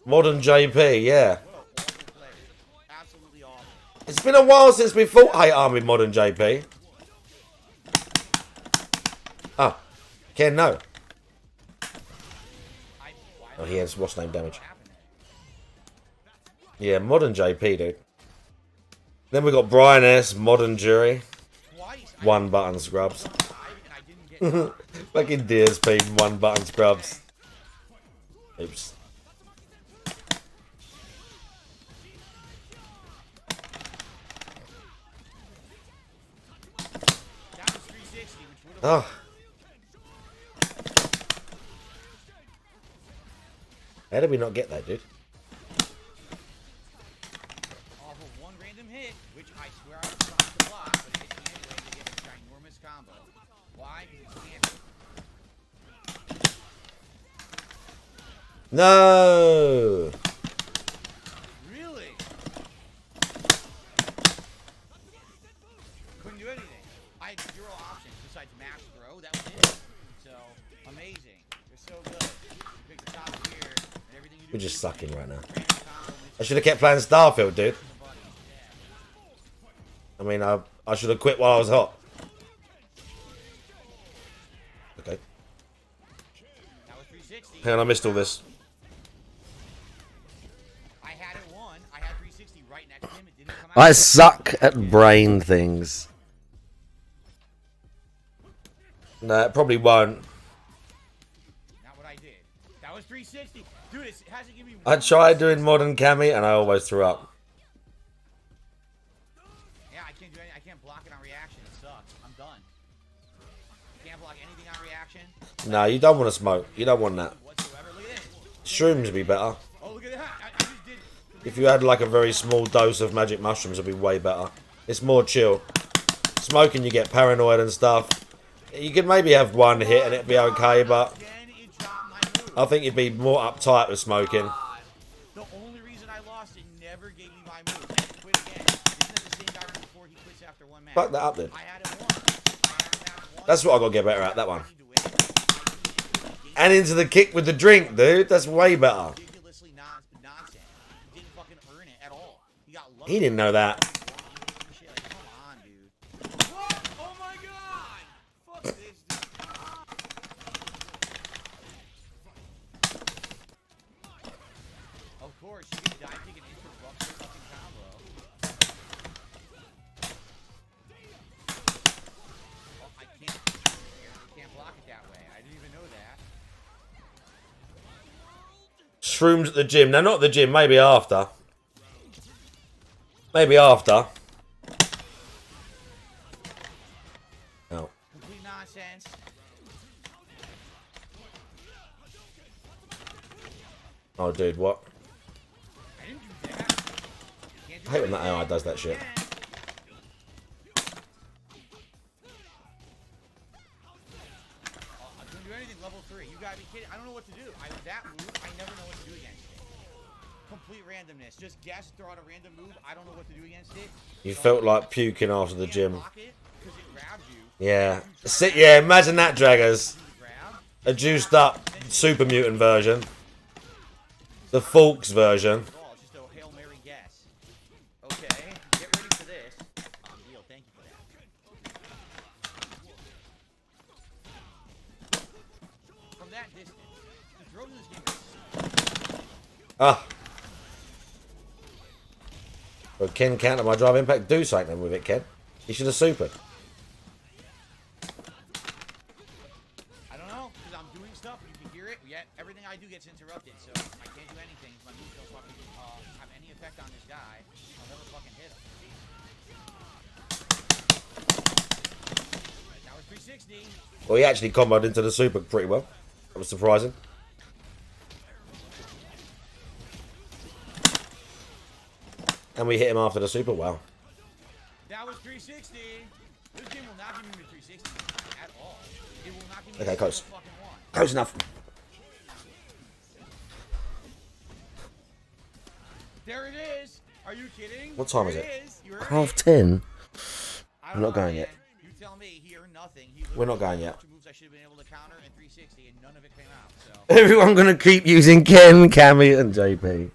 Modern JP, yeah. It's been a while since we fought Hate Arm with Modern JP. Oh, Ken, no. Oh, he has what's name damage. Yeah, Modern JP, dude. Then we got Brian S, Modern Jury. One button scrubs. Fucking DSP, one button scrubs. Oops. Oh. How did we not get that, dude? Off of one random hit, which I swear I was trying to block, but it hit me anyway to get a ginormous combo. Why? Because it's candy. No! Really? Couldn't do anything. I had 0 options besides mash throw. That was it. So, amazing. They're so good. You pick the top tier, and everything you do. We're just sucking right now. I should have kept playing Starfield, dude. I mean, I should have quit while I was hot. Okay. Hang on, I missed all this. I had it won. I had 360 right next to him. It didn't come out. I suck at brain things. No, it probably won't. Not what I did. That was 360. Dude, it hasn't given me. I tried doing Modern Cami and I always threw up. Yeah, I can't do anything. I can't block it on reaction. It sucks. I'm done. Can't block anything on reaction. No, you don't want to smoke. You don't want that. Whatsoever. Look at this. Shrooms would be better. If you had like a very small dose of magic mushrooms, it'd be way better. It's more chill. Smoking, you get paranoid and stuff. You could maybe have one hit and it'd be okay, but I think you'd be more uptight with smoking. The only reason I lost, it never gave me my move. I had to quit again. Isn't it the same guy from before? He quits after one match. Fuck that up then. That's what I gotta get better at, that one. And into the kick with the drink, dude. That's way better. He didn't know that. Of course, you can dive kick and interrupt your fucking combo. Oh, I can't block it that way. I didn't even know that. Shrooms at the gym. No, not at the gym. Maybe after. Maybe after. Oh. Complete nonsense. Oh, dude, what? I hate when that AI does that shit. I couldn't do anything level 3. You gotta be kidding. I don't know what to do. That move, I never know what to do against it. Complete randomness. Just guess, throw out a random move. I don't know what to do against it. You felt like puking after the gym. Yeah. Yeah, imagine that, Draggers. A juiced up super mutant version. The Fulks version. Just a Hail Mary guess. Okay, get ready for this. Deal, thank you for that. From that distance, the throws in this game. Ah. Well, Ken counter my drive impact. Do something with it, Ken. You should have supered. I don't know, because I'm doing stuff, you can hear it, yet everything I do gets interrupted, so I can't do anything. My moves don't fucking have any effect on this guy. I'll never fucking hit him. That was 360. Well, he actually comboed into the super pretty well. That was surprising. And we hit him after the super. Wow. That was 360. This game will not give me 360 at all. It will not give me Okay, close. fucking one. Close enough. There it is. Are you kidding? What time there is it? You're 10:30. We're not going yet. You tell me here, nothing. We're not going yet. Moves I should have been able to counter in 360, and none of it came out. So. Everyone gonna keep using Ken, Cammy, and JP.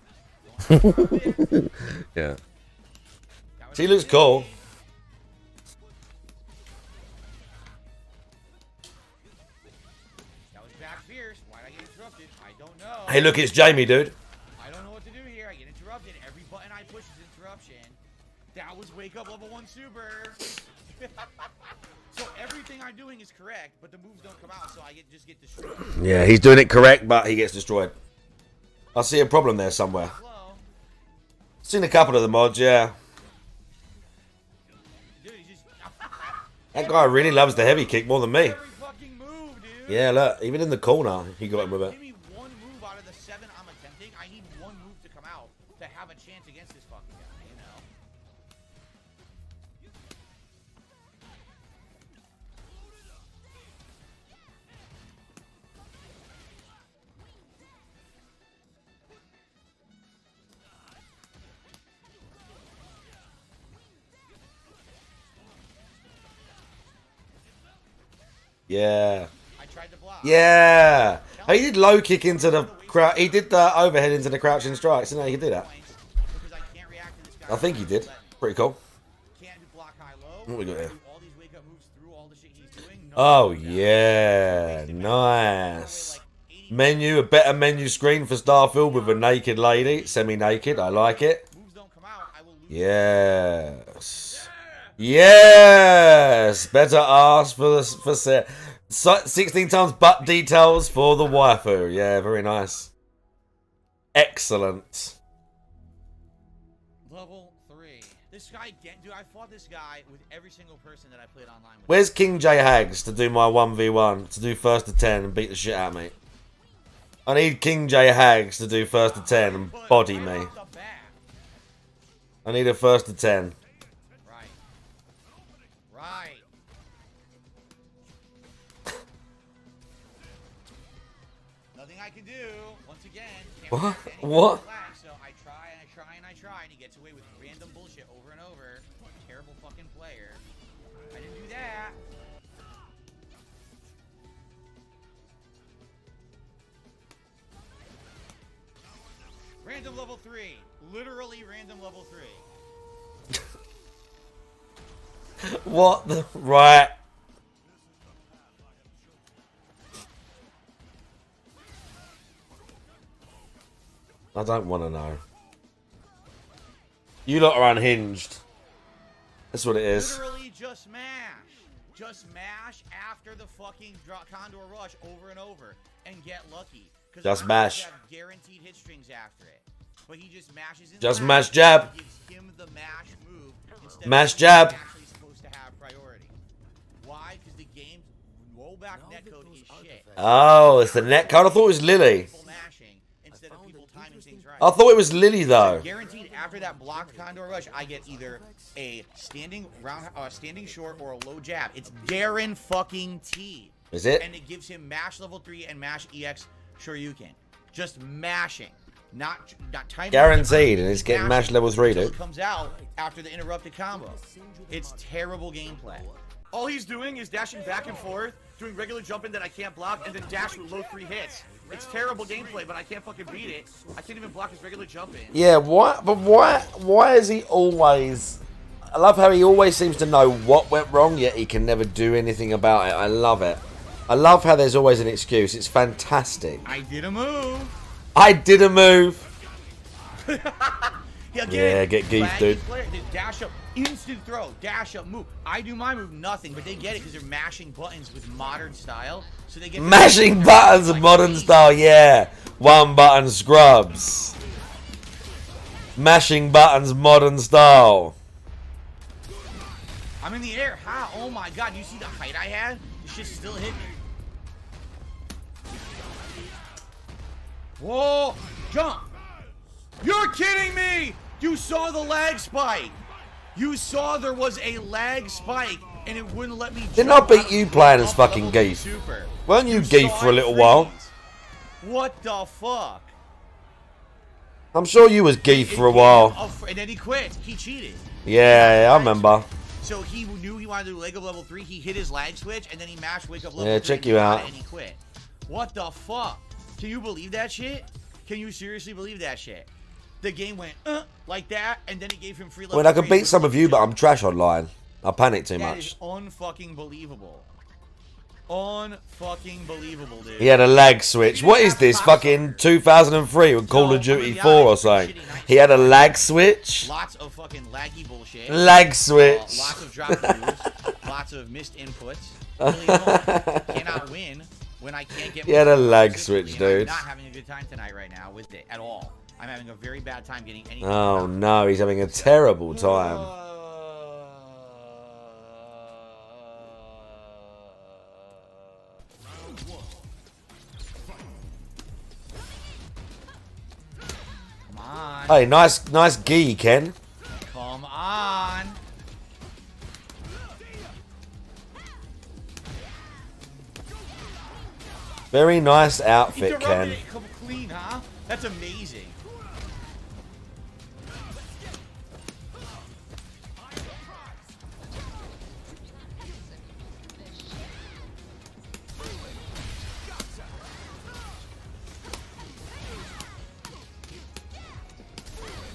Yeah. She looks cool. That was back fierce. Why'd I get interrupted? I don't know. Hey, look, it's Jamie, dude. I don't know what to do here. I get interrupted. Every button I push is interruption. That was wake up level 1 super. So everything I'm doing is correct, but the moves don't come out, so I just get destroyed. Yeah, he's doing it correct, but he gets destroyed. I see a problem there somewhere. Seen a couple of the mods, yeah. That guy really loves the heavy kick more than me. Yeah, look, even in the corner, he got him with it. Give me one move out of the 7 I'm attempting. I need one move to come out to have a chance against this fucking guy, you know? Yeah. Yeah. Oh, he did low kick into the crouch. He did the overhead into the crouching strikes. Didn't know he could do that. I think he did. Pretty cool. What we got here? Oh, yeah. Nice. Menu, a better menu screen for Starfield with a naked lady. Semi-naked. I like it. Yes. Yes. Better ask for 16 times butt details for the waifu. Yeah, very nice. Excellent. Level 3. This guy, dude, I fought this guy with every single person that I played online with. Where's King J Hags to do my 1v1? To do first to 10 and beat the shit out of me? I need King J Hags to do first to 10 and body me. I need a first to 10. Right. Nothing I can do. Once again. What? What? So I try and I try and I try, and he gets away with random bullshit over and over. Terrible fucking player. I didn't do that. Random level 3. Literally random level 3. What the... Right. I don't want to know. You lot are unhinged. That's what it is. Literally just mash. Just mash after the fucking Condor Rush over and over and get lucky. Just mash. Have guaranteed hit strings after it. But he just mashes in. Just mash jab. Gives him the mash move instead mash of jab. Actually supposed to have priority. Why? Because the game's rollback netcode is shit. Oh, it's the netcode. I thought it was Lily. Instead of people timing things right. I thought it was Lily though. Guaranteed after that blocked Condor Rush, I get either a standing short or a low jab. It's guaranteed. Is it? And it gives him mash level 3 and mash EX Shoryuken. Just mashing. Not timing. Guaranteed, and it's getting mash level 3, dude. It comes out after the interrupted combo. It's terrible gameplay. All he's doing is dashing back and forth, doing regular jumping that I can't block, and then dash with low 3 hits. It's terrible gameplay, but I can't fucking beat it. I can't even block his regular jumping. Yeah, why? But why is he always... I love how he always seems to know what went wrong, yet he can never do anything about it. I love it. I love how there's always an excuse. It's fantastic. I did a move. I did a move. Yeah, get geefed, dude. Dash up, instant throw, dash up, move. I do my move, nothing, but they get it because they're mashing buttons with modern style. So they get mashing buttons with modern style, yeah. One button scrubs. Mashing buttons modern style. I'm in the air. How? Oh my god, you see the height I had? This shit still hit me. Whoa! Jump! You're kidding me! You saw the lag spike! You saw there was a lag spike and it wouldn't let me jump. Didn't I beat you playing as fucking geef? Weren't you geef for a little while? What the fuck? I'm sure you was geef for a while. And then he quit. He cheated. Yeah, I remember. So he knew he wanted to do leg up level 3. He hit his lag switch and then he mashed wake up level 3. Yeah, check you out. And he quit. What the fuck? Can you believe that shit? Can you seriously believe that shit? The game went like that, and then it gave him free level. I mean, I could beat some of you, but I'm trash online. I panic too much. That is unfucking believable. Unfucking believable, dude. He had a lag switch. What is this? Fucking 2003 with Call of Duty 4 or something. He had a lag switch. Lots of fucking laggy bullshit. Lag switch. Lots of drop moves. Lots of missed inputs. Really cannot win when I can't get. He had a lag switch, dude. I'm not having a good time tonight right now with it at all. I'm having a very bad time getting anything. Oh no, he's having a terrible time. Come on. Hey, nice gi, Ken. Come on. Very nice outfit, Ken. Come clean, huh? That's amazing.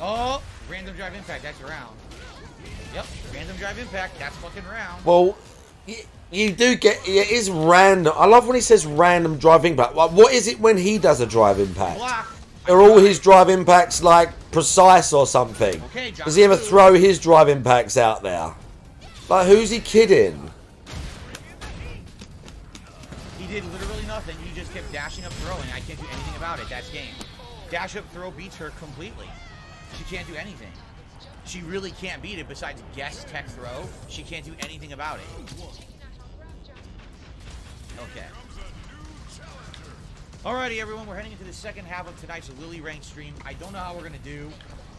Oh, random drive impact. That's round. Yep, random drive impact. That's fucking round. Well, you do get... It is random. I love when he says random drive impact. What is it when he does a drive impact? Are all his drive impacts, like, precise or something? Okay, does he ever throw his drive impacts out there? Like, who's he kidding? He did literally nothing. He just kept dashing up, throwing. I can't do anything about it. That's game. Dash up, throw beats her completely. She can't do anything. She really can't beat it besides guess tech throw. She can't do anything about it. Okay. Alrighty, everyone, we're heading into the second half of tonight's Lily ranked stream. I don't know how we're going to do,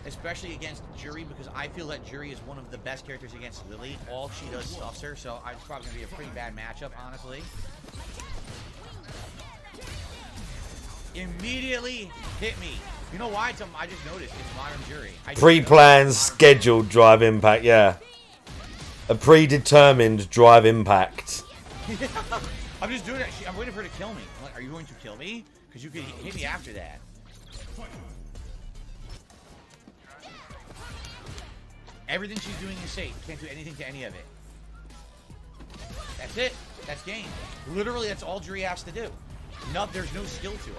especially against Jury, because I feel that Jury is one of the best characters against Lily. All she does stuffs her, so it's probably going to be a pretty bad matchup, honestly. Immediately hit me. You know why? I just noticed it's Modern Jury. Pre-planned, scheduled drive impact, yeah. A predetermined drive impact. I'm just doing it. I'm waiting for her to kill me. I'm like, are you going to kill me? Because you could hit me after that. Everything she's doing is safe. Can't do anything to any of it. That's it. That's game. Literally, that's all Jury has to do. No, there's no skill to it.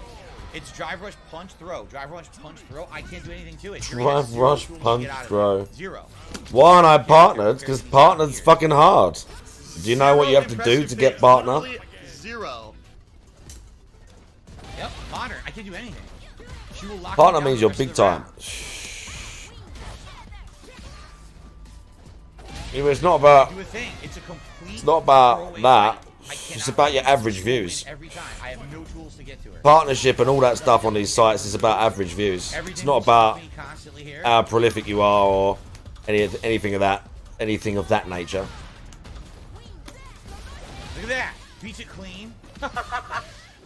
It's drive, rush, punch, throw. Drive, rush, punch, throw. I can't do anything to it. Drive, rush, punch, throw. Zero. Why aren't I partnered? Because partnered's fucking hard. Do you know what you have to do to get partner? Zero. Yep, partner. I can't do anything. She will lock Partner means you're big time. It's not about. It's not about that. It's about your average views. Partnership and all that stuff on these sites is about average views. It's not about how prolific you are or anything of that nature. Look at that. Beats it clean.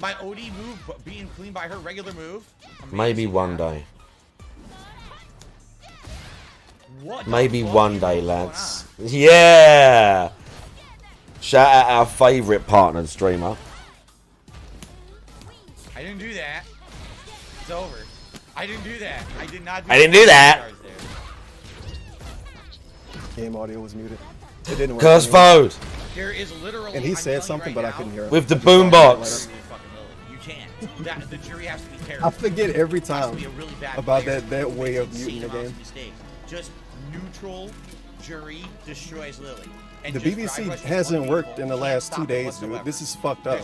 My OD move being clean by her regular move. Maybe one day. What Maybe one day, lads. Yeah! Shout out our favourite partnered streamer. I didn't do that. It's over. I didn't do that. I did not do I didn't do that. Game audio was muted. It didn't work. Curse phone. There is literally. And he said something, but I couldn't hear it. With the boombox. You can't. The Jury has to be careful. I forget every time really about that way of muting the game. Just neutral Jury destroys Lily. And the BBC hasn't worked in the last 2 days, dude. This is fucked up.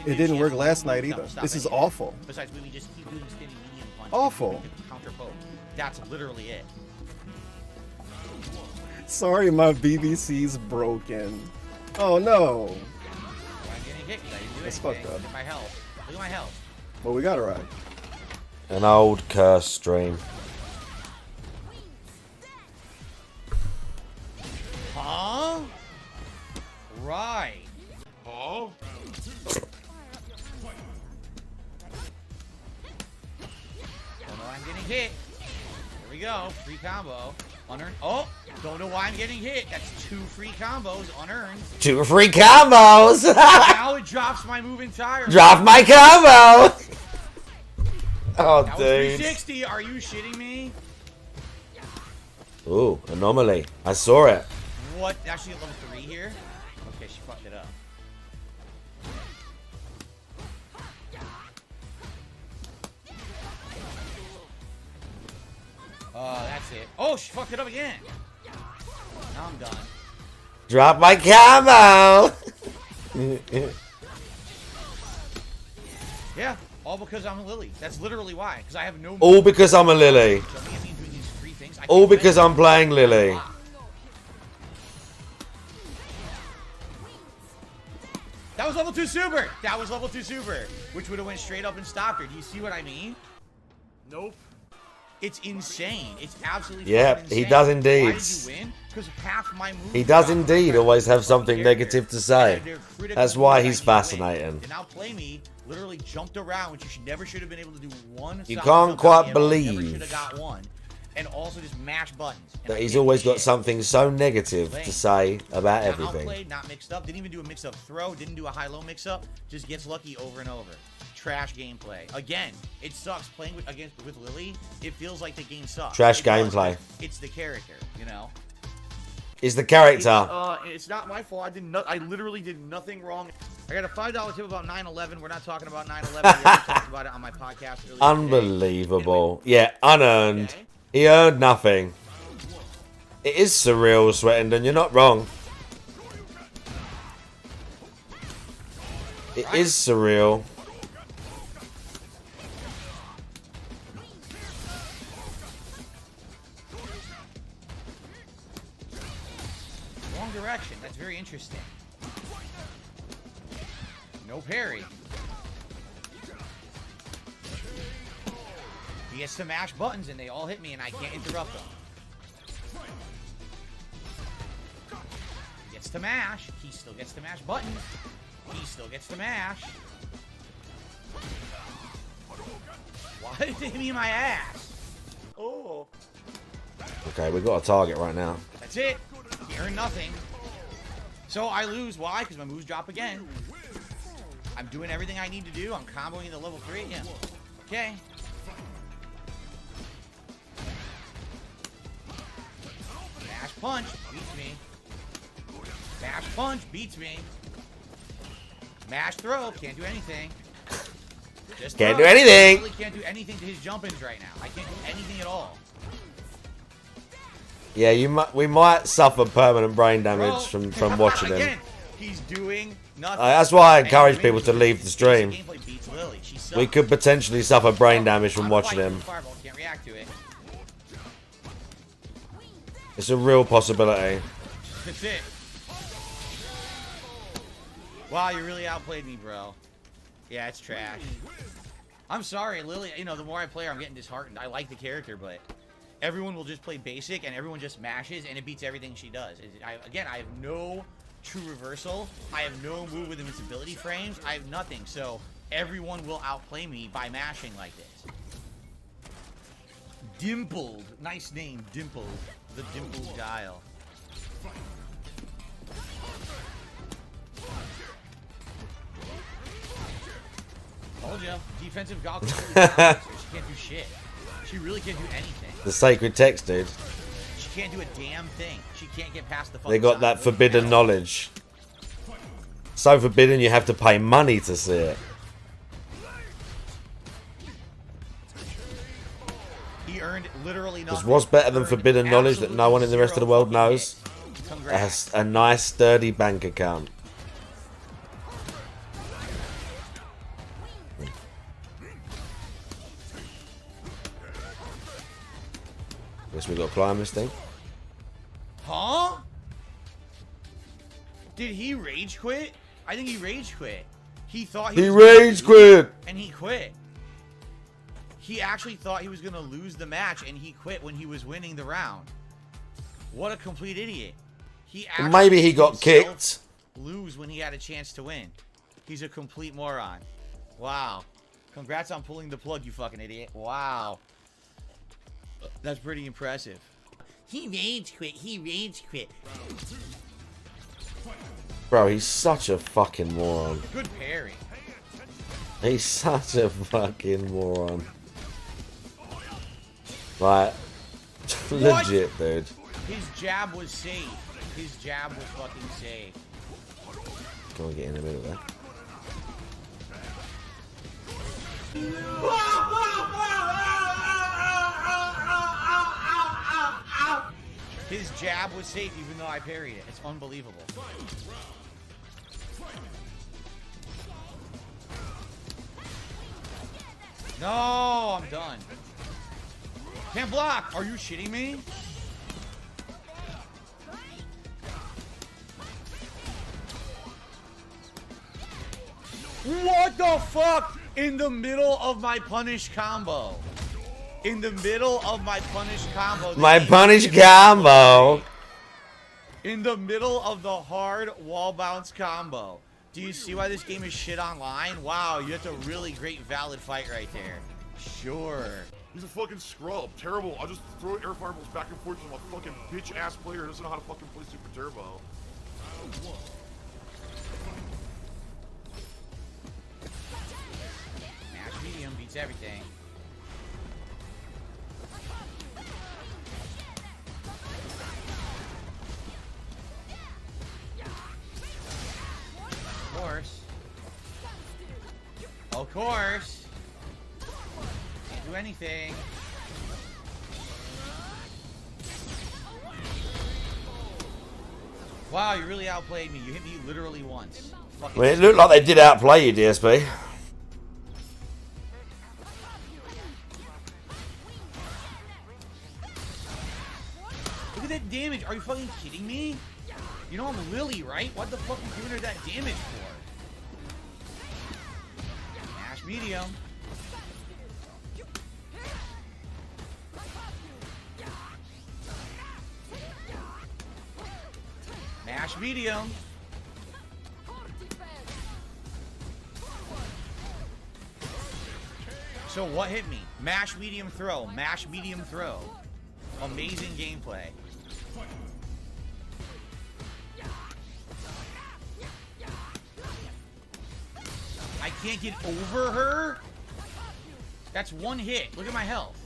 It didn't work last night either. This is awful. Besides, we just keep doing skinny medium punch. Awful. Counter poke. That's literally it. Sorry, my BBC's broken. Oh no. I'm getting hit. That's fucked up. Look at my health. Look at my health. Well, we got it right. An old curse stream. Huh? Right. Oh. Oh no, I'm getting hit. Here we go. Free combo. Unearned. Oh, don't know why I'm getting hit. That's 2 free combos unearned. 2 free combos. Now it drops my move entirely. Drop my combo. Oh, that dude. Was 360. Are you shitting me? Ooh, anomaly. I saw it. What? Actually, at level 3 here? Okay, she fucked it up. That's it. Oh, she fucked it up again. Now I'm done. Drop my combo. Yeah, all because I'm a Lily. That's literally why. Because I have no. All because I'm a Lily. All because I'm playing Lily. That was level 2 super. That was level 2 super, which would have went straight up and stopped her. Do you see what I mean? Nope. It's insane. It's absolutely Yeah, he does indeed. Why did you win? Because half my moves. He does indeed always have something negative to say. That's why he's fascinating. And now Play Me literally jumped around, which you never should have been able to do one. You can't quite believe should have got one. And also just mash buttons. that he's always got something so negative to say about everything. Outplayed, not mixed up. Didn't even do a mix-up throw. Didn't do a high-low mix-up. Just gets lucky over and over. Trash gameplay. Again, it sucks playing with Lily. It feels like the game sucks. Trash gameplay. It's the character, you know. Is the character. It's not my fault. I literally did nothing wrong. I got a $5 tip about 9/11. We're not talking about 9/11. We already talked about it on my podcast earlier. Unbelievable. Yeah, unearned. Okay. He earned nothing. It is surreal, Sweatenden. You're not wrong. It is surreal. Wrong direction. That's very interesting. No parry. He gets to mash buttons and they all hit me and I can't interrupt them. He gets to mash. He still gets to mash buttons. He still gets to mash. Why did it hit me in my ass? Oh. Okay, we've got a target right now. That's it. He earned nothing. So I lose. Why? Because my moves drop again. I'm doing everything I need to do. I'm comboing the level 3 again. Okay. Mash punch beats me. Mash punch beats me. Mash throw can't do anything. Just Can't throw. do anything. I really can't do anything to his jump-ins right now. I can't do anything at all. Yeah, we might suffer permanent brain damage from watching him. Again, he's doing nothing. That's why I encourage people to leave the stream. Gameplay beats Lily. She sucks. We could potentially suffer brain damage from watching him. Fireball, can't react to it. It's a real possibility. That's it. Wow, you really outplayed me, bro. Yeah, it's trash. I'm sorry, Lily. You know, the more I play her, I'm getting disheartened. I like the character, but everyone will just play basic, and everyone just mashes, and it beats everything she does. Again, I have no true reversal. I have no move with invincibility frames. I have nothing, so everyone will outplay me by mashing like this. Dimpled. Nice name, Dimpled. The Dimpled Guile. Told you. Defensive goggles. She can't do shit. She really can't do anything. The sacred text, dude. She can't do a damn thing. She can't get past the fucking They got that forbidden knowledge. So forbidden you have to pay money to see it. He earned literally nothing. Because what's better than forbidden knowledge that no one in the rest of the world knows? A nice sturdy bank account. Guess we got to climb this thing. Huh? Did he rage quit? I think he rage quit. He thought he rage quit, and he quit. He actually thought he was gonna lose the match, and he quit when he was winning the round. What a complete idiot! He actually maybe he got kicked. Lose when he had a chance to win. He's a complete moron. Wow. Congrats on pulling the plug, you fucking idiot. Wow. That's pretty impressive. He rage quit. He rage quit. Bro, he's such a fucking moron. Good parry. He's such a fucking moron. Like, legit, dude. His jab was safe. His jab was fucking safe. Can we get in the middle there? His jab was safe even though I parried it. It's unbelievable. No, I'm done. Can't block. Are you shitting me? What the fuck? In the middle of my punish combo. In the middle of my punish combo. My punish combo. In the middle of the hard wall bounce combo. Do you see why this game is shit online? Wow, you have a really great valid fight right there. Sure. He's a fucking scrub. Terrible. I'll just throw air fireballs back and forth from a fucking bitch ass player who doesn't know how to fucking play Super Turbo. Mash medium beats everything. Of course. Of course. Can't do anything. Wow, you really outplayed me. You hit me literally once. I mean, it looked like they did outplay you, DSP. Look at that damage. Are you fucking kidding me? You know I'm Lily, right? What the fuck are you giving her that damage for? Mash medium. Mash medium. So what hit me? Mash medium throw. Mash medium throw. Amazing gameplay. I can't get over her? That's one hit. Look at my health.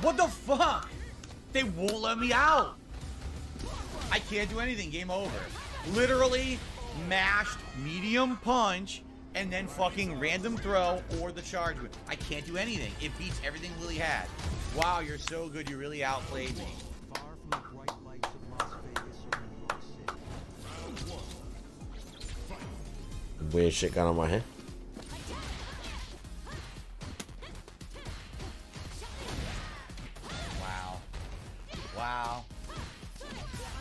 What the fuck? They won't let me out. I can't do anything. Game over. Literally mashed medium punch and then fucking random throw or the charge. I can't do anything. It beats everything Lily had. Wow, you're so good. You really outplayed me. Far from the bright lights of Las Vegas or New York City. Weird shit going on right here. Wow. Wow.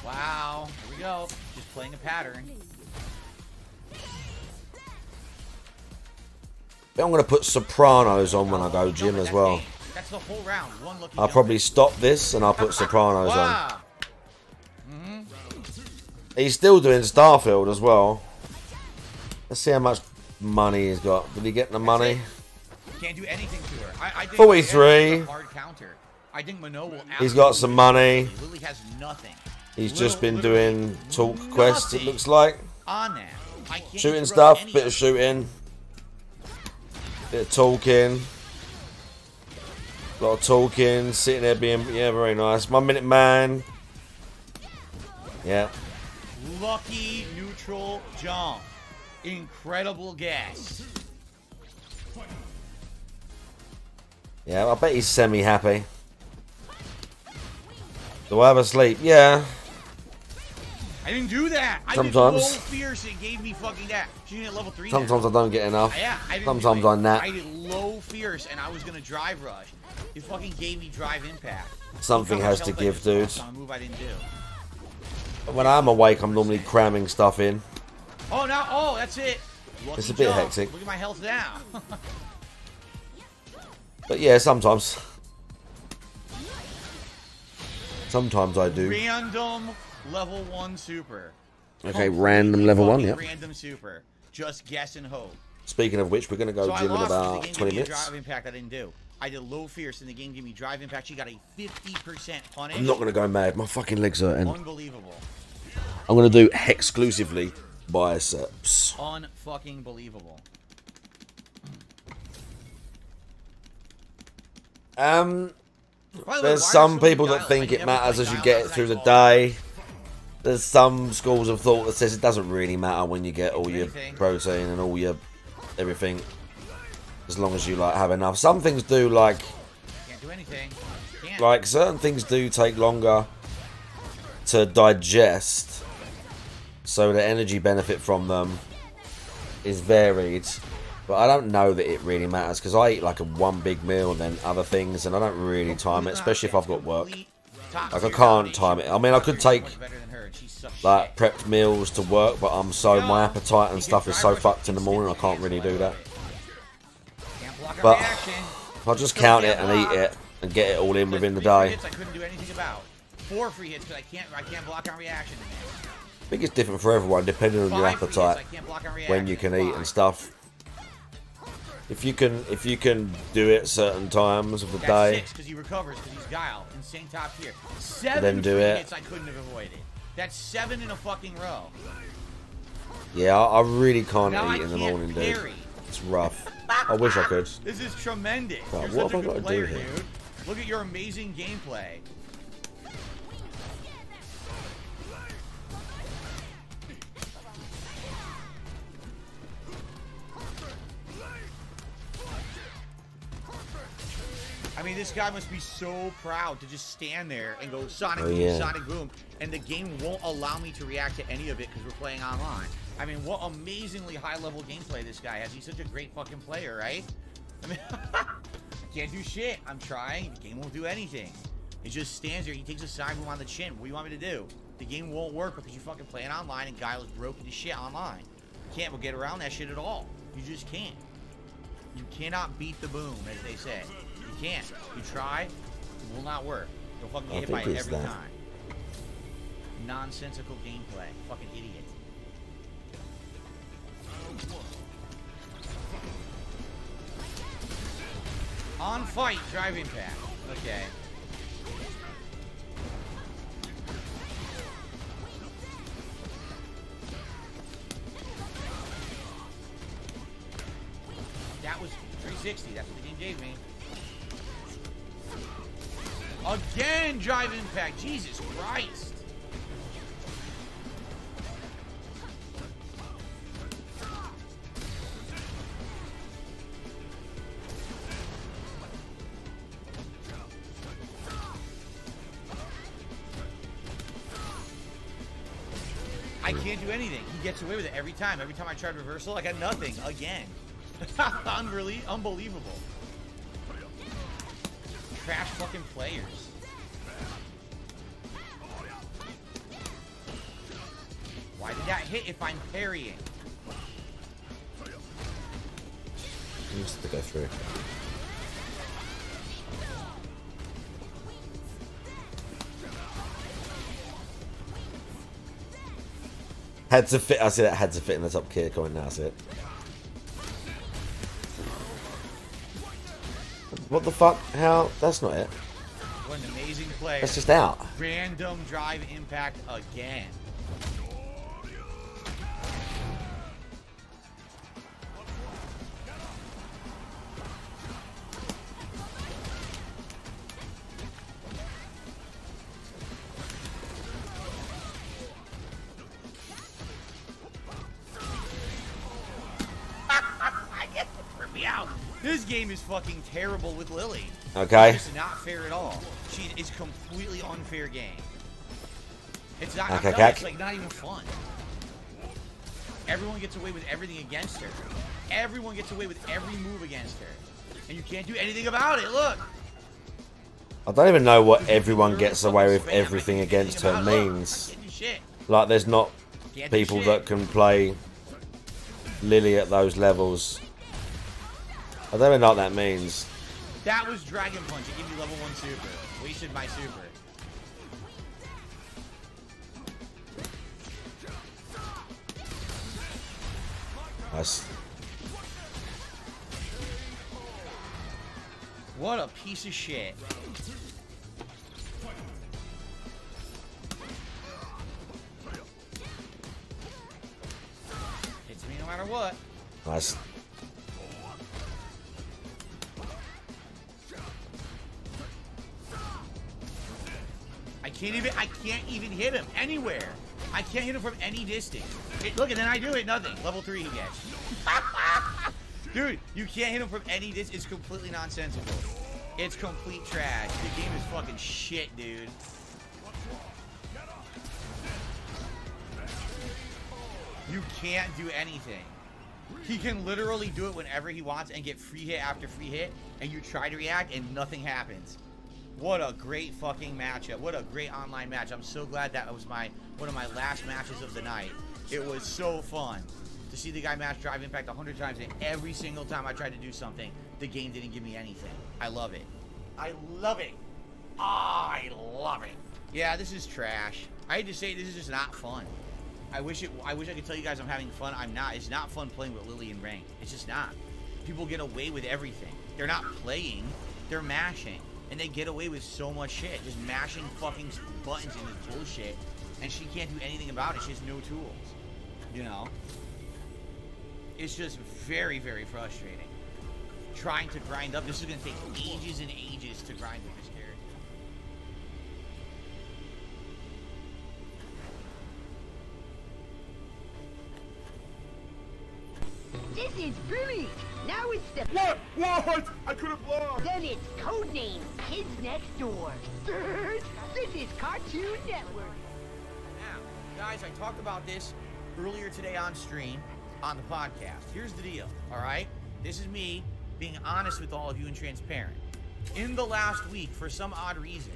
Wow. Here we go. Just playing a pattern. I'm going to put Sopranos on when I go gym as well. That's the whole round. One lucky I'll probably stop this and I'll put Sopranos on. Wow. He's still doing Starfield as well. Let's see how much money he's got. Did he get the money? Can't do anything to her. I think 43. Hard counter. I think Minot will He's got some money. Lily has nothing. He's just been doing talk quests, it looks like. On that. I can't Shooting throw stuff, any bit of shooting. Bit of talking. A lot of talking, sitting there being, yeah, very nice. 1 minute man. Yeah. Lucky neutral jump. Incredible guess. Yeah, I bet he's semi-happy. Do I have a sleep? Yeah. I didn't do that. Sometimes. I did low fierce. It gave me fucking that. She's at level 3 Sometimes now. I don't get enough. Yeah, I didn't Sometimes do it. I nap. I did low fierce and I was gonna drive rush. It fucking gave me drive impact. Something has to give, dude. On a move I didn't do. When I'm awake, I'm normally cramming stuff in. Oh, now, oh, that's it. Lucky It's a bit jump. hectic. Look at my health now. But yeah, sometimes. Sometimes I do. Random level 1 super. Okay, random level 1, yeah. Random super. Just guess and hope. Speaking of which, we're going to go So gym in I lost about the game 20 gave me a minutes. drive impact I didn't do. I did low fierce and the game gave me drive impact. She got a 50% punish. I'm not going to go mad. My fucking legs hurting. Unbelievable. I'm going to do exclusively biceps. Unfucking believable. By the way, There's why are some so people many that think dial- it I matters never as you play get dial-up through the night day. There's some schools of thought that says it doesn't really matter when you get all your protein and all your everything, as long as you like have enough. Some things do, like Can't do anything. Can't. like certain things do take longer to digest, so the energy benefit from them is varied. But I don't know that it really matters because I eat like one big meal and then other things, and I don't really time it, especially if I've got work. Like I can't time it. I mean, I could take like prepped meals to work, but my appetite and stuff is so fucked in the morning I can't really do that. But if I just count it and eat it and get it all in within the day. Hits I couldn't do anything about. 4 free hits because I can't block on reaction. I think it's different for everyone depending on your appetite, when you can eat and stuff. If you can do it certain times of the day, 6 because he recovers because he's guile. Insane top tier. 7 then do free it. hits I couldn't have avoided. That's 7 in a fucking row. Yeah, I really can't Now eat I in the can't morning, dude. parry. It's rough. I wish I could. This is tremendous. Right, You're what such have I a good got to do player, here? dude. Look at your amazing gameplay. I mean, this guy must be so proud to just stand there and go Sonic Oh, Boom, yeah. Sonic Boom, and the game won't allow me to react to any of it because we're playing online. I mean, what amazingly high-level gameplay this guy has. He's such a great fucking player, right? I mean, I can't do shit. I'm trying. The game won't do anything. It just stands there. He takes a side boom on the chin. What do you want me to do? The game won't work because you fucking playing online and Guile is broken to shit online. You can't get around that shit at all. You just can't. You cannot beat the boom, as they say. You can't. You try, it will not work. You'll fucking get hit by it every time. nonsensical gameplay. Fucking idiot. On fight, drive impact. Okay. That was 360. That's what the game gave me. Again, drive impact. Jesus Christ. I can't do anything. He gets away with it every time. Every time I tried reversal, I got nothing again. Unbelievable. Trash fucking players. Why did that hit if I'm parrying? Just to go through. Had to fit. I see that had to fit in the top kick. Going now, that's it. What the fuck? How? That's not it. What an amazing player. That's just out. Random drive impact again. This game is fucking terrible with Lily. Okay. It's not fair at all. It's completely unfair game. It's not. Okay, No, it's like not even fun. Everyone gets away with everything against her. Everyone gets away with every move against her, and you can't do anything about it. Look. I don't even know what everyone gets away with everything against her means. Like, there's not people that can play Lily at those levels. I don't even know what that means. That was Dragon Punch. It gave me level 1 super. Wasted my super. Nice. What a piece of shit. Hits me no matter what. Nice. I can't even hit him anywhere. I can't hit him from any distance. Look, and then I do it, nothing. Level 3 he gets. Dude, you can't hit him from any distance. It's completely nonsensical. It's complete trash. The game is fucking shit, dude. You can't do anything. He can literally do it whenever he wants and get free hit after free hit, and you try to react and nothing happens. What a great fucking matchup. What a great online match. I'm so glad that was one of my last matches of the night. It was so fun to see the guy match drive impact 100 times, and every single time I tried to do something, the game didn't give me anything. I love it. I love it. I love it. Yeah, this is trash. I hate to say this is just not fun. I wish I could tell you guys I'm having fun. I'm not. It's not fun playing with Lily in ranked. It's just not. People get away with everything. They're not playing. They're mashing. And they get away with so much shit. Just mashing fucking buttons in this bullshit. And she can't do anything about it. She has no tools. You know? It's just very, very frustrating. Trying to grind up. This is going to take ages and ages to grind with this character. This is brilliant! Now it's the... What? I couldn't block! Then it's codename Kids Next Door. This is Cartoon Network. Now, guys, I talked about this earlier today on stream, on the podcast. Here's the deal, alright? This is me being honest with all of you and transparent. In the last week, for some odd reason,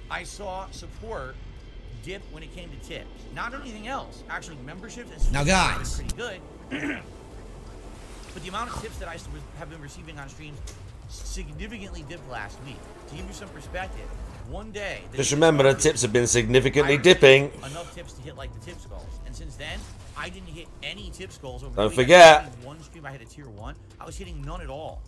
I saw support dip when it came to tips. Not anything else. Actually, memberships now, guys, pretty good. But the amount of tips that I have been receiving on streams significantly dipped last week. To give you some perspective, one day. Just remember the tips have been significantly dipping. Enough tips to hit like the tip skulls, and since then I didn't hit any tip skulls. Over Don't forget. One stream I hit a tier 1. I was hitting none at all.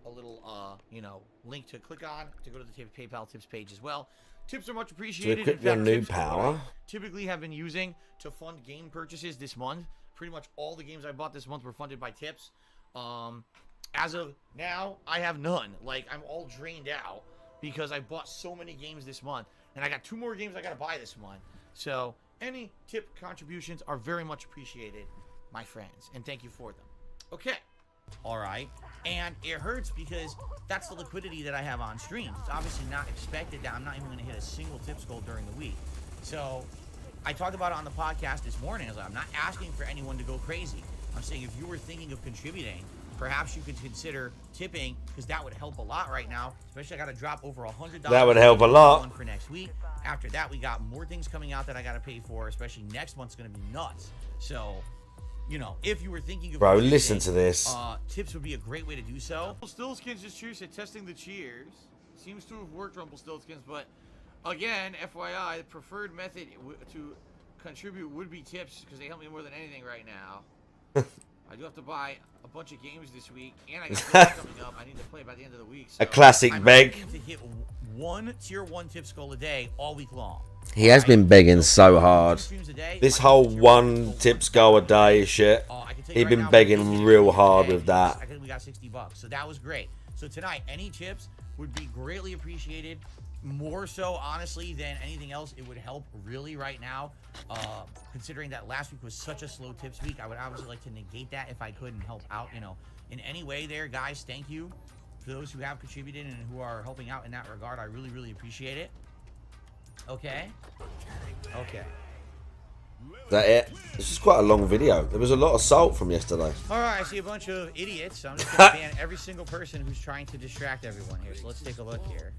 A little, you know, link to click on to go to the PayPal tips page as well. Tips are much appreciated. equip your new power. Typically have been using to fund game purchases this month. Pretty much all the games I bought this month were funded by tips. As of now, I have none. Like, I'm all drained out because I bought so many games this month, and I got 2 more games I gotta buy this month. So any tip contributions are very much appreciated, my friends, and thank you for them. Okay. All right. And it hurts because that's the liquidity that I have on streams. It's obviously not expected that I'm not even going to hit a single tip goal during the week. So I talked about it on the podcast this morning. I was like, I'm not asking for anyone to go crazy. I'm saying if you were thinking of contributing, perhaps you could consider tipping, because that would help a lot right now. Especially I got to drop over $100. That would help a lot. For next week. After that, we got more things coming out that I got to pay for. Especially next month's going to be nuts. So, you know, if you were thinking of bro, listen to this. Tips would be a great way to do so. Rumpelstiltskins just cheers at testing the cheers. Seems to have worked, Rumpelstiltskins, but again, FYI, the preferred method to contribute would be tips because they help me more than anything right now. I do have to buy a bunch of games this week, and I got games coming up. I need to play by the end of the week. So a classic beg. To hit 1 tier 1 tip goal a day all week long. He has been begging so hard. This whole 1 tips goal a day shit. He's been begging real hard with that. I think we got $60, so that was great. So tonight, any tips would be greatly appreciated. More so, honestly, than anything else. It would help really right now. Considering that last week was such a slow tips week, I would obviously like to negate that if I could and help out, you know, in any way there, guys. Thank you for those who have contributed and who are helping out in that regard. I really, really appreciate it. Okay. Okay. Is that it? This is quite a long video. There was a lot of salt from yesterday. Alright, I see a bunch of idiots, so I'm just going to ban every single person who's trying to distract everyone here. So let's take a look here.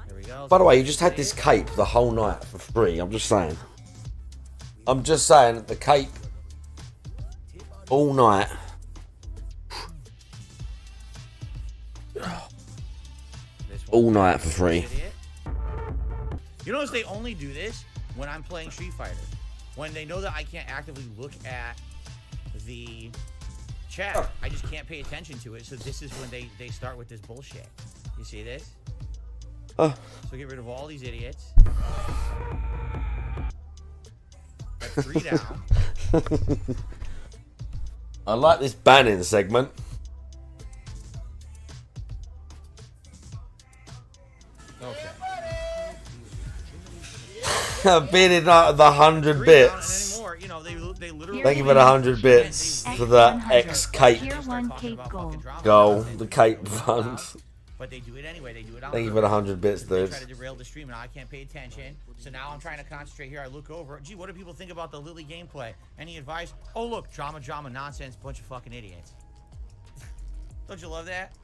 There we go. By the way, you just had this cape the whole night for free. I'm just saying. I'm just saying, the cape all night. All night for free. You notice they only do this when I'm playing Street Fighter. When they know that I can't actively look at the chat. I just can't pay attention to it. So this is when they start with this bullshit. You see this? So get rid of all these idiots. That's 3 down. I like this banning segment. Okay. I've been in the 100 bits. You know, they literally Thank you for the 100 bits for the X cape goal, the cape fund. But they do it anyway. They do it on Thank you for the 100 bits, dude. They try to derail the stream, and I can't pay attention. So now I'm trying to concentrate here. I look over. Gee, what do people think about the Lily gameplay? Any advice? Oh, look, drama, nonsense, bunch of fucking idiots. Don't you love that?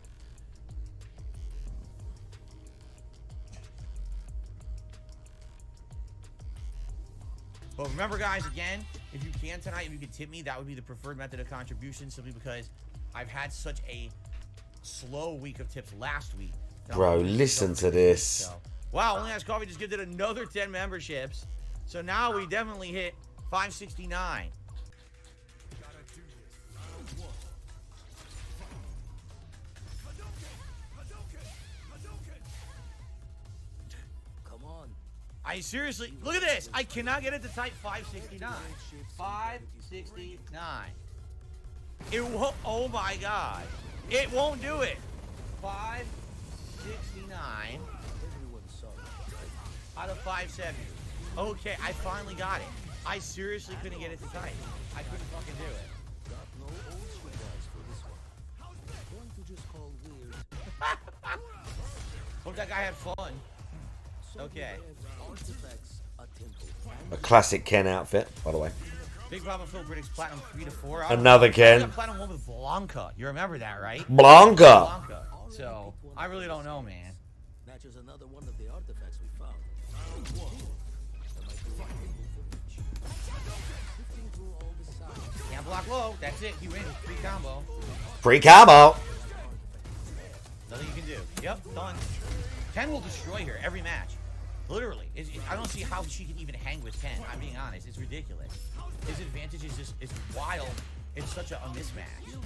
But remember, guys, again, if you can tonight, if you could tip me, that would be the preferred method of contribution, simply because I've had such a slow week of tips last week. Bro, listen to this. So, wow, Only Ask Coffee just gifted another 10 memberships. So now we definitely hit 569. Come on. I seriously, look at this. I cannot get it to type 569. 569. It won't, oh my God. It won't do it. 569 out of 570. Okay, I finally got it. I seriously couldn't get it to type. I couldn't fucking do it. Hope that guy had fun. Okay. A classic Ken outfit, by the way. Big Bravo Phil predicts Platinum 3 to 4. Another Ken. Platinum 1 with Blanca. You remember that, right? Blanca. So, I really don't know, man. Matches another one of the artifacts we found. Can't block low. That's it. He wins. Free combo. Free combo. Nothing you can do. Yep, done. Ken will destroy her every match. Literally. I don't see how she can even hang with Ken. I'm being honest. It's ridiculous. His advantage is just wild. It's such a mismatch.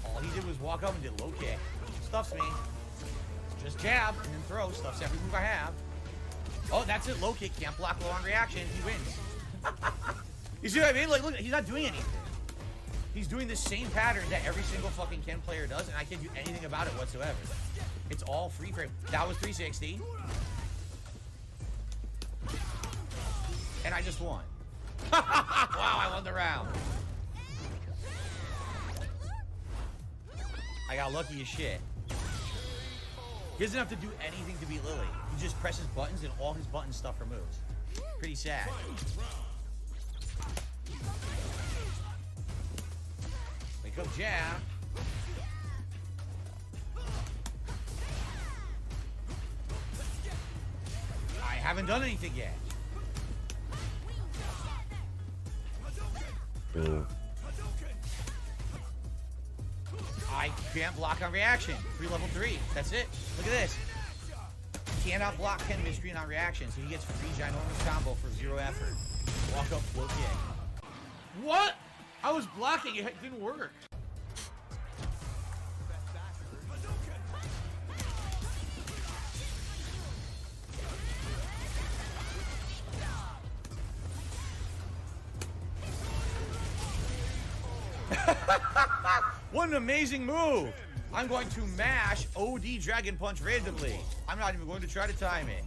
All he did was walk up and did low kick. Stuffs me. Just jab and then throw. Stuffs every move I have. Oh, that's it. Low kick. Can't block low on reaction. He wins. You see what I mean? Like, look, he's not doing anything. He's doing the same pattern that every single fucking Ken player does, and I can't do anything about it whatsoever. It's all free frame. That was 360. And I just won. Wow, I won the round. I got lucky as shit. He doesn't have to do anything to beat Lily. He just presses buttons and all his button stuff removes. Pretty sad. Wake up jab. I haven't done anything yet. I can't block on reaction. Level 3. That's it. Look at this. Cannot block Ken mid-screen on reaction, so he gets free ginormous combo for 0 effort. Walk up, float kick. What? I was blocking. It didn't work. What an amazing move! I'm going to mash OD Dragon Punch randomly. I'm not even going to try to time it.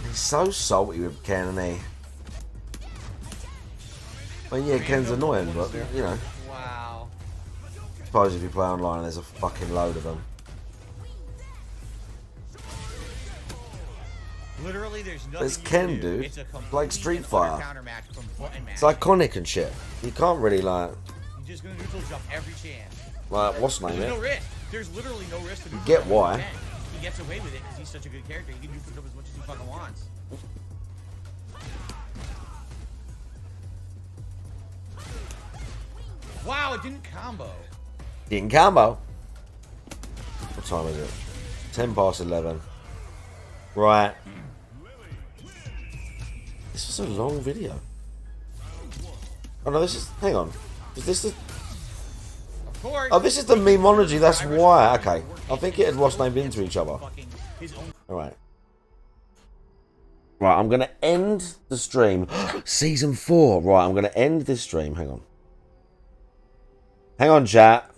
He's so salty with Ken, isn't he? I mean, yeah, Ken's annoying, but, you know. Wow. I suppose if you play online, there's a fucking load of them. Literally, there's nothing. It's Ken, dude. It's like Street Fighter. It's Like, iconic and shit. You can't really, like... You're just gonna neutral jump every chance. Like, what's name There's it? no risk. There's literally no risk to neutral Get jump why. Ken. He gets away with it because he's such a good character. He can neutral jump as much as he fucking wants. Wow, it didn't combo. Didn't combo. What time is it? 10 past 11. Right. This was a long video. Oh no, this is... Hang on. Is this the... Of course. Oh, this is the memeology, that's why. Okay. I think it had Ross named into each other. Alright. Right, I'm going to end the stream. Season 4. Right, I'm going to end this stream. Hang on. Hang on, chat.